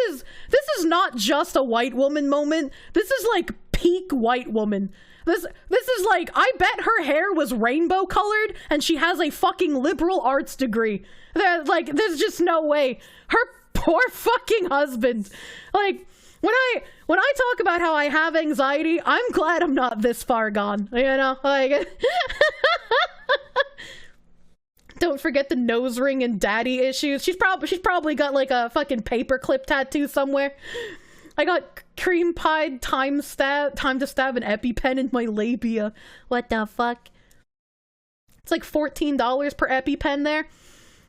is not just a white woman moment. This is like peak white woman. This is like, I bet her hair was rainbow colored and she has a fucking liberal arts degree. Like, there's just no way. Her poor fucking husband. Like, when I talk about how I have anxiety, I'm glad I'm not this far gone. You know, like, don't forget the nose ring and daddy issues. She's probably got like a fucking paperclip tattoo somewhere. I got cream pied time to stab an EpiPen in my labia. What the fuck? It's like $14 per EpiPen there.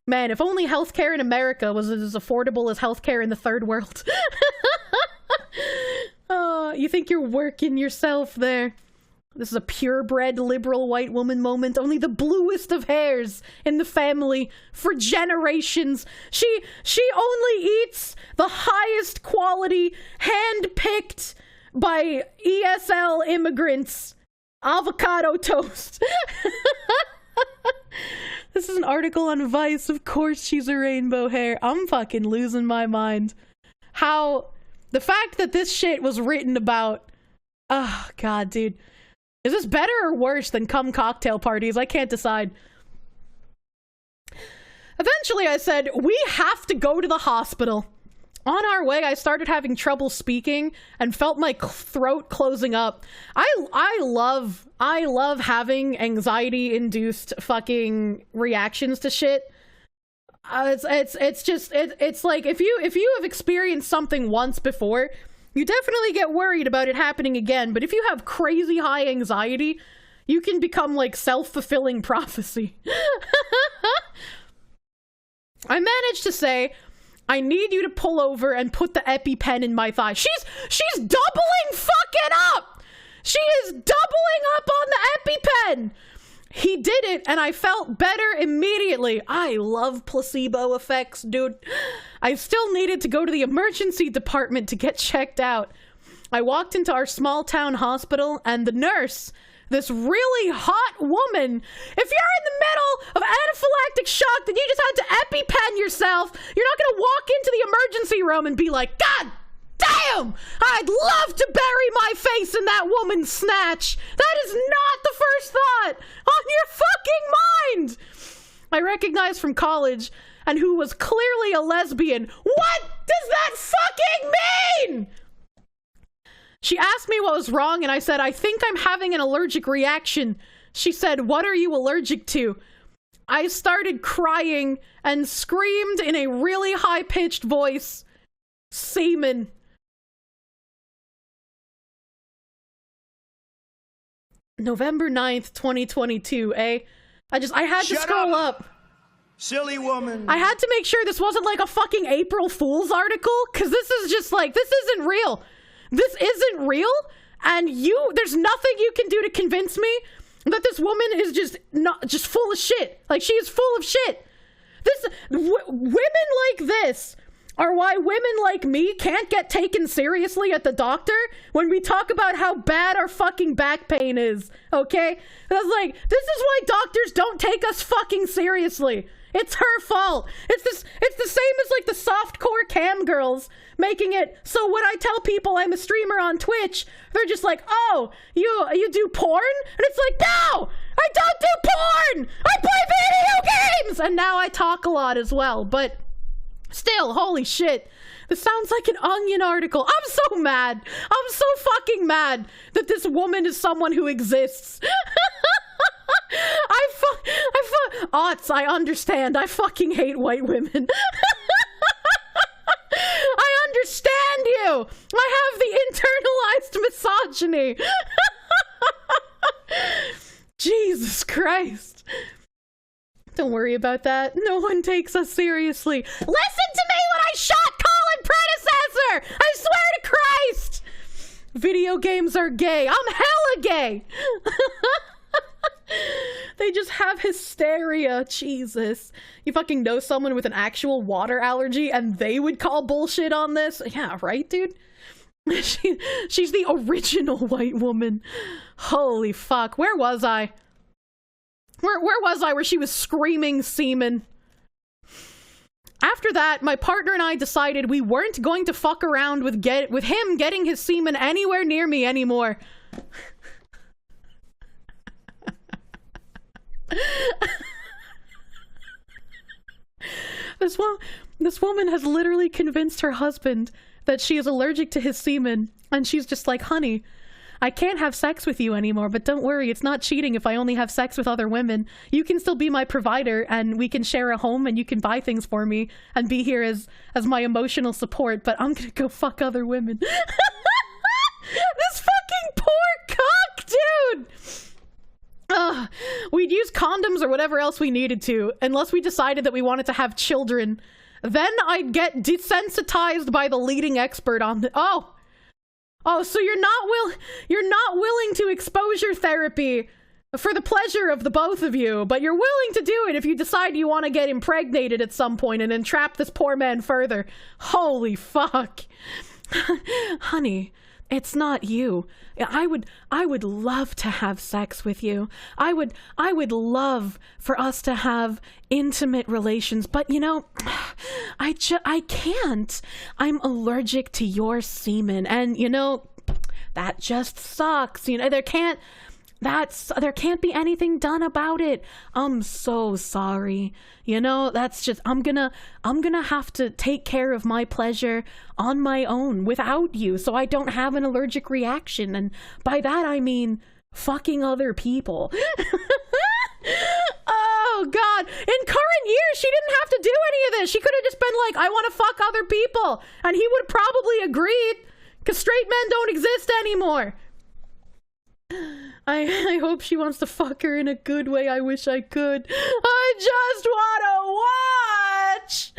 Man, if only healthcare in America was as affordable as healthcare in the third world. You think you're working yourself there. This is a purebred liberal white woman moment. Only the bluest of hairs in the family for generations. She only eats the highest quality, hand-picked by ESL immigrants avocado toast. This is an article on Vice. Of course she's a rainbow hair. I'm fucking losing my mind. How the fact that this shit was written about. Oh god, dude. Is this better or worse than cum cocktail parties? I can't decide. Eventually I said, we have to go to the hospital. On our way, I started having trouble speaking and felt my throat closing up. I love having anxiety-induced fucking reactions to shit. It's like if you have experienced something once before, you definitely get worried about it happening again, but if you have crazy high anxiety, you can become like self-fulfilling prophecy. I managed to say, I need you to pull over and put the EpiPen in my thigh. She's doubling fucking up! She is doubling up on the EpiPen! He did it, and I felt better immediately. I love placebo effects, dude. I still needed to go to the emergency department to get checked out. I walked into our small town hospital, and the nurse, this really hot woman, if you're in the middle of anaphylactic shock that you just had to EpiPen yourself, you're not gonna walk into the emergency room and be like, God damn, I'd love to bury my face in that woman's snatch. That is not the first thought on your fucking mind. I recognized from college, and who was clearly a lesbian. What does that fucking mean? She asked me what was wrong, and I said, I think I'm having an allergic reaction. She said, what are you allergic to? I started crying and screamed in a really high-pitched voice, semen. November 9th, 2022, eh? I had to scroll up. Silly woman. I had to make sure this wasn't like a fucking April Fool's article, because this is just like, this isn't real. This isn't real, and there's nothing you can do to convince me that this woman is just full of shit. Like, she is full of shit. Women like this are why women like me can't get taken seriously at the doctor when we talk about how bad our fucking back pain is, okay? That's like, this is why doctors don't take us fucking seriously. It's her fault. It's the same as like the softcore cam girls making it so when I tell people I'm a streamer on Twitch, they're just like, oh, you do porn? And it's like, no, I don't do porn. I play video games. And now I talk a lot as well, but still, holy shit. This sounds like an Onion article. I'm so mad. I'm so fucking mad that this woman is someone who exists. I understand. I fucking hate white women. I understand you. I have the internalized misogyny. Jesus Christ. Don't worry about that. No one takes us seriously. Listen to me when I shot Colin Predecessor! I swear to Christ! Video games are gay. I'm hella gay. They just have hysteria. Jesus. You fucking know someone with an actual water allergy and they would call bullshit on this? Yeah, right, dude? She's the original white woman. Holy fuck. Where was I? Where was I where she was screaming semen? After that, my partner and I decided we weren't going to fuck around with him getting his semen anywhere near me anymore. This woman has literally convinced her husband that she is allergic to his semen, and she's just like, honey, I can't have sex with you anymore, but don't worry, it's not cheating if I only have sex with other women. You can still be my provider, and we can share a home, and you can buy things for me, and be here as my emotional support, but I'm gonna go fuck other women. This fucking poor cock, dude! We'd use condoms or whatever else we needed to, unless we decided that we wanted to have children. Then I'd get desensitized by the leading expert on the— Oh, so you're not willing to exposure therapy for the pleasure of the both of you, but you're willing to do it if you decide you want to get impregnated at some point and entrap this poor man further. Holy fuck. Honey, it's not you. I would love to have sex with you. I would love for us to have intimate relations, but you know, I can't. I'm allergic to your semen, and you know, that just sucks. You know, there can't be anything done about it. I'm so sorry. You know, that's just, I'm gonna have to take care of my pleasure on my own without you, so I don't have an allergic reaction. And by that I mean fucking other people. Oh god, in current years she didn't have to do any of this. She could have just been like, I want to fuck other people, and he would have probably agreed, because straight men don't exist anymore. I hope she wants to fuck her in a good way. I wish I could. I just want to watch.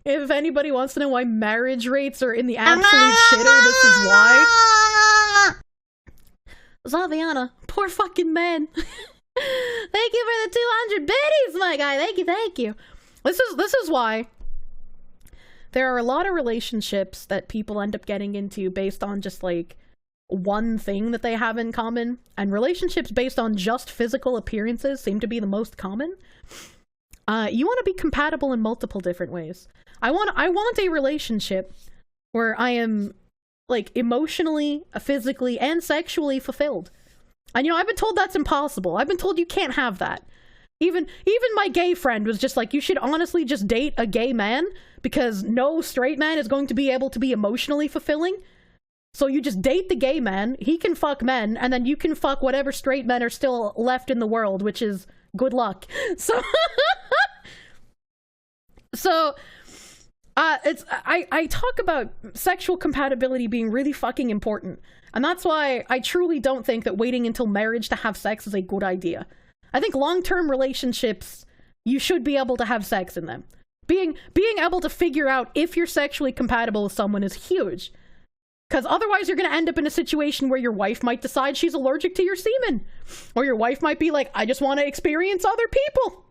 If anybody wants to know why marriage rates are in the absolute shitter, this is why. Zaviana, poor fucking man. Thank you for the 200 biddies, my guy. Thank you. This is why. there are a lot of relationships that people end up getting into based on just like one thing that they have in common, and relationships based on just physical appearances seem to be the most common. You want to be compatible in multiple different ways. I want a relationship where I am like emotionally, physically, and sexually fulfilled. And you know, I've been told that's impossible. I've been told you can't have that. Even my gay friend was just like, you should honestly just date a gay man because no straight man is going to be able to be emotionally fulfilling. So you just date the gay man, he can fuck men, and then you can fuck whatever straight men are still left in the world, which is good luck. So I talk about sexual compatibility being really fucking important, and that's why I truly don't think that waiting until marriage to have sex is a good idea. I think long-term relationships, you should be able to have sex in them. Being able to figure out if you're sexually compatible with someone is huge. Because otherwise you're going to end up in a situation where your wife might decide she's allergic to your semen. Or your wife might be like, I just want to experience other people.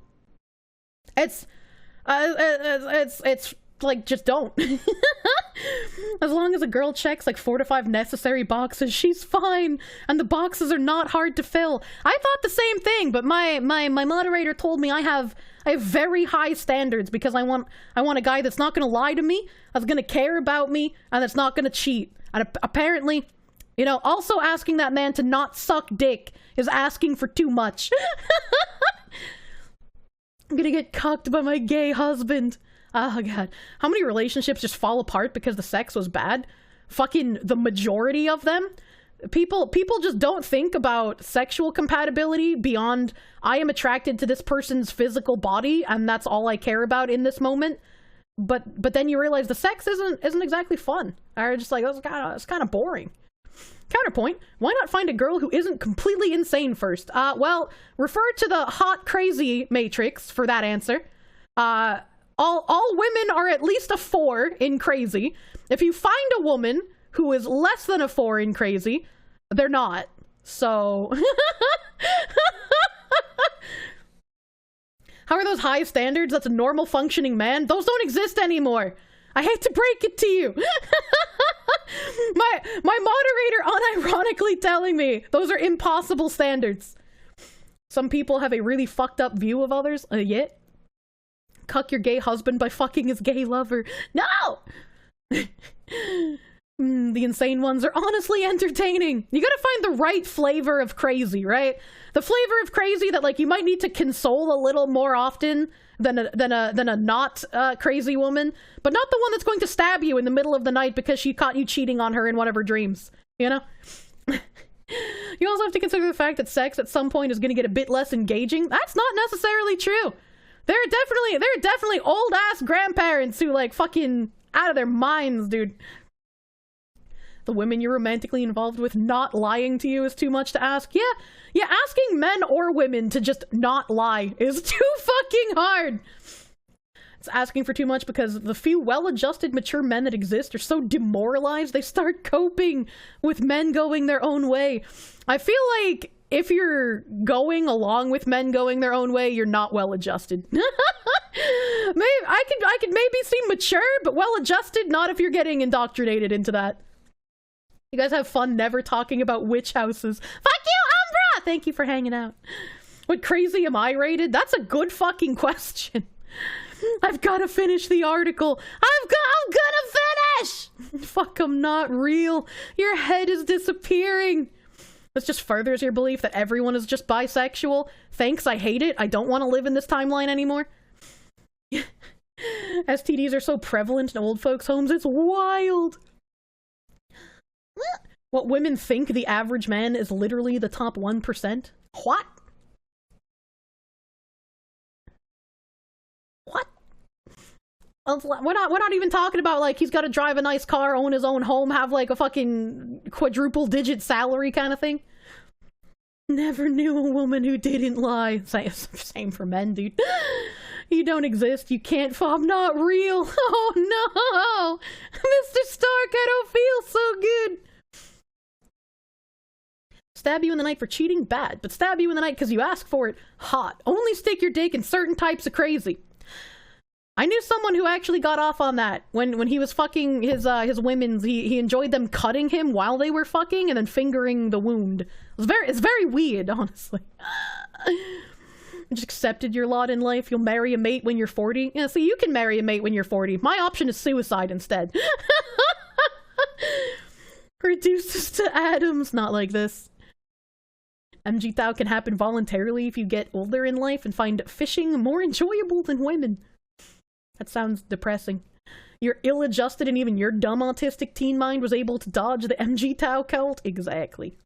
It's like, just don't. As long as a girl checks like 4 to 5 necessary boxes, she's fine. And the boxes are not hard to fill. I thought the same thing, but my moderator told me I have very high standards because I want a guy that's not going to lie to me, that's going to care about me, and that's not going to cheat. And apparently, you know, also asking that man to not suck dick is asking for too much. I'm gonna get cucked by my gay husband. Oh god. How many relationships just fall apart because the sex was bad? Fucking the majority of them. People just don't think about sexual compatibility beyond, I am attracted to this person's physical body and that's all I care about in this moment. But then you realize the sex isn't exactly fun. Or just like, it's kind of boring. Counterpoint, why not find a girl who isn't completely insane first? Well, refer to the hot crazy matrix for that answer. All women are at least a 4 in crazy. If you find a woman who is less than a 4 in crazy, they're not. So how are those high standards? That's a normal functioning man. Those don't exist anymore. I hate to break it to you. my moderator unironically telling me those are impossible standards. Some people have a really fucked up view of others. Yet. Cuck your gay husband by fucking his gay lover. No! The insane ones are honestly entertaining. You gotta find the right flavor of crazy, right? The flavor of crazy that like you might need to console a little more often than a not crazy woman, but not the one that's going to stab you in the middle of the night because she caught you cheating on her in one of her dreams, you know? You also have to consider the fact that sex at some point is going to get a bit less engaging. That's not necessarily true. There are definitely old ass grandparents who like fucking out of their minds, dude. The women you're romantically involved with not lying to you is too much to ask. Yeah, asking men or women to just not lie is too fucking hard. It's asking for too much because the few well-adjusted mature men that exist are so demoralized they start coping with men going their own way. I feel like if you're going along with men going their own way, you're not well-adjusted. Maybe I could maybe seem mature, but well-adjusted, not if you're getting indoctrinated into that. You guys have fun never talking about witch houses. Fuck you, Umbra! Thank you for hanging out. What crazy am I rated? That's a good fucking question. I've got to finish the article. I'm gonna finish! Fuck, I'm not real. Your head is disappearing. This just furthers your belief that everyone is just bisexual. Thanks, I hate it. I don't want to live in this timeline anymore. STDs are so prevalent in old folks' homes, it's wild. What women think the average man is literally the top 1%? What? What? We're not even talking about like he's got to drive a nice car, own his own home, have like a fucking quadruple digit salary kind of thing. Never knew a woman who didn't lie. Same for men, dude. You don't exist. You can't. I'm not real. Oh no, Mr. Stark, I don't feel so good. Stab you in the night for cheating? Bad. But stab you in the night because you ask for it? Hot. Only stick your dick in certain types of crazy. I knew someone who actually got off on that. When he was fucking his women's, he enjoyed them cutting him while they were fucking and then fingering the wound. It's very weird, honestly. Just accepted your lot in life. You'll marry a mate when you're 40. Yeah, see, you can marry a mate when you're 40. My option is suicide instead. Reduces to atoms. Not like this. MG Thou can happen voluntarily if you get older in life and find fishing more enjoyable than women. That sounds depressing. You're ill-adjusted and even your dumb autistic teen mind was able to dodge the MG Tau cult? Exactly.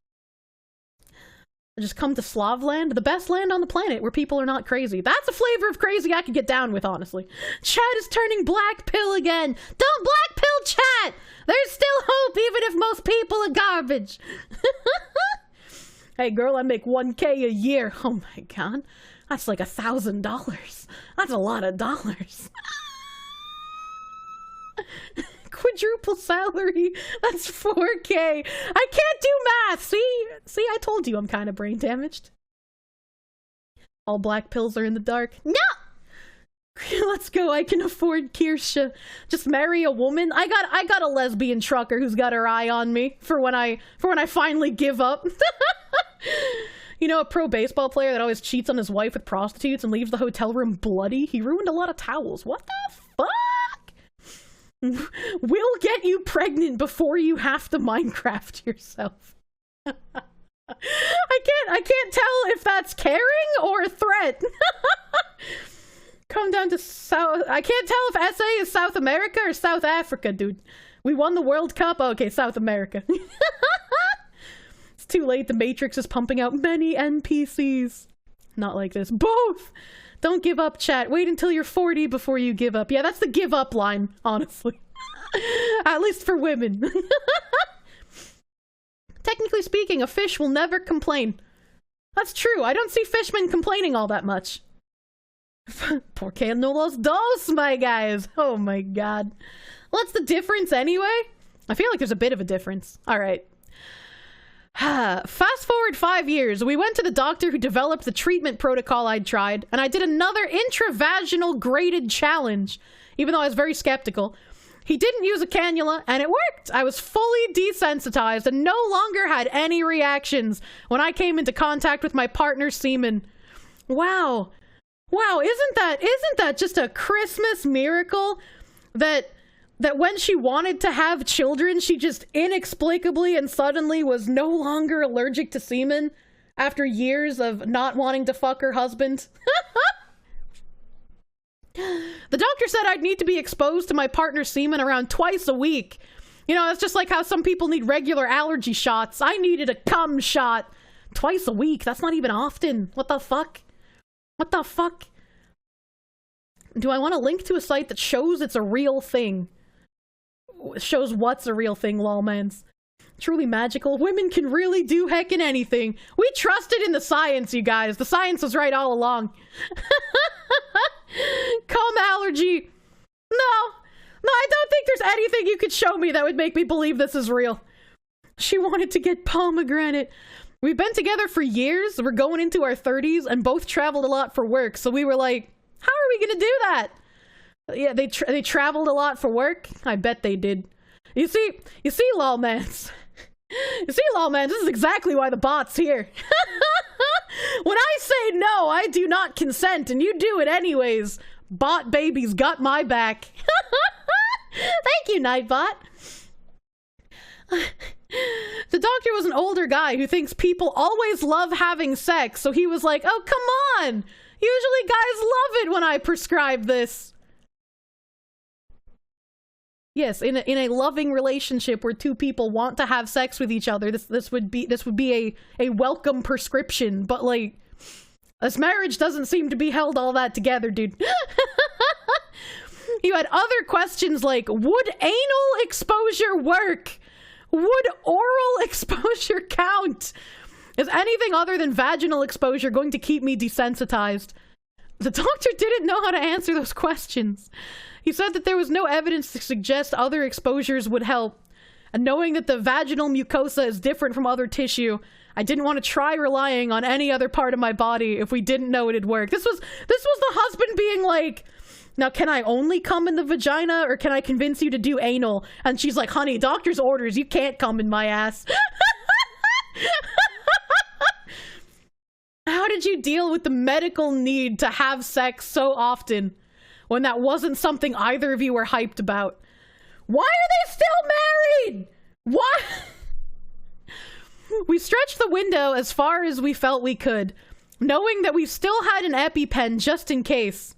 Just come to Slavland, the best land on the planet where people are not crazy. That's a flavor of crazy I could get down with, honestly. Chat is turning black pill again. Don't black pill chat! There's still hope even if most people are garbage. Hey girl, I make 1K a year. Oh my god. That's like $1,000. That's a lot of dollars. Quadruple salary. That's 4K. I can't do math. See, I told you I'm kind of brain damaged. All black pills are in the dark. No! Let's go. I can afford Kirsche. Just marry a woman. I got a lesbian trucker who's got her eye on me for when I finally give up. You know, a pro baseball player that always cheats on his wife with prostitutes and leaves the hotel room bloody? He ruined a lot of towels. What the fuck? We'll get you pregnant before you have to Minecraft yourself. I can't tell if that's caring or a threat. Come down to South... I can't tell if SA is South America or South Africa, dude. We won the World Cup? Okay, South America. It's too late. The Matrix is pumping out many NPCs. Not like this. Both! Don't give up, chat. Wait until you're 40 before you give up. Yeah, that's the give up line, honestly. At least for women. Technically speaking, a fish will never complain. That's true. I don't see fishmen complaining all that much. Porque no los dos, my guys. Oh my god. What's the difference anyway? I feel like there's a bit of a difference. Alright. Fast forward 5 years. We went to the doctor who developed the treatment protocol I'd tried, and I did another intravaginal graded challenge, even though I was very skeptical. He didn't use a cannula, and it worked. I was fully desensitized and no longer had any reactions when I came into contact with my partner's semen. Wow. Wow, isn't that just a Christmas miracle? That when she wanted to have children, she just inexplicably and suddenly was no longer allergic to semen after years of not wanting to fuck her husband. The doctor said I'd need to be exposed to my partner's semen around twice a week. You know, it's just like how some people need regular allergy shots. I needed a cum shot twice a week. That's not even often. What the fuck? What the fuck? Do I want to link to a site that shows it's a real thing? Shows what's a real thing, lolmans. Truly magical. Women can really do heckin' anything. We trusted in the science, you guys. The science was right all along. Cum allergy. No, I don't think there's anything you could show me that would make me believe this is real. She wanted to get pomegranate. We've been together for years. We're going into our 30s and both traveled a lot for work. So we were like, how are we gonna do that? Yeah, they traveled a lot for work. I bet they did. You see, lolmans. You see, lolmans, this is exactly why the bot's here. When I say no, I do not consent, and you do it anyways. Bot baby's got my back. Thank you, Nightbot. The doctor was an older guy who thinks people always love having sex, so he was like, oh, come on! Usually guys love it when I prescribe this. Yes, in a loving relationship where two people want to have sex with each other, this would be a welcome prescription, but like, this marriage doesn't seem to be held all that together, dude. You had other questions like, would anal exposure work? Would oral exposure count? Is anything other than vaginal exposure going to keep me desensitized? The doctor didn't know how to answer those questions. He said that there was no evidence to suggest other exposures would help. And knowing that the vaginal mucosa is different from other tissue, I didn't want to try relying on any other part of my body if we didn't know it'd work. This was the husband being like, Now, can I only come in the vagina, or can I convince you to do anal? And she's like, honey, doctor's orders, you can't come in my ass. How did you deal with the medical need to have sex so often when that wasn't something either of you were hyped about? Why are they still married? What? We stretched the window as far as we felt we could, knowing that we still had an EpiPen just in case.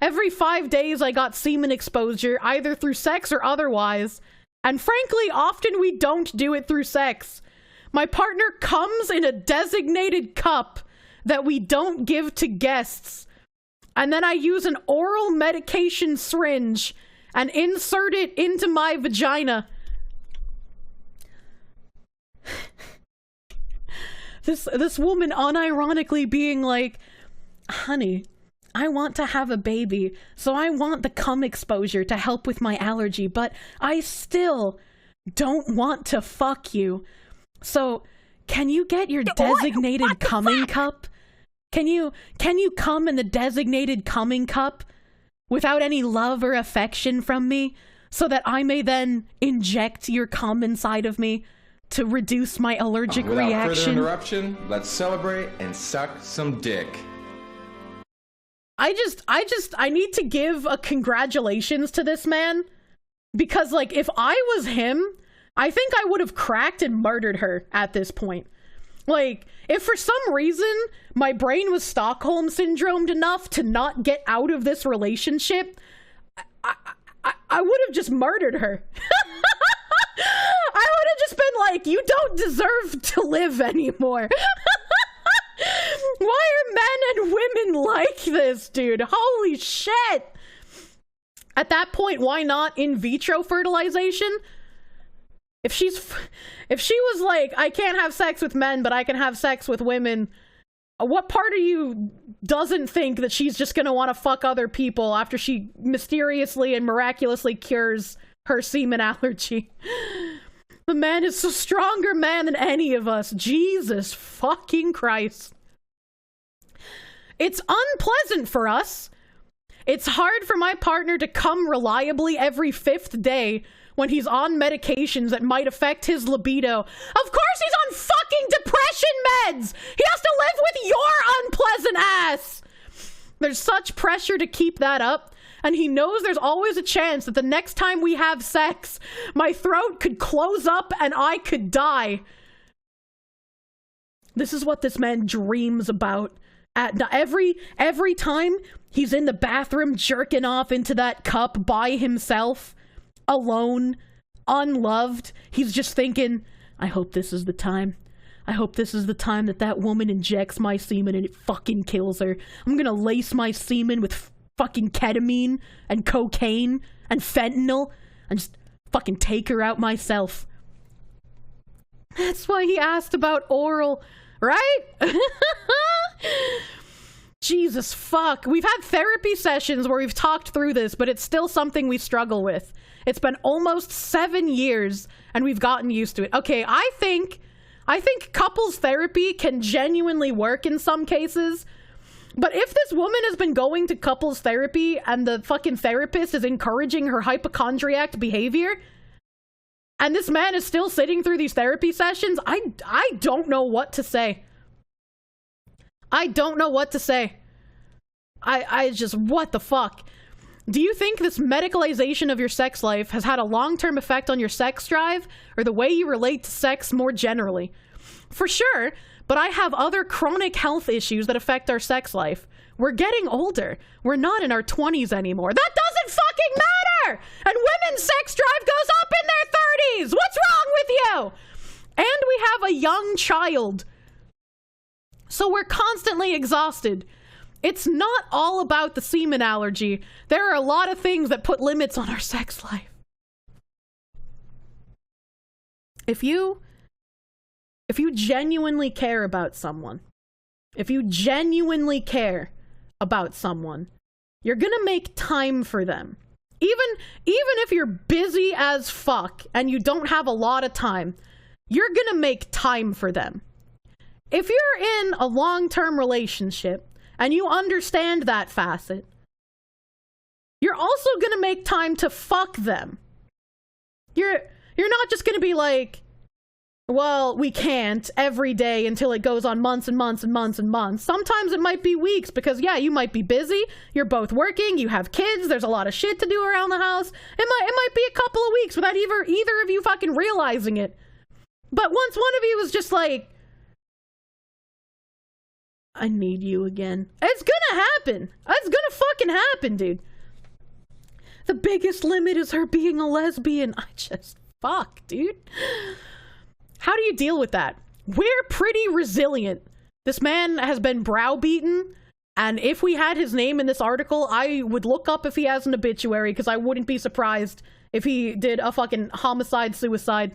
Every 5 days I got semen exposure, either through sex or otherwise. And frankly, often we don't do it through sex. My partner comes in a designated cup that we don't give to guests. And then I use an oral medication syringe and insert it into my vagina. This woman unironically being like, honey, I want to have a baby, so I want the cum exposure to help with my allergy, but I still don't want to fuck you. So, can you get your designated cumming cup? Can you come in the designated cumming cup without any love or affection from me, so that I may then inject your cum inside of me to reduce my allergic Without reaction? further interruption, let's celebrate and suck some dick. I need to give a congratulations to this man, because like, if I was him, I think I would have cracked and murdered her at this point. Like, if for some reason my brain was Stockholm syndromed enough to not get out of this relationship, I would have just murdered her. I would have just been like, you don't deserve to live anymore. Why are men and women like this, dude? Holy shit. At that point, why not in vitro fertilization? If she was like, I can't have sex with men, but I can have sex with women, what part of you doesn't think that she's just gonna want to fuck other people after she mysteriously and miraculously cures her semen allergy? The man is a stronger man than any of us. Jesus fucking Christ. It's unpleasant for us. It's hard for my partner to come reliably every 5th day when he's on medications that might affect his libido. Of course he's on fucking depression meds! He has to live with your unpleasant ass! There's such pressure to keep that up, and he knows there's always a chance that the next time we have sex, my throat could close up and I could die. This is what this man dreams about. Every time he's in the bathroom jerking off into that cup by himself, alone, unloved, he's just thinking, I hope this is the time. I hope this is the time that woman injects my semen and it fucking kills her. I'm gonna lace my semen with fucking ketamine and cocaine and fentanyl and just fucking take her out myself. That's why he asked about oral, right? Jesus fuck. We've had therapy sessions where we've talked through this, but it's still something we struggle with. It's been almost 7 years and we've gotten used to it. Okay, I think couples therapy can genuinely work in some cases, but if this woman has been going to couples therapy and the fucking therapist is encouraging her hypochondriac behavior, and this man is still sitting through these therapy sessions, I don't know what to say. I don't know what to say. I just, what the fuck? Do you think this medicalization of your sex life has had a long-term effect on your sex drive or the way you relate to sex more generally? For sure, but I have other chronic health issues that affect our sex life. We're getting older. We're not in our 20s anymore. That doesn't fucking matter! And women's sex drive goes up in their 30s! What's wrong with you? And we have a young child. So we're constantly exhausted. It's not all about the semen allergy. There are a lot of things that put limits on our sex life. If you genuinely care about someone, you're gonna make time for them. Even if you're busy as fuck and you don't have a lot of time, you're gonna make time for them. If you're in a long-term relationship and you understand that facet, you're also gonna make time to fuck them. You're not just gonna be like, well, we can't every day until it goes on months and months and months and months. Sometimes it might be weeks because, yeah, you might be busy. You're both working. You have kids. There's a lot of shit to do around the house. It might be a couple of weeks without either of you fucking realizing it. But once one of you is just like, I need you again. It's gonna happen. It's gonna fucking happen, dude. The biggest limit is her being a lesbian. Fuck, dude. How do you deal with that? We're pretty resilient. This man has been browbeaten, and if we had his name in this article, I would look up if he has an obituary, because I wouldn't be surprised if he did a fucking homicide-suicide.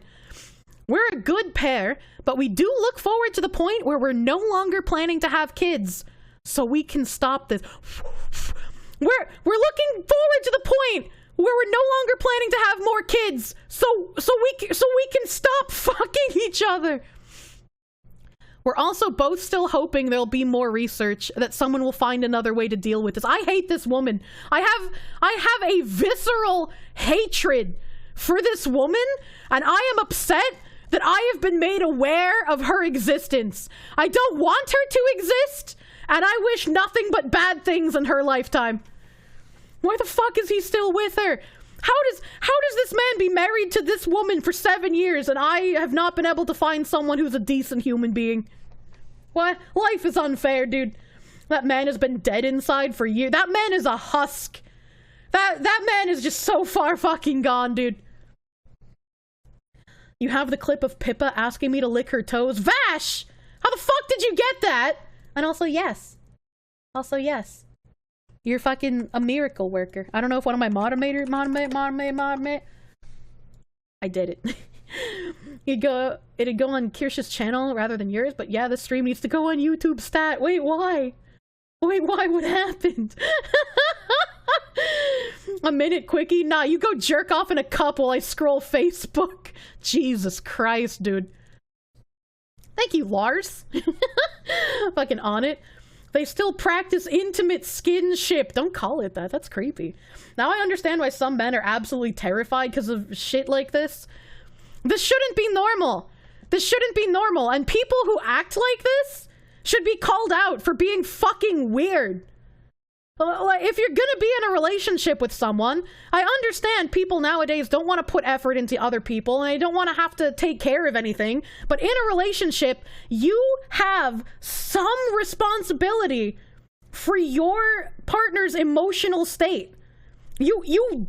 We're a good pair, but we do look forward to the point where we're no longer planning to have kids, so we can stop this. We're looking forward to the point where we're no longer planning to have more kids, so we can stop fucking each other. We're also both still hoping there'll be more research, that someone will find another way to deal with this. I hate this woman. I have a visceral hatred for this woman, and I am upset that I have been made aware of her existence. I don't want her to exist, and I wish nothing but bad things in her lifetime. Why the fuck is he still with her? How does this man be married to this woman for 7 years and I have not been able to find someone who's a decent human being? What? Life is unfair, dude. That man has been dead inside for years. That man is a husk. That man is just so far fucking gone, dude. You have the clip of Pippa asking me to lick her toes. Vash! How the fuck did you get that? And also, yes. You're fucking a miracle worker. I don't know if one of my moderators... I did it. It'd go on Kirsche's channel rather than yours, but yeah, this stream needs to go on YouTube stat. Wait, why? What happened? A minute quickie? Nah, you go jerk off in a cup while I scroll Facebook. Jesus Christ, dude. Thank you, Lars. Fucking on it. They still practice intimate skinship. Don't call it that. That's creepy. Now I understand why some men are absolutely terrified because of shit like this. This shouldn't be normal. And people who act like this should be called out for being fucking weird. Like, if you're gonna be in a relationship with someone, I understand people nowadays don't want to put effort into other people and they don't want to have to take care of anything, but in a relationship, you have some responsibility for your partner's emotional state. You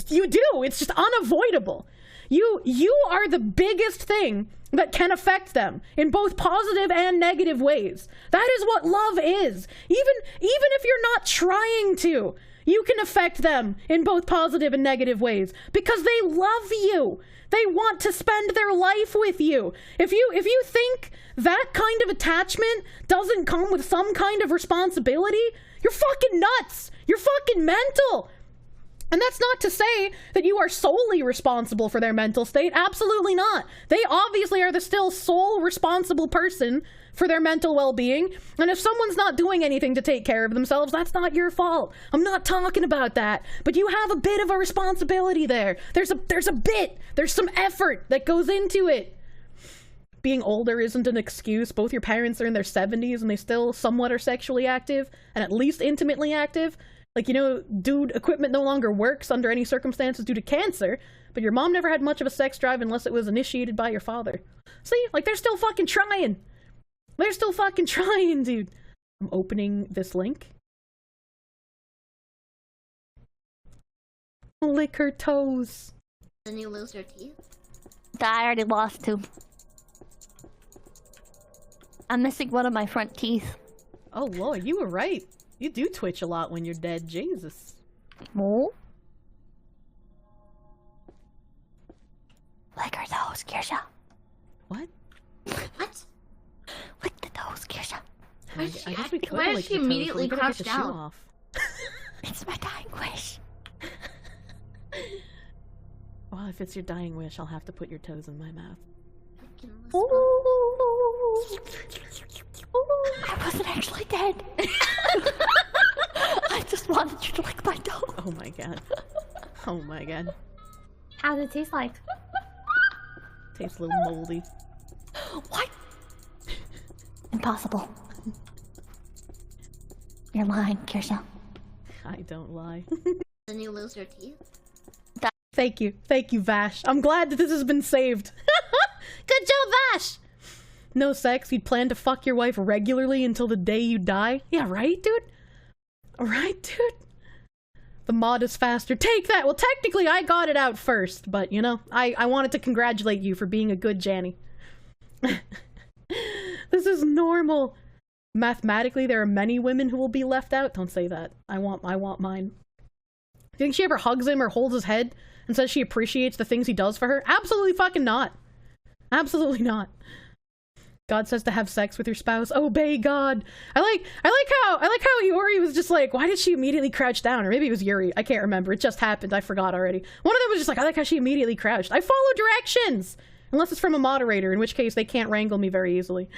do. It's just unavoidable. You are the biggest thing that can affect them in both positive and negative ways. That is what love is. Even if you're not trying to, you can affect them in both positive and negative ways because they love you. They want to spend their life with you. If you think that kind of attachment doesn't come with some kind of responsibility, you're fucking nuts. You're fucking mental. And that's not to say that you are solely responsible for their mental state. Absolutely not. They obviously are the still sole responsible person for their mental well-being. And if someone's not doing anything to take care of themselves, that's not your fault. I'm not talking about that. But you have a bit of a responsibility there. There's some effort that goes into it. Being older isn't an excuse. Both your parents are in their 70s and they still somewhat are sexually active and at least intimately active. Like, you know, dude, equipment no longer works under any circumstances due to cancer, but your mom never had much of a sex drive unless it was initiated by your father. See? Like, they're still fucking trying. Dude. I'm opening this link. Lick her toes. Then you lose your teeth? I already lost two. I'm missing one of my front teeth. Oh, Lord, you were right. You do twitch a lot when you're dead. Jesus. Oh? Lick her toes, Kirsche. What? What? Lick the toes, Kirsche. I guess we could why is lick she your toes, immediately but we gotta get crashed the shoe out? off. It's my dying wish. Well, if it's your dying wish, I'll have to put your toes in my mouth. Ooh. I wasn't actually dead. I just wanted you to lick my toe. Oh my god. Oh my god. How does it taste like? Tastes a little moldy. What? Impossible. You're lying, Kirsche. I don't lie. Then you lose your teeth. Thank you, Vash. I'm glad that this has been saved. Good job, Vash! No sex, you'd plan to fuck your wife regularly until the day you die? Yeah, right, dude? Right, dude? The mod is faster. Take that! Well, technically, I got it out first, but, you know, I wanted to congratulate you for being a good Janny. This is normal. Mathematically, there are many women who will be left out. Don't say that. I want mine. Do you think she ever hugs him or holds his head and says she appreciates the things he does for her? Absolutely fucking not. Absolutely not. God says to have sex with your spouse. Obey God. I like how Yuri was just like, why did she immediately crouch down? Or maybe it was Yuri. I can't remember. It just happened. I forgot already. One of them was just like, I like how she immediately crouched. I follow directions. Unless it's from a moderator, in which case they can't wrangle me very easily.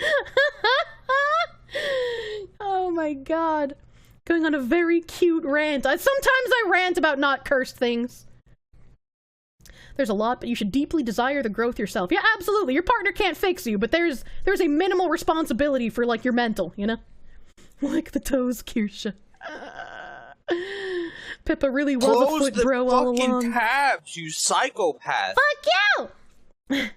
Oh my god. Going on a very cute rant. Sometimes I rant about not cursed things. There's a lot, but you should deeply desire the growth yourself. Yeah, absolutely. Your partner can't fix you, but there's a minimal responsibility for, like, your mental, you know? Like the toes, Kirsche. Pippa really was a foot bro all along. Close the fucking tabs, you psychopath. Fuck you!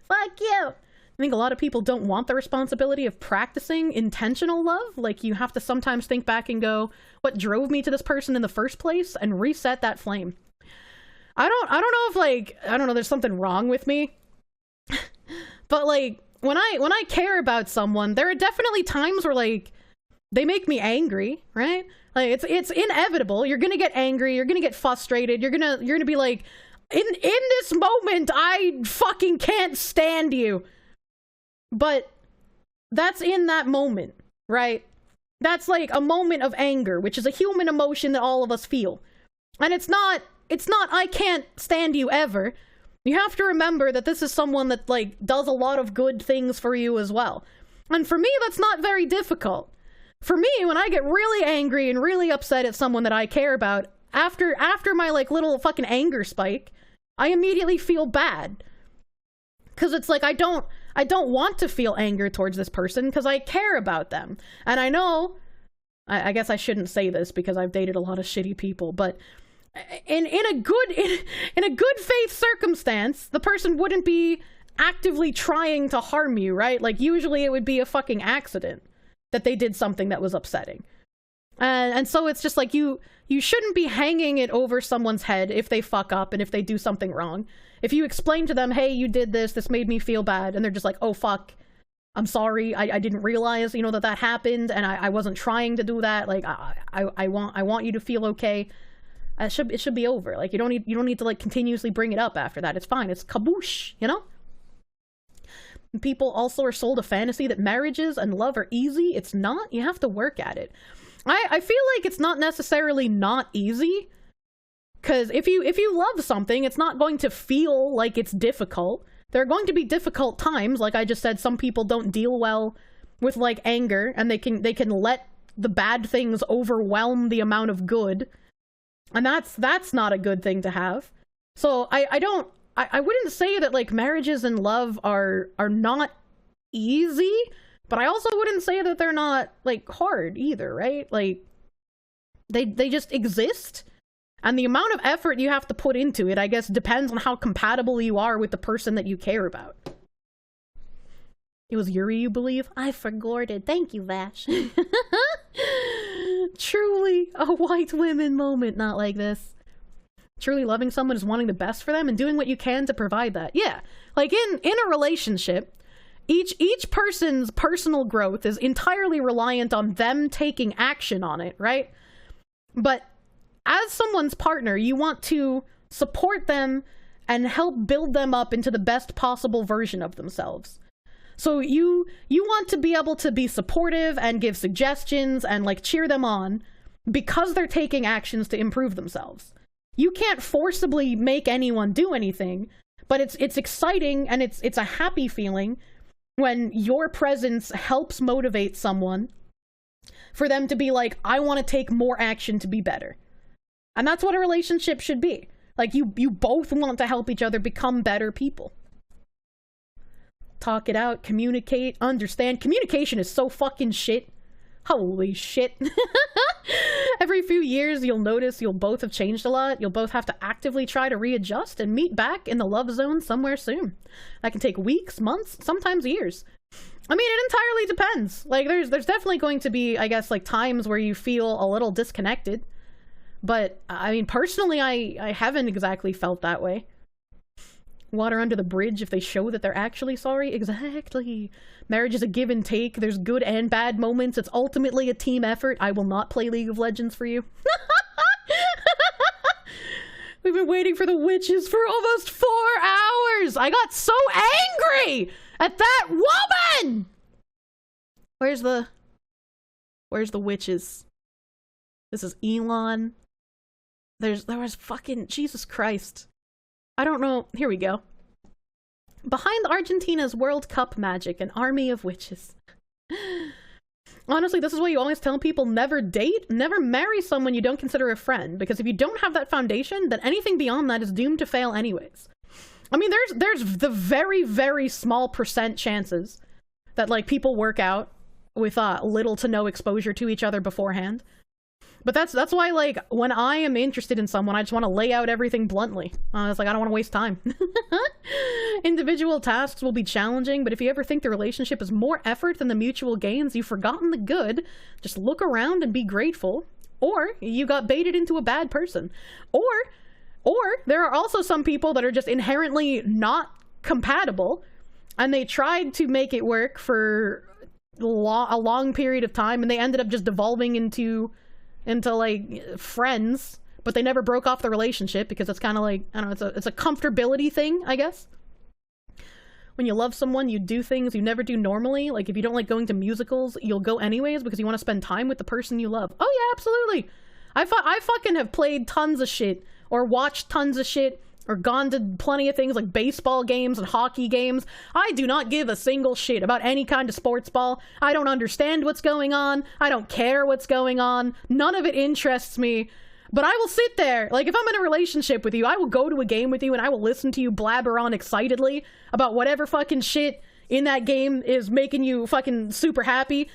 Fuck you! I think a lot of people don't want the responsibility of practicing intentional love. Like, you have to sometimes think back and go, what drove me to this person in the first place? And reset that flame. I don't know if, like, I don't know, there's something wrong with me. But, like, when I care about someone, there are definitely times where, like, they make me angry, right? Like, it's inevitable. You're gonna get angry, you're gonna get frustrated, you're gonna be like, in this moment, I fucking can't stand you. But that's in that moment, right? That's like a moment of anger, which is a human emotion that all of us feel. And it's not I can't stand you ever. You have to remember that this is someone that, like, does a lot of good things for you as well. And for me, that's not very difficult. For me, when I get really angry and really upset at someone that I care about, after my, like, little fucking anger spike, I immediately feel bad. Because it's like, I don't want to feel anger towards this person because I care about them. And I know, I guess I shouldn't say this because I've dated a lot of shitty people, but in a good faith circumstance, the person wouldn't be actively trying to harm you, right? Like, usually it would be a fucking accident that they did something that was upsetting. And so it's just like, you shouldn't be hanging it over someone's head if they fuck up and if they do something wrong. If you explain to them, hey, you did this made me feel bad, and they're just like, oh fuck, I'm sorry, I didn't realize, you know, that happened, and I wasn't trying to do that, like, I want you to feel okay. It should be over. Like, you don't need to, like, continuously bring it up after that. It's fine. It's kaboosh, you know? People also are sold a fantasy that marriages and love are easy. It's not. You have to work at it. I feel like it's not necessarily not easy, because if you love something, it's not going to feel like it's difficult. There are going to be difficult times. Like I just said, some people don't deal well with, like, anger, and they can let the bad things overwhelm the amount of good. And that's not a good thing to have. So I wouldn't say that, like, marriages and love are not easy, but I also wouldn't say that they're not, like, hard either, right? Like, they just exist, and the amount of effort you have to put into it, I guess, depends on how compatible you are with the person that you care about. It was Yuri, you believe? I forgot it. Thank you, Vash. Truly a white women moment, not like this. Truly loving someone is wanting the best for them and doing what you can to provide that. Yeah, like in a relationship, each person's personal growth is entirely reliant on them taking action on it, right? But as someone's partner, you want to support them and help build them up into the best possible version of themselves. So you want to be able to be supportive and give suggestions and, like, cheer them on because they're taking actions to improve themselves. You can't forcibly make anyone do anything, but it's exciting and it's a happy feeling when your presence helps motivate someone for them to be like, I want to take more action to be better. And that's what a relationship should be. Like, you both want to help each other become better people. Talk it out, communicate, understand. Communication is so fucking shit. Holy shit. Every few years, you'll notice you'll both have changed a lot. You'll both have to actively try to readjust and meet back in the love zone somewhere soon. That can take weeks, months, sometimes years. I mean, it entirely depends. Like, there's definitely going to be, I guess, like, times where you feel a little disconnected. But, I mean, personally, I haven't exactly felt that way. Water under the bridge if they show that they're actually sorry. Exactly. Marriage is a give and take. There's good and bad moments. It's ultimately a team effort. I will not play League of Legends for you. We've been waiting for the witches for almost 4 hours. I got so angry at that woman. Where's the witches? This is Elon. There was fucking Jesus Christ. I don't know. Here we go. Behind Argentina's World Cup magic, an army of witches. Honestly, this is what you always tell people: never date, never marry someone you don't consider a friend, because if you don't have that foundation, then anything beyond that is doomed to fail anyways. I mean, there's the very, very small % chances that, like, people work out with little to no exposure to each other beforehand. But that's why, like, when I am interested in someone, I just want to lay out everything bluntly. It's like, I don't want to waste time. Individual tasks will be challenging, but if you ever think the relationship is more effort than the mutual gains, you've forgotten the good. Just look around and be grateful. Or you got baited into a bad person. Or there are also some people that are just inherently not compatible, and they tried to make it work for a long period of time, and they ended up just devolving into like friends, but they never broke off the relationship because it's kind of like, I don't know, it's a comfortability thing, I guess. When you love someone, you do things you never do normally. Like, if you don't like going to musicals, you'll go anyways because you want to spend time with the person you love. Oh yeah, absolutely. I fucking have played tons of shit, or watched tons of shit, or gone to plenty of things like baseball games and hockey games. I do not give a single shit about any kind of sports ball. I don't understand what's going on. I don't care what's going on. None of it interests me. But I will sit there. Like, if I'm in a relationship with you, I will go to a game with you and I will listen to you blabber on excitedly about whatever fucking shit in that game is making you fucking super happy.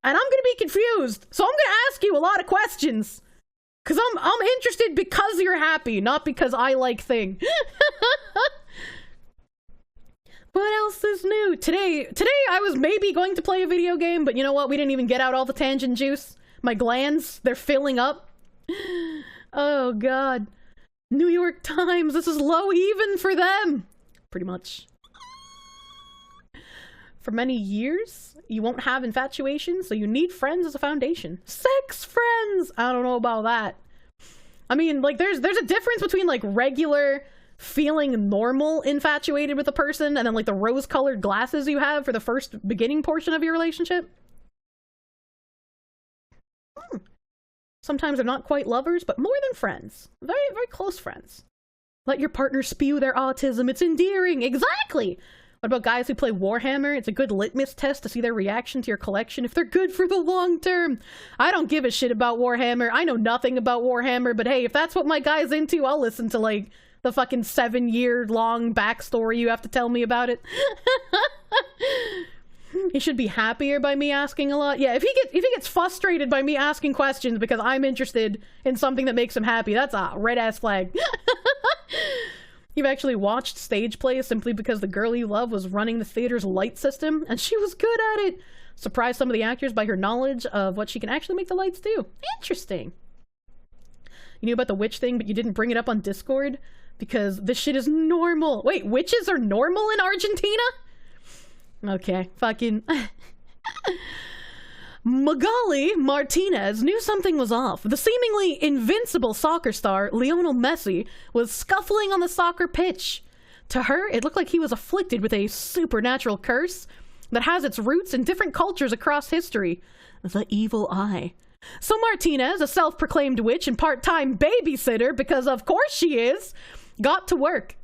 And I'm gonna be confused. So I'm gonna ask you a lot of questions. Because I'm interested because you're happy, not because I like thing. What else is new? Today I was maybe going to play a video game, but you know what? We didn't even get out all the tangent juice. My glands, they're filling up. Oh god. New York Times, this is low even for them. Pretty much. For many years, you won't have infatuation, so you need friends as a foundation. Sex friends! I don't know about that. I mean, like, there's a difference between, like, regular feeling normal infatuated with a person and then, like, the rose-colored glasses you have for the first beginning portion of your relationship. Sometimes they're not quite lovers, but more than friends. Very, very close friends. Let your partner spew their autism. It's endearing. Exactly! What about guys who play Warhammer? It's a good litmus test to see their reaction to your collection if they're good for the long term. I don't give a shit about Warhammer. I know nothing about Warhammer, but hey, if that's what my guy's into, I'll listen to, like, the fucking 7-year-long backstory you have to tell me about it. He should be happier by me asking a lot. Yeah, if he gets frustrated by me asking questions because I'm interested in something that makes him happy, that's a red-ass flag. You've actually watched stage plays simply because the girl you love was running the theater's light system, and she was good at it. Surprise some of the actors by her knowledge of what she can actually make the lights do. Interesting. You knew about the witch thing, but you didn't bring it up on Discord? Because this shit is normal. Wait, witches are normal in Argentina? Okay, fucking... Magali Martinez knew something was off. The seemingly invincible soccer star, Lionel Messi, was scuffling on the soccer pitch. To her, it looked like he was afflicted with a supernatural curse that has its roots in different cultures across history. The evil eye. So Martinez, a self-proclaimed witch and part-time babysitter, because of course she is, got to work.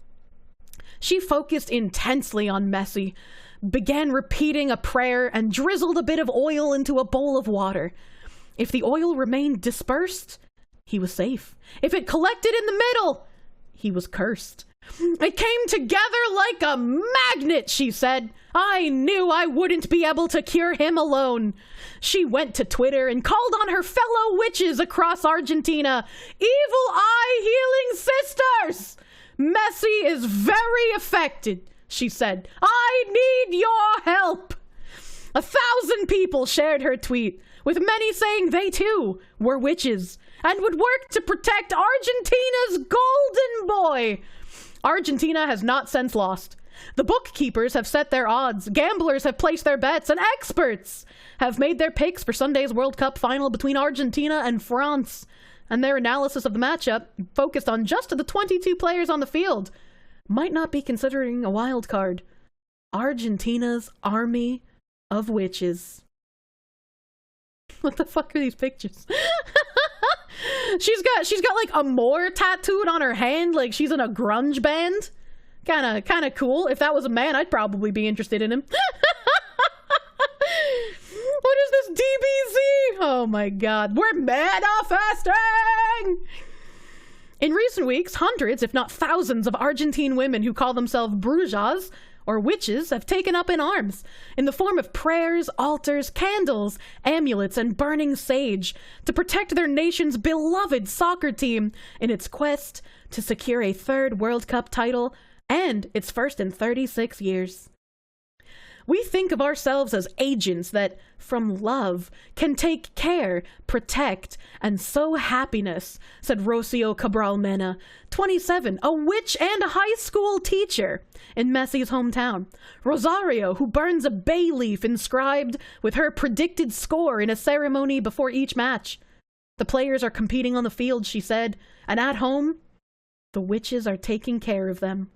She focused intensely on Messi, began repeating a prayer, and drizzled a bit of oil into a bowl of water. If the oil remained dispersed, he was safe. If it collected in the middle, he was cursed. It came together like a magnet, she said. I knew I wouldn't be able to cure him alone. She went to Twitter and called on her fellow witches across Argentina. Evil eye healing sisters! Messi is very affected, she said. I need your help. 1,000 people shared her tweet, with many saying they too were witches and would work to protect Argentina's golden boy. Argentina has not since lost. The bookkeepers have set their odds, gamblers have placed their bets, and experts have made their picks for Sunday's World Cup final between Argentina and France. And their analysis of the matchup, focused on just the 22 players on the field, might not be considering a wild card. Argentina's army of witches. What the fuck are these pictures? She's got like a Moor tattooed on her hand, like she's in a grunge band. Kinda cool. If that was a man, I'd probably be interested in him. What is this DBZ? Oh my god. We're manifesting! In recent weeks, hundreds, if not thousands, of Argentine women who call themselves brujas, or witches, have taken up in arms, in the form of prayers, altars, candles, amulets, and burning sage, to protect their nation's beloved soccer team in its quest to secure a third World Cup title, and its first in 36 years. We think of ourselves as agents that, from love, can take care, protect, and sow happiness, said Rocio Cabral Mena, 27, a witch and a high school teacher in Messi's hometown. Rosario, who burns a bay leaf inscribed with her predicted score in a ceremony before each match. The players are competing on the field, she said, and at home, the witches are taking care of them.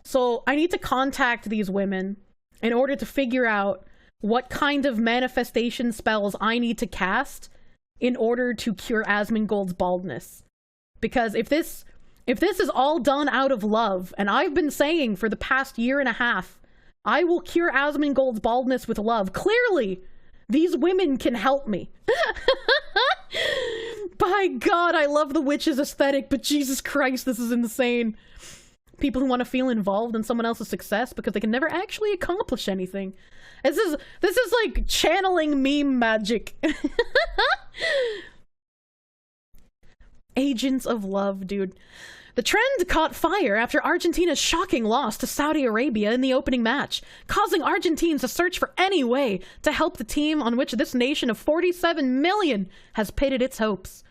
So I need to contact these women in order to figure out what kind of manifestation spells I need to cast in order to cure Asmongold's baldness. Because if this is all done out of love, and I've been saying for the past year and a half, I will cure Asmongold's baldness with love. Clearly, these women can help me. By God, I love the witch's aesthetic, but Jesus Christ, this is insane. People who want to feel involved in someone else's success because they can never actually accomplish anything. This is like channeling meme magic. Agents of love, dude. The trend caught fire after Argentina's shocking loss to Saudi Arabia in the opening match, causing Argentines to search for any way to help the team on which this nation of 47 million has pitted its hopes.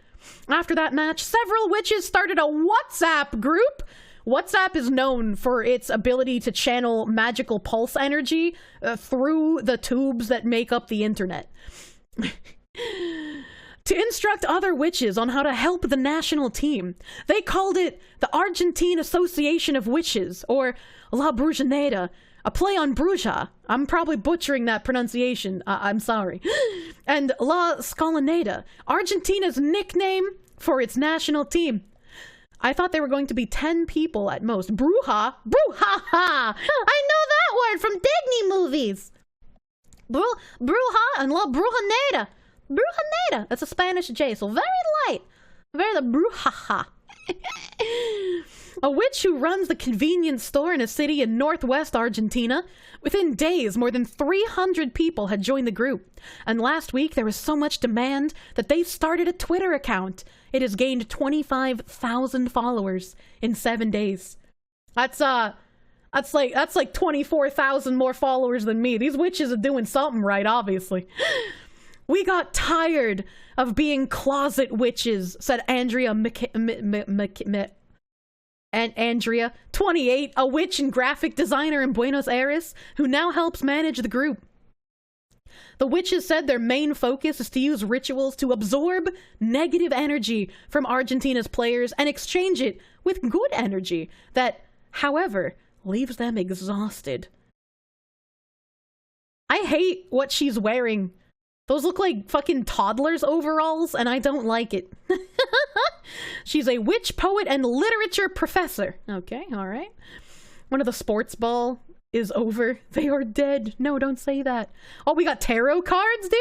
After that match, several witches started a WhatsApp group. WhatsApp is known for its ability to channel magical pulse energy through the tubes that make up the internet. To instruct other witches on how to help the national team. They called it the Argentine Association of Witches, or La Brujaneda, a play on Bruja. I'm probably butchering that pronunciation. I'm sorry. And La Scalineda, Argentina's nickname for its national team. I thought there were going to be 10 people at most. Bruja? Bruja-ha! I know that word from Disney movies. Bruja and La Brujaneda. Brujaneda. That's a Spanish J, so very light. Very the bruja-ha. A witch who runs the convenience store in a city in northwest Argentina. Within days, more than 300 people had joined the group. And last week, there was so much demand that they started a Twitter account. It has gained 25,000 followers in 7 days. That's like 24,000 more followers than me. These witches are doing something right, obviously. We got tired of being closet witches, said Andrea Andrea, 28, a witch and graphic designer in Buenos Aires, who now helps manage the group. The witches said their main focus is to use rituals to absorb negative energy from Argentina's players and exchange it with good energy that, however, leaves them exhausted. I hate what she's wearing. Those look like fucking toddler's overalls, and I don't like it. She's a witch, poet, and literature professor. Okay, all right. One of the sports ball is over. They are dead. No, don't say that. Oh, we got tarot cards, dude?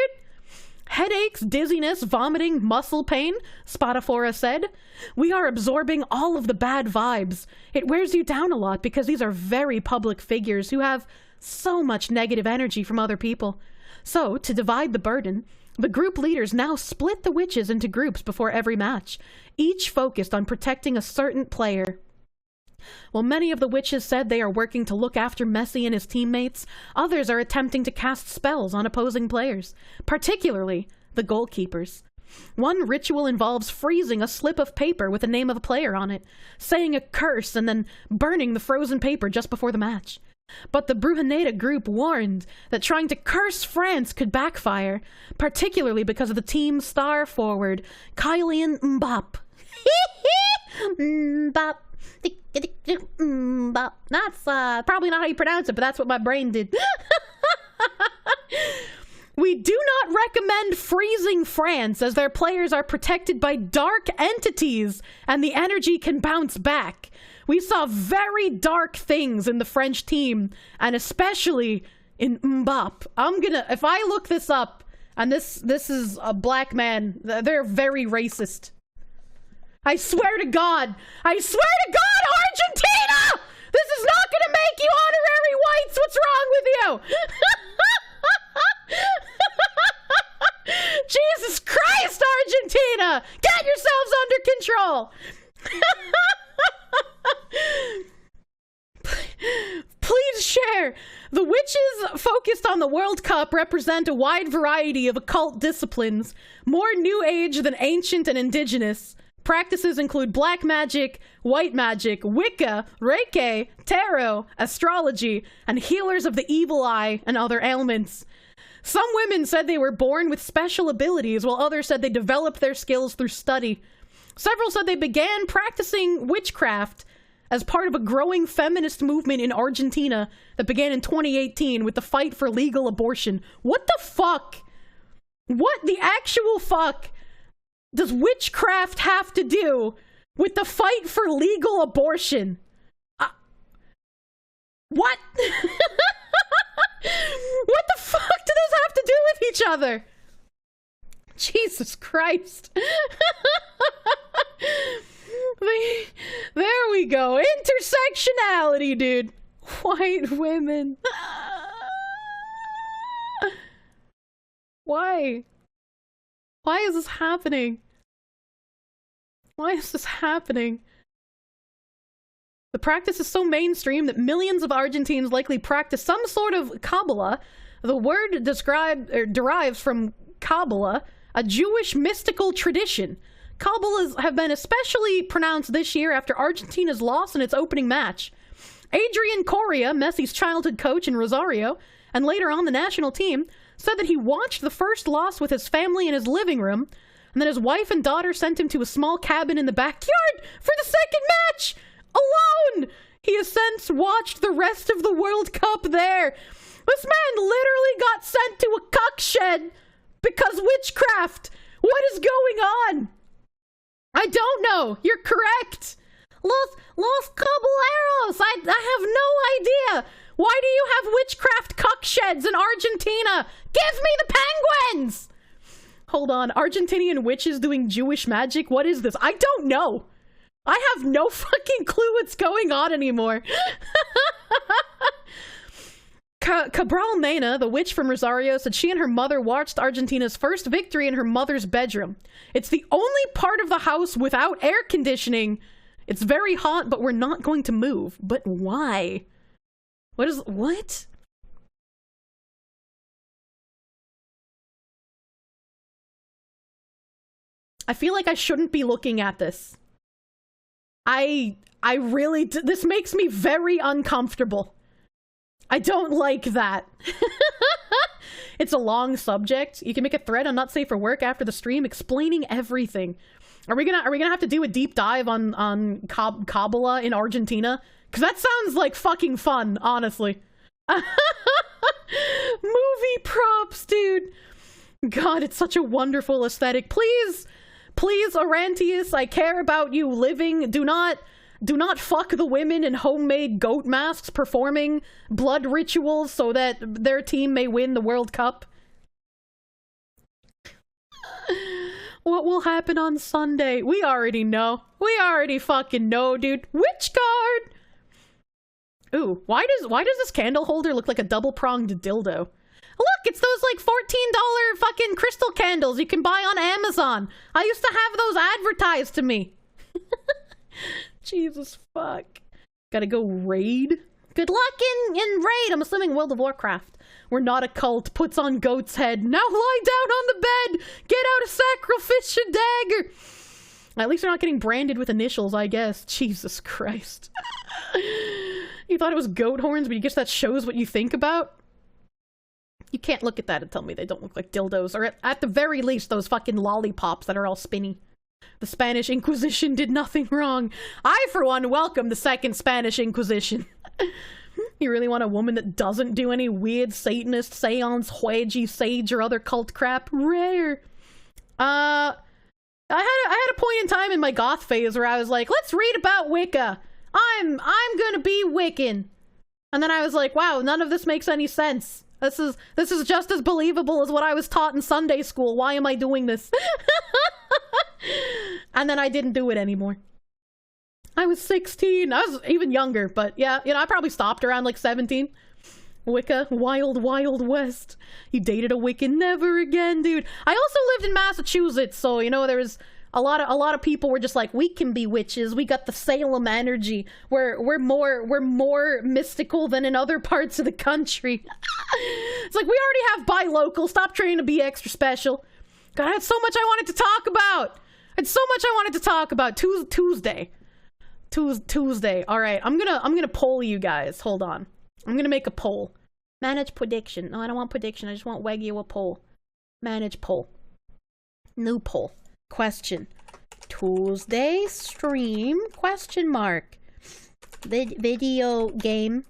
Headaches, dizziness, vomiting, muscle pain, Spotifora said. We are absorbing all of the bad vibes. It wears you down a lot because these are very public figures who have so much negative energy from other people. So, to divide the burden, the group leaders now split the witches into groups before every match, each focused on protecting a certain player. While many of the witches said they are working to look after Messi and his teammates, others are attempting to cast spells on opposing players, particularly the goalkeepers. One ritual involves freezing a slip of paper with the name of a player on it, saying a curse and then burning the frozen paper just before the match. But the Brujaneda group warned that trying to curse France could backfire, particularly because of the team's star forward, Kylian Mbappe. Mbappe. That's probably not how you pronounce it, but that's what my brain did. We do not recommend freezing France, as their players are protected by dark entities and the energy can bounce back. We saw very dark things in the French team, and especially in Mbappe. If I look this up, and this is a black man, they're very racist. I swear to God, Argentina! This is not gonna make you honorary whites! What's wrong with you? Jesus Christ, Argentina! Get yourselves under control! Please share. The witches focused on the World Cup represent a wide variety of occult disciplines, more new age than ancient and indigenous. Practices include black magic, white magic, Wicca, Reiki, tarot, astrology, and healers of the evil eye and other ailments. Some women said they were born with special abilities, while others said they developed their skills through study. Several said they began practicing witchcraft as part of a growing feminist movement in Argentina that began in 2018 with the fight for legal abortion. What the fuck? What the actual fuck does witchcraft have to do with the fight for legal abortion? What? What the fuck do those have to do with each other? Jesus Christ. There we go. Intersectionality, dude. White women. Why? Why is this happening? Why is this happening? The practice is so mainstream that millions of Argentines likely practice some sort of Kabbalah. The word derives from Kabbalah, a Jewish mystical tradition. Kabbalahs have been especially pronounced this year after Argentina's loss in its opening match. Adrian Correa, Messi's childhood coach in Rosario, and later on the national team, said that he watched the first loss with his family in his living room, and then his wife and daughter sent him to a small cabin in the backyard for the second match! Alone! He has since watched the rest of the World Cup there. This man literally got sent to a cuck shed because witchcraft! What is going on? I don't know. You're correct. Los Caballeros. I have no idea. Why do you have witchcraft cuck sheds in Argentina? Give me the penguins! Hold on. Argentinian witches doing Jewish magic? What is this? I don't know. I have no fucking clue what's going on anymore. Cabral Mena, the witch from Rosario, said she and her mother watched Argentina's first victory in her mother's bedroom. It's the only part of the house without air conditioning. It's very hot, but we're not going to move. But why? What? I feel like I shouldn't be looking at this. I really, this makes me very uncomfortable. I don't like that. It's a long subject. You can make a thread on Not Safe for Work after the stream explaining everything. Are we gonna have to do a deep dive on Kabbalah in Argentina? Because that sounds like fucking fun, honestly. Movie props, dude. God, it's such a wonderful aesthetic. Please, Orantius, I care about you living. Do not fuck the women in homemade goat masks performing blood rituals so that their team may win the World Cup. what will happen on Sunday. We already know. We already fucking know, dude. Witch card! Ooh, why does this candle holder look like a double-pronged dildo? Look, it's those like $14 fucking crystal candles you can buy on Amazon. I used to have those advertised to me. Jesus fuck. Gotta go raid. Good luck in raid. I'm assuming World of Warcraft. We're not a cult. Puts on goat's head. Now lie down on the bed. Get out a sacrificial dagger. At least they're not getting branded with initials, I guess. Jesus Christ. You thought it was goat horns, but you guess that shows what you think about? You can't look at that and tell me they don't look like dildos. Or at the very least, those fucking lollipops that are all spinny. The Spanish Inquisition did nothing wrong. I, for one, welcome the Second Spanish Inquisition. You really want a woman that doesn't do any weird Satanist, seance, Ouija, sage, or other cult crap? Rare. I had a point in time in my goth phase where I was like, let's read about Wicca. I'm gonna be Wiccan. And then I was like, wow, none of this makes any sense. This is just as believable as what I was taught in Sunday school. Why am I doing this? And then I didn't do it anymore. I was 16. I was even younger, but yeah, you know, I probably stopped around like 17. Wicca, wild, wild west. You dated a Wiccan, never again, dude. I also lived in Massachusetts, so you know there was a lot of people were just like, we can be witches. We got the Salem energy. We're more mystical than in other parts of the country. It's like we already have buy local. Stop trying to be extra special. God, I had so much I wanted to talk about. I had so much I wanted to talk about. Tuesday. All right, I'm gonna poll you guys. Hold on. I'm gonna make a poll. Manage prediction. No, I don't want prediction. I just want regular poll. Manage poll. New poll. Question. Tuesday stream? Question mark. Video game.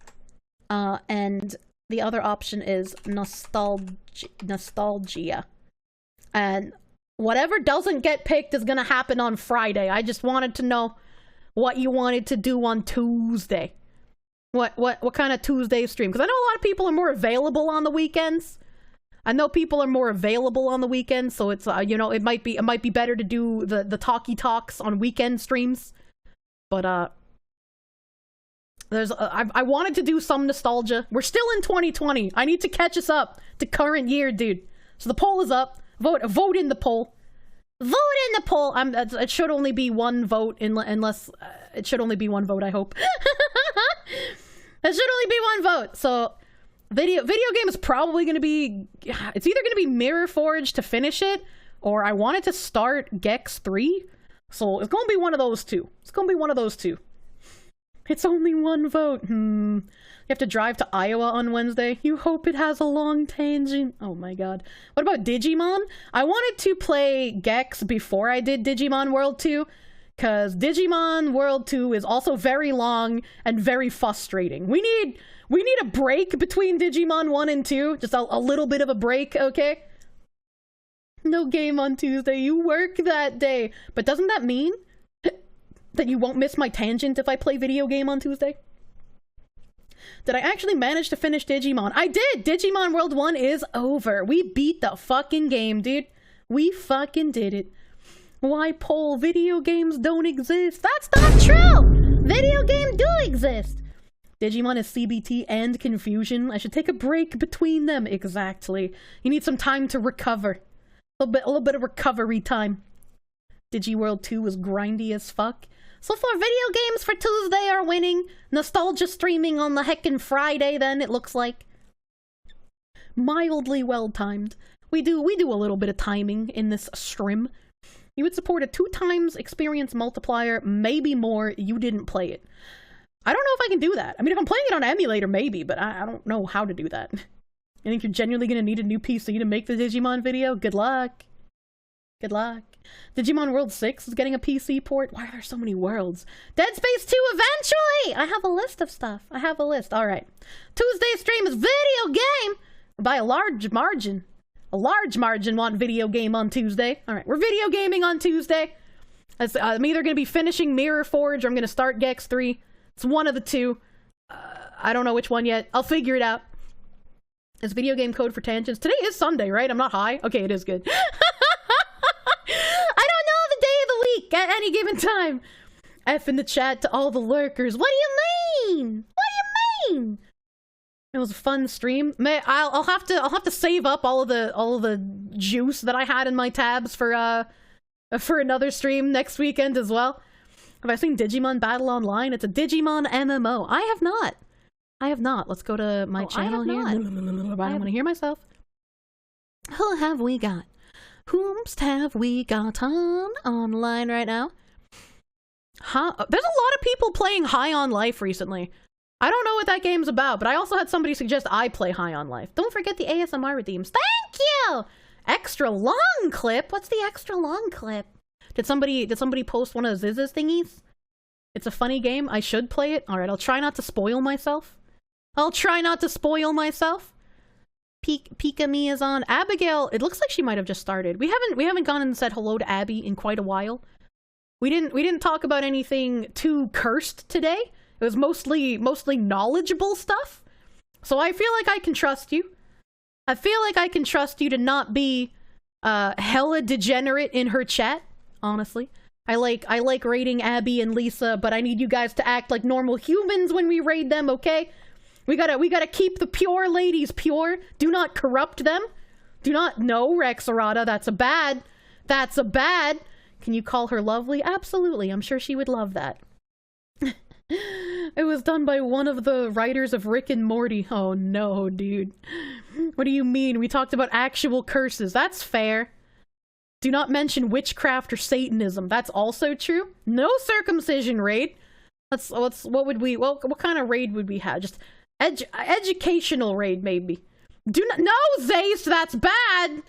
And the other option is nostalgia. And whatever doesn't get picked is gonna happen on Friday. I just wanted to know what you wanted to do on Tuesday. What kind of Tuesday stream? Because I know a lot of people are more available on the weekends. So it's you know, it might be better to do the talkie talks on weekend streams. But I wanted to do some nostalgia. We're still in 2020. I need to catch us up to current year, dude. So the poll is up. Vote in the poll. Vote in the poll. It should only be one vote unless it should only be one vote, I hope. It should only be one vote. So video game is probably going to be, it's either going to be Mirror Forge to finish it, or I wanted to start Gex 3. So it's going to be one of those two. It's only one vote. You have to drive to Iowa on Wednesday. You hope it has a long tangent. Oh my god. What about Digimon? I wanted to play Gex before I did Digimon World 2, because Digimon World 2 is also very long and very frustrating. We need a break between Digimon 1 and 2. Just a little bit of a break, okay? No game on Tuesday. You work that day. But doesn't that mean that you won't miss my tangent if I play video game on Tuesday? Did I actually manage to finish Digimon? I did! Digimon World 1 is over. We beat the fucking game, dude. We fucking did it. Why poll? Video games don't exist. That's not true! Video games do exist! Digimon is CBT and confusion. I should take a break between them. Exactly. You need some time to recover. A little bit of recovery time. DigiWorld 2 was grindy as fuck. So far, video games for Tuesday are winning. Nostalgia streaming on the heckin' Friday then, it looks like. Mildly well-timed. We do a little bit of timing in this stream. You would support a 2x experience multiplier, maybe more. You didn't play it. I don't know if I can do that. I mean, if I'm playing it on emulator, maybe, but I don't know how to do that. You think you're genuinely gonna need a new PC to make the Digimon video? Good luck. Good luck. Digimon World 6 is getting a PC port. Why are there so many worlds? Dead Space 2 eventually! I have a list of stuff. I have a list. Alright. Tuesday stream is video game! By a large margin. A large margin want video game on Tuesday. Alright, we're video gaming on Tuesday. I'm either going to be finishing Mirror Forge or I'm going to start Gex 3. It's one of the two. I don't know which one yet. I'll figure it out. It's video game code for tangents. Today is Sunday, right? I'm not high? Okay, it is good. I week at any given time. F in the chat to all the lurkers. What do you mean? What do you mean? It was a fun stream. I'll have to save up all of the juice that I had in my tabs for another stream next weekend as well. Have I seen Digimon Battle Online? It's a Digimon MMO. I have not. I have not. Let's go to my channel here. I don't want to hear myself. Who have we got? Whomst have we got on online right now? There's a lot of people playing High on Life recently. I don't know what that game's about, but I also had somebody suggest I play High on Life. Don't forget the ASMR redeems. Thank you! Extra long clip? What's the extra long clip? Did somebody post one of Ziz's thingies? It's a funny game. I should play it. Alright, I'll try not to spoil myself. Pika Me is on. Abigail, it looks like she might have just started. We haven't gone and said hello to Abby in quite a while. We didn't talk about anything too cursed today. It was mostly knowledgeable stuff. So I feel like I can trust you. I feel like I can trust you to not be hella degenerate in her chat, honestly. I like raiding Abby and Lisa, but I need you guys to act like normal humans when we raid them, okay? We gotta keep the pure ladies pure. Do not corrupt them. Do not Rex Arata, that's a bad. Can you call her lovely? Absolutely. I'm sure she would love that. It was done by one of the writers of Rick and Morty. Oh no, dude. What do you mean? We talked about actual curses. That's fair. Do not mention witchcraft or Satanism. That's also true. No circumcision raid. What kind of raid would we have? Just educational raid, maybe. No, Zace, that's bad.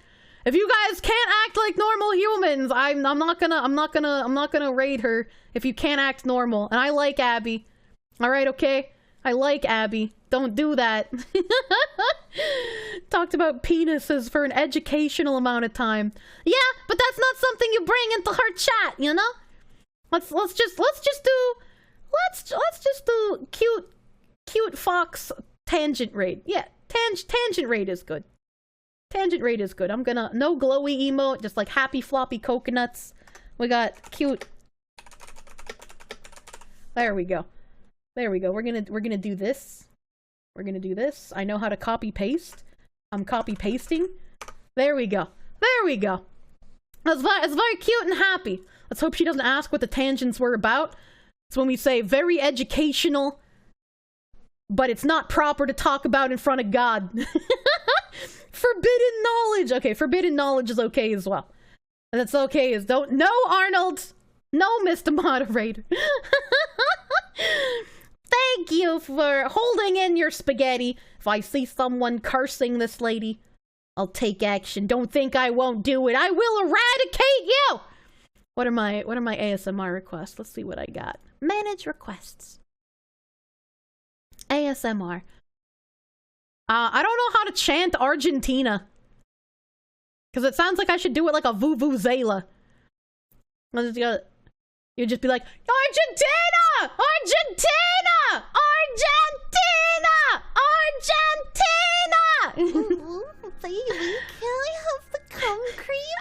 If you guys can't act like normal humans, I'm not gonna raid her if you can't act normal. And I like Abby. Alright, okay? I like Abby. Don't do that. Talked about penises for an educational amount of time. Yeah, but that's not something you bring into her chat, you know? Let's just do cute fox tangent raid. Yeah, tangent raid is good. Tangent raid is good. I'm gonna no glowy emote, just like happy floppy coconuts. We got cute. There we go. There we go. We're gonna do this. We're gonna do this. I know how to copy paste. I'm copy pasting. There we go. There we go. That's very cute and happy. Let's hope she doesn't ask what the tangents were about. It's when we say very educational, but it's not proper to talk about in front of God. Forbidden knowledge. Okay, forbidden knowledge is okay as well. And that's okay as don't. No, Arnold. No, Mr. Moderator. Thank you for holding in your spaghetti. If I see someone cursing this lady, I'll take action. Don't think I won't do it. I will eradicate you. What are my ASMR requests? Let's see what I got. Manage requests. ASMR. I don't know how to chant Argentina. Because it sounds like I should do it like a vuvuzela. You'd just be like, Argentina! Argentina! Argentina! Argentina! Baby, can I have the cum cream?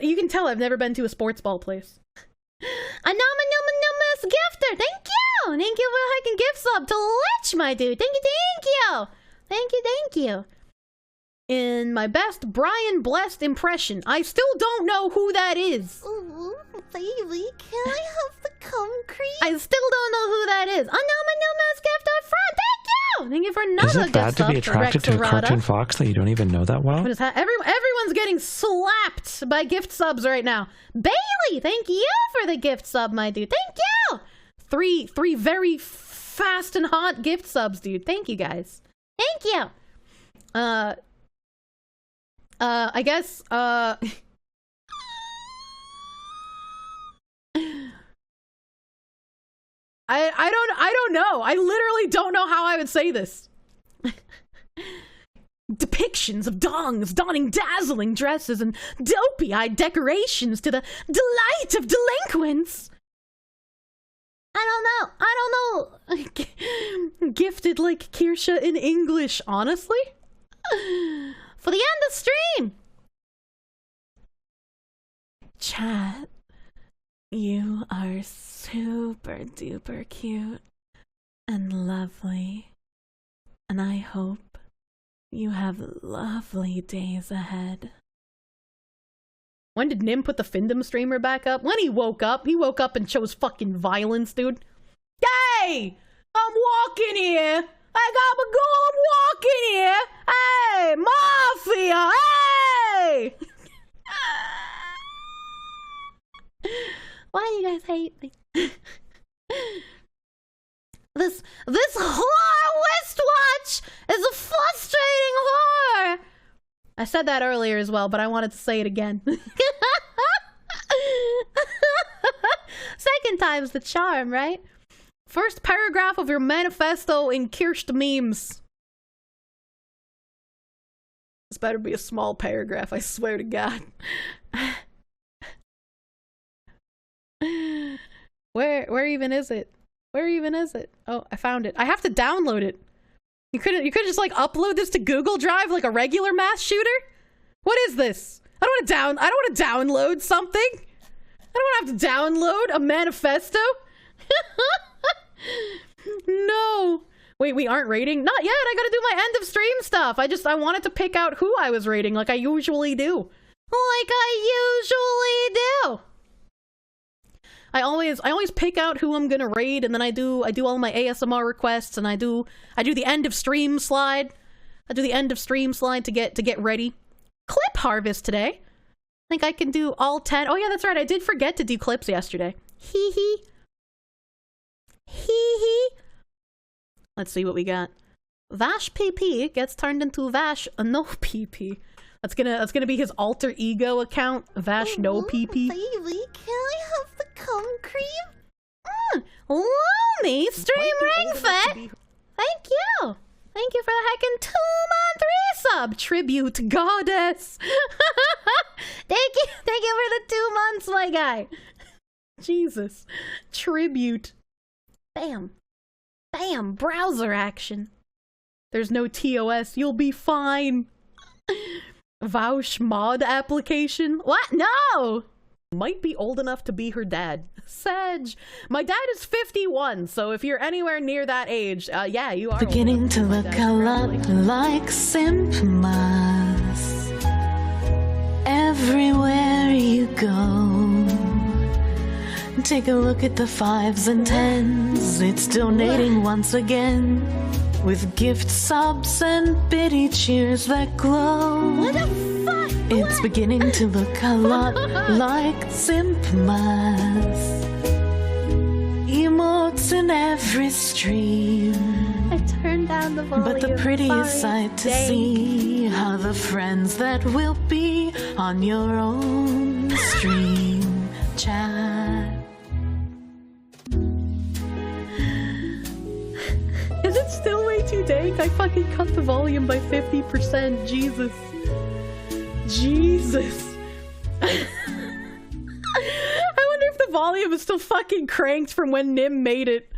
You can tell I've never been to a sports ball place. Anonymous gifter! Thank you! Thank you for hiking gift sub to Lich, my dude! Thank you! Thank you! In my best Brian Blessed impression, I still don't know who that is. Ooh, baby, can I have the cum cream? I still don't know who that is. Anonymous gift up front! Thank you! Thank you for another Is it bad to be attracted to a cartoon fox that you don't even know that well? What is that? Everyone's getting slapped by gift subs right now. Bailey, thank you for the gift sub, my dude. Thank you! Three very fast and hot gift subs, dude. Thank you, guys. Thank you! I guess, I don't know. I literally don't know how I would say this. Depictions of dongs donning dazzling dresses and dopey-eyed decorations to the delight of delinquents. I don't know. Gifted like Kirsche in English, honestly. For the end of stream. Chat. You are super duper cute and lovely, and I hope you have lovely days ahead. When did Nim put the Findom streamer back up? When he woke up. He woke up and chose fucking violence, dude. Hey! I'm walking here! I got my goal, I'm walking here! Hey! Mafia! Hey! Why do you guys hate me? This whore wristwatch is a frustrating whore! I said that earlier as well, but I wanted to say it again. Second time's the charm, right? First paragraph of your manifesto in Kirsche memes. This better be a small paragraph, I swear to God. Where even is it? Where even is it? Oh, I found it. I have to download it. You couldn't just like upload this to Google Drive like a regular mass shooter? What is this? I don't want to download something. I don't want to have to download a manifesto. No. Wait, we aren't rating? Not yet. I gotta do my end of stream stuff. I wanted to pick out who I was rating like I usually do. I always pick out who I'm gonna raid, and then I do all my ASMR requests, and I do the end of stream slide. I do the end of stream slide to get ready. Clip harvest today. I think I can do all 10. Oh yeah, that's right. I did forget to do clips yesterday. Hee hee. Hee hee. Let's see what we got. Vash PP gets turned into Vash no PP. That's gonna be his alter ego account. Vash no PP. Baby, can I have the cum cream? Lumi, stream ring fit. Thank you. Thank you for the heckin' 2-month resub. Tribute goddess. Thank you for the 2 months, my guy. Jesus. Tribute. Bam. Bam. Browser action. There's no TOS. You'll be fine. Vouch mod application? What? No! Might be old enough to be her dad. Sedge. My dad is 51, so if you're anywhere near that age, yeah, you are beginning to look a lot like Simplmas. Everywhere you go, take a look at the 5s and 10s. It's donating once again, with gift subs and bitty cheers that glow. What the fuck? It's beginning to look a lot like Simplmas. Emotes in every stream. I turned down the volume. But the prettiest sight to see are the friends that will be on your own stream chat. Is it still way too dank? I fucking cut the volume by 50%. Jesus. Jesus. I wonder if the volume is still fucking cranked from when Nim made it.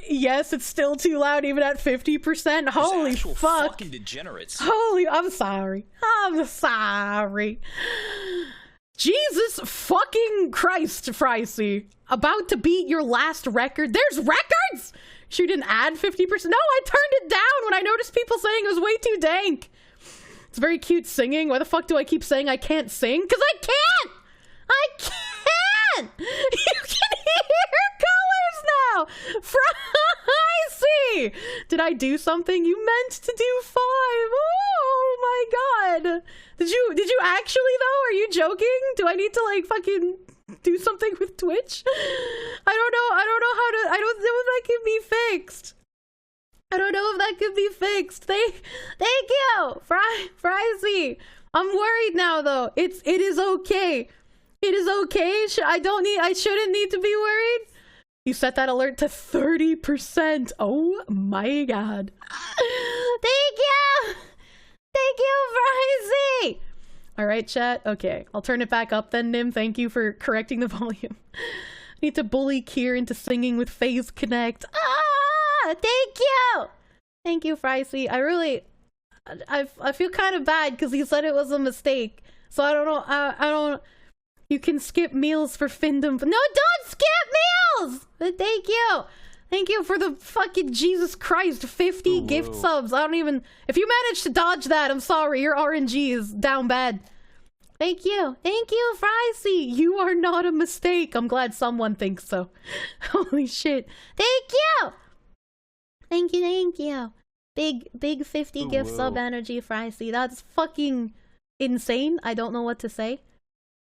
Yes, it's still too loud even at 50%. Holy fuck. Fucking degenerates. Holy, I'm sorry. I'm sorry. Jesus fucking Christ, Frysea. About to beat your last record. There's records? You didn't add 50%? No, I turned it down when I noticed people saying it was way too dank. It's very cute singing. Why the fuck do I keep saying I can't sing? Because I can't! I can't! You can hear colors now! Frysea! Did I do something? You meant to do 5. Oh my god. Did you actually though? Are you joking? Do I need to like fucking do something with Twitch? I don't know how to, I don't know if that can be fixed. I don't know if that could be fixed. Thank you, Frysea. I'm worried now though. It is okay. It is okay. I shouldn't need to be worried. You set that alert to 30%. Oh my god. Thank you, Frysea. All right, chat. Okay, I'll turn it back up then, Nim. Thank you for correcting the volume. I need to bully Kier into singing with Phase Connect. Thank you! Thank you, Frysea. I feel kind of bad because he said it was a mistake. So I don't know. You can skip meals for Findom. No, don't skip meals! Thank you. Thank you for the fucking Jesus Christ 50 gift subs. I don't even... If you managed to dodge that, I'm sorry. Your RNG is down bad. Thank you. Thank you, Frysea. You are not a mistake. I'm glad someone thinks so. Holy shit. Thank you! Thank you, thank you. Big 50 gift sub energy, Frysea. That's fucking insane. I don't know what to say.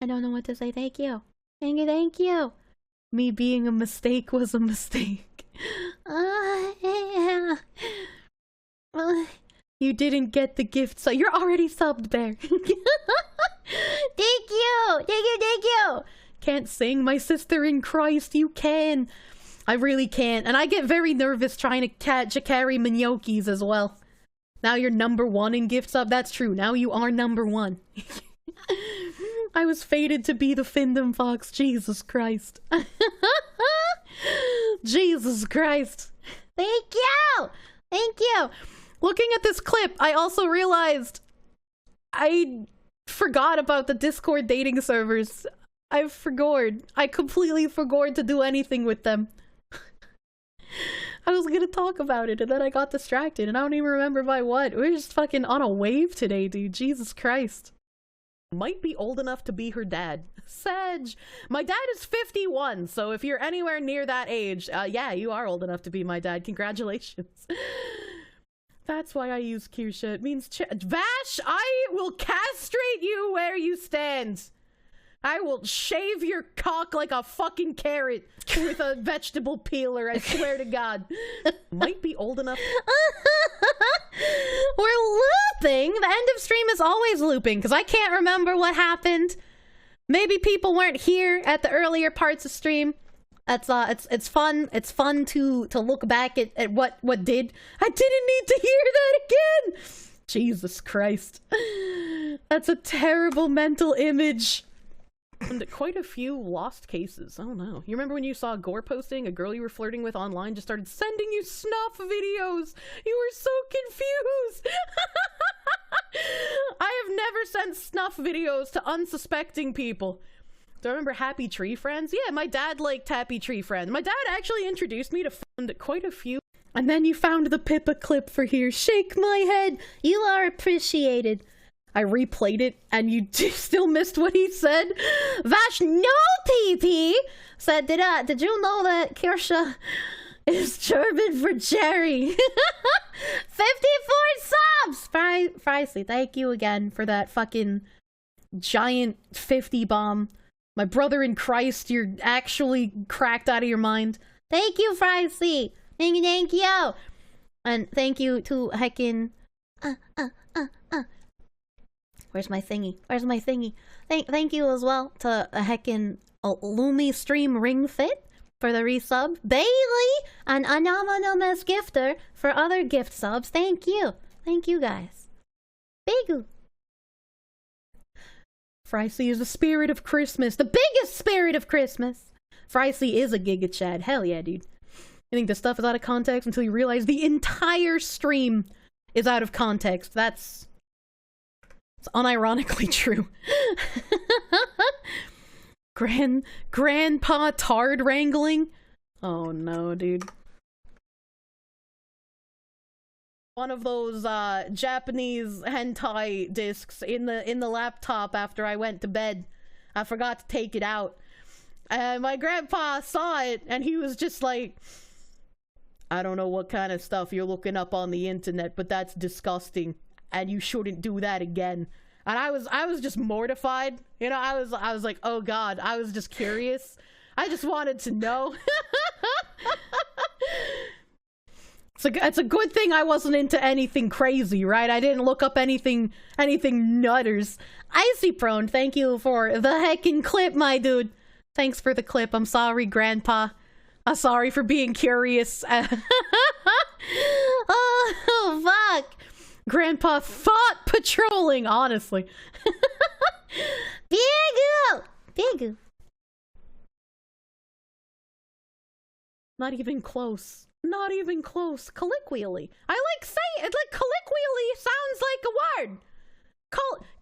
I don't know what to say. Thank you. Thank you, thank you. Me being a mistake was a mistake. Yeah. You didn't get the gift, so you're already subbed, Bear. Thank you! Thank you! Thank you! Can't sing, my sister in Christ, you can. I really can't. And I get very nervous trying to carry Minyokis as well. Now you're #1 in gift sub. That's true. Now you are #1. I was fated to be the Findom Fox. Jesus Christ. Jesus Christ. Thank you! Thank you! Looking at this clip, I also realized I forgot about the Discord dating servers. I completely forgot to do anything with them. I was gonna talk about it and then I got distracted and I don't even remember by what. We're just fucking on a wave today, dude. Jesus Christ. Might be old enough to be her dad. Sedge! My dad is 51, so if you're anywhere near that age, yeah, you are old enough to be my dad. Congratulations. That's why I use Kirsche. It means Vash, I will castrate you where you stand. I will shave your cock like a fucking carrot with a vegetable peeler, I swear to God. Might be old enough. We're looping! The end of stream is always looping, because I can't remember what happened. Maybe people weren't here at the earlier parts of stream. It's fun. It's fun to look back at what did. I didn't need to hear that again! Jesus Christ. That's a terrible mental image. And quite a few lost cases. Oh no. You remember when you saw Gore posting a girl you were flirting with online just started sending you snuff videos? You were so confused. I have never sent snuff videos to unsuspecting people. Do I remember Happy Tree Friends? Yeah, my dad liked Happy Tree Friends. My dad actually introduced me to quite a few. And then you found the Pippa clip for here. Shake my head. You are appreciated. I replayed it, and you still missed what he said. Vash, no PP! Said, did you know that Kirsche is German for Jerry? 54 subs! Frysea, thank you again for that fucking giant 50 bomb. My brother in Christ, you're actually cracked out of your mind. Thank you, Frysea! Thank you! And thank you to heckin'... Where's my thingy? Where's my thingy? Thank you as well to a heckin' Lumi Stream Ring Fit for the resub. Bailey, an anonymous gifter for other gift subs. Thank you. Thank you guys. Bigu. Frysea is the spirit of Christmas. The biggest spirit of Christmas. Frysea is a Giga Chad. Hell yeah, dude. I think this stuff is out of context until you realize the entire stream is out of context. It's unironically true. Grandpa tard wrangling? Oh no, dude. One of those Japanese hentai discs in the laptop after I went to bed. I forgot to take it out. My grandpa saw it and he was just like, I don't know what kind of stuff you're looking up on the internet, but that's disgusting. And you shouldn't do that again. And I was just mortified. You know, I was like, oh God, I was just curious. I just wanted to know. It's a good thing I wasn't into anything crazy, right? I didn't look up anything nutters. Icy Prone, thank you for the heckin' clip, my dude. Thanks for the clip. I'm sorry, Grandpa. I'm sorry for being curious. Oh, fuck. Grandpa thought patrolling, honestly. Bigu! Not even close. Not even close. Colloquially. I like saying it, like colloquially sounds like a word.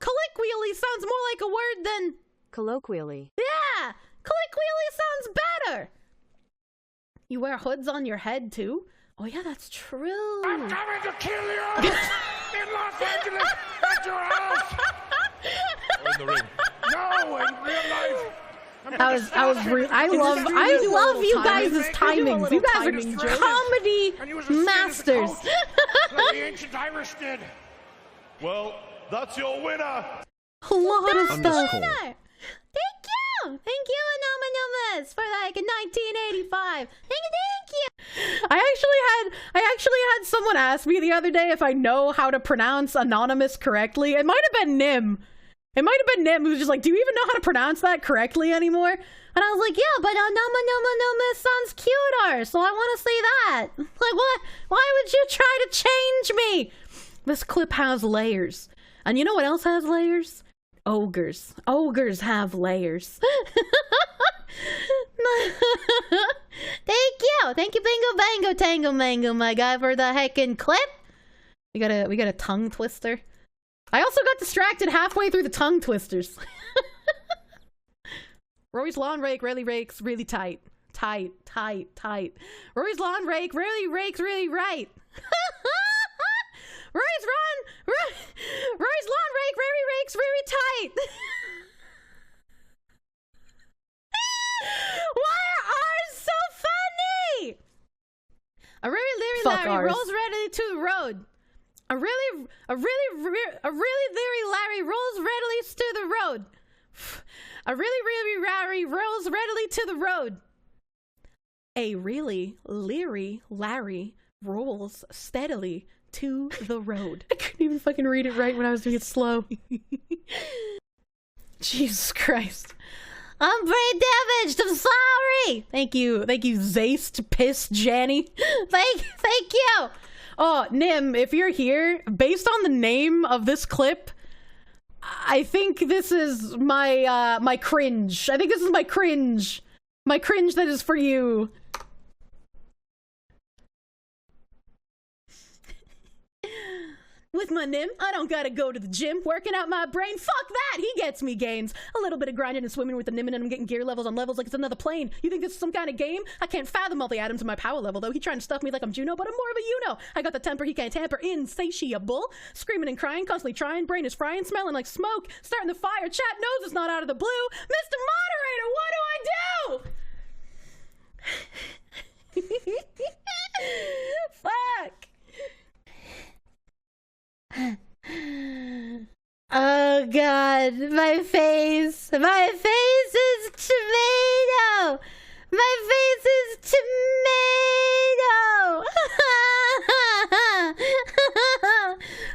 Colloquially sounds more like a word than Colloquially. Yeah! Colloquially sounds better! You wear hoods on your head, too? Oh, yeah, that's true. I'm coming to kill you in Los Angeles at your house. Or in the ring. No, in real life. I love you guys' timings. You guys are comedy masters. Like the ancient Irish did. Well, that's your winner. A lot of stuff. Thank you! Thank you, Anonymous, for like 1985. Thank you! I actually had someone ask me the other day if I know how to pronounce Anonymous correctly. It might have been Nim. It might have been Nim who was just like, do you even know how to pronounce that correctly anymore? And I was like, yeah, but Anonymous sounds cuter, so I want to say that. Like, what? Why would you try to change me? This clip has layers. And you know what else has layers? Ogres. Ogres have layers. Thank you, Bingo Bango Tango Mango, my guy, for the heckin' clip. We got a tongue twister. I also got distracted halfway through the tongue twisters. Rory's lawn rake really rakes really tight. Tight. Rory's lawn rake really rakes really right. Rory's lawn rake really rakes really tight. Why are ours so funny? A really Larry rolls readily to the road. A really Larry rolls readily to the road. A really Larry rolls readily to the road. A really leery Larry rolls steadily to the road. I couldn't even fucking read it right when I was doing it slow. Jesus Christ. I'm brain damaged. I'm sorry. Thank you, Zaste Piss Janny. Thank you. Oh, Nim, if you're here, based on the name of this clip, I think this is my my cringe. I think this is my cringe. My cringe that is for you. With my Nim, I don't gotta go to the gym, working out my brain. Fuck that! He gets me gains. A little bit of grinding and swimming with the Nim, and I'm getting gear levels on levels like it's another plane. You think this is some kind of game? I can't fathom all the atoms in my power level, though. He trying to stuff me like I'm Juno, but I'm more of a you-know. I got the temper he can't tamper, insatiable. Screaming and crying, constantly trying, brain is frying, smelling like smoke, starting the fire, chat knows it's not out of the blue. Mr. Moderator, what do I do? Fuck. Oh god, my face is tomato. My face is tomato.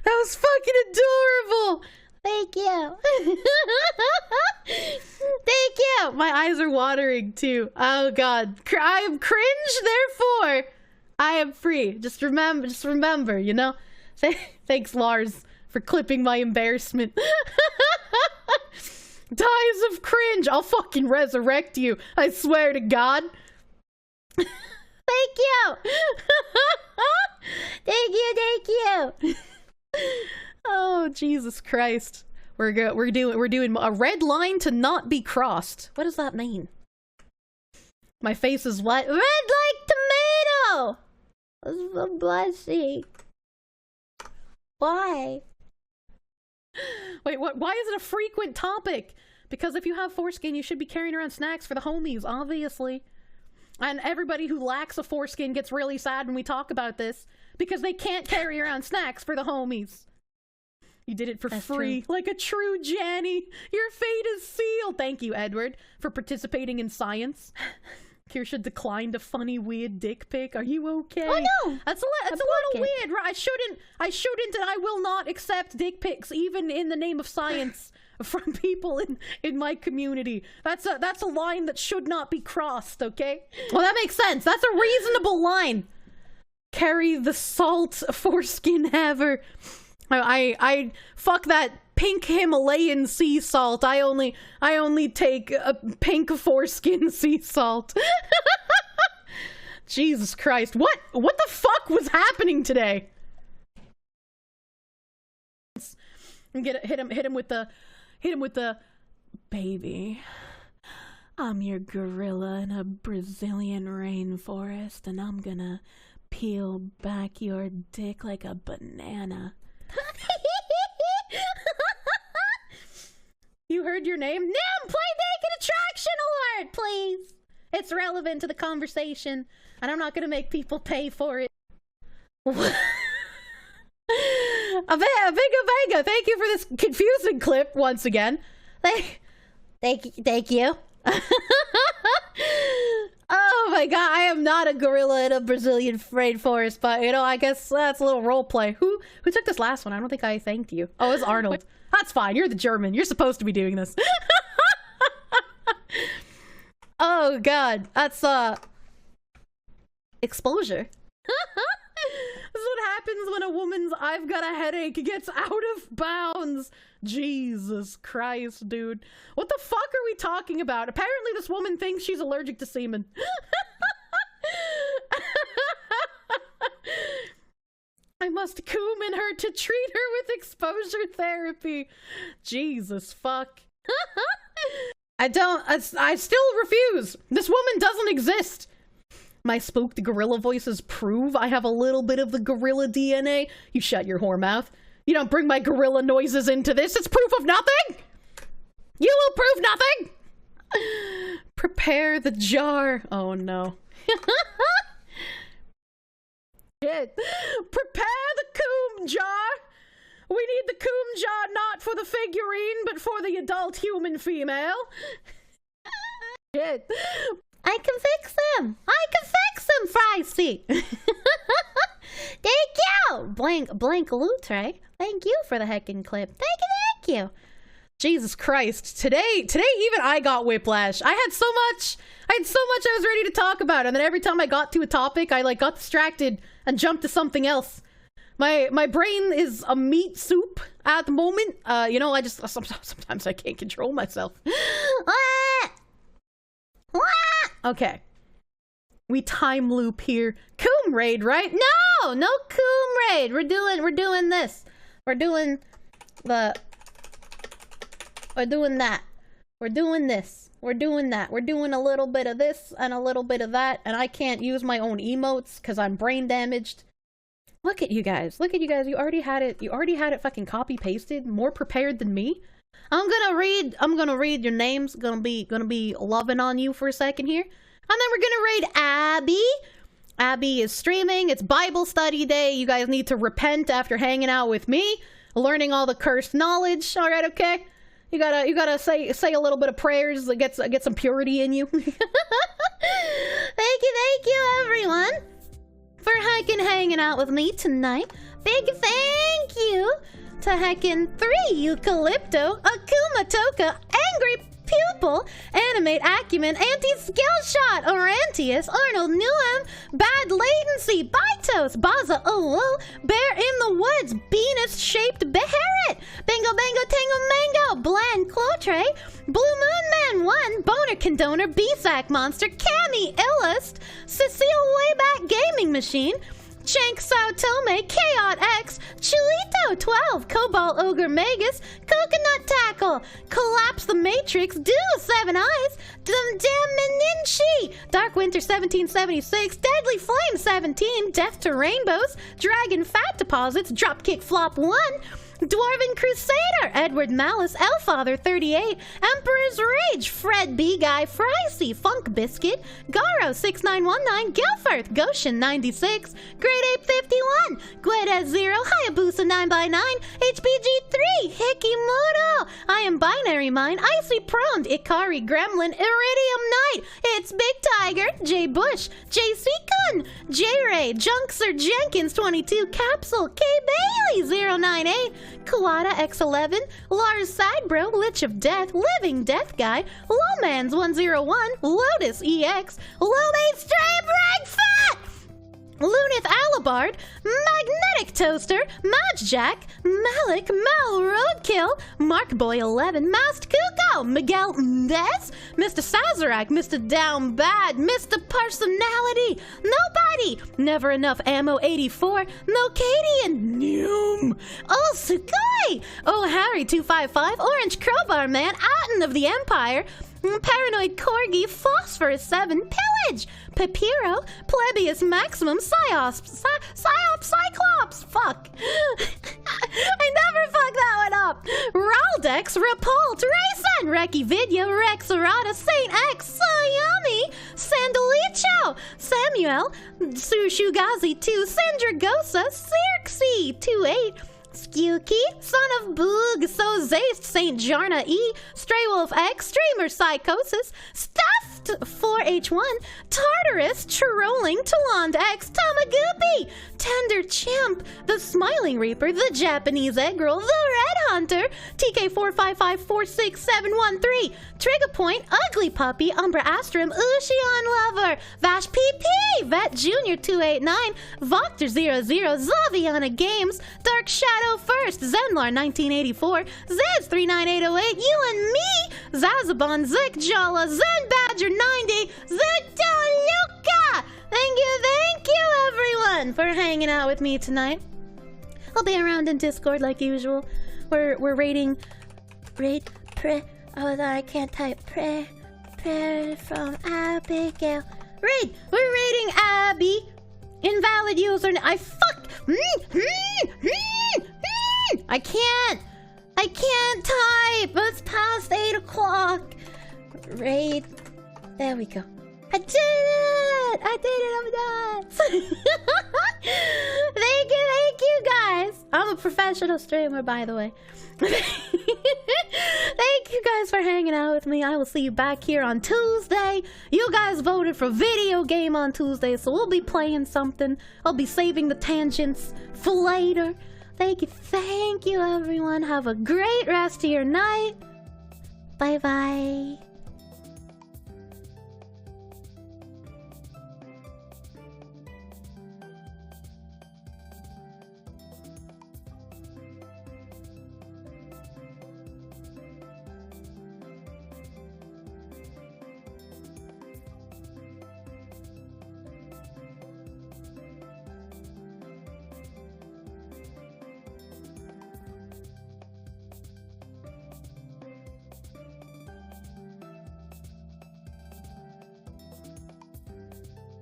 That was fucking adorable. Thank you. Thank you. My eyes are watering too. Oh god, I am cringe, therefore I am free. Just remember, you know. Thanks, Lars, for clipping my embarrassment. Dies of cringe. I'll fucking resurrect you. I swear to God. Thank you. Thank you. Oh, Jesus Christ. We're doing a red line to not be crossed. What does that mean? My face is what? Red like tomato. That's a blessing. Why? Wait, what? Why is it a frequent topic? Because if you have foreskin, you should be carrying around snacks for the homies, obviously. And everybody who lacks a foreskin gets really sad when we talk about this because they can't carry around snacks for the homies. You did it for free, like a true Janny. Your fate is sealed. Thank you, Edward, for participating in science. Kirsche declined a funny, weird dick pic. Are you okay? Oh no, that's a little weird. Right? I shouldn't, and I will not accept dick pics, even in the name of science, from people in my community. That's a line that should not be crossed. Okay? Well, that makes sense. That's a reasonable line. Carry the salt, foreskin haver. I fuck that pink Himalayan sea salt. I only take a pink foreskin sea salt. Jesus Christ. What the fuck was happening today? Hit him with the Baby, I'm your gorilla in a Brazilian rainforest, and I'm gonna peel back your dick like a banana. You heard your name? Nim, play Naked Attraction Alert, please. It's relevant to the conversation, and I'm not gonna make people pay for it. Vega, thank you for this confusing clip once again. Thank you. Oh my god, I am not a gorilla in a Brazilian rainforest, but you know, I guess that's a little role play. Who took this last one? I don't think I thanked you. Oh, it's Arnold. That's fine. You're the German. You're supposed to be doing this. Oh god, that's exposure. This is what happens when a woman's "I've got a headache" gets out of bounds. Jesus Christ, dude. What the fuck are we talking about? Apparently this woman thinks she's allergic to semen. I must cumin her to treat her with exposure therapy. Jesus fuck. I still refuse. This woman doesn't exist. My spooked gorilla voices prove I have a little bit of the gorilla DNA. You shut your whore mouth. You don't bring my gorilla noises into this. It's proof of nothing. You will prove nothing. Prepare the jar. Oh no. Shit. Prepare the coom jar. We need the coom jar not for the figurine, but for the adult human female. Shit. I can fix them. Frysea. Thank you. Blank Lutre. Thank you for the heckin' clip. Thank you. Jesus Christ. Today even I got whiplash. I had so much I was ready to talk about, and then every time I got to a topic, I like got distracted and jumped to something else. My brain is a meat soup at the moment. You know, sometimes I can't control myself. Okay. We time loop here. Coom raid, right? No coom raid. We're doing this. We're doing that. We're doing this. We're doing that. We're doing a little bit of this and a little bit of that, and I can't use my own emotes because I'm brain damaged. Look at you guys. You already had it fucking copy pasted, more prepared than me. I'm gonna read your names. Gonna be loving on you for a second here. And then we're gonna raid Abby. Abby is streaming. It's Bible study day. You guys need to repent after hanging out with me, learning all the cursed knowledge. All right, okay? You gotta say a little bit of prayers that get some purity in you. Thank you, everyone, for hanging out with me tonight. Big thank you to heckin' 3 Eucalypto, Akuma Toka, Angry Pupil, Animate Acumen, Anti-Skill Shot, Orantius, Arnold Newham, Bad Latency, Bitos, Baza Olo, Bear in the Woods, Venus-Shaped Beharit, Bingo Bango Tango Mango, Bland Clotre, Blue Moon Man 1, Boner Condoner, B-Sack Monster, Cammy Illust, Cecile Wayback Gaming Machine, Shank Sao Tome, Chaot X, Chulito 12, Cobalt Ogre Magus, Coconut Tackle, Collapse the Matrix, Do 7 Eyes, Damn Meninchi, Dark Winter 1776, Deadly Flame 17, Death to Rainbows, Dragon Fat Deposits, Dropkick Flop 1, Dwarven Crusader, Edward Malice, Elfather 38, Emperor's Rage, Fred B. Guy, Frysea, Funk Biscuit, Garo 6919, Gilfirth, Goshen 96, Great Ape 51, Guedes 0, Hayabusa 9x9, HPG 3, Hikimoto, I Am Binary Mine, Icy Proned, Ikari Gremlin, Iridium Knight, It's Big Tiger, J Bush, JC Kun, J Ray, Junkser Jenkins 22, Capsule, K Bailey 098, Kawada X11, Lars Sidebro, Lich of Death, Living Death Guy, Lowmans 101, Lotus EX, Lomade Stray Brag Fat, Lunith Alabard, Magnetic Toaster, Majjack, Malik, Mal Roadkill, Markboy 11, Moused Kuko, Miguel Mendez, Mr. Sazerac, Mr. Down Bad, Mr. Personality, Nobody, Never Enough Ammo 84, Nocadian, Noom, Oh Sugoi, Oh Harry 255, Orange Crowbar Man, button of the Empire, Paranoid Corgi, Phosphorus 7, Pillage, Papiro, Plebius Maximum, Psyops, Cyclops, fuck. I never fuck that one up. Raldex, Repult, Rayson, Reki Vidya, Rexarada, Saint X, Sayami, Sandalicho, Samuel, Sushugazi 2, Sandragosa, Circe 28, Skewkey, Son of Boog, So Zaste, Saint Jarna E, Stray Wolf X, Streamer Psychosis, Stuffed 4H1, Tartarus, Trolling, Talond X, Tamagoopy, Tender Chimp, The Smiling Reaper, The Japanese Egg Roll, The Red Hunter, TK45546713, Trigger Point, Ugly Puppy, Umbra Astrum, Ushion Lover, Vash PP, Vet Junior 289, Voctor 00, Zaviana Games, Dark Shadow First, Zenlar 1984, Zeds 39808, You and Me, Zazabon, Zik Jala, Zen Badger 90, Zictaluka! Thank you, everyone, for hanging out with me tonight. I'll be around in Discord like usual. We're raiding, I can't type, prayer from Abigail. We're raiding Abby. Invalid user, I can't type. It's past 8 o'clock. Raid. There we go. I did it! I'm done! Thank you guys! I'm a professional streamer, by the way. Thank you guys for hanging out with me. I will see you back here on Tuesday. You guys voted for video game on Tuesday, so we'll be playing something. I'll be saving the tangents for later. Thank you everyone. Have a great rest of your night. Bye-bye.